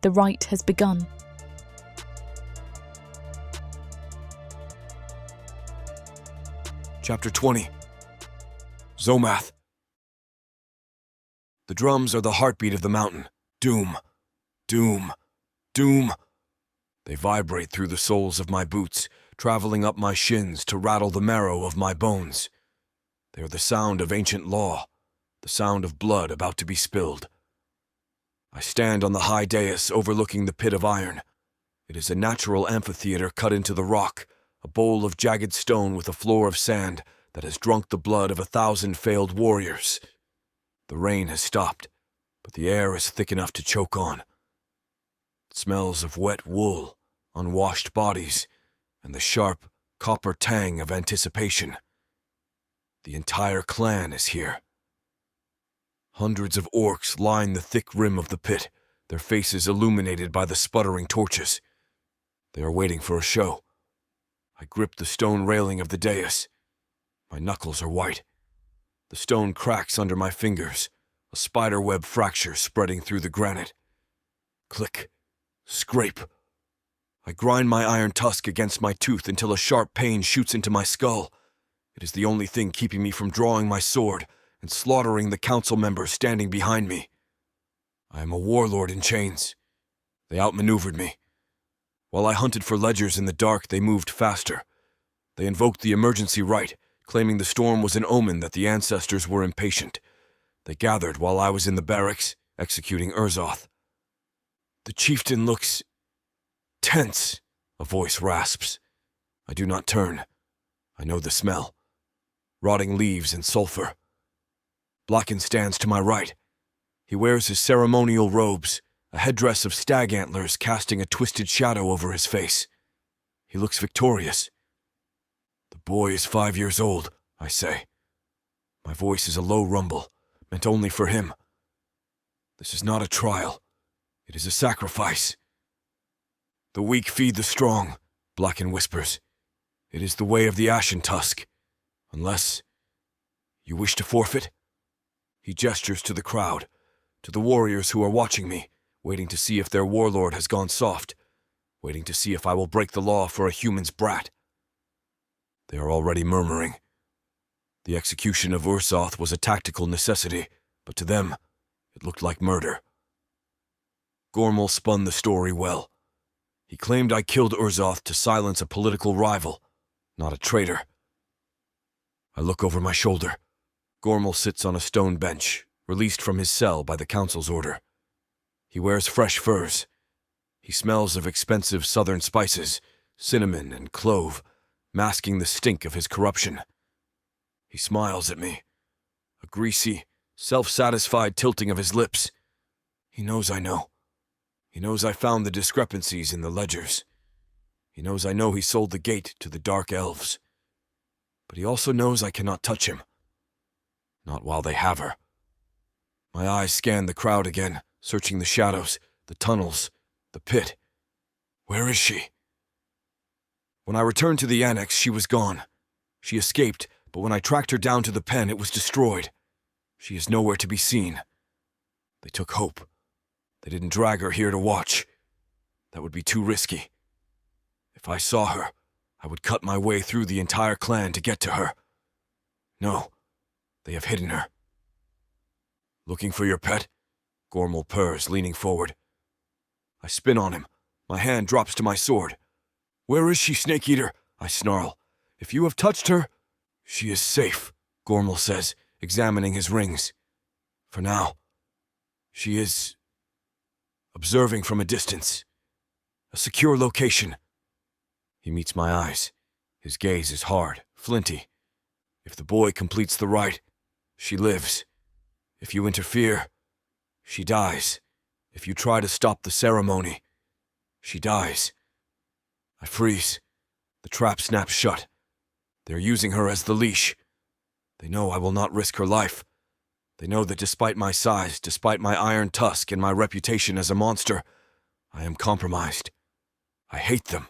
The rite has begun. Chapter 20. Zomath. The drums are the heartbeat of the mountain. Doom, doom, doom. They vibrate through the soles of my boots, traveling up my shins to rattle the marrow of my bones. They are the sound of ancient law, the sound of blood about to be spilled. I stand on the high dais overlooking the pit of iron. It is a natural amphitheater cut into the rock, a bowl of jagged stone with a floor of sand that has drunk the blood of 1,000 failed warriors. The rain has stopped, but the air is thick enough to choke on. It smells of wet wool, unwashed bodies, and the sharp, copper tang of anticipation. The entire clan is here. Hundreds of orcs line the thick rim of the pit, their faces illuminated by the sputtering torches. They are waiting for a show. I grip the stone railing of the dais. My knuckles are white. The stone cracks under my fingers, a spiderweb fracture spreading through the granite. Click. Scrape. I grind my iron tusk against my tooth until a sharp pain shoots into my skull. It is the only thing keeping me from drawing my sword and slaughtering the council members standing behind me. I am a warlord in chains. They outmaneuvered me. While I hunted for ledgers in the dark, they moved faster. They invoked the emergency rite, claiming the storm was an omen that the ancestors were impatient. They gathered while I was in the barracks, executing Urzoth. The chieftain looks tense, a voice rasps. I do not turn. I know the smell. Rotting leaves and sulfur. Blacken stands to my right. He wears his ceremonial robes, a headdress of stag antlers casting a twisted shadow over his face. He looks victorious. The boy is 5 years old, I say. My voice is a low rumble, meant only for him. This is not a trial. It is a sacrifice. The weak feed the strong, Blacken whispers. It is the way of the Ashen Tusk. Unless you wish to forfeit? He gestures to the crowd, to the warriors who are watching me, waiting to see if their warlord has gone soft, waiting to see if I will break the law for a human's brat. They are already murmuring. The execution of Urzoth was a tactical necessity, but to them, it looked like murder. Gormal spun the story well. He claimed I killed Urzoth to silence a political rival, not a traitor. I look over my shoulder. Gormal sits on a stone bench, released from his cell by the council's order. He wears fresh furs. He smells of expensive southern spices, cinnamon and clove, masking the stink of his corruption. He smiles at me, a greasy, self-satisfied tilting of his lips. He knows I know. He knows I found the discrepancies in the ledgers. He knows I know he sold the gate to the Dark Elves. But he also knows I cannot touch him. Not while they have her. My eyes scan the crowd again, searching the shadows, the tunnels, the pit. Where is she? When I returned to the annex, she was gone. She escaped, but when I tracked her down to the pen, it was destroyed. She is nowhere to be seen. They took Hope. They didn't drag her here to watch. That would be too risky. If I saw her, I would cut my way through the entire clan to get to her. No, they have hidden her. Looking for your pet? Gormal purrs, leaning forward. I spin on him. My hand drops to my sword. Where is she, Snake Eater? I snarl. If you have touched her, she is safe, Gormal says, examining his rings. For now, she is observing from a distance. A secure location. He meets my eyes. His gaze is hard, flinty. If the boy completes the rite, she lives. If you interfere, she dies. If you try to stop the ceremony, she dies. I freeze. The trap snaps shut. They're using her as the leash. They know I will not risk her life. They know that despite my size, despite my iron tusk and my reputation as a monster, I am compromised. I hate them.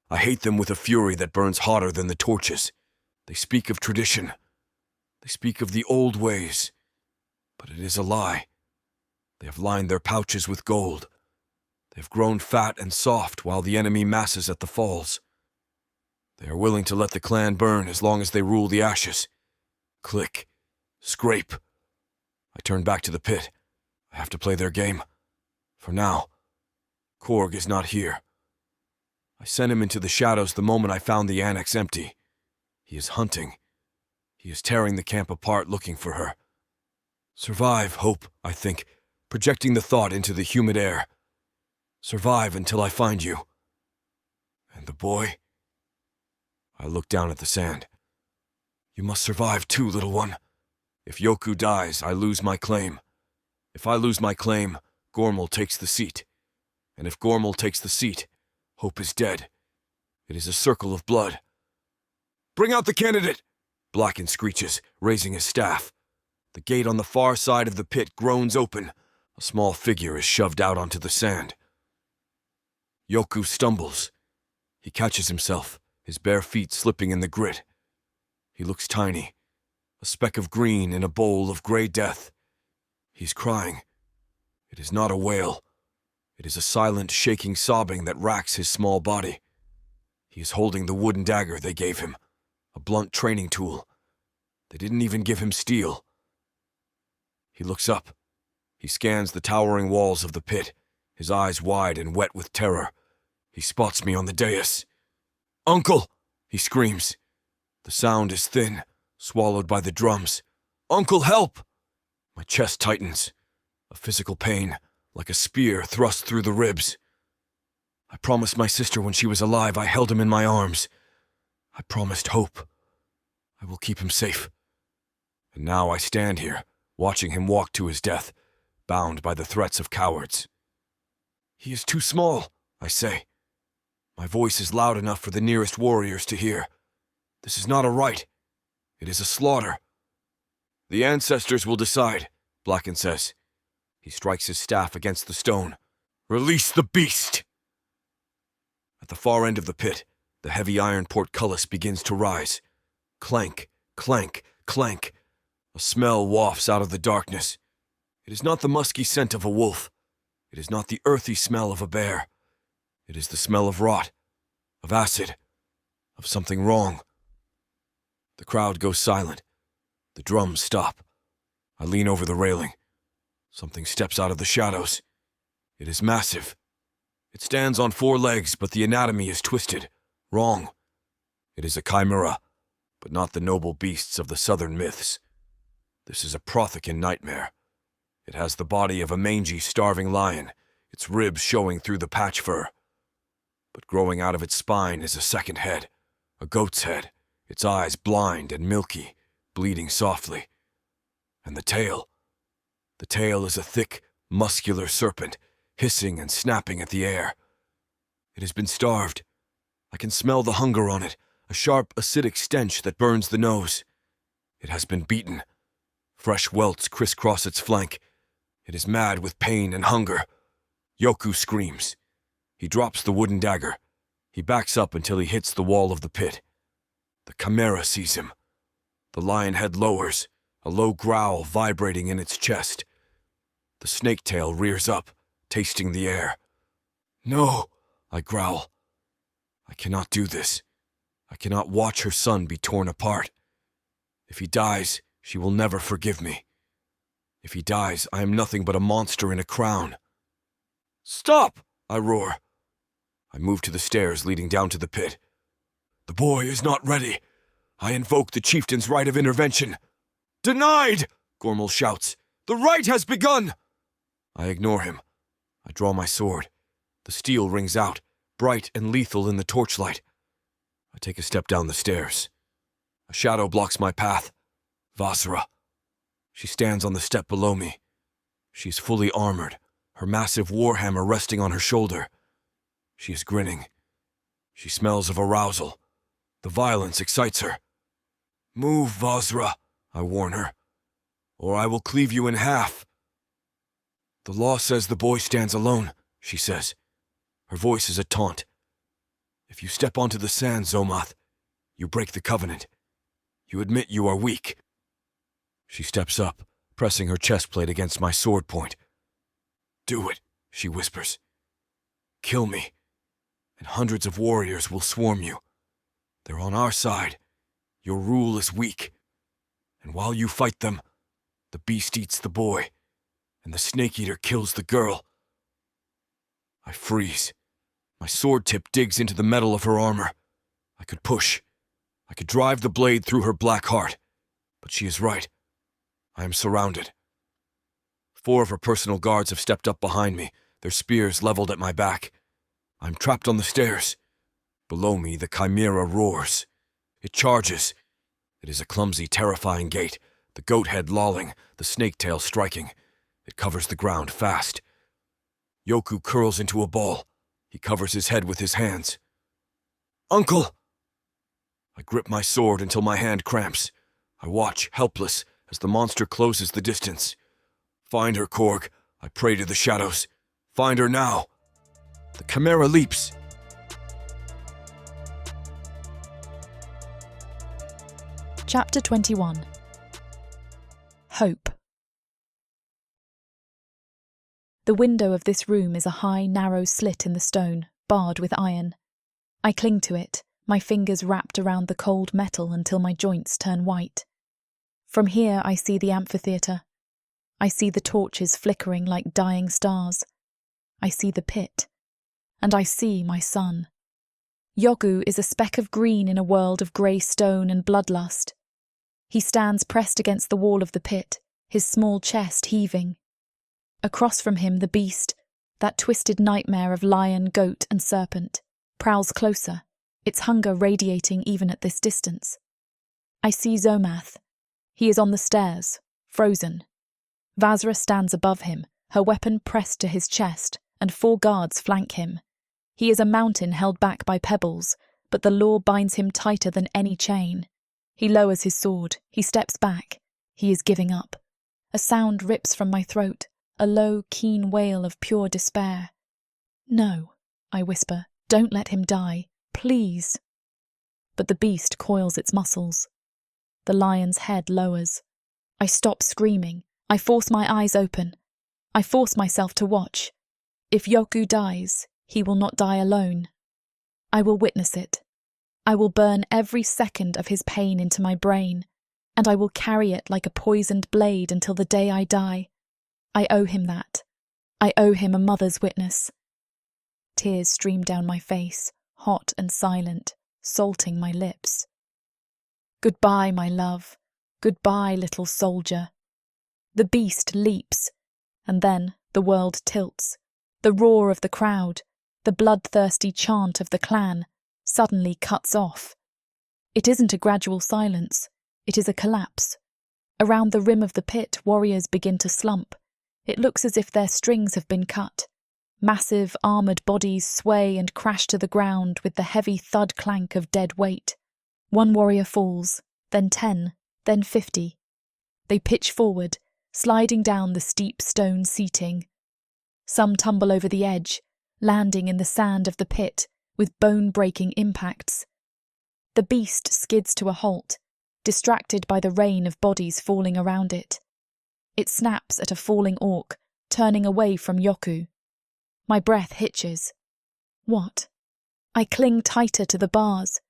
I hate them with a fury that burns hotter than the torches. They speak of tradition. They speak of the old ways. But it is a lie. They have lined their pouches with gold. They have grown fat and soft while the enemy masses at the falls. They are willing to let the clan burn as long as they rule the ashes. Click. Scrape. I turn back to the pit. I have to play their game. For now, Korg is not here. I sent him into the shadows the moment I found the annex empty. He is hunting. He is tearing the camp apart looking for her. Survive, Hope, I think, projecting the thought into the humid air. Survive until I find you. And the boy? I look down at the sand. You must survive too, little one. If Yoku dies, I lose my claim. If I lose my claim, Gormal takes the seat. And if Gormal takes the seat, Hope is dead. It is a circle of blood. Bring out the candidate! Blacken screeches, raising his staff. The gate on the far side of the pit groans open. A small figure is shoved out onto the sand. Yoku stumbles. He catches himself, his bare feet slipping in the grit. He looks tiny, a speck of green in a bowl of gray death. He's crying. It is not a wail. It is a silent, shaking sobbing that racks his small body. He is holding the wooden dagger they gave him, a blunt training tool. They didn't even give him steel. He looks up. He scans the towering walls of the pit, his eyes wide and wet with terror. He spots me on the dais. "Uncle!" he screams. The sound is thin, swallowed by the drums. "Uncle, help!" My chest tightens. A physical pain, like a spear thrust through the ribs. I promised my sister when she was alive I held him in my arms. I promised Hope. I will keep him safe. And now I stand here, watching him walk to his death, bound by the threats of cowards. He is too small, I say. My voice is loud enough for the nearest warriors to hear. This is not a rite. It is a slaughter. The ancestors will decide, Blacken says. He strikes his staff against the stone. Release the beast! At the far end of the pit, the heavy iron portcullis begins to rise. Clank, clank, clank. A smell wafts out of the darkness. It is not the musky scent of a wolf. It is not the earthy smell of a bear. It is the smell of rot, of acid, of something wrong. The crowd goes silent. The drums stop. I lean over the railing. Something steps out of the shadows. It is massive. It stands on 4 legs, but the anatomy is twisted. Wrong. It is a chimera, but not the noble beasts of the southern myths. This is a Prothecan nightmare. It has the body of a mangy, starving lion, its ribs showing through the patch fur. But growing out of its spine is a second head, a goat's head, its eyes blind and milky, bleeding softly. And the tail. The tail is a thick, muscular serpent, hissing and snapping at the air. It has been starved. I can smell the hunger on it, a sharp, acidic stench that burns the nose. It has been beaten. Fresh welts crisscross its flank. It is mad with pain and hunger. Yoku screams. He drops the wooden dagger. He backs up until he hits the wall of the pit. The chimera sees him. The lion head lowers, a low growl vibrating in its chest. The snake tail rears up, tasting the air. "No," I growl. I cannot do this. I cannot watch her son be torn apart. If he dies, she will never forgive me. If he dies, I am nothing but a monster in a crown. "Stop!" I roar. I move to the stairs leading down to the pit. "The boy is not ready. I invoke the chieftain's right of intervention." "Denied!" Gormal shouts. "The rite has begun!" I ignore him. I draw my sword. The steel rings out, bright and lethal in the torchlight. I take a step down the stairs. A shadow blocks my path. Vasra. She stands on the step below me. She is fully armored, her massive warhammer resting on her shoulder. She is grinning. She smells of arousal. The violence excites her. "Move, Vasra," I warn her, "or I will cleave you in half." "The law says the boy stands alone," she says. Her voice is a taunt. "If you step onto the sand, Zomath, you break the covenant. You admit you are weak." She steps up, pressing her chest plate against my sword point. "Do it," she whispers. "Kill me, and hundreds of warriors will swarm you. They're on our side. Your rule is weak. And while you fight them, the beast eats the boy, and the snake-eater kills the girl." I freeze. My sword tip digs into the metal of her armor. I could push. I could drive the blade through her black heart. But she is right. I am surrounded. 4 of her personal guards have stepped up behind me, their spears leveled at my back. I'm trapped on the stairs. Below me, the chimera roars. It charges. It is a clumsy, terrifying gait, the goat head lolling, the snake tail striking. It covers the ground fast. Yoku curls into a ball. He covers his head with his hands. "Uncle!" I grip my sword until my hand cramps. I watch, helpless, as the monster closes the distance. "Find her, Korg," I pray to the shadows. "Find her now." The chimera leaps. Chapter 21. Hope. The window of this room is a high, narrow slit in the stone, barred with iron. I cling to it, my fingers wrapped around the cold metal until my joints turn white. From here I see the amphitheatre. I see the torches flickering like dying stars. I see the pit. And I see my son. Yogu is a speck of green in a world of grey stone and bloodlust. He stands pressed against the wall of the pit, his small chest heaving. Across from him the beast, that twisted nightmare of lion, goat and serpent, prowls closer, its hunger radiating even at this distance. I see Zomath. He is on the stairs, frozen. Vasra stands above him, her weapon pressed to his chest, and 4 guards flank him. He is a mountain held back by pebbles, but the law binds him tighter than any chain. He lowers his sword, he steps back. He is giving up. A sound rips from my throat, a low, keen wail of pure despair. "No," I whisper, "don't let him die, please." But the beast coils its muscles. The lion's head lowers. I stop screaming. I force my eyes open. I force myself to watch. If Yoku dies, he will not die alone. I will witness it. I will burn every second of his pain into my brain, and I will carry it like a poisoned blade until the day I die. I owe him that. I owe him a mother's witness. tears stream down my face, hot and silent, salting my lips. Goodbye, my love. Goodbye, little soldier. The beast leaps, and then the world tilts. The roar of the crowd, the bloodthirsty chant of the clan, suddenly cuts off. It isn't a gradual silence, it is a collapse. Around the rim of the pit, warriors begin to slump. It looks as if their strings have been cut. Massive, armoured bodies sway and crash to the ground with the heavy thud clank of dead weight. One warrior falls, then 10, then 50. They pitch forward, sliding down the steep stone seating. Some tumble over the edge, landing in the sand of the pit with bone-breaking impacts. The beast skids to a halt, distracted by the rain of bodies falling around it. It snaps at a falling orc, turning away from Yoku. My breath hitches. What? I cling tighter to the bars.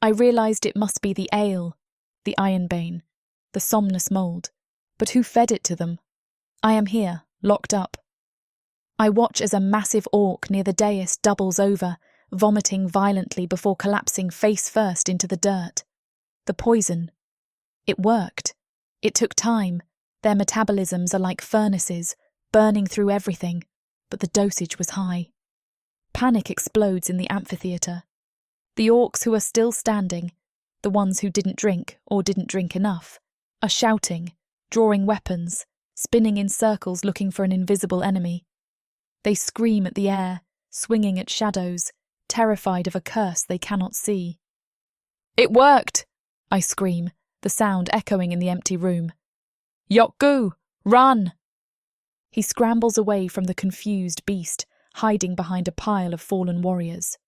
I realised it must be the ale, the ironbane, the somnus mould. But who fed it to them? I am here, locked up. I watch as a massive orc near the dais doubles over, vomiting violently before collapsing face first into the dirt. The poison. It worked. It took time. Their metabolisms are like furnaces, burning through everything, but the dosage was high. Panic explodes in the amphitheatre. The orcs who are still standing, the ones who didn't drink or didn't drink enough, are shouting, drawing weapons, spinning in circles looking for an invisible enemy. They scream at the air, swinging at shadows, terrified of a curse they cannot see. "It worked!" I scream, the sound echoing in the empty room. "Yokgu, run!" He scrambles away from the confused beast, hiding behind a pile of fallen warriors.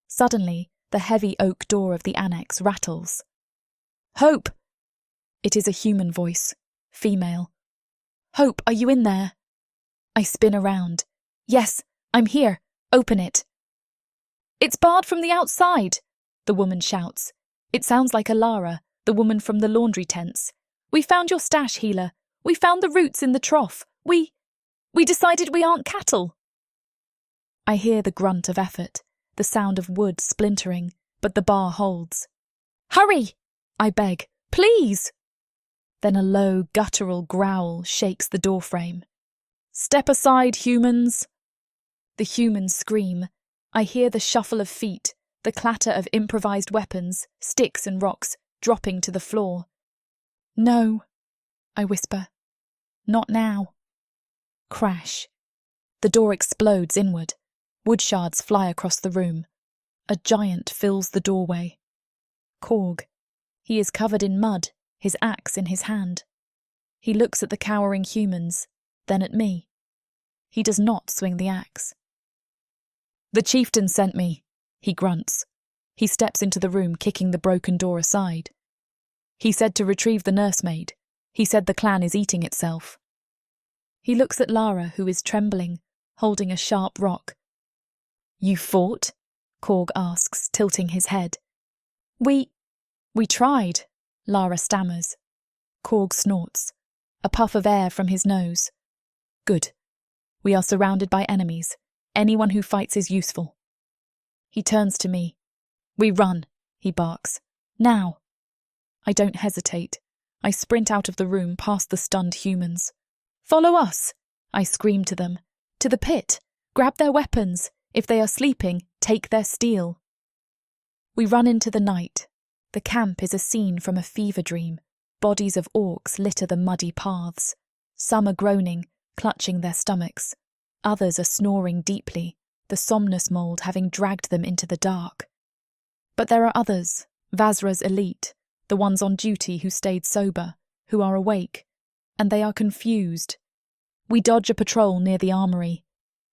Suddenly, the heavy oak door of the annex rattles. "Hope!" It is a human voice, female. "Hope, are you in there?" I spin around. "Yes, I'm here. Open it." "It's barred from the outside," the woman shouts. It sounds like Alara, the woman from the laundry tents. "We found your stash, healer. We found the roots in the trough. We decided we aren't cattle." I hear the grunt of effort, the sound of wood splintering, but the bar holds. "Hurry!" I beg. "Please!" Then a low, guttural growl shakes the doorframe. "Step aside, humans!" The humans scream. I hear the shuffle of feet, the clatter of improvised weapons, sticks and rocks, dropping to the floor. "No," I whisper. "Not now." Crash. The door explodes inward. Wood shards fly across the room. A giant fills the doorway. Korg. He is covered in mud, his axe in his hand. He looks at the cowering humans, then at me. He does not swing the axe. "The chieftain sent me," he grunts. He steps into the room, kicking the broken door aside. "He said to retrieve the nursemaid. He said the clan is eating itself." He looks at Lara, who is trembling, holding a sharp rock. "You fought?" Korg asks, tilting his head. We tried," Lara stammers. Korg snorts. A puff of air from his nose. "Good. We are surrounded by enemies. Anyone who fights is useful." He turns to me. "We run," he barks. "Now." I don't hesitate. I sprint out of the room past the stunned humans. "Follow us," I scream to them. "To the pit. Grab their weapons. If they are sleeping, take their steel." We run into the night. The camp is a scene from a fever dream. Bodies of orcs litter the muddy paths. Some are groaning, clutching their stomachs. Others are snoring deeply, the somnus mould having dragged them into the dark. But there are others, Vazra's elite, the ones on duty who stayed sober, who are awake, and they are confused. We dodge a patrol near the armory.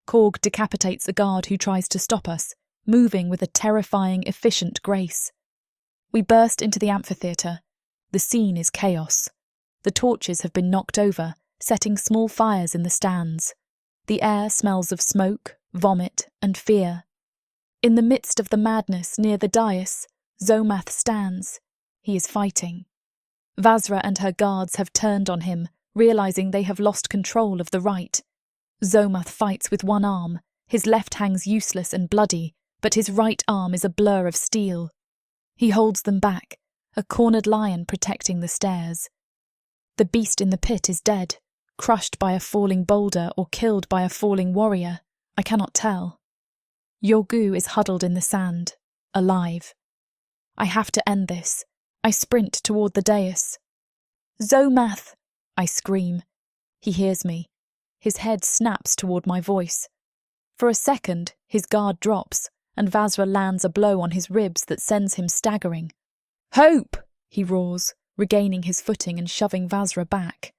Korg decapitates a guard who tries to stop us, moving with a terrifying, efficient grace. We burst into the amphitheatre. The scene is chaos. The torches have been knocked over, setting small fires in the stands. The air smells of smoke, vomit, and fear. In the midst of the madness near the dais, Zomath stands. He is fighting. Vazra and her guards have turned on him, realising they have lost control of the rite. Zomath fights with one arm, His left hangs useless and bloody, but his right arm is a blur of steel. He holds them back, a cornered lion protecting the stairs. The beast in the pit is dead, crushed by a falling boulder or killed by a falling warrior. I cannot tell. Yorgu is huddled in the sand, alive. I have to end this. I sprint toward the dais. "Zomath!" I scream. He hears me. His head snaps toward my voice. For a second, his guard drops, and Vazra lands a blow on his ribs that sends him staggering. "Hope!" he roars, regaining his footing and shoving Vazra back.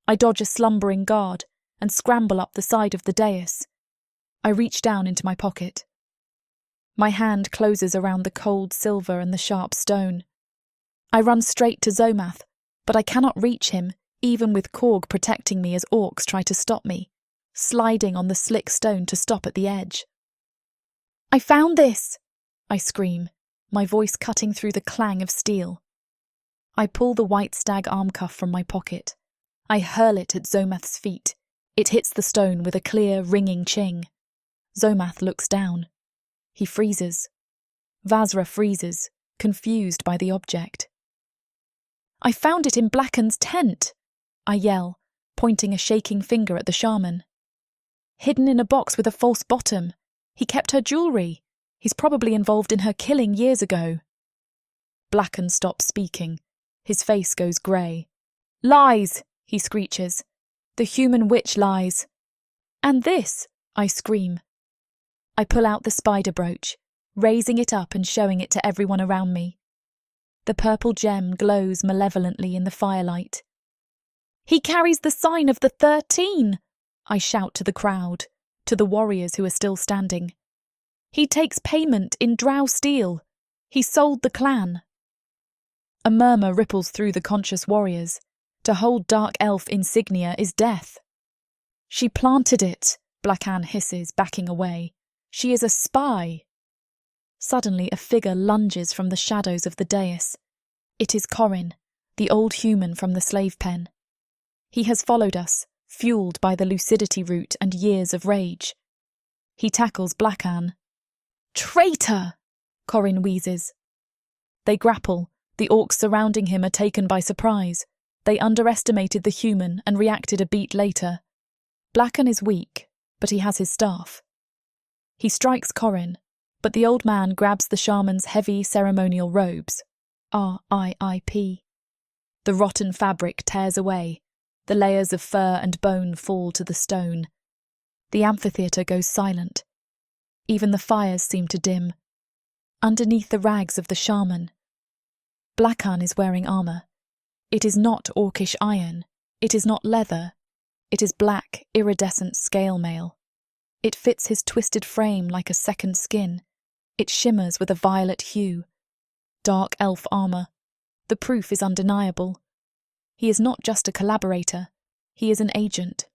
I dodge a slumbering guard and scramble up the side of the dais. I reach down into my pocket. My hand closes around the cold silver and the sharp stone. I run straight to Zomath, but I cannot reach him, even with Korg protecting me as orcs try to stop me, sliding on the slick stone to stop at the edge. "I found this!" I scream, my voice cutting through the clang of steel. I pull the white stag arm cuff from my pocket. I hurl it at Zomath's feet. It hits the stone with a clear, ringing ching. Zomath looks down. He freezes. Vazra freezes, confused by the object. "I found it in Blacken's tent!" I yell, pointing a shaking finger at the shaman. "Hidden in a box with a false bottom. He kept her jewellery. He's probably involved in her killing years ago." Blacken stops speaking. His face goes grey. "Lies!" he screeches. "The human witch lies." "And this!" I scream. I pull out the spider brooch, raising it up and showing it to everyone around me. The purple gem glows malevolently in the firelight. "He carries the sign of the 13!" I shout to the crowd, to the warriors who are still standing. "He takes payment in drow steel. He sold the clan." A murmur ripples through the conscious warriors. To hold dark elf insignia is death. "She planted it," Blackan hisses, backing away. "She is a spy." Suddenly a figure lunges from the shadows of the dais. It is Corin, the old human from the slave pen. He has followed us, fueled by the lucidity root and years of rage. He tackles Blackan. "Traitor!" Corin wheezes. They grapple. The orcs surrounding him are taken by surprise. They underestimated the human and reacted a beat later. Blackan is weak, but he has his staff. He strikes Corin, but the old man grabs the shaman's heavy ceremonial robes. RIIP. The rotten fabric tears away. The layers of fur and bone fall to the stone. The amphitheatre goes silent. Even the fires seem to dim. Underneath the rags of the shaman, Blackan is wearing armour. It is not orcish iron. It is not leather. It is black, iridescent scale mail. It fits his twisted frame like a second skin. It shimmers with a violet hue. Dark elf armour. The proof is undeniable. He is not just a collaborator. He is an agent.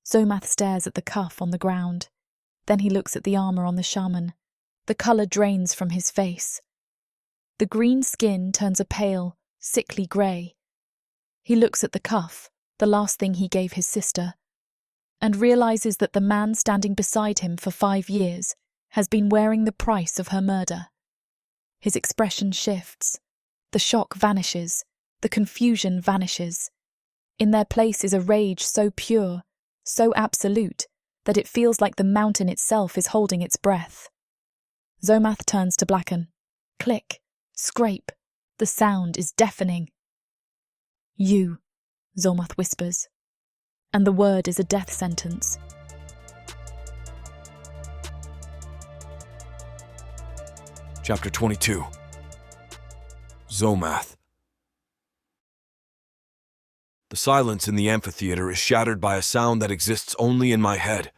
Zomath stares at the cuff on the ground. Then he looks at the armour on the shaman. The colour drains from his face. The green skin turns a pale, sickly grey. He looks at the cuff, the last thing he gave his sister, and realises that the man standing beside him for 5 years has been wearing the price of her murder. His expression shifts. The shock vanishes. The confusion vanishes. In their place is a rage so pure, so absolute, that it feels like the mountain itself is holding its breath. Zomath turns to Blackan. Click. Scrape. The sound is deafening. "You," Zomath whispers, and the word is a death sentence. Chapter 22. Zomath. The silence in the amphitheatre is shattered by a sound that exists only in my head.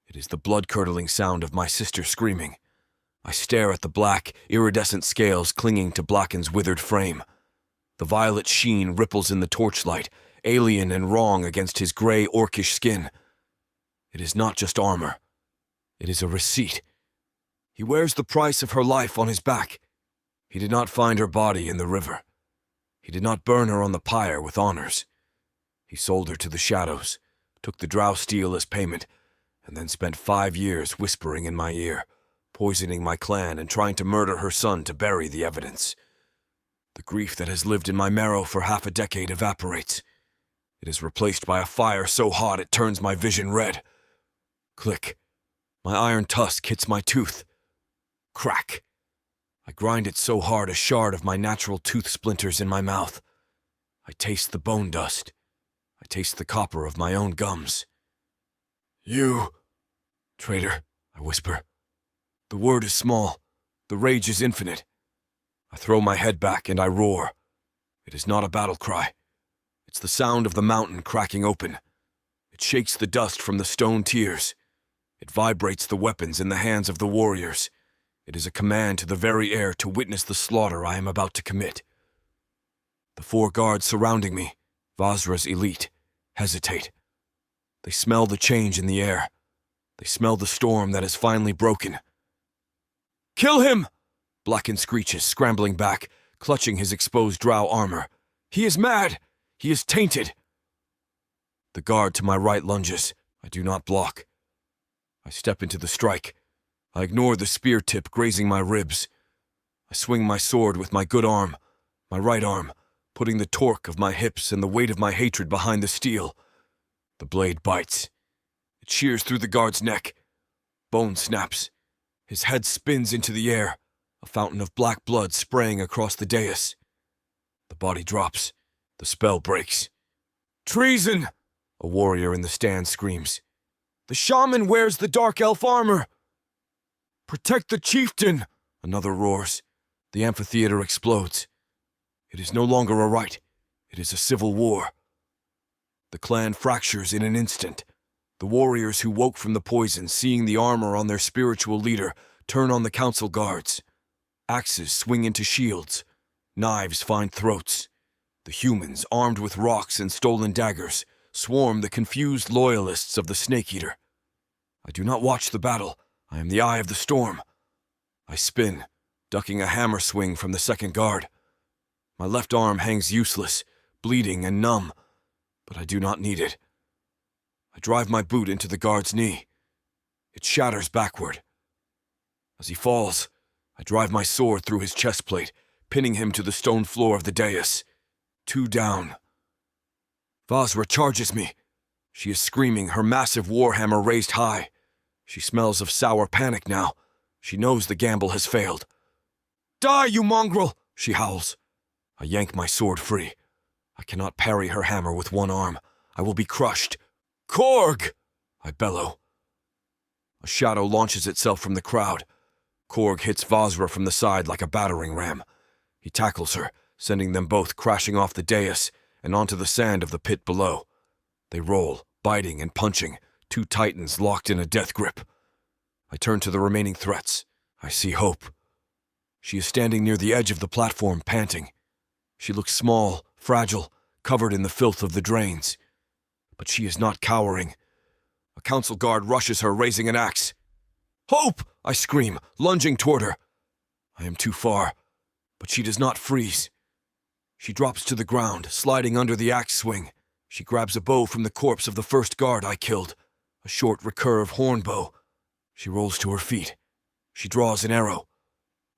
It is the blood-curdling sound of my sister screaming. I stare at the black, iridescent scales clinging to Blacken's withered frame. The violet sheen ripples in the torchlight, alien and wrong against his grey, orcish skin. It is not just armor. It is a receipt. He wears the price of her life on his back. He did not find her body in the river. He did not burn her on the pyre with honors. He sold her to the shadows, took the drow steel as payment, and then spent 5 years whispering in my ear, poisoning my clan and trying to murder her son to bury the evidence. The grief that has lived in my marrow for half a decade evaporates. It is replaced by a fire so hot it turns my vision red. Click. My iron tusk hits my tooth. Crack. I grind it so hard a shard of my natural tooth splinters in my mouth. I taste the bone dust. I taste the copper of my own gums. You, traitor, I whisper. The word is small. The rage is infinite. I throw my head back and I roar. It is not a battle cry. It's the sound of the mountain cracking open. It shakes the dust from the stone tiers. It vibrates the weapons in the hands of the warriors. It is a command to the very air to witness the slaughter I am about to commit. The 4 guards surrounding me, Vazra's elite, hesitate. They smell the change in the air. They smell the storm that has finally broken. Kill him! Blacken screeches, scrambling back, clutching his exposed drow armor. He is mad! He is tainted! The guard to my right lunges. I do not block. I step into the strike. I ignore the spear tip grazing my ribs. I swing my sword with my good arm, my right arm, putting the torque of my hips and the weight of my hatred behind the steel. The blade bites. It shears through the guard's neck. Bone snaps. His head spins into the air, a fountain of black blood spraying across the dais. The body drops. The spell breaks. Treason! A warrior in the stand screams. The shaman wears the dark elf armor! Protect the chieftain! Another roars. The amphitheater explodes. It is no longer a rite. It is a civil war. The clan fractures in an instant. The warriors who woke from the poison, seeing the armor on their spiritual leader, turn on the council guards. Axes swing into shields. Knives find throats. The humans, armed with rocks and stolen daggers, swarm the confused loyalists of the Snake Eater. I do not watch the battle. I am the eye of the storm. I spin, ducking a hammer swing from the second guard. My left arm hangs useless, bleeding and numb, but I do not need it. I drive my boot into the guard's knee. It shatters backward. As he falls, I drive my sword through his chest plate, pinning him to the stone floor of the dais. 2 down. Vazra charges me. She is screaming, her massive warhammer raised high. She smells of sour panic now. She knows the gamble has failed. Die, you mongrel! She howls. I yank my sword free. I cannot parry her hammer with one arm. I will be crushed. Korg! I bellow. A shadow launches itself from the crowd. Korg hits Vazra from the side like a battering ram. He tackles her, sending them both crashing off the dais and onto the sand of the pit below. They roll, biting and punching, 2 titans locked in a death grip. I turn to the remaining threats. I see Hope. She is standing near the edge of the platform, panting. She looks small, fragile, covered in the filth of the drains. But she is not cowering. A council guard rushes her, raising an axe. Hope! I scream, lunging toward her. I am too far, but she does not freeze. She drops to the ground, sliding under the axe swing. She grabs a bow from the corpse of the first guard I killed, a short recurve horn bow. She rolls to her feet. She draws an arrow.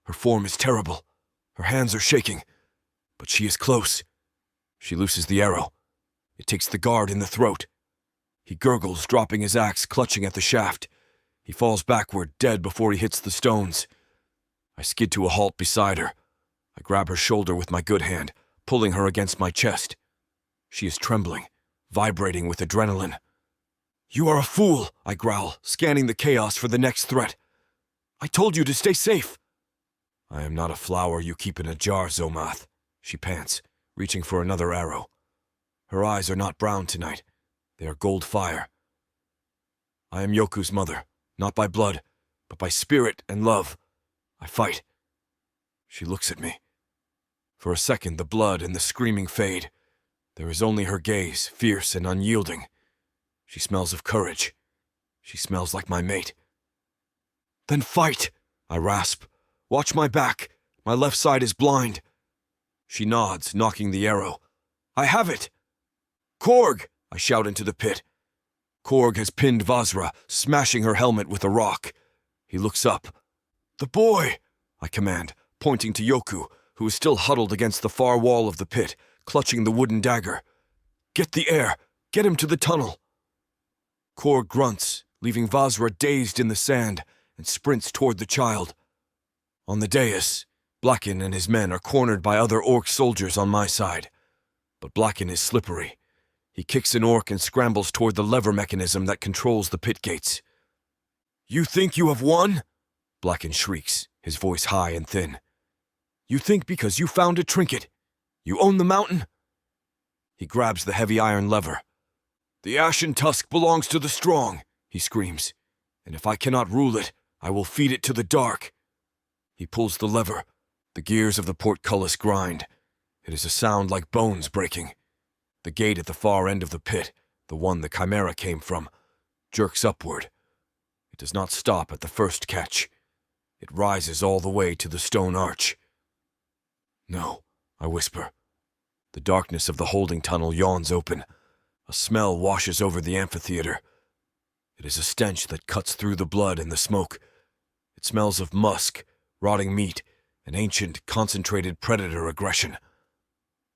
Her form is terrible. Her hands are shaking, but she is close. She looses the arrow. It takes the guard in the throat. He gurgles, dropping his axe, clutching at the shaft. He falls backward, dead before he hits the stones. I skid to a halt beside her. I grab her shoulder with my good hand, pulling her against my chest. She is trembling, vibrating with adrenaline. You are a fool, I growl, scanning the chaos for the next threat. I told you to stay safe. I am not a flower you keep in a jar, Zomath, she pants, reaching for another arrow. Her eyes are not brown tonight. They are gold fire. I am Yoku's mother, not by blood, but by spirit and love. I fight. She looks at me. For a second, the blood and the screaming fade. There is only her gaze, fierce and unyielding. She smells of courage. She smells like my mate. Then fight, I rasp. Watch my back. My left side is blind. She nods, knocking the arrow. I have it! Korg! I shout into the pit. Korg has pinned Vazra, smashing her helmet with a rock. He looks up. "The boy!" I command, pointing to Yoku, who is still huddled against the far wall of the pit, clutching the wooden dagger. "Get the air! Get him to the tunnel!" Korg grunts, leaving Vazra dazed in the sand, and sprints toward the child. On the dais, Blacken and his men are cornered by other orc soldiers on my side. But Blacken is slippery. He kicks an orc and scrambles toward the lever mechanism that controls the pit gates. "You think you have won?" Blacken shrieks, his voice high and thin. "You think because you found a trinket, you own the mountain?" He grabs the heavy iron lever. "The ashen tusk belongs to the strong," he screams, "and if I cannot rule it, I will feed it to the dark." He pulls the lever. The gears of the portcullis grind. It is a sound like bones breaking. The gate at the far end of the pit, the one the chimera came from, jerks upward. It does not stop at the first catch. It rises all the way to the stone arch. "No," I whisper. The darkness of the holding tunnel yawns open. A smell washes over the amphitheater. It is a stench that cuts through the blood and the smoke. It smells of musk, rotting meat, and ancient, concentrated predator aggression.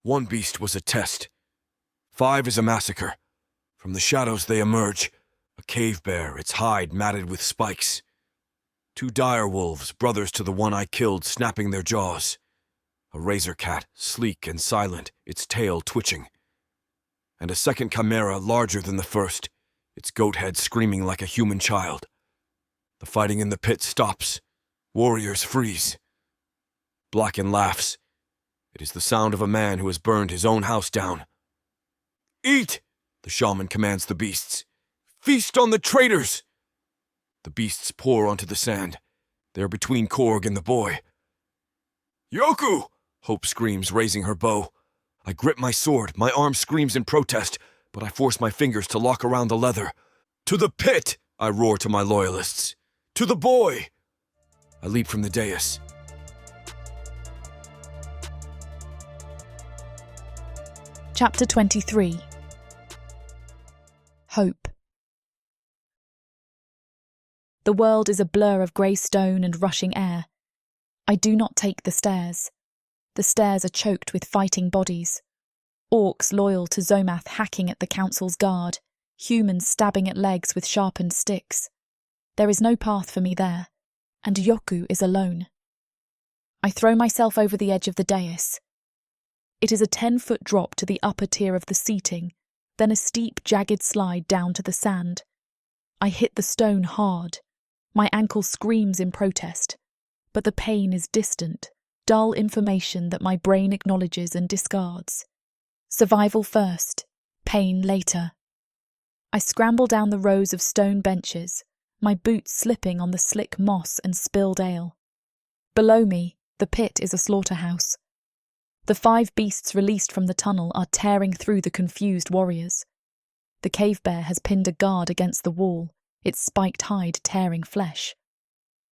1 beast was a test. 5 is a massacre. From the shadows they emerge, a cave bear, its hide matted with spikes. 2 dire wolves, brothers to the one I killed, snapping their jaws. A razor cat, sleek and silent, its tail twitching. And a second chimera larger than the first, its goat head screaming like a human child. The fighting in the pit stops. Warriors freeze. Blacken laughs. It is the sound of a man who has burned his own house down. "Eat!" the shaman commands the beasts. "Feast on the traitors!" The beasts pour onto the sand. They are between Korg and the boy. "Yoku!" Hope screams, raising her bow. I grip my sword, my arm screams in protest, but I force my fingers to lock around the leather. "To the pit!" I roar to my loyalists. "To the boy!" I leap from the dais. Chapter 23. Hope. The world is a blur of grey stone and rushing air. I do not take the stairs. The stairs are choked with fighting bodies. Orcs loyal to Zomath hacking at the council's guard, humans stabbing at legs with sharpened sticks. There is no path for me there, and Yoku is alone. I throw myself over the edge of the dais. It is a 10-foot drop to the upper tier of the seating, then a steep, jagged slide down to the sand. I hit the stone hard. My ankle screams in protest, but the pain is distant, dull information that my brain acknowledges and discards. Survival first, pain later. I scramble down the rows of stone benches, my boots slipping on the slick moss and spilled ale. Below me, the pit is a slaughterhouse. The 5 beasts released from the tunnel are tearing through the confused warriors. The cave bear has pinned a guard against the wall, its spiked hide tearing flesh.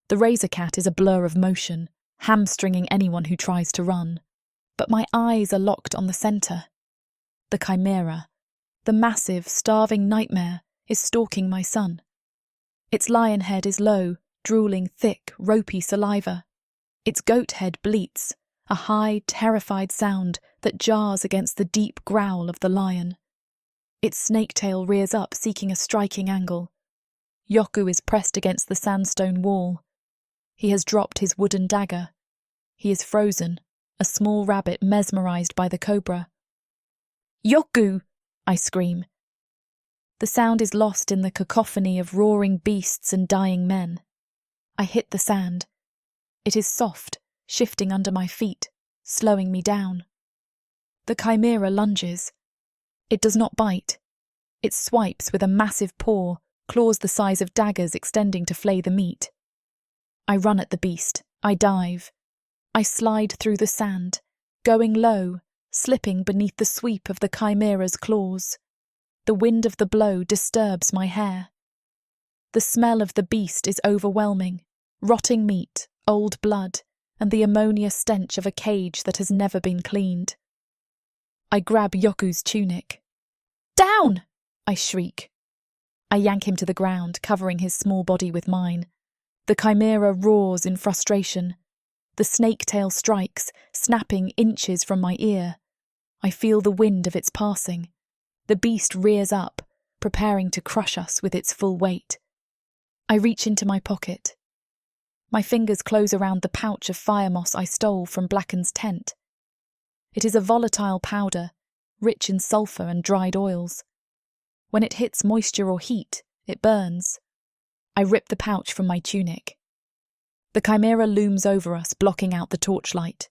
The razor cat is a blur of motion, hamstringing anyone who tries to run. But my eyes are locked on the centre. The chimera, the massive, starving nightmare, is stalking my son. Its lion head is low, drooling thick, ropey saliva. Its goat head bleats, a high, terrified sound that jars against the deep growl of the lion. Its snake tail rears up, seeking a striking angle. Yoku is pressed against the sandstone wall. He has dropped his wooden dagger. He is frozen, a small rabbit mesmerized by the cobra. "Yoku!" I scream. The sound is lost in the cacophony of roaring beasts and dying men. I hit the sand. It is soft, shifting under my feet, slowing me down. The chimera lunges. It does not bite. It swipes with a massive paw, claws the size of daggers extending to flay the meat. I run at the beast. I dive. I slide through the sand, going low, slipping beneath the sweep of the chimera's claws. The wind of the blow disturbs my hair. The smell of the beast is overwhelming. Rotting meat, old blood, and the ammonia stench of a cage that has never been cleaned. I grab Yoku's tunic. "Down!" I shriek. I yank him to the ground, covering his small body with mine. The chimera roars in frustration. The snake tail strikes, snapping inches from my ear. I feel the wind of its passing. The beast rears up, preparing to crush us with its full weight. I reach into my pocket. My fingers close around the pouch of fire moss I stole from Blacken's tent. It is a volatile powder, rich in sulphur and dried oils. When it hits moisture or heat, it burns. I rip the pouch from my tunic. The chimera looms over us, blocking out the torchlight.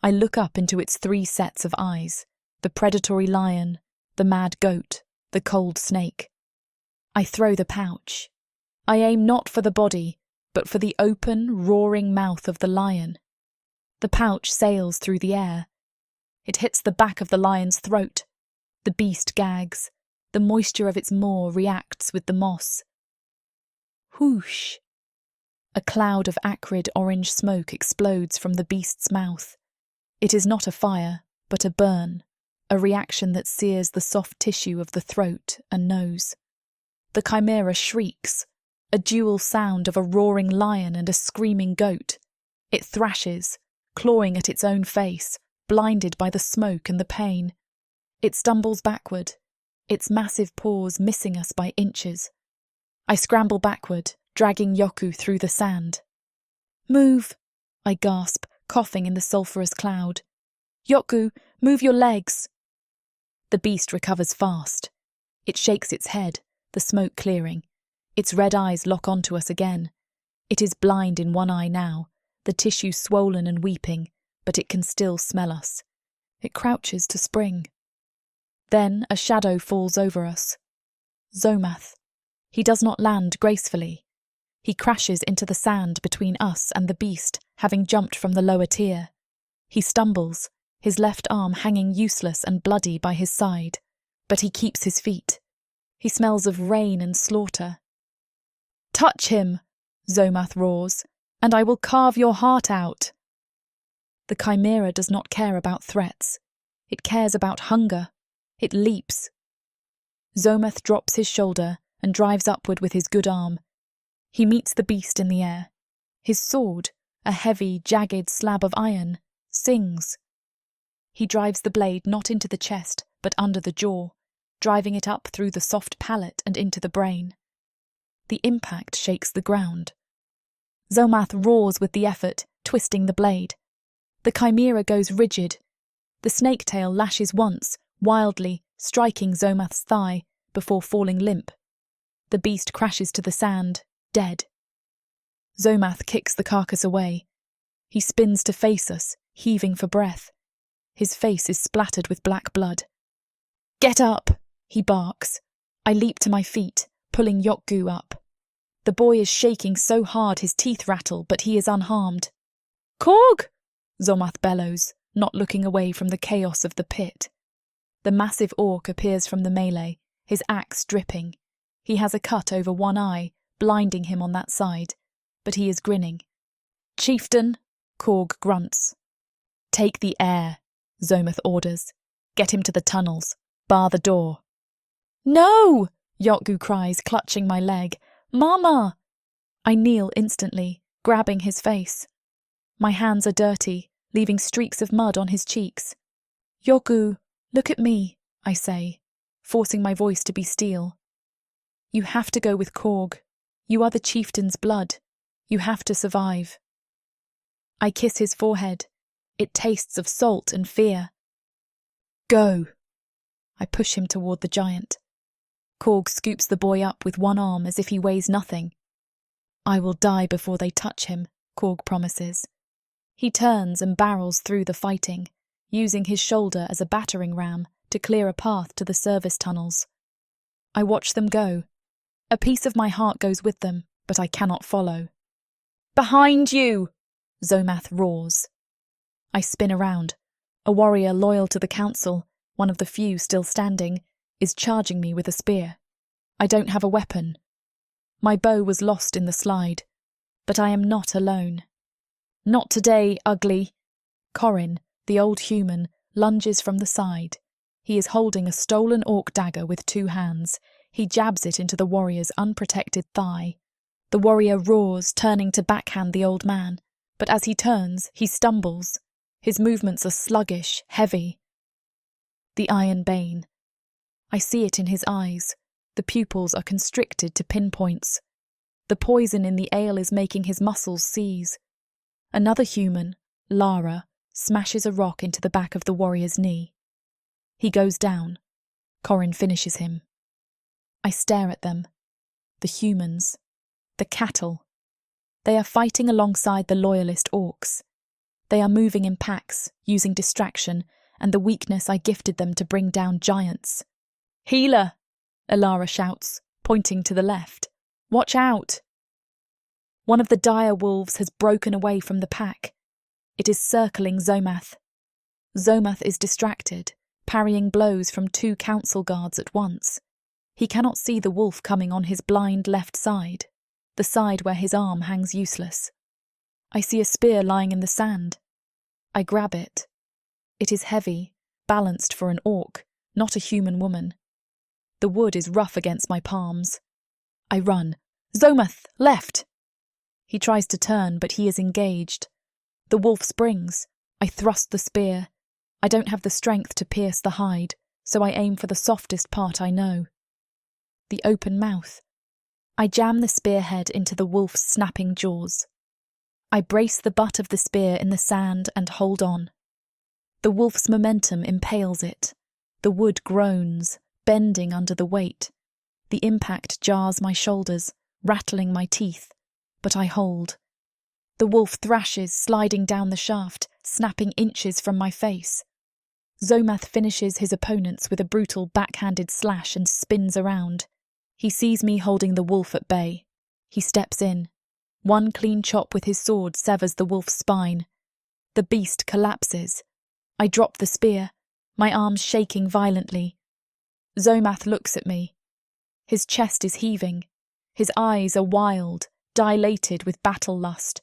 I look up into its 3 sets of eyes, the predatory lion, the mad goat, the cold snake. I throw the pouch. I aim not for the body, but for the open, roaring mouth of the lion. The pouch sails through the air. It hits the back of the lion's throat. The beast gags. The moisture of its maw reacts with the moss. Whoosh! A cloud of acrid orange smoke explodes from the beast's mouth. It is not a fire, but a burn, a reaction that sears the soft tissue of the throat and nose. The chimera shrieks, a dual sound of a roaring lion and a screaming goat. It thrashes, clawing at its own face, blinded by the smoke and the pain. It stumbles backward, its massive paws missing us by inches. I scramble backward, dragging Yoku through the sand. "Move!" I gasp, coughing in the sulphurous cloud. "Yoku, move your legs!" The beast recovers fast. It shakes its head, the smoke clearing. Its red eyes lock onto us again. It is blind in one eye now, the tissue swollen and weeping, but it can still smell us. It crouches to spring. Then a shadow falls over us. Zomath. He does not land gracefully. He crashes into the sand between us and the beast, having jumped from the lower tier. He stumbles, his left arm hanging useless and bloody by his side, but he keeps his feet. He smells of rain and slaughter. "Touch him," Zomath roars, "and I will carve your heart out." The chimera does not care about threats. It cares about hunger. It leaps. Zomath drops his shoulder and drives upward with his good arm. He meets the beast in the air. His sword, a heavy, jagged slab of iron, sings. He drives the blade not into the chest, but under the jaw, driving it up through the soft palate and into the brain. The impact shakes the ground. Zomath roars with the effort, twisting the blade. The chimera goes rigid. The snake tail lashes once, wildly, striking Zomath's thigh, before falling limp. The beast crashes to the sand, dead. Zomath kicks the carcass away. He spins to face us, heaving for breath. His face is splattered with black blood. "Get up!" he barks. I leap to my feet, pulling Yokgu up. The boy is shaking so hard his teeth rattle, but he is unharmed. "Korg!" Zomath bellows, not looking away from the chaos of the pit. The massive orc appears from the melee, his axe dripping. He has a cut over one eye, blinding him on that side, but he is grinning. "Chieftain," Korg grunts. "Take the air," Zomath orders. "Get him to the tunnels. Bar the door." "No!" Yokgu cries, clutching my leg. "Mama!" I kneel instantly, grabbing his face. My hands are dirty, leaving streaks of mud on his cheeks. "Yokgu, look at me," I say, forcing my voice to be steel. "You have to go with Korg. You are the chieftain's blood. You have to survive." I kiss his forehead. It tastes of salt and fear. "Go!" I push him toward the giant. Korg scoops the boy up with one arm as if he weighs nothing. "I will die before they touch him," Korg promises. He turns and barrels through the fighting, using his shoulder as a battering ram to clear a path to the service tunnels. I watch them go. A piece of my heart goes with them, but I cannot follow. "Behind you!" Zomath roars. I spin around. A warrior loyal to the council, one of the few still standing, is charging me with a spear. I don't have a weapon. My bow was lost in the slide, but I am not alone. "Not today, ugly!" Corin, the old human, lunges from the side. He is holding a stolen orc dagger with 2 hands. He jabs it into the warrior's unprotected thigh. The warrior roars, turning to backhand the old man, but as he turns, he stumbles. His movements are sluggish, heavy. The Iron Bane. I see it in his eyes. The pupils are constricted to pinpoints. The poison in the ale is making his muscles seize. Another human, Lara, smashes a rock into the back of the warrior's knee. He goes down. Corin finishes him. I stare at them. The humans. The cattle. They are fighting alongside the loyalist orcs. They are moving in packs, using distraction and the weakness I gifted them to bring down giants. "Healer!" Elara shouts, pointing to the left. "Watch out!" One of the dire wolves has broken away from the pack. It is circling Zomath. Zomath is distracted, parrying blows from 2 council guards at once. He cannot see the wolf coming on his blind left side, the side where his arm hangs useless. I see a spear lying in the sand. I grab it. It is heavy, balanced for an orc, not a human woman. The wood is rough against my palms. I run. "Zomath, left!" He tries to turn, but he is engaged. The wolf springs. I thrust the spear. I don't have the strength to pierce the hide, so I aim for the softest part I know. The open mouth. I jam the spearhead into the wolf's snapping jaws. I brace the butt of the spear in the sand and hold on. The wolf's momentum impales it. The wood groans, bending under the weight. The impact jars my shoulders, rattling my teeth, but I hold. The wolf thrashes, sliding down the shaft, snapping inches from my face. Zomath finishes his opponents with a brutal backhanded slash and spins around. He sees me holding the wolf at bay. He steps in. One clean chop with his sword severs the wolf's spine. The beast collapses. I drop the spear, my arms shaking violently. Zomath looks at me. His chest is heaving. His eyes are wild, dilated with battle lust.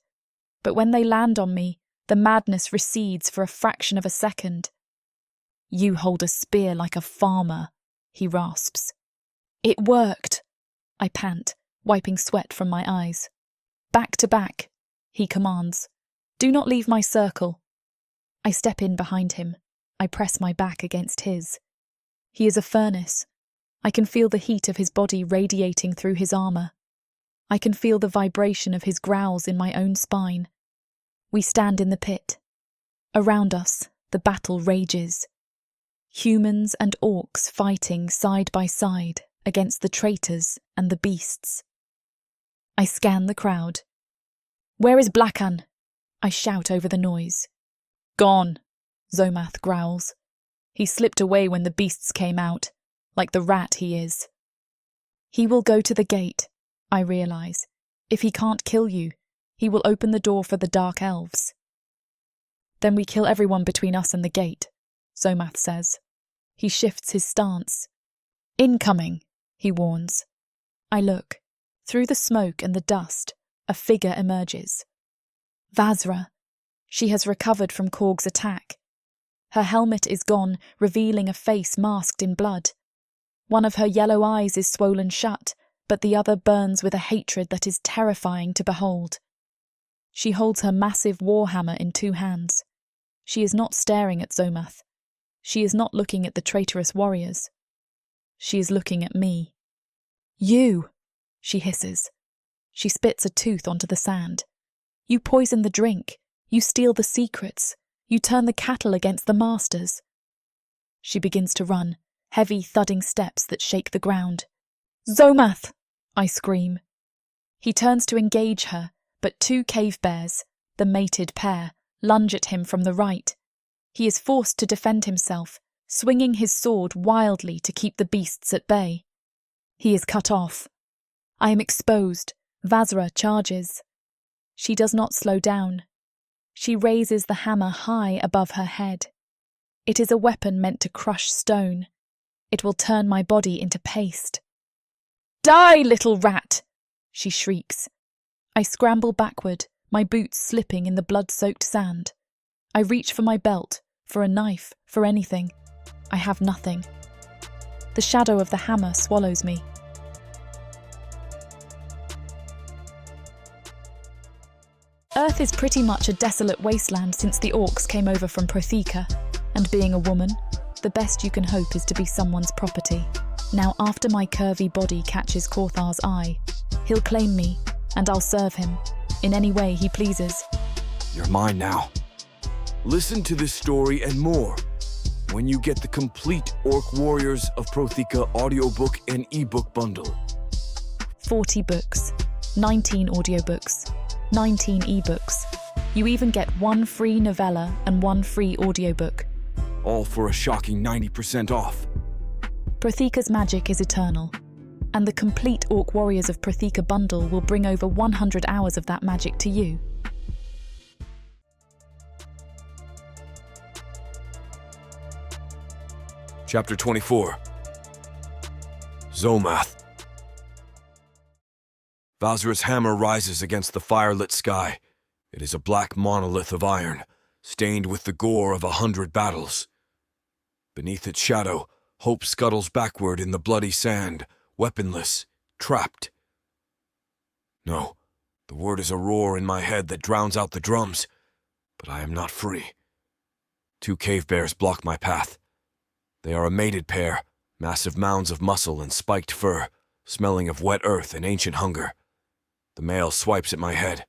But when they land on me, the madness recedes for a fraction of a second. "You hold a spear like a farmer," he rasps. "It worked," I pant, wiping sweat from my eyes. "Back to back," he commands. "Do not leave my circle." I step in behind him. I press my back against his. He is a furnace. I can feel the heat of his body radiating through his armour. I can feel the vibration of his growls in my own spine. We stand in the pit. Around us, the battle rages. Humans and orcs fighting side by side against the traitors and the beasts. I scan the crowd. "Where is Blackan?" I shout over the noise. "Gone," Zomath growls. "He slipped away when the beasts came out, like the rat he is." "He will go to the gate," I realise. "If he can't kill you, he will open the door for the dark elves." "Then we kill everyone between us and the gate," Zomath says. He shifts his stance. "Incoming," he warns. I look. Through the smoke and the dust, a figure emerges. Vazra. She has recovered from Korg's attack. Her helmet is gone, revealing a face masked in blood. One of her yellow eyes is swollen shut, but the other burns with a hatred that is terrifying to behold. She holds her massive warhammer in 2 hands. She is not staring at Zomath. She is not looking at the traitorous warriors. She is looking at me. "You!" she hisses. She spits a tooth onto the sand. "You poison the drink. You steal the secrets. You turn the cattle against the masters." She begins to run, heavy thudding steps that shake the ground. "Zomath!" I scream. He turns to engage her, but 2 cave bears, the mated pair, lunge at him from the right. He is forced to defend himself, swinging his sword wildly to keep the beasts at bay. He is cut off. I am exposed. Vazra charges. She does not slow down. She raises the hammer high above her head. It is a weapon meant to crush stone. It will turn my body into paste. "Die, little rat!" she shrieks. I scramble backward, my boots slipping in the blood-soaked sand. I reach for my belt, for a knife, for anything. I have nothing. The shadow of the hammer swallows me. Earth is pretty much a desolate wasteland since the orcs came over from Protheka, and being a woman, the best you can hope is to be someone's property. Now, after my curvy body catches Korthar's eye, he'll claim me, and I'll serve him, in any way he pleases. You're mine now. Listen to this story and more when you get the complete Orc Warriors of Protheka audiobook and ebook bundle. 40 books, 19 audiobooks, 19 ebooks. You even get 1 free novella and 1 free audiobook. All for a shocking 90% off. Protheka's magic is eternal, and the complete Orc Warriors of Protheka bundle will bring over 100 hours of that magic to you. Chapter 24. Zomath. Vazra's hammer rises against the firelit sky. It is a black monolith of iron, stained with the gore of 100 battles. Beneath its shadow, hope scuttles backward in the bloody sand, weaponless, trapped. No, the word is a roar in my head that drowns out the drums, but I am not free. 2 cave bears block my path. They are a mated pair, massive mounds of muscle and spiked fur, smelling of wet earth and ancient hunger. The male swipes at my head.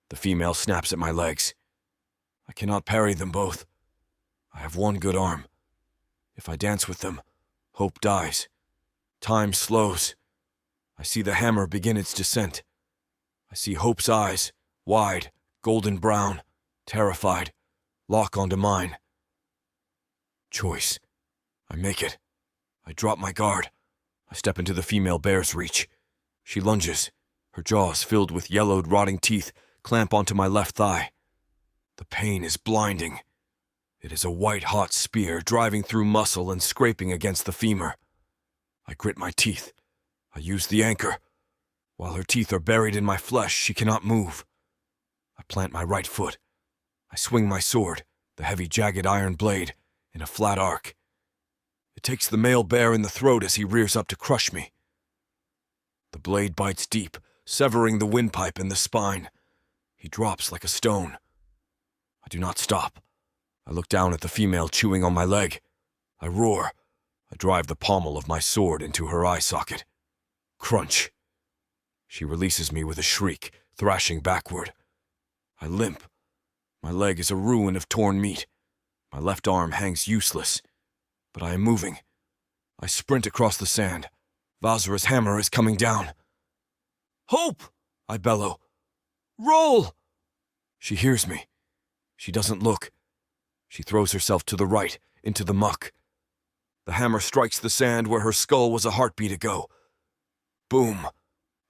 The female snaps at my legs. I cannot parry them both. I have 1 good arm. If I dance with them, hope dies. Time slows. I see the hammer begin its descent. I see Hope's eyes, wide, golden brown, terrified, lock onto mine. Choice. I make it. I drop my guard. I step into the female bear's reach. She lunges. Her jaws, filled with yellowed, rotting teeth, clamp onto my left thigh. The pain is blinding. It is a white-hot spear driving through muscle and scraping against the femur. I grit my teeth. I use the anchor. While her teeth are buried in my flesh, she cannot move. I plant my right foot. I swing my sword, the heavy, jagged iron blade, in a flat arc. It takes the male bear in the throat as he rears up to crush me. The blade bites deep, severing the windpipe and the spine. He drops like a stone. I do not stop. I look down at the female chewing on my leg. I roar. I drive the pommel of my sword into her eye socket. Crunch. She releases me with a shriek, thrashing backward. I limp. My leg is a ruin of torn meat. My left arm hangs useless. But I am moving. I sprint across the sand. Vazra's hammer is coming down. Hope! I bellow. Roll! She hears me. She doesn't look. She throws herself to the right, into the muck. The hammer strikes the sand where her skull was a heartbeat ago. Boom!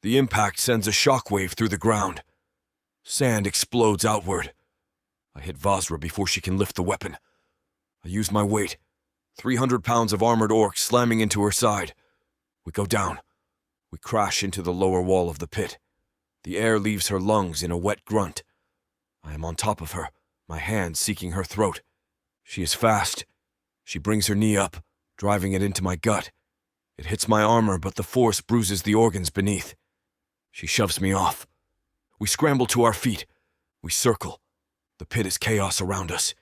The impact sends a shockwave through the ground. Sand explodes outward. I hit Vazra before she can lift the weapon. I use my weight. 300 pounds of armored orc slamming into her side. We go down. We crash into the lower wall of the pit. The air leaves her lungs in a wet grunt. I am on top of her, my hand seeking her throat. She is fast. She brings her knee up, driving it into my gut. It hits my armor, but the force bruises the organs beneath. She shoves me off. We scramble to our feet. We circle. The pit is chaos around us.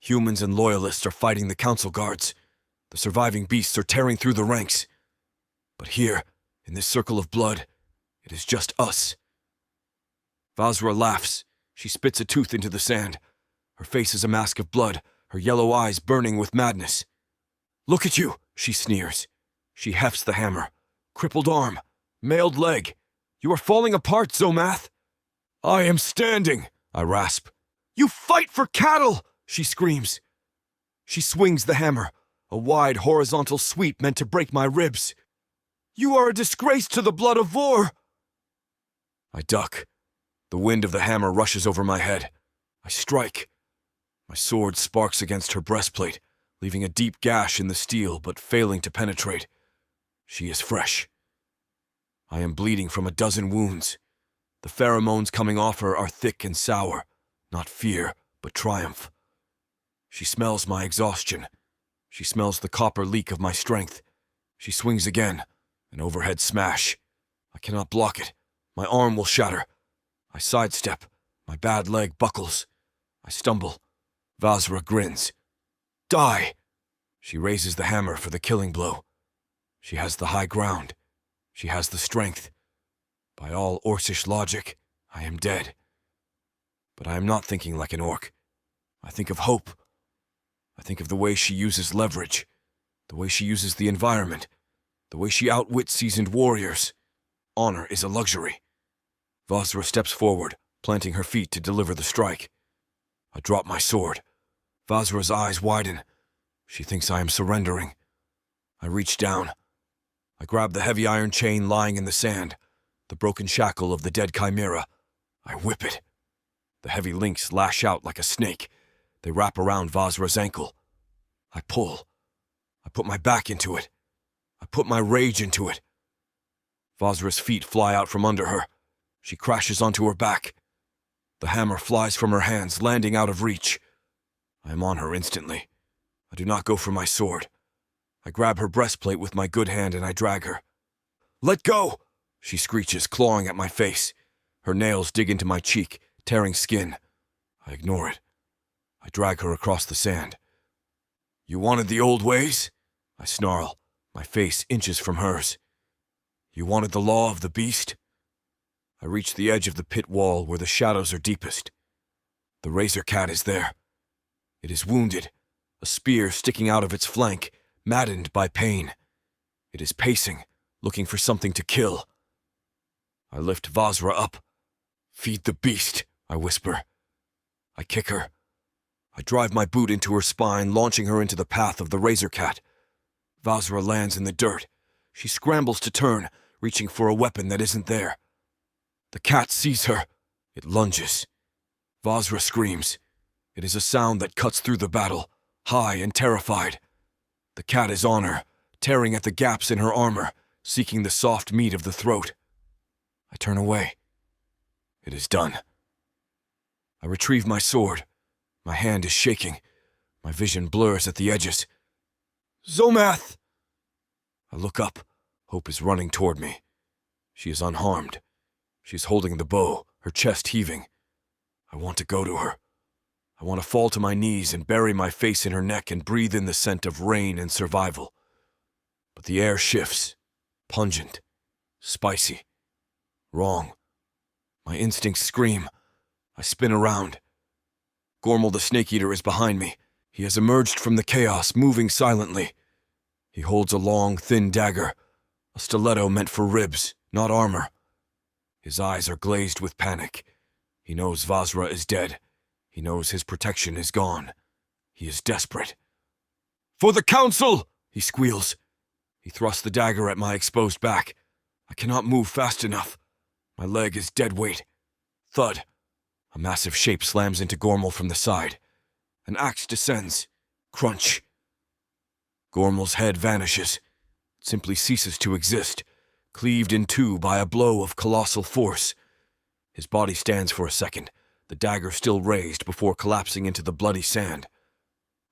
Humans and loyalists are fighting the council guards. The surviving beasts are tearing through the ranks. But here, in this circle of blood, it is just us. Vazra laughs. She spits a tooth into the sand. Her face is a mask of blood, her yellow eyes burning with madness. Look at you, she sneers. She hefts the hammer. Crippled arm. Mailed leg. You are falling apart, Zomath. I am standing, I rasp. You fight for cattle, she screams. She swings the hammer, a wide horizontal sweep meant to break my ribs. You are a disgrace to the blood of Vor. I duck. The wind of the hammer rushes over my head. I strike. My sword sparks against her breastplate, leaving a deep gash in the steel but failing to penetrate. She is fresh. I am bleeding from a dozen wounds. The pheromones coming off her are thick and sour, not fear, but triumph. She smells my exhaustion. She smells the copper leak of my strength. She swings again, an overhead smash. I cannot block it. My arm will shatter. I sidestep. My bad leg buckles. I stumble. Vazra grins. Die! She raises the hammer for the killing blow. She has the high ground. She has the strength. By all Orcish logic, I am dead. But I am not thinking like an orc. I think of hope. I think of the way she uses leverage, the way she uses the environment, the way she outwits seasoned warriors. Honor is a luxury. Vazra steps forward, planting her feet to deliver the strike. I drop my sword. Vazra's eyes widen. She thinks I am surrendering. I reach down. I grab the heavy iron chain lying in the sand, the broken shackle of the dead chimera. I whip it. The heavy links lash out like a snake. They wrap around Vazra's ankle. I pull. I put my back into it. I put my rage into it. Vazra's feet fly out from under her. She crashes onto her back. The hammer flies from her hands, landing out of reach. I am on her instantly. I do not go for my sword. I grab her breastplate with my good hand and I drag her. "Let go!" she screeches, clawing at my face. Her nails dig into my cheek, tearing skin. I ignore it. I drag her across the sand. "You wanted the old ways?" I snarl, my face inches from hers. "You wanted the law of the beast?" I reach the edge of the pit wall where the shadows are deepest. The razor cat is there. It is wounded, a spear sticking out of its flank, maddened by pain. It is pacing, looking for something to kill. I lift Vazra up. "Feed the beast," I whisper. I kick her. I drive my boot into her spine, launching her into the path of the razor cat. Vazra lands in the dirt. She scrambles to turn, reaching for a weapon that isn't there. The cat sees her. It lunges. Vazra screams. It is a sound that cuts through the battle, high and terrified. The cat is on her, tearing at the gaps in her armor, seeking the soft meat of the throat. I turn away. It is done. I retrieve my sword. My hand is shaking. My vision blurs at the edges. "Zomath!" I look up. Hope is running toward me. She is unharmed. She is holding the bow, her chest heaving. I want to go to her. I want to fall to my knees and bury my face in her neck and breathe in the scent of rain and survival. But the air shifts. Pungent. Spicy. Wrong. My instincts scream. I spin around. Gormal the Snake Eater is behind me. He has emerged from the chaos, moving silently. He holds a long, thin dagger, a stiletto meant for ribs, not armor. His eyes are glazed with panic. He knows Vazra is dead. He knows his protection is gone. He is desperate. "For the council!" he squeals. He thrusts the dagger at my exposed back. I cannot move fast enough. My leg is dead weight. Thud. A massive shape slams into Gormal from the side. An axe descends. Crunch. Gormal's head vanishes. It simply ceases to exist, cleaved in two by a blow of colossal force. His body stands for a second, the dagger still raised before collapsing into the bloody sand.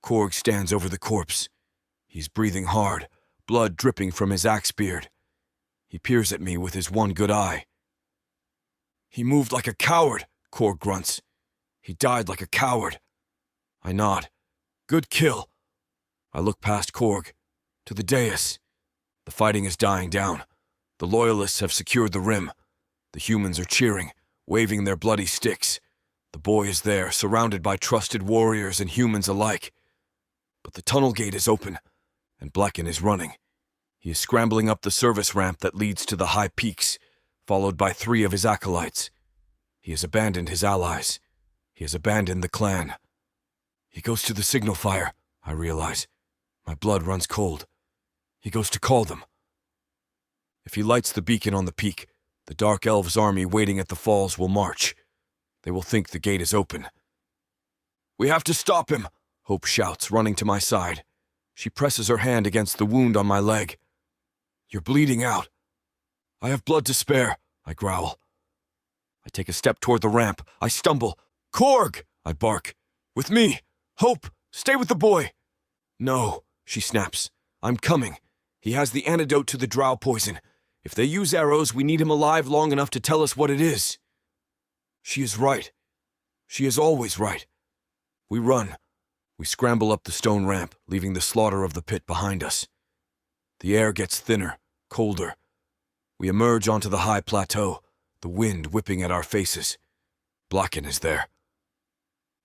Korg stands over the corpse. He's breathing hard, blood dripping from his axe beard. He peers at me with his one good eye. "He moved like a coward," Korg grunts. "He died like a coward." I nod. "Good kill." I look past Korg, to the dais. The fighting is dying down. The loyalists have secured the rim. The humans are cheering, waving their bloody sticks. The boy is there, surrounded by trusted warriors and humans alike. But the tunnel gate is open, and Blacken is running. He is scrambling up the service ramp that leads to the high peaks, followed by 3 of his acolytes. He has abandoned his allies. He has abandoned the clan. He goes to the signal fire, I realize. My blood runs cold. He goes to call them. If he lights the beacon on the peak, the Dark Elves' army waiting at the falls will march. They will think the gate is open. "We have to stop him," Hope shouts, running to my side. She presses her hand against the wound on my leg. "You're bleeding out." "I have blood to spare," I growl. I take a step toward the ramp. I stumble. "Korg!" I bark. "With me! Hope! Stay with the boy!" "No," she snaps. "I'm coming. He has the antidote to the drow poison. If they use arrows, we need him alive long enough to tell us what it is." She is right. She is always right. We run. We scramble up the stone ramp, leaving the slaughter of the pit behind us. The air gets thinner, colder. We emerge onto the high plateau, the wind whipping at our faces. Blacken is there.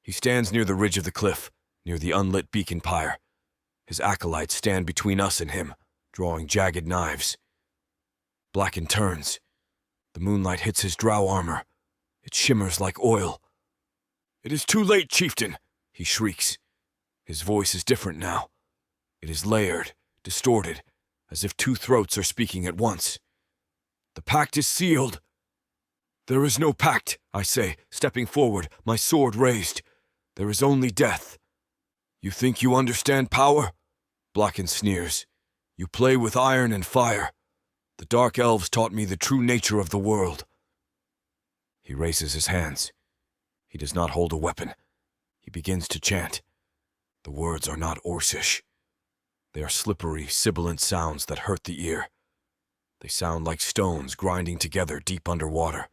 He stands near the ridge of the cliff, near the unlit beacon pyre. His acolytes stand between us and him, drawing jagged knives. Blacken turns. The moonlight hits his drow armor. It shimmers like oil. "It is too late, chieftain," he shrieks. His voice is different now. It is layered, distorted, as if two throats are speaking at once. "The pact is sealed." "There is no pact," I say, stepping forward, my sword raised. "There is only death." "You think you understand power?" Blacken sneers. "You play with iron and fire. The Dark Elves taught me the true nature of the world." He raises his hands. He does not hold a weapon. He begins to chant. The words are not Orcish. They are slippery, sibilant sounds that hurt the ear. They sound like stones grinding together deep underwater.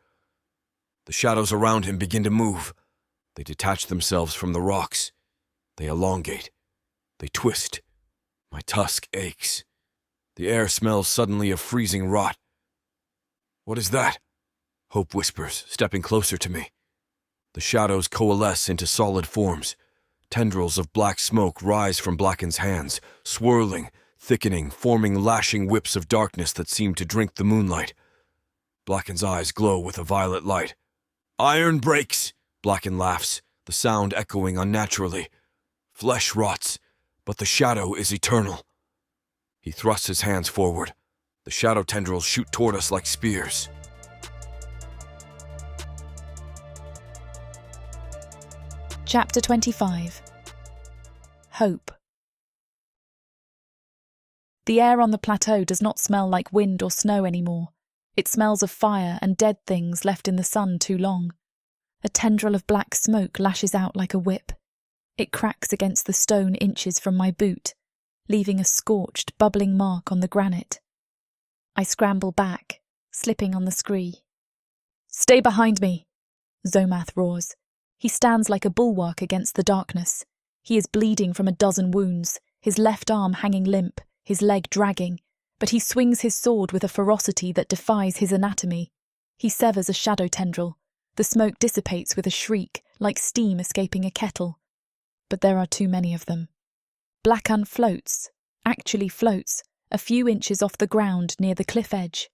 The shadows around him begin to move. They detach themselves from the rocks. They elongate. They twist. My tusk aches. The air smells suddenly of freezing rot. "What is that?" Hope whispers, stepping closer to me. The shadows coalesce into solid forms. Tendrils of black smoke rise from Blacken's hands, swirling, thickening, forming lashing whips of darkness that seem to drink the moonlight. Blacken's eyes glow with a violet light. "Iron breaks," Blacken laughs, the sound echoing unnaturally. "Flesh rots, but the shadow is eternal." He thrusts his hands forward. The shadow tendrils shoot toward us like spears. Chapter 25. Hope. The air on the plateau does not smell like wind or snow anymore. It smells of fire and dead things left in the sun too long. A tendril of black smoke lashes out like a whip. It cracks against the stone inches from my boot, leaving a scorched, bubbling mark on the granite. I scramble back, slipping on the scree. "Stay behind me," Zomath roars. He stands like a bulwark against the darkness. He is bleeding from a dozen wounds, his left arm hanging limp, his leg dragging, but he swings his sword with a ferocity that defies his anatomy. He severs a shadow tendril. The smoke dissipates with a shriek, like steam escaping a kettle. But there are too many of them. Blackan floats, actually floats, a few inches off the ground near the cliff edge.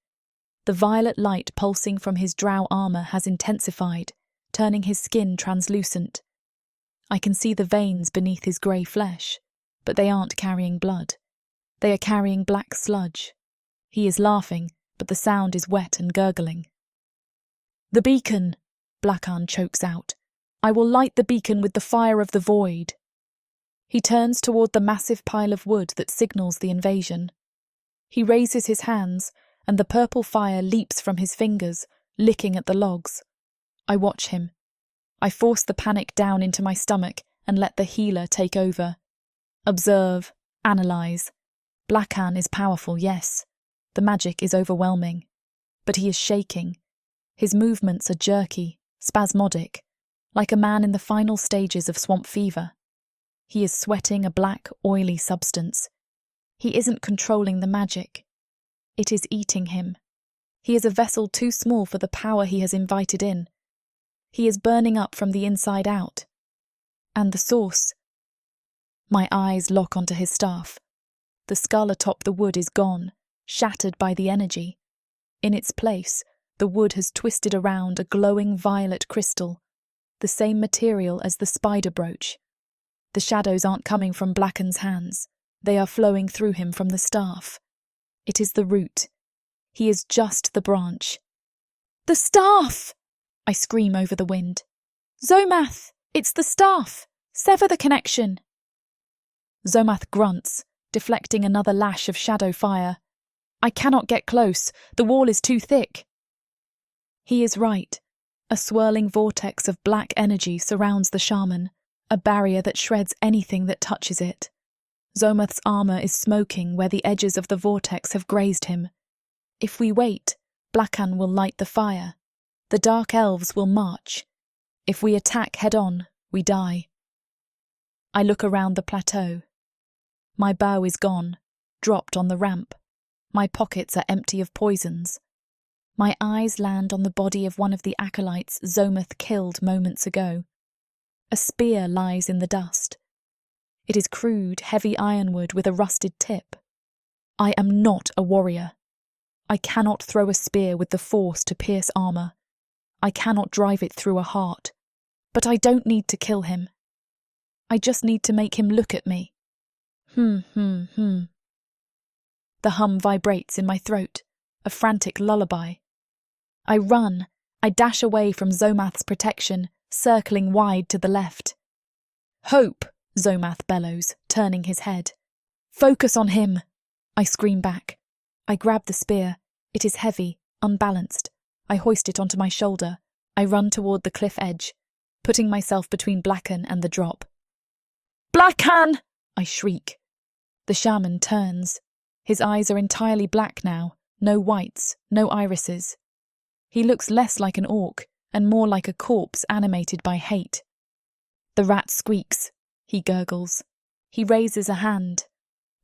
The violet light pulsing from his drow armour has intensified, turning his skin translucent. I can see the veins beneath his grey flesh, but they aren't carrying blood. They are carrying black sludge. He is laughing, but the sound is wet and gurgling. "The beacon!" Blackan chokes out. "I will light the beacon with the fire of the void." He turns toward the massive pile of wood that signals the invasion. He raises his hands, and the purple fire leaps from his fingers, licking at the logs. I watch him. I force the panic down into my stomach and let the healer take over. Observe, analyze. Blackan is powerful, yes. The magic is overwhelming. But he is shaking. His movements are jerky, spasmodic, like a man in the final stages of swamp fever. He is sweating a black, oily substance. He isn't controlling the magic. It is eating him. He is a vessel too small for the power he has invited in. He is burning up from the inside out. And the source. My eyes lock onto his staff. The skull atop the wood is gone, shattered by the energy. In its place, the wood has twisted around a glowing violet crystal, the same material as the spider brooch. The shadows aren't coming from Blacken's hands. They are flowing through him from the staff. It is the root. He is just the branch. "The staff!" I scream over the wind. "Zomath! It's the staff! Sever the connection!" Zomath grunts, deflecting another lash of shadow fire. "I cannot get close. The wall is too thick." He is right. A swirling vortex of black energy surrounds the shaman, a barrier that shreds anything that touches it. Zomath's armour is smoking where the edges of the vortex have grazed him. If we wait, Blackan will light the fire. The Dark Elves will march. If we attack head-on, we die. I look around the plateau. My bow is gone, dropped on the ramp. My pockets are empty of poisons. My eyes land on the body of one of the acolytes Zomath killed moments ago. A spear lies in the dust. It is crude, heavy ironwood with a rusted tip. I am not a warrior. I cannot throw a spear with the force to pierce armour. I cannot drive it through a heart. But I don't need to kill him. I just need to make him look at me. The hum vibrates in my throat, a frantic lullaby. I run. I dash away from Zomath's protection, circling wide to the left. Hope, Zomath bellows, turning his head. Focus on him, I scream back. I grab the spear. It is heavy, unbalanced. I hoist it onto my shoulder. I run toward the cliff edge, putting myself between Blacken and the drop. Blacken! I shriek. The shaman turns. His eyes are entirely black now, no whites, no irises. He looks less like an orc and more like a corpse animated by hate. The rat squeaks. He gurgles. He raises a hand.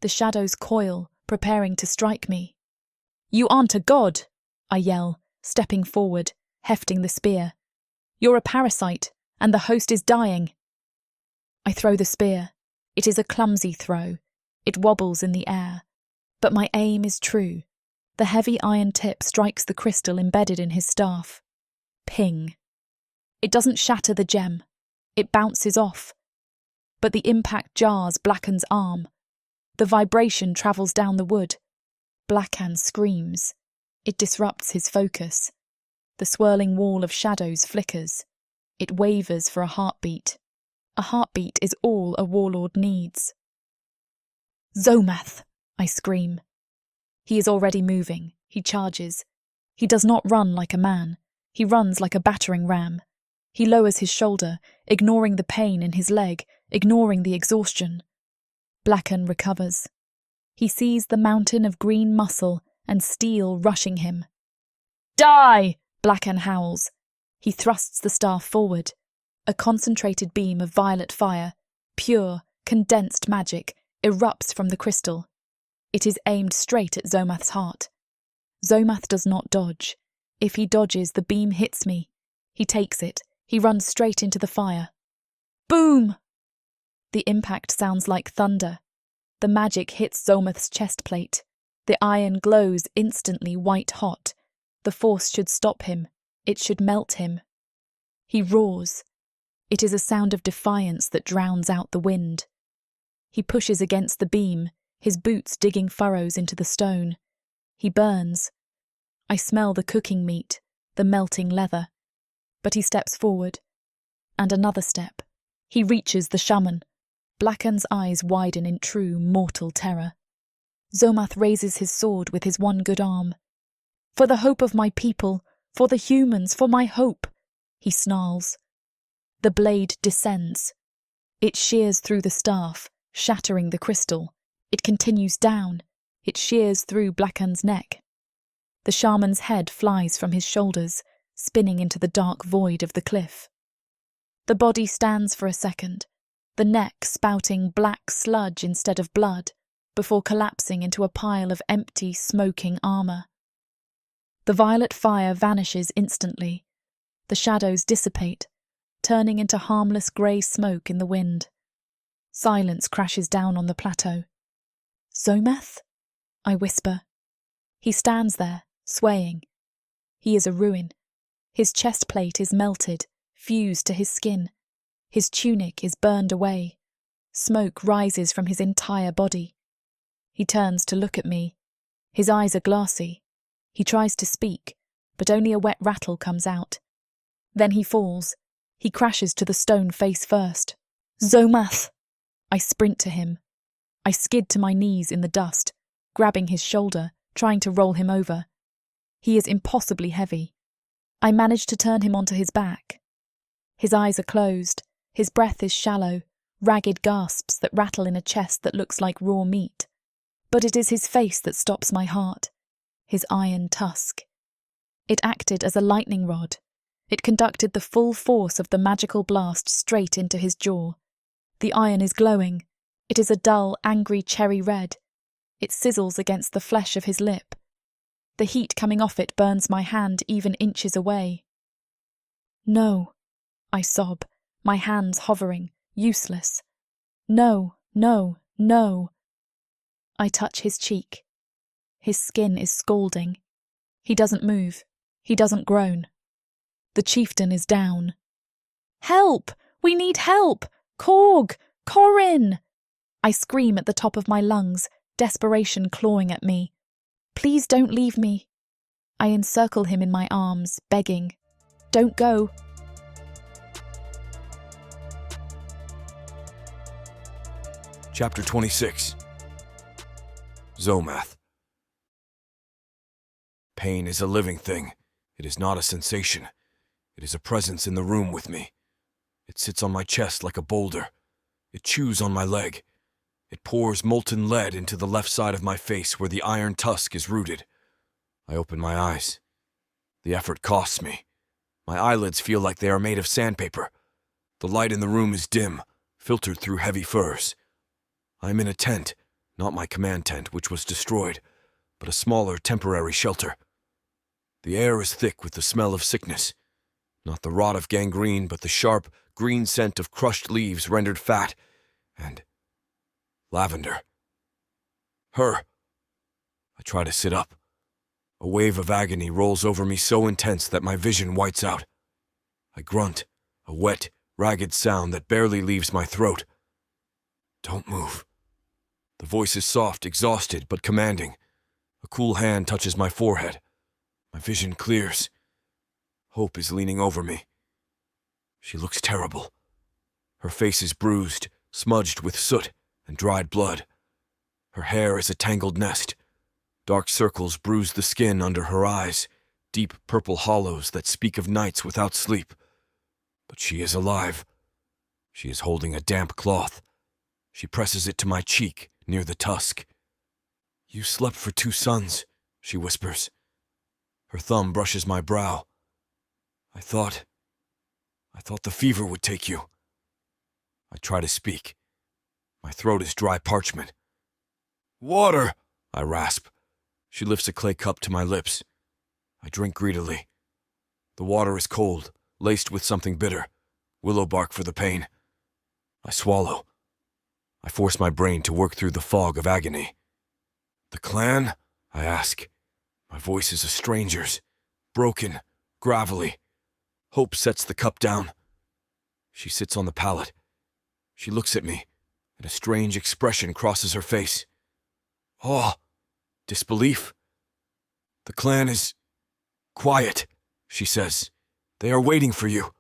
The shadows coil, preparing to strike me. You aren't a god, I yell, stepping forward, hefting the spear. You're a parasite, and the host is dying. I throw the spear. It is a clumsy throw. It wobbles in the air. But my aim is true. The heavy iron tip strikes the crystal embedded in his staff. Ping. It doesn't shatter the gem. It bounces off. But the impact jars Blacken's arm. The vibration travels down the wood. Blacken screams. It disrupts his focus. The swirling wall of shadows flickers. It wavers for a heartbeat. A heartbeat is all a warlord needs. Zomath! I scream. He is already moving. He charges. He does not run like a man. He runs like a battering ram. He lowers his shoulder, ignoring the pain in his leg, ignoring the exhaustion. Blacken recovers. He sees the mountain of green muscle and steel rushing him. Die! Blacken howls. He thrusts the staff forward. A concentrated beam of violet fire, pure, condensed magic, erupts from the crystal. It is aimed straight at Zomath's heart. Zomath does not dodge. If he dodges, the beam hits me. He takes it. He runs straight into the fire. Boom! The impact sounds like thunder. The magic hits Zomath's chest plate. The iron glows instantly white-hot. The force should stop him. It should melt him. He roars. It is a sound of defiance that drowns out the wind. He pushes against the beam, his boots digging furrows into the stone. He burns. I smell the cooking meat, the melting leather. But he steps forward. And another step. He reaches the shaman. Blacken's eyes widen in true mortal terror. Zomath raises his sword with his one good arm. For the hope of my people, for the humans, for my hope, he snarls. The blade descends. It shears through the staff, shattering the crystal. It continues down. It shears through Blacken's neck. The shaman's head flies from his shoulders, spinning into the dark void of the cliff. The body stands for a second, the neck spouting black sludge instead of blood, before collapsing into a pile of empty, smoking armour. The violet fire vanishes instantly. The shadows dissipate, turning into harmless grey smoke in the wind. Silence crashes down on the plateau. Zomath? I whisper. He stands there, swaying. He is a ruin. His chest plate is melted, fused to his skin. His tunic is burned away. Smoke rises from his entire body. He turns to look at me. His eyes are glassy. He tries to speak, but only a wet rattle comes out. Then he falls. He crashes to the stone face first. Zomath! I sprint to him. I skid to my knees in the dust, grabbing his shoulder, trying to roll him over. He is impossibly heavy. I manage to turn him onto his back. His eyes are closed. His breath is shallow, ragged gasps that rattle in a chest that looks like raw meat. But it is his face that stops my heart. His iron tusk. It acted as a lightning rod. It conducted the full force of the magical blast straight into his jaw. The iron is glowing. It is a dull, angry cherry red. It sizzles against the flesh of his lip. The heat coming off it burns my hand even inches away. No, I sob, my hands hovering, useless. No, no, no. I touch his cheek. His skin is scalding. He doesn't move. He doesn't groan. The chieftain is down. Help! We need help! Korg! Corin! I scream at the top of my lungs, desperation clawing at me. Please don't leave me. I encircle him in my arms, begging. Don't go. Chapter 26. Zomath. Pain is a living thing. It is not a sensation. It is a presence in the room with me. It sits on my chest like a boulder. It chews on my leg. It pours molten lead into the left side of my face where the iron tusk is rooted. I open my eyes. The effort costs me. My eyelids feel like they are made of sandpaper. The light in the room is dim, filtered through heavy furs. I am in a tent, not my command tent, which was destroyed, but a smaller temporary shelter. The air is thick with the smell of sickness. Not the rot of gangrene, but the sharp, green scent of crushed leaves rendered fat, and lavender. Her. I try to sit up. A wave of agony rolls over me so intense that my vision whites out. I grunt, a wet, ragged sound that barely leaves my throat. Don't move. The voice is soft, exhausted, but commanding. A cool hand touches my forehead. My vision clears. Hope is leaning over me. She looks terrible. Her face is bruised, smudged with soot and dried blood. Her hair is a tangled nest. Dark circles bruise the skin under her eyes, deep purple hollows that speak of nights without sleep. But she is alive. She is holding a damp cloth. She presses it to my cheek, near the tusk. You slept for 2 suns, she whispers. Her thumb brushes my brow. I thought the fever would take you. I try to speak. My throat is dry parchment. Water, I rasp. She lifts a clay cup to my lips. I drink greedily. The water is cold, laced with something bitter. Willow bark for the pain. I swallow. I force my brain to work through the fog of agony. The clan? I ask. My voice is a stranger's. Broken, gravelly. Hope sets the cup down. She sits on the pallet. She looks at me, and a strange expression crosses her face. Awe. Disbelief. The clan is quiet, she says. They are waiting for you.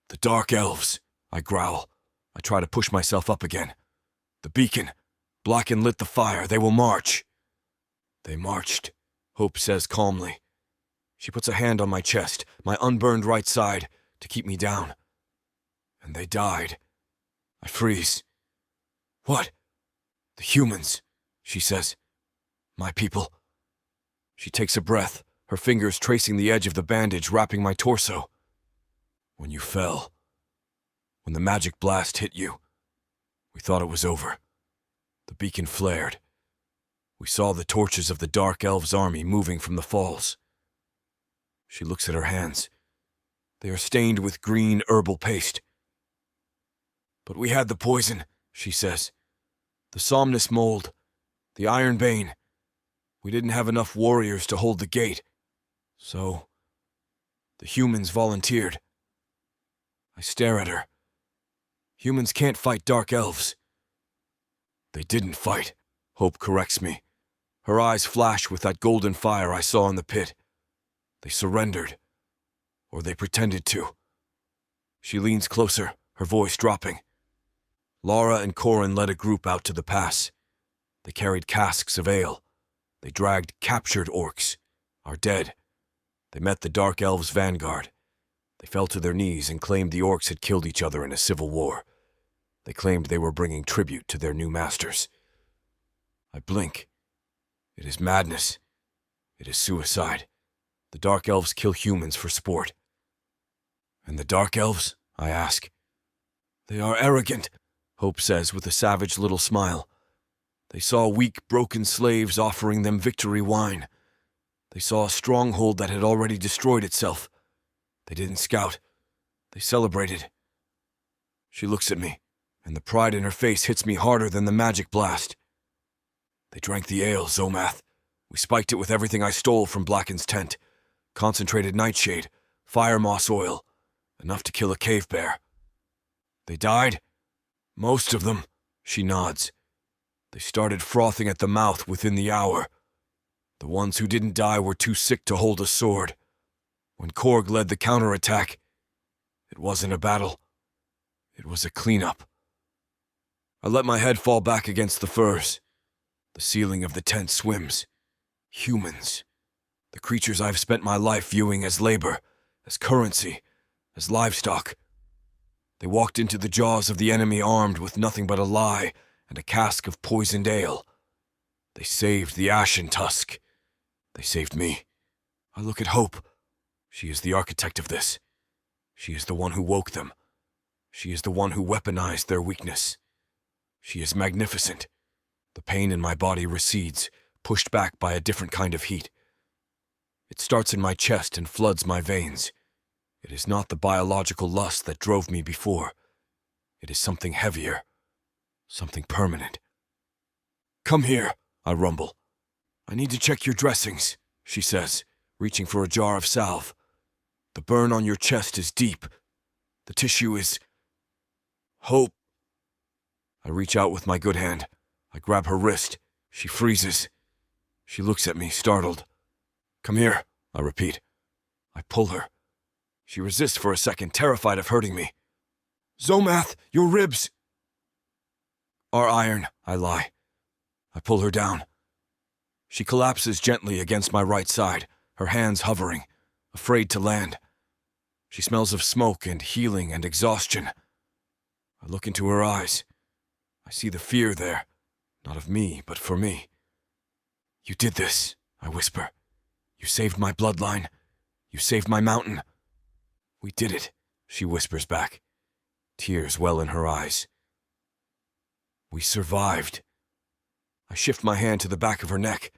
The dark elves, I growl. I try to push myself up again. The beacon. Blacken lit the fire. They will march. They marched, Hope says calmly. She puts a hand on my chest, my unburned right side, to keep me down. And they died. I freeze. What? The humans, she says. My people. She takes a breath, her fingers tracing the edge of the bandage wrapping my torso. When you fell. When the magic blast hit you. We thought it was over. The beacon flared. We saw the torches of the Dark Elves' army moving from the falls. She looks at her hands. They are stained with green herbal paste. But we had the poison, she says. The somnus mold. The iron bane. We didn't have enough warriors to hold the gate. So, the humans volunteered. I stare at her. Humans can't fight Dark Elves. They didn't fight, Hope corrects me. Her eyes flash with that golden fire I saw in the pit. They surrendered. Or they pretended to. She leans closer, her voice dropping. Lara and Corin led a group out to the pass. They carried casks of ale. They dragged captured orcs, our dead. They met the Dark Elves' vanguard. They fell to their knees and claimed the orcs had killed each other in a civil war. They claimed they were bringing tribute to their new masters. I blink. It is madness. It is suicide. The Dark Elves kill humans for sport. And the Dark Elves? I ask. They are arrogant, Hope says with a savage little smile. They saw weak, broken slaves offering them victory wine. They saw a stronghold that had already destroyed itself. They didn't scout. They celebrated. She looks at me, and the pride in her face hits me harder than the magic blast. They drank the ale, Zomath. We spiked it with everything I stole from Blacken's tent. Concentrated nightshade, fire moss oil, enough to kill a cave bear. They died? Most of them, she nods. They started frothing at the mouth within the hour. The ones who didn't die were too sick to hold a sword. When Korg led the counterattack, it wasn't a battle. It was a cleanup. I let my head fall back against the furs. The ceiling of the tent swims. Humans. The creatures I've spent my life viewing as labor, as currency, as livestock. They walked into the jaws of the enemy armed with nothing but a lie and a cask of poisoned ale. They saved the Ashen Tusk. They saved me. I look at Hope. She is the architect of this. She is the one who woke them. She is the one who weaponized their weakness. She is magnificent. The pain in my body recedes, pushed back by a different kind of heat. It starts in my chest and floods my veins. It is not the biological lust that drove me before. It is something heavier, something permanent. Come here, I rumble. I need to check your dressings, she says, reaching for a jar of salve. The burn on your chest is deep. The tissue is... Hope. I reach out with my good hand. I grab her wrist. She freezes. She looks at me, startled. Come here, I repeat. I pull her. She resists for a second, terrified of hurting me. Zomath, your ribs! Are iron, I lie. I pull her down. She collapses gently against my right side, her hands hovering, afraid to land. She smells of smoke and healing and exhaustion. I look into her eyes. I see the fear there, not of me, but for me. You did this, I whisper. You saved my bloodline. You saved my mountain. We did it, she whispers back. Tears well in her eyes. We survived. I shift my hand to the back of her neck.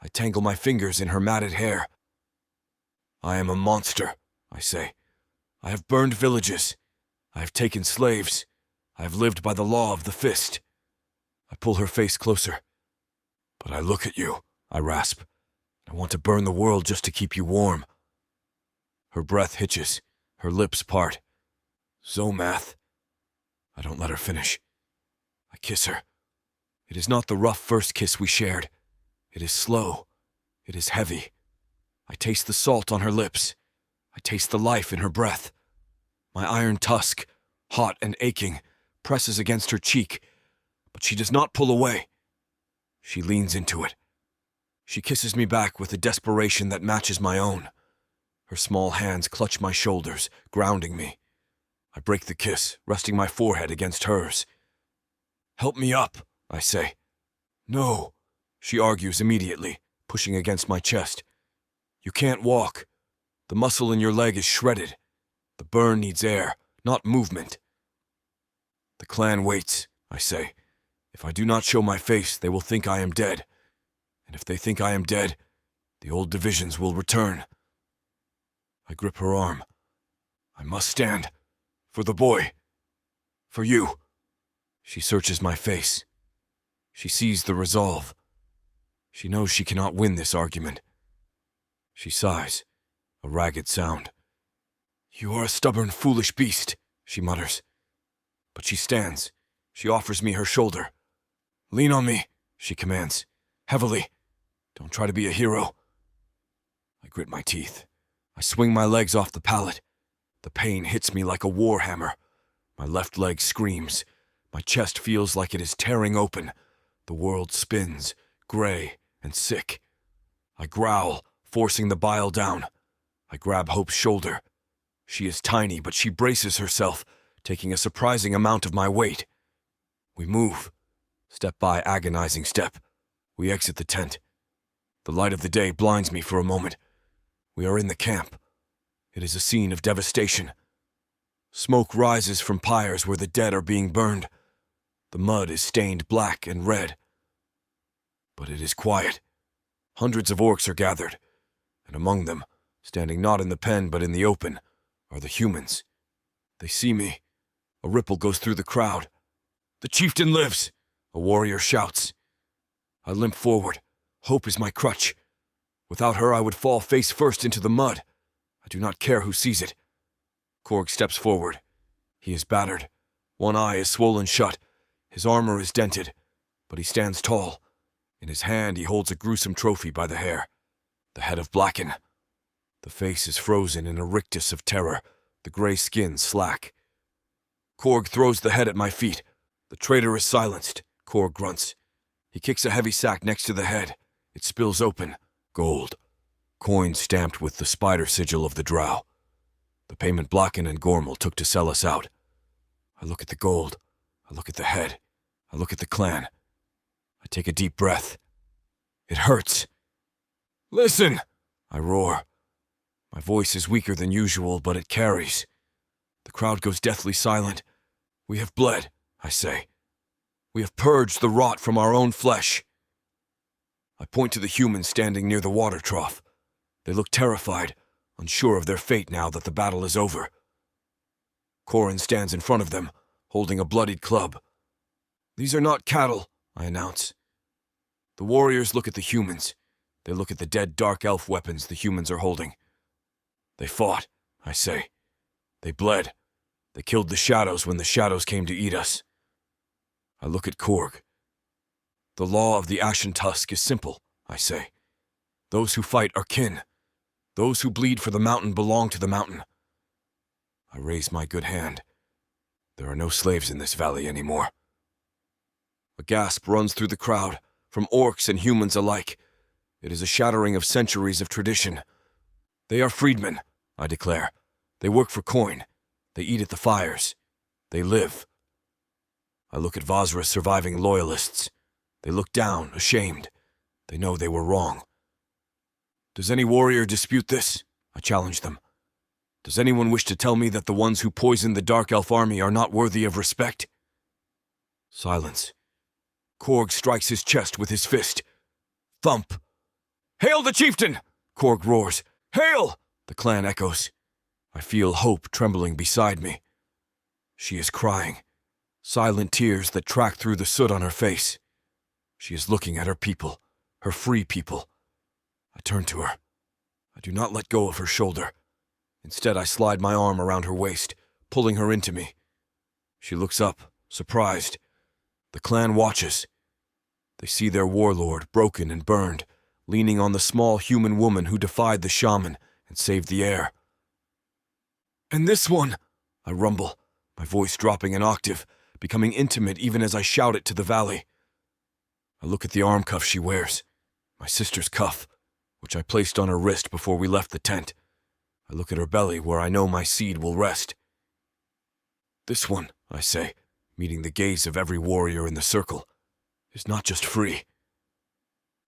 I tangle my fingers in her matted hair. I am a monster, I say. I have burned villages. I have taken slaves. I have lived by the law of the fist. I pull her face closer. But I look at you, I rasp. I want to burn the world just to keep you warm. Her breath hitches. Her lips part. Zomath. I don't let her finish. I kiss her. It is not the rough first kiss we shared. It is slow. It is heavy. I taste the salt on her lips. I taste the life in her breath. My iron tusk, hot and aching, presses against her cheek, but she does not pull away. She leans into it. She kisses me back with a desperation that matches my own. Her small hands clutch my shoulders, grounding me. I break the kiss, resting my forehead against hers. Help me up, I say. No, she argues immediately, pushing against my chest. You can't walk. The muscle in your leg is shredded. The burn needs air, not movement. The clan waits, I say. If I do not show my face, they will think I am dead. And if they think I am dead, the old divisions will return. I grip her arm. I must stand. For the boy. For you. She searches my face. She sees the resolve. She knows she cannot win this argument. She sighs, a ragged sound. You are a stubborn, foolish beast, she mutters. But she stands. She offers me her shoulder. Lean on me, she commands, heavily. Don't try to be a hero. I grit my teeth. I swing my legs off the pallet. The pain hits me like a war hammer. My left leg screams. My chest feels like it is tearing open. The world spins, gray and sick. I growl, forcing the bile down. I grab Hope's shoulder. She is tiny, but she braces herself, taking a surprising amount of my weight. We move, step by agonizing step. We exit the tent. The light of the day blinds me for a moment. We are in the camp. It is a scene of devastation. Smoke rises from pyres where the dead are being burned. The mud is stained black and red. But it is quiet. Hundreds of orcs are gathered, and among them, standing not in the pen but in the open, are the humans. They see me. A ripple goes through the crowd. "The chieftain lives!" a warrior shouts. I limp forward. Hope is my crutch. Without her, I would fall face first into the mud. I do not care who sees it. Korg steps forward. He is battered. One eye is swollen shut. His armor is dented, but he stands tall. In his hand, he holds a gruesome trophy by the hair. The head of Blacken. The face is frozen in a rictus of terror, the gray skin slack. Korg throws the head at my feet. The traitor is silenced, Korg grunts. He kicks a heavy sack next to the head. It spills open. Gold. Coins stamped with the spider sigil of the drow. The payment Blacken and Gormal took to sell us out. I look at the gold. I look at the head. I look at the clan. I take a deep breath. It hurts. "Listen!" I roar. My voice is weaker than usual, but it carries. The crowd goes deathly silent. "We have bled," I say. "We have purged the rot from our own flesh." I point to the humans standing near the water trough. They look terrified, unsure of their fate now that the battle is over. Corin stands in front of them, holding a bloodied club. "These are not cattle," I announce. The warriors look at the humans. They look at the dead dark elf weapons the humans are holding. "They fought," I say. "They bled. They killed the shadows when the shadows came to eat us." I look at Korg. "The law of the Ashen Tusk is simple," I say. "Those who fight are kin. Those who bleed for the mountain belong to the mountain." I raise my good hand. There are no slaves in this valley anymore. A gasp runs through the crowd, from orcs and humans alike. It is a shattering of centuries of tradition. "They are freedmen," I declare. "They work for coin. They eat at the fires. They live." I look at Vazra's surviving loyalists. They look down, ashamed. They know they were wrong. "Does any warrior dispute this?" I challenge them. "Does anyone wish to tell me that the ones who poisoned the Dark Elf army are not worthy of respect?" Silence. Korg strikes his chest with his fist. Thump. "Hail the chieftain!" Korg roars. "Hail!" The clan echoes. I feel Hope trembling beside me. She is crying. Silent tears that track through the soot on her face. She is looking at her people, her free people. I turn to her. I do not let go of her shoulder. Instead, I slide my arm around her waist, pulling her into me. She looks up, surprised. The clan watches. They see their warlord, broken and burned, leaning on the small human woman who defied the shaman and saved the air. "And this one," I rumble, my voice dropping an octave, becoming intimate even as I shout it to the valley. I look at the arm cuff she wears, my sister's cuff, which I placed on her wrist before we left the tent. I look at her belly where I know my seed will rest. "This one," I say, meeting the gaze of every warrior in the circle, "is not just free."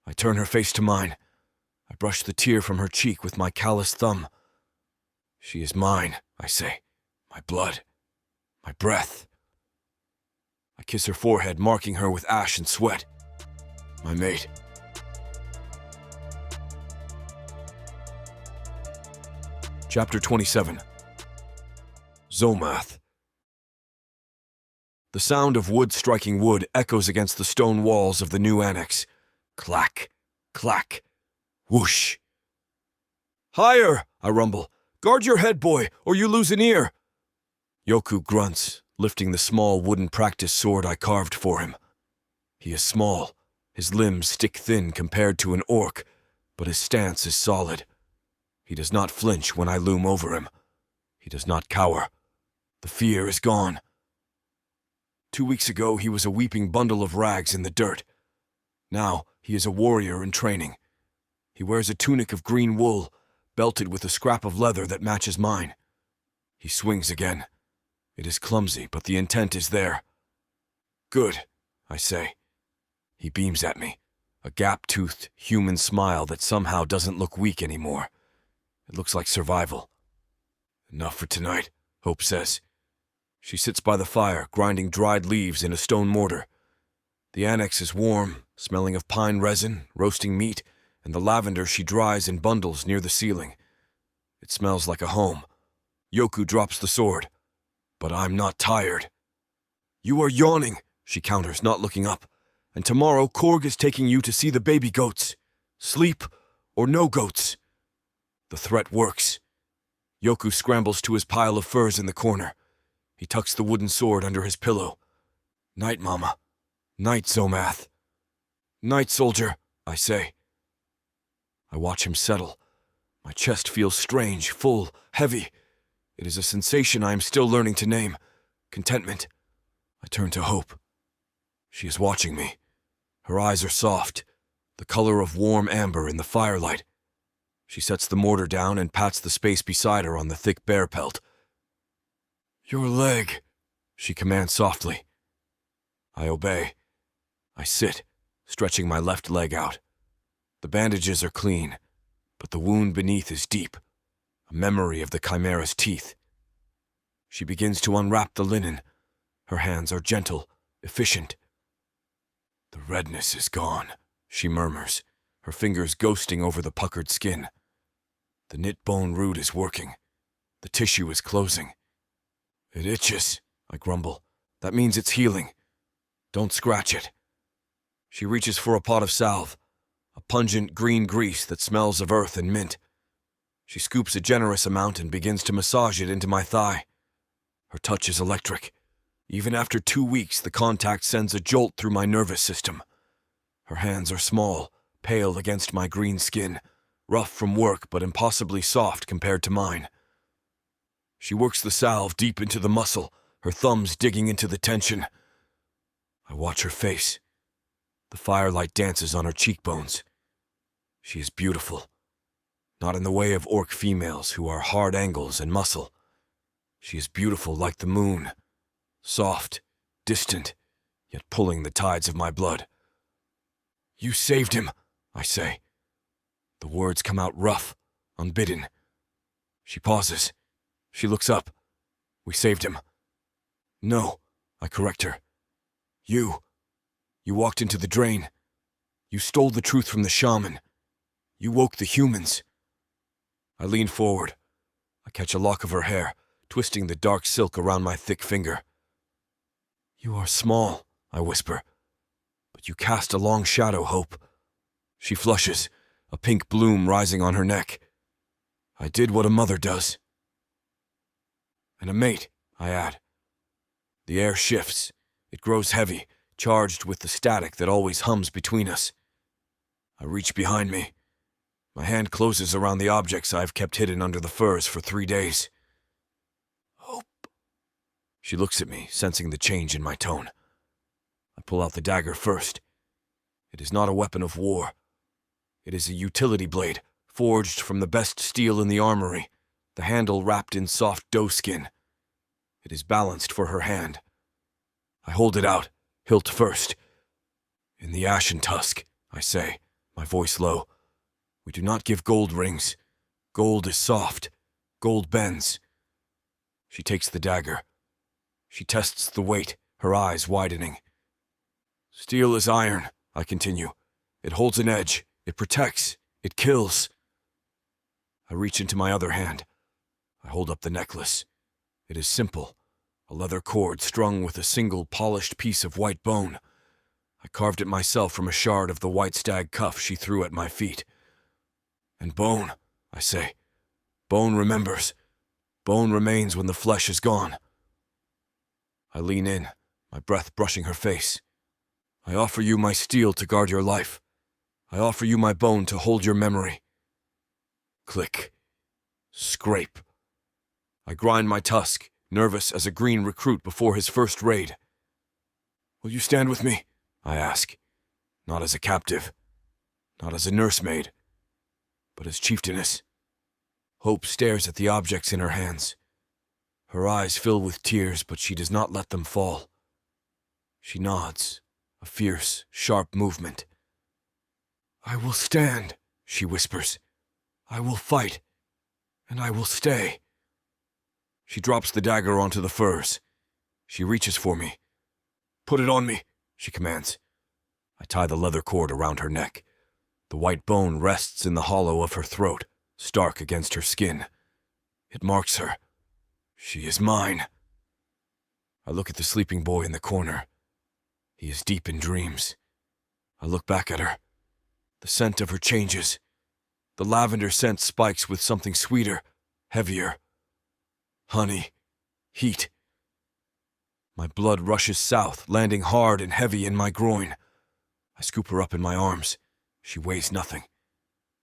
I turn her face to mine. I brush the tear from her cheek with my calloused thumb. "She is mine," I say, "my blood, my breath." I kiss her forehead, marking her with ash and sweat. My mate. Chapter 27. Zomath. The sound of wood striking wood echoes against the stone walls of the new annex. Clack, clack, whoosh. "Higher!" I rumble. "Guard your head, boy, or you lose an ear." Yoku grunts, lifting the small wooden practice sword I carved for him. He is small, his limbs stick thin compared to an orc, but his stance is solid. He does not flinch when I loom over him. He does not cower. The fear is gone. 2 weeks ago, he was a weeping bundle of rags in the dirt. Now, he is a warrior in training. He wears a tunic of green wool, belted with a scrap of leather that matches mine. He swings again. It is clumsy, but the intent is there. "Good," I say. He beams at me, a gap-toothed, human smile that somehow doesn't look weak anymore. It looks like survival. "Enough for tonight," Hope says. She sits by the fire, grinding dried leaves in a stone mortar. The annex is warm, smelling of pine resin, roasting meat, and the lavender she dries in bundles near the ceiling. It smells like a home. Yoku drops the sword. But I'm not tired. You are yawning, she counters, not looking up. And tomorrow Korg is taking you to see the baby goats. Sleep or no goats. The threat works. Yoku scrambles to his pile of furs in the corner. He tucks the wooden sword under his pillow. Night, Mama. Night, Zomath. Night, soldier, I say. I watch him settle. My chest feels strange, full, heavy. It is a sensation I am still learning to name. Contentment. I turn to Hope. She is watching me. Her eyes are soft, the color of warm amber in the firelight. She sets the mortar down and pats the space beside her on the thick bear pelt. Your leg, she commands softly. I obey. I sit, stretching my left leg out. The bandages are clean, but the wound beneath is deep, a memory of the chimera's teeth. She begins to unwrap the linen. Her hands are gentle, efficient. The redness is gone, she murmurs, her fingers ghosting over the puckered skin. The knit bone root is working. The tissue is closing. It itches, I grumble. That means it's healing. Don't scratch it. She reaches for a pot of salve, a pungent green grease that smells of earth and mint. She scoops a generous amount and begins to massage it into my thigh. Her touch is electric. Even after 2 weeks, the contact sends a jolt through my nervous system. Her hands are small, pale against my green skin, rough from work but impossibly soft compared to mine. She works the salve deep into the muscle, her thumbs digging into the tension. I watch her face. The firelight dances on her cheekbones. She is beautiful. Not in the way of orc females who are hard angles and muscle. She is beautiful like the moon. Soft, distant, yet pulling the tides of my blood. You saved him, I say. The words come out rough, unbidden. She pauses. She looks up. We saved him. No, I correct her. You walked into the drain. You stole the truth from the shaman. You woke the humans. I lean forward. I catch a lock of her hair, twisting the dark silk around my thick finger. You are small, I whisper, but you cast a long shadow, Hope. She flushes, a pink bloom rising on her neck. I did what a mother does. And a mate, I add. The air shifts. It grows heavy, charged with the static that always hums between us. I reach behind me. My hand closes around the objects I've kept hidden under the furs for 3 days. Hope. She looks at me, sensing the change in my tone. I pull out the dagger first. It is not a weapon of war. It is a utility blade, forged from the best steel in the armory, the handle wrapped in soft doe skin. It is balanced for her hand. I hold it out, hilt first. In the ashen tusk, I say, my voice low. We do not give gold rings. Gold is soft. Gold bends. She takes the dagger. She tests the weight, her eyes widening. Steel is iron, I continue. It holds an edge. It protects. It kills. I reach into my other hand. I hold up the necklace. It is simple. A leather cord strung with a single polished piece of white bone. I carved it myself from a shard of the white stag cuff she threw at my feet. And bone, I say. Bone remembers. Bone remains when the flesh is gone. I lean in, my breath brushing her face. I offer you my steel to guard your life. I offer you my bone to hold your memory. Click. Scrape. I grind my tusk, nervous as a green recruit before his first raid. Will you stand with me? I ask. Not as a captive. Not as a nursemaid. But as chieftainess. Hope stares at the objects in her hands. Her eyes fill with tears, but she does not let them fall. She nods, a fierce, sharp movement. I will stand, she whispers. I will fight, and I will stay. She drops the dagger onto the furs. She reaches for me. "Put it on me," she commands. I tie the leather cord around her neck. The white bone rests in the hollow of her throat, stark against her skin. It marks her. She is mine. I look at the sleeping boy in the corner. He is deep in dreams. I look back at her. The scent of her changes. The lavender scent spikes with something sweeter, heavier. Honey. Heat. My blood rushes south, landing hard and heavy in my groin. I scoop her up in my arms. She weighs nothing.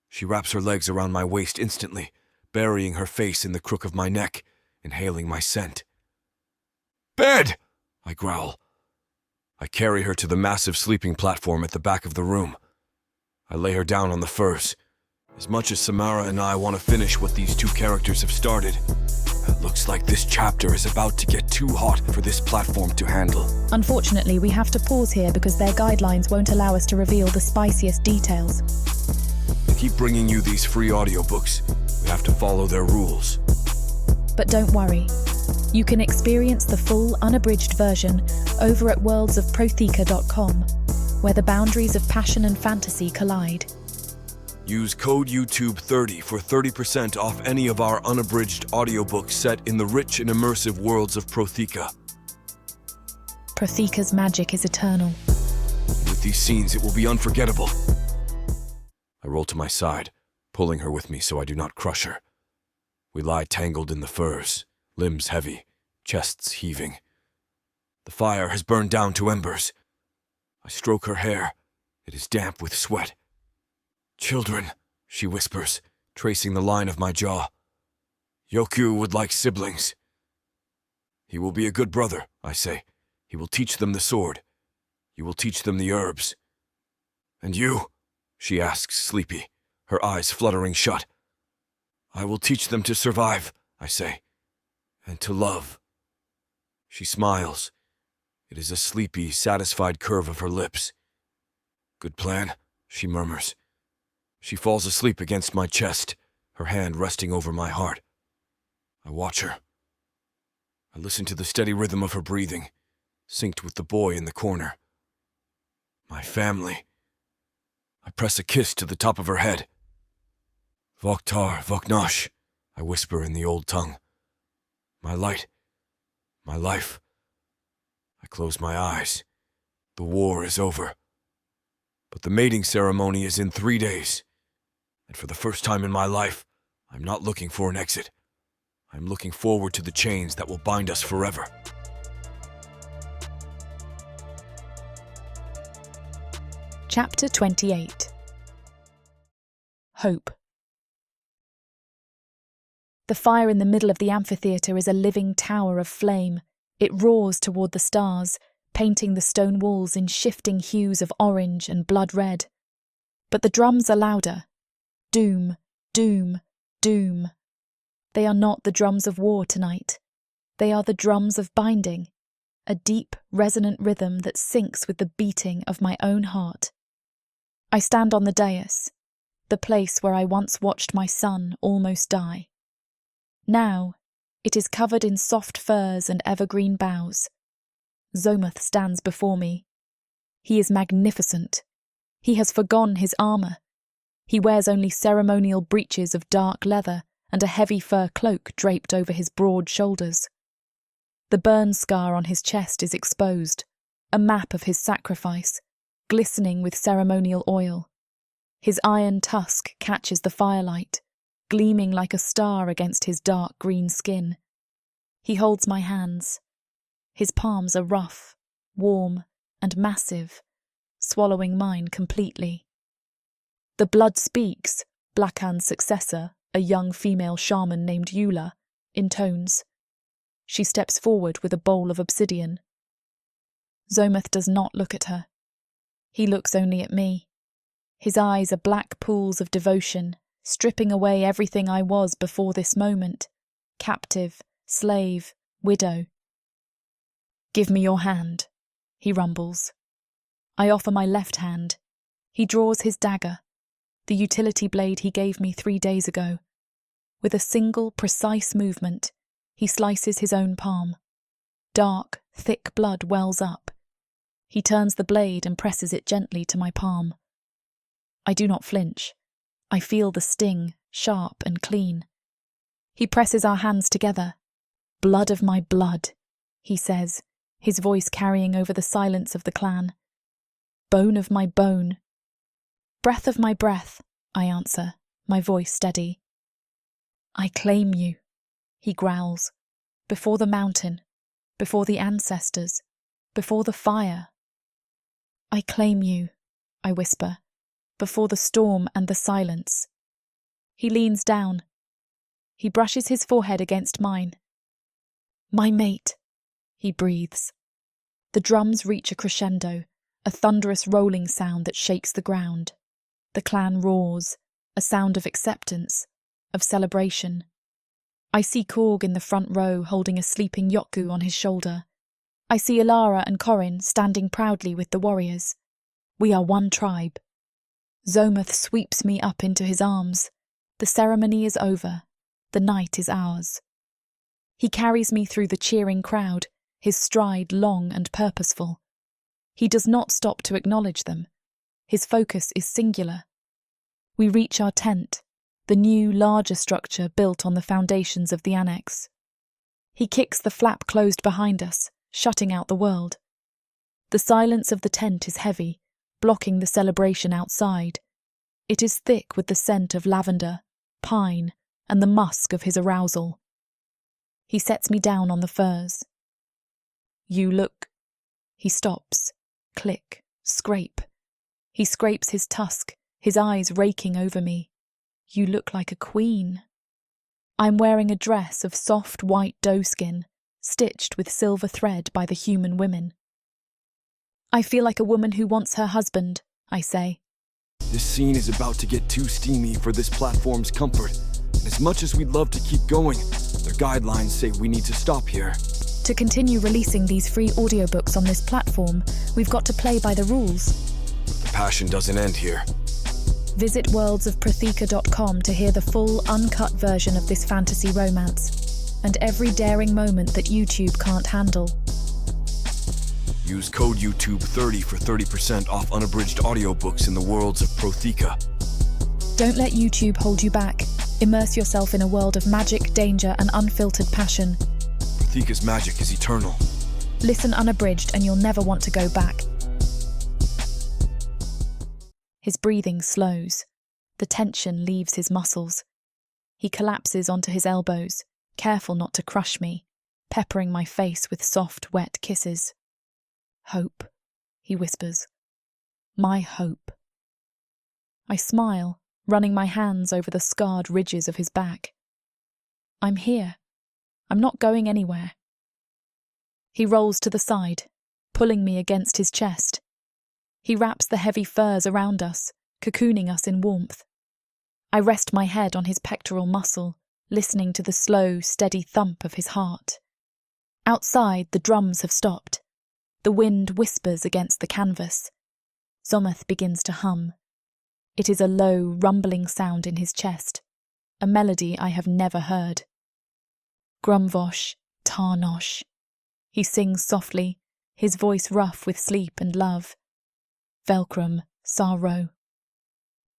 She wraps her legs around my waist instantly, burying her face in the crook of my neck, inhaling my scent. "Bed!" I growl. I carry her to the massive sleeping platform at the back of the room. I lay her down on the furs. As much as Samara and I want to finish what these two characters have started, it looks like this chapter is about to get too hot for this platform to handle. Unfortunately, we have to pause here because their guidelines won't allow us to reveal the spiciest details. To keep bringing you these free audiobooks, we have to follow their rules. But don't worry. You can experience the full, unabridged version over at worldsofprotheka.com, where the boundaries of passion and fantasy collide. Use code YouTube30 for 30% off any of our unabridged audiobooks set in the rich and immersive worlds of Protheka. Protheka's magic is eternal. With these scenes, it will be unforgettable. I roll to my side, pulling her with me so I do not crush her. We lie tangled in the furs, limbs heavy, chests heaving. The fire has burned down to embers. I stroke her hair. It is damp with sweat. "Children," she whispers, tracing the line of my jaw. "Yoku would like siblings." "He will be a good brother," I say. "He will teach them the sword. You will teach them the herbs." "And you?" she asks, sleepy, her eyes fluttering shut. "I will teach them to survive," I say, "and to love." She smiles. It is a sleepy, satisfied curve of her lips. "Good plan," she murmurs. She falls asleep against my chest, her hand resting over my heart. I watch her. I listen to the steady rhythm of her breathing, synced with the boy in the corner. My family. I press a kiss to the top of her head. "Voktar, Voknash," I whisper in the old tongue. "My light. My life." I close my eyes. The war is over. But the mating ceremony is in 3 days. And for the first time in my life, I'm not looking for an exit. I'm looking forward to the chains that will bind us forever. Chapter 28. Hope. The fire in the middle of the amphitheatre is a living tower of flame. It roars toward the stars, painting the stone walls in shifting hues of orange and blood red. But the drums are louder. Doom, doom, doom. They are not the drums of war tonight. They are the drums of binding, a deep, resonant rhythm that syncs with the beating of my own heart. I stand on the dais, the place where I once watched my son almost die. Now, it is covered in soft furs and evergreen boughs. Zomuth stands before me. He is magnificent. He has forgone his armour. He wears only ceremonial breeches of dark leather and a heavy fur cloak draped over his broad shoulders. The burn scar on his chest is exposed, a map of his sacrifice, glistening with ceremonial oil. His iron tusk catches the firelight, gleaming like a star against his dark green skin. He holds my hands. His palms are rough, warm, and massive, swallowing mine completely. The blood speaks, Blackan's successor, a young female shaman named Eula, intones. She steps forward with a bowl of obsidian. Zomuth does not look at her. He looks only at me. His eyes are black pools of devotion, stripping away everything I was before this moment. Captive, slave, widow. "Give me your hand," he rumbles. I offer my left hand. He draws his dagger, the utility blade he gave me 3 days ago. With a single, precise movement, he slices his own palm. Dark, thick blood wells up. He turns the blade and presses it gently to my palm. I do not flinch. I feel the sting, sharp and clean. He presses our hands together. "Blood of my blood," he says, his voice carrying over the silence of the clan. "Bone of my bone." "Breath of my breath," I answer, my voice steady. "I claim you," he growls, "before the mountain, before the ancestors, before the fire." "I claim you," I whisper, "before the storm and the silence." He leans down. He brushes his forehead against mine. "My mate," he breathes. The drums reach a crescendo, a thunderous rolling sound that shakes the ground. The clan roars, a sound of acceptance, of celebration. I see Korg in the front row holding a sleeping Yokgu on his shoulder. I see Ilara and Corin standing proudly with the warriors. We are one tribe. Zomoth sweeps me up into his arms. The ceremony is over. The night is ours. He carries me through the cheering crowd, his stride long and purposeful. He does not stop to acknowledge them. His focus is singular. We reach our tent, the new, larger structure built on the foundations of the annex. He kicks the flap closed behind us, shutting out the world. The silence of the tent is heavy, blocking the celebration outside. It is thick with the scent of lavender, pine, and the musk of his arousal. He sets me down on the furs. "You look..." He stops. Click. Scrape. He scrapes his tusk, his eyes raking over me. "You look like a queen." I'm wearing a dress of soft white doeskin, stitched with silver thread by the human women. "I feel like a woman who wants her husband," I say. This scene is about to get too steamy for this platform's comfort. And as much as we'd love to keep going, the guidelines say we need to stop here. To continue releasing these free audiobooks on this platform, we've got to play by the rules. But the passion doesn't end here. Visit worldsofprotheka.com to hear the full, uncut version of this fantasy romance, and every daring moment that YouTube can't handle. Use code YouTube30 for 30% off unabridged audiobooks in the worlds of Protheka. Don't let YouTube hold you back. Immerse yourself in a world of magic, danger, and unfiltered passion. Protheka's magic is eternal. Listen unabridged and you'll never want to go back. His breathing slows. The tension leaves his muscles. He collapses onto his elbows, careful not to crush me, peppering my face with soft, wet kisses. "Hope," he whispers. "My hope." I smile, running my hands over the scarred ridges of his back. "I'm here. I'm not going anywhere." He rolls to the side, pulling me against his chest. He wraps the heavy furs around us, cocooning us in warmth. I rest my head on his pectoral muscle, listening to the slow, steady thump of his heart. Outside, the drums have stopped. The wind whispers against the canvas. Zomoth begins to hum. It is a low, rumbling sound in his chest, a melody I have never heard. Grumvosh, Tarnosh. He sings softly, his voice rough with sleep and love. Velcrum, Saro.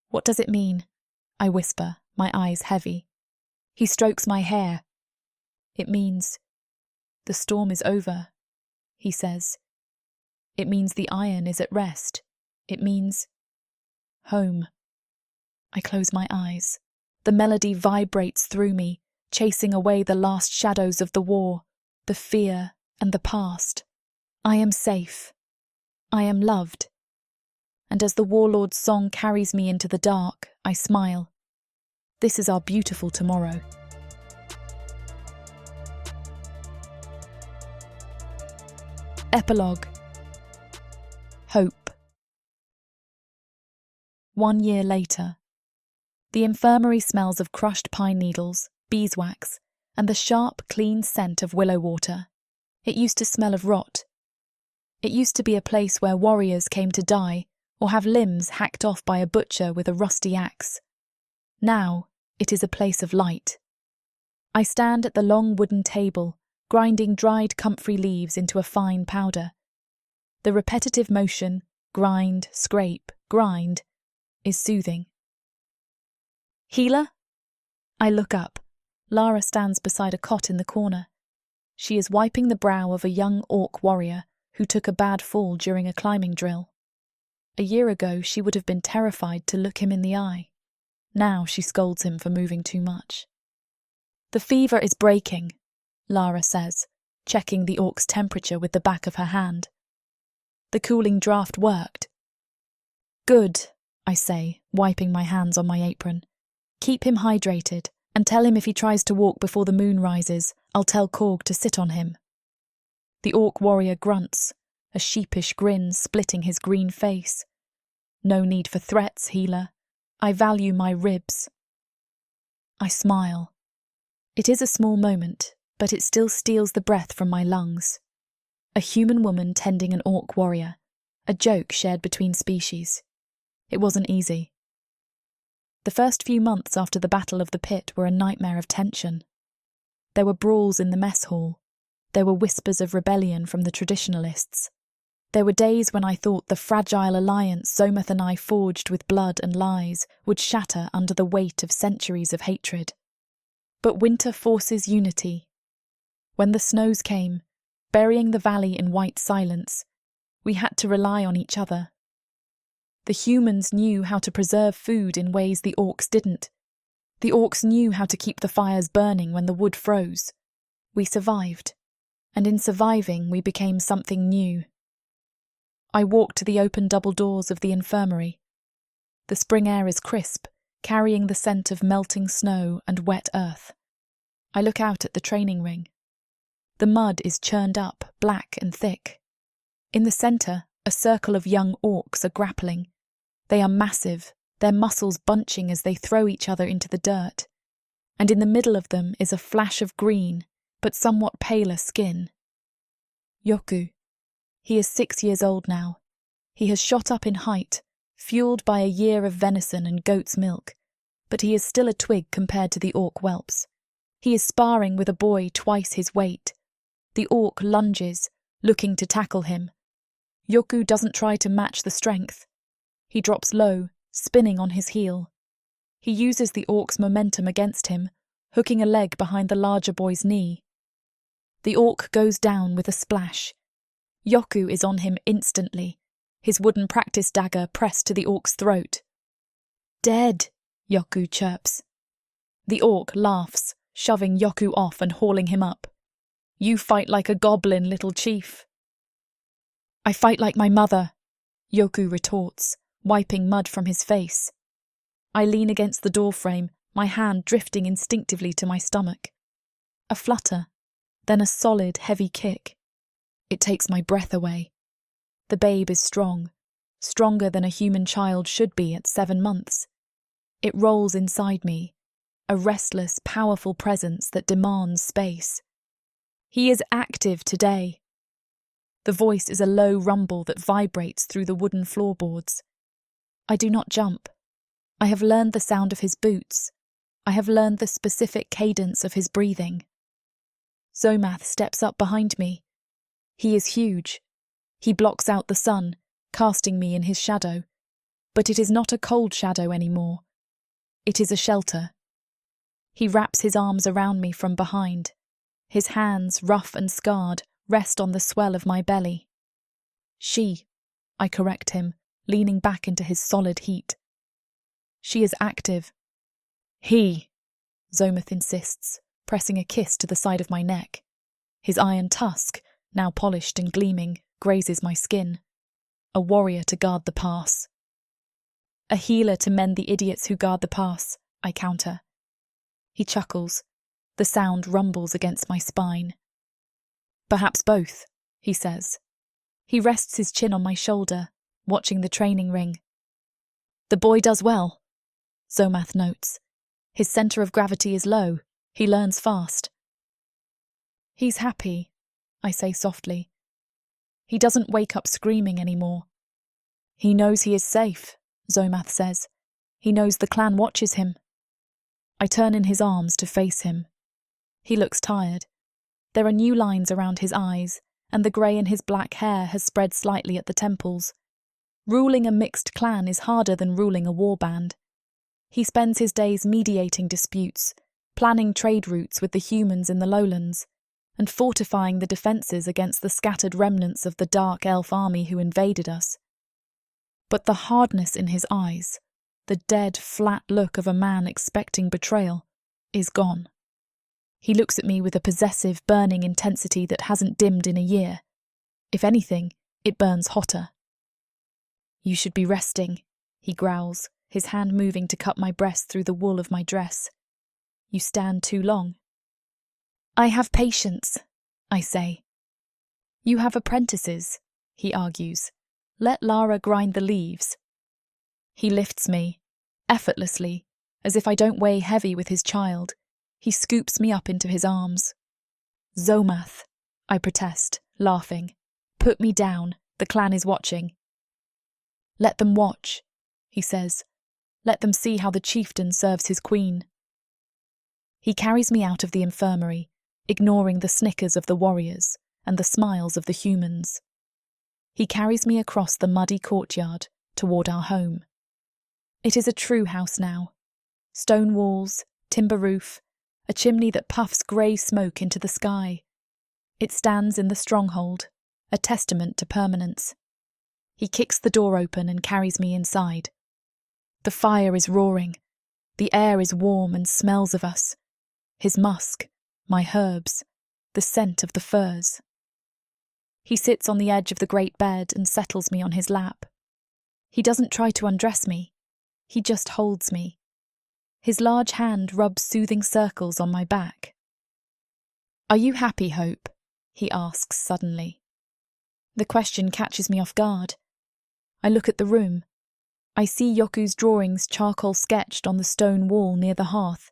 "What does it mean?" I whisper, my eyes heavy. He strokes my hair. "It means the storm is over," he says. "It means the iron is at rest. It means home." I close my eyes. The melody vibrates through me, chasing away the last shadows of the war, the fear and the past. I am safe. I am loved. And as the warlord's song carries me into the dark, I smile. This is our beautiful tomorrow. Epilogue. Hope. 1 year later. The infirmary smells of crushed pine needles, beeswax, and the sharp, clean scent of willow water. It used to smell of rot. It used to be a place where warriors came to die or have limbs hacked off by a butcher with a rusty axe. Now, it is a place of light. I stand at the long wooden table, grinding dried comfrey leaves into a fine powder. The repetitive motion, grind, scrape, grind, is soothing. Healer? I look up. Lara stands beside a cot in the corner. She is wiping the brow of a young orc warrior who took a bad fall during a climbing drill. A year ago, she would have been terrified to look him in the eye. Now she scolds him for moving too much. The fever is breaking, Lara says, checking the orc's temperature with the back of her hand. The cooling draught worked. Good, I say, wiping my hands on my apron. Keep him hydrated, and tell him if he tries to walk before the moon rises, I'll tell Korg to sit on him. The orc warrior grunts, a sheepish grin splitting his green face. No need for threats, healer. I value my ribs. I smile. It is a small moment, but it still steals the breath from my lungs. A human woman tending an orc warrior, a joke shared between species. It wasn't easy. The first few months after the Battle of the Pit were a nightmare of tension. There were brawls in the mess hall. There were whispers of rebellion from the traditionalists. There were days when I thought the fragile alliance Zomath and I forged with blood and lies would shatter under the weight of centuries of hatred. But winter forces unity. When the snows came, burying the valley in white silence, we had to rely on each other. The humans knew how to preserve food in ways the orcs didn't. The orcs knew how to keep the fires burning when the wood froze. We survived, and in surviving we became something new. I walk to the open double doors of the infirmary. The spring air is crisp, carrying the scent of melting snow and wet earth. I look out at the training ring. The mud is churned up, black and thick. In the centre, a circle of young orcs are grappling. They are massive, their muscles bunching as they throw each other into the dirt. And in the middle of them is a flash of green, but somewhat paler skin. Yoku. He is 6 years old now. He has shot up in height, fueled by a year of venison and goat's milk, but he is still a twig compared to the orc whelps. He is sparring with a boy twice his weight. The orc lunges, looking to tackle him. Yoku doesn't try to match the strength. He drops low, spinning on his heel. He uses the orc's momentum against him, hooking a leg behind the larger boy's knee. The orc goes down with a splash. Yoku is on him instantly, his wooden practice dagger pressed to the orc's throat. Dead, Yoku chirps. The orc laughs, shoving Yoku off and hauling him up. You fight like a goblin, little chief. I fight like my mother, Yoku retorts, wiping mud from his face. I lean against the doorframe, my hand drifting instinctively to my stomach. A flutter, then a solid, heavy kick. It takes my breath away. The babe is strong, stronger than a human child should be at 7 months. It rolls inside me, a restless, powerful presence that demands space. He is active today. The voice is a low rumble that vibrates through the wooden floorboards. I do not jump. I have learned the sound of his boots. I have learned the specific cadence of his breathing. Zomath steps up behind me. He is huge. He blocks out the sun, casting me in his shadow. But it is not a cold shadow anymore. It is a shelter. He wraps his arms around me from behind. His hands, rough and scarred, rest on the swell of my belly. She, I correct him, leaning back into his solid heat. She is active. He, Zomath insists, pressing a kiss to the side of my neck. His iron tusk, now polished and gleaming, grazes my skin. A warrior to guard the pass. A healer to mend the idiots who guard the pass, I counter. He chuckles. The sound rumbles against my spine. Perhaps both, he says. He rests his chin on my shoulder, watching the training ring. The boy does well, Zomath notes. His centre of gravity is low. He learns fast. He's happy, I say softly. He doesn't wake up screaming anymore. He knows he is safe, Zomath says. He knows the clan watches him. I turn in his arms to face him. He looks tired. There are new lines around his eyes, and the grey in his black hair has spread slightly at the temples. Ruling a mixed clan is harder than ruling a warband. He spends his days mediating disputes, planning trade routes with the humans in the lowlands, and fortifying the defences against the scattered remnants of the dark elf army who invaded us. But the hardness in his eyes, the dead, flat look of a man expecting betrayal, is gone. He looks at me with a possessive, burning intensity that hasn't dimmed in a year. If anything, it burns hotter. "You should be resting," he growls, his hand moving to cut my breast through the wool of my dress. "You stand too long." "I have patience," I say. "You have apprentices," he argues. "Let Lara grind the leaves." He lifts me, effortlessly, as if I don't weigh heavy with his child. He scoops me up into his arms. "Zomath," I protest, laughing. "Put me down, the clan is watching." "Let them watch," he says. "Let them see how the chieftain serves his queen." He carries me out of the infirmary, ignoring the snickers of the warriors and the smiles of the humans. He carries me across the muddy courtyard toward our home. It is a true house now. Stone walls, timber roof, a chimney that puffs grey smoke into the sky. It stands in the stronghold, a testament to permanence. He kicks the door open and carries me inside. The fire is roaring. The air is warm and smells of us. His musk, my herbs, the scent of the firs. He sits on the edge of the great bed and settles me on his lap. He doesn't try to undress me. He just holds me. His large hand rubs soothing circles on my back. "Are you happy, Hope?" he asks suddenly. The question catches me off guard. I look at the room. I see Yoku's drawings charcoal sketched on the stone wall near the hearth.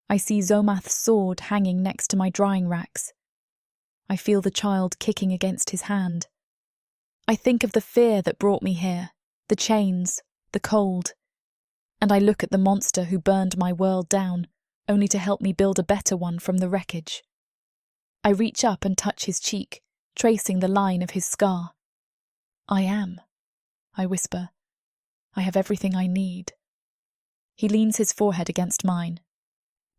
I see Zomath's sword hanging next to my drying racks. I feel the child kicking against his hand. I think of the fear that brought me here, the chains, the cold. And I look at the monster who burned my world down, only to help me build a better one from the wreckage. I reach up and touch his cheek, tracing the line of his scar. "I am," I whisper. "I have everything I need." He leans his forehead against mine.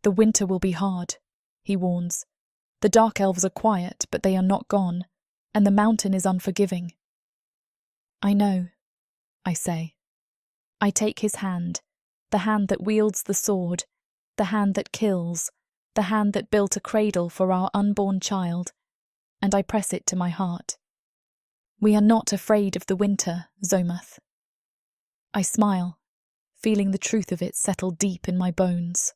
"The winter will be hard," he warns. "The dark elves are quiet, but they are not gone, and the mountain is unforgiving." "I know," I say. I take his hand, the hand that wields the sword, the hand that kills, the hand that built a cradle for our unborn child, and I press it to my heart. "We are not afraid of the winter, Zomath." I smile, feeling the truth of it settle deep in my bones.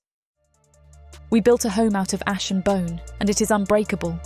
"We built a home out of ash and bone, and it is unbreakable,"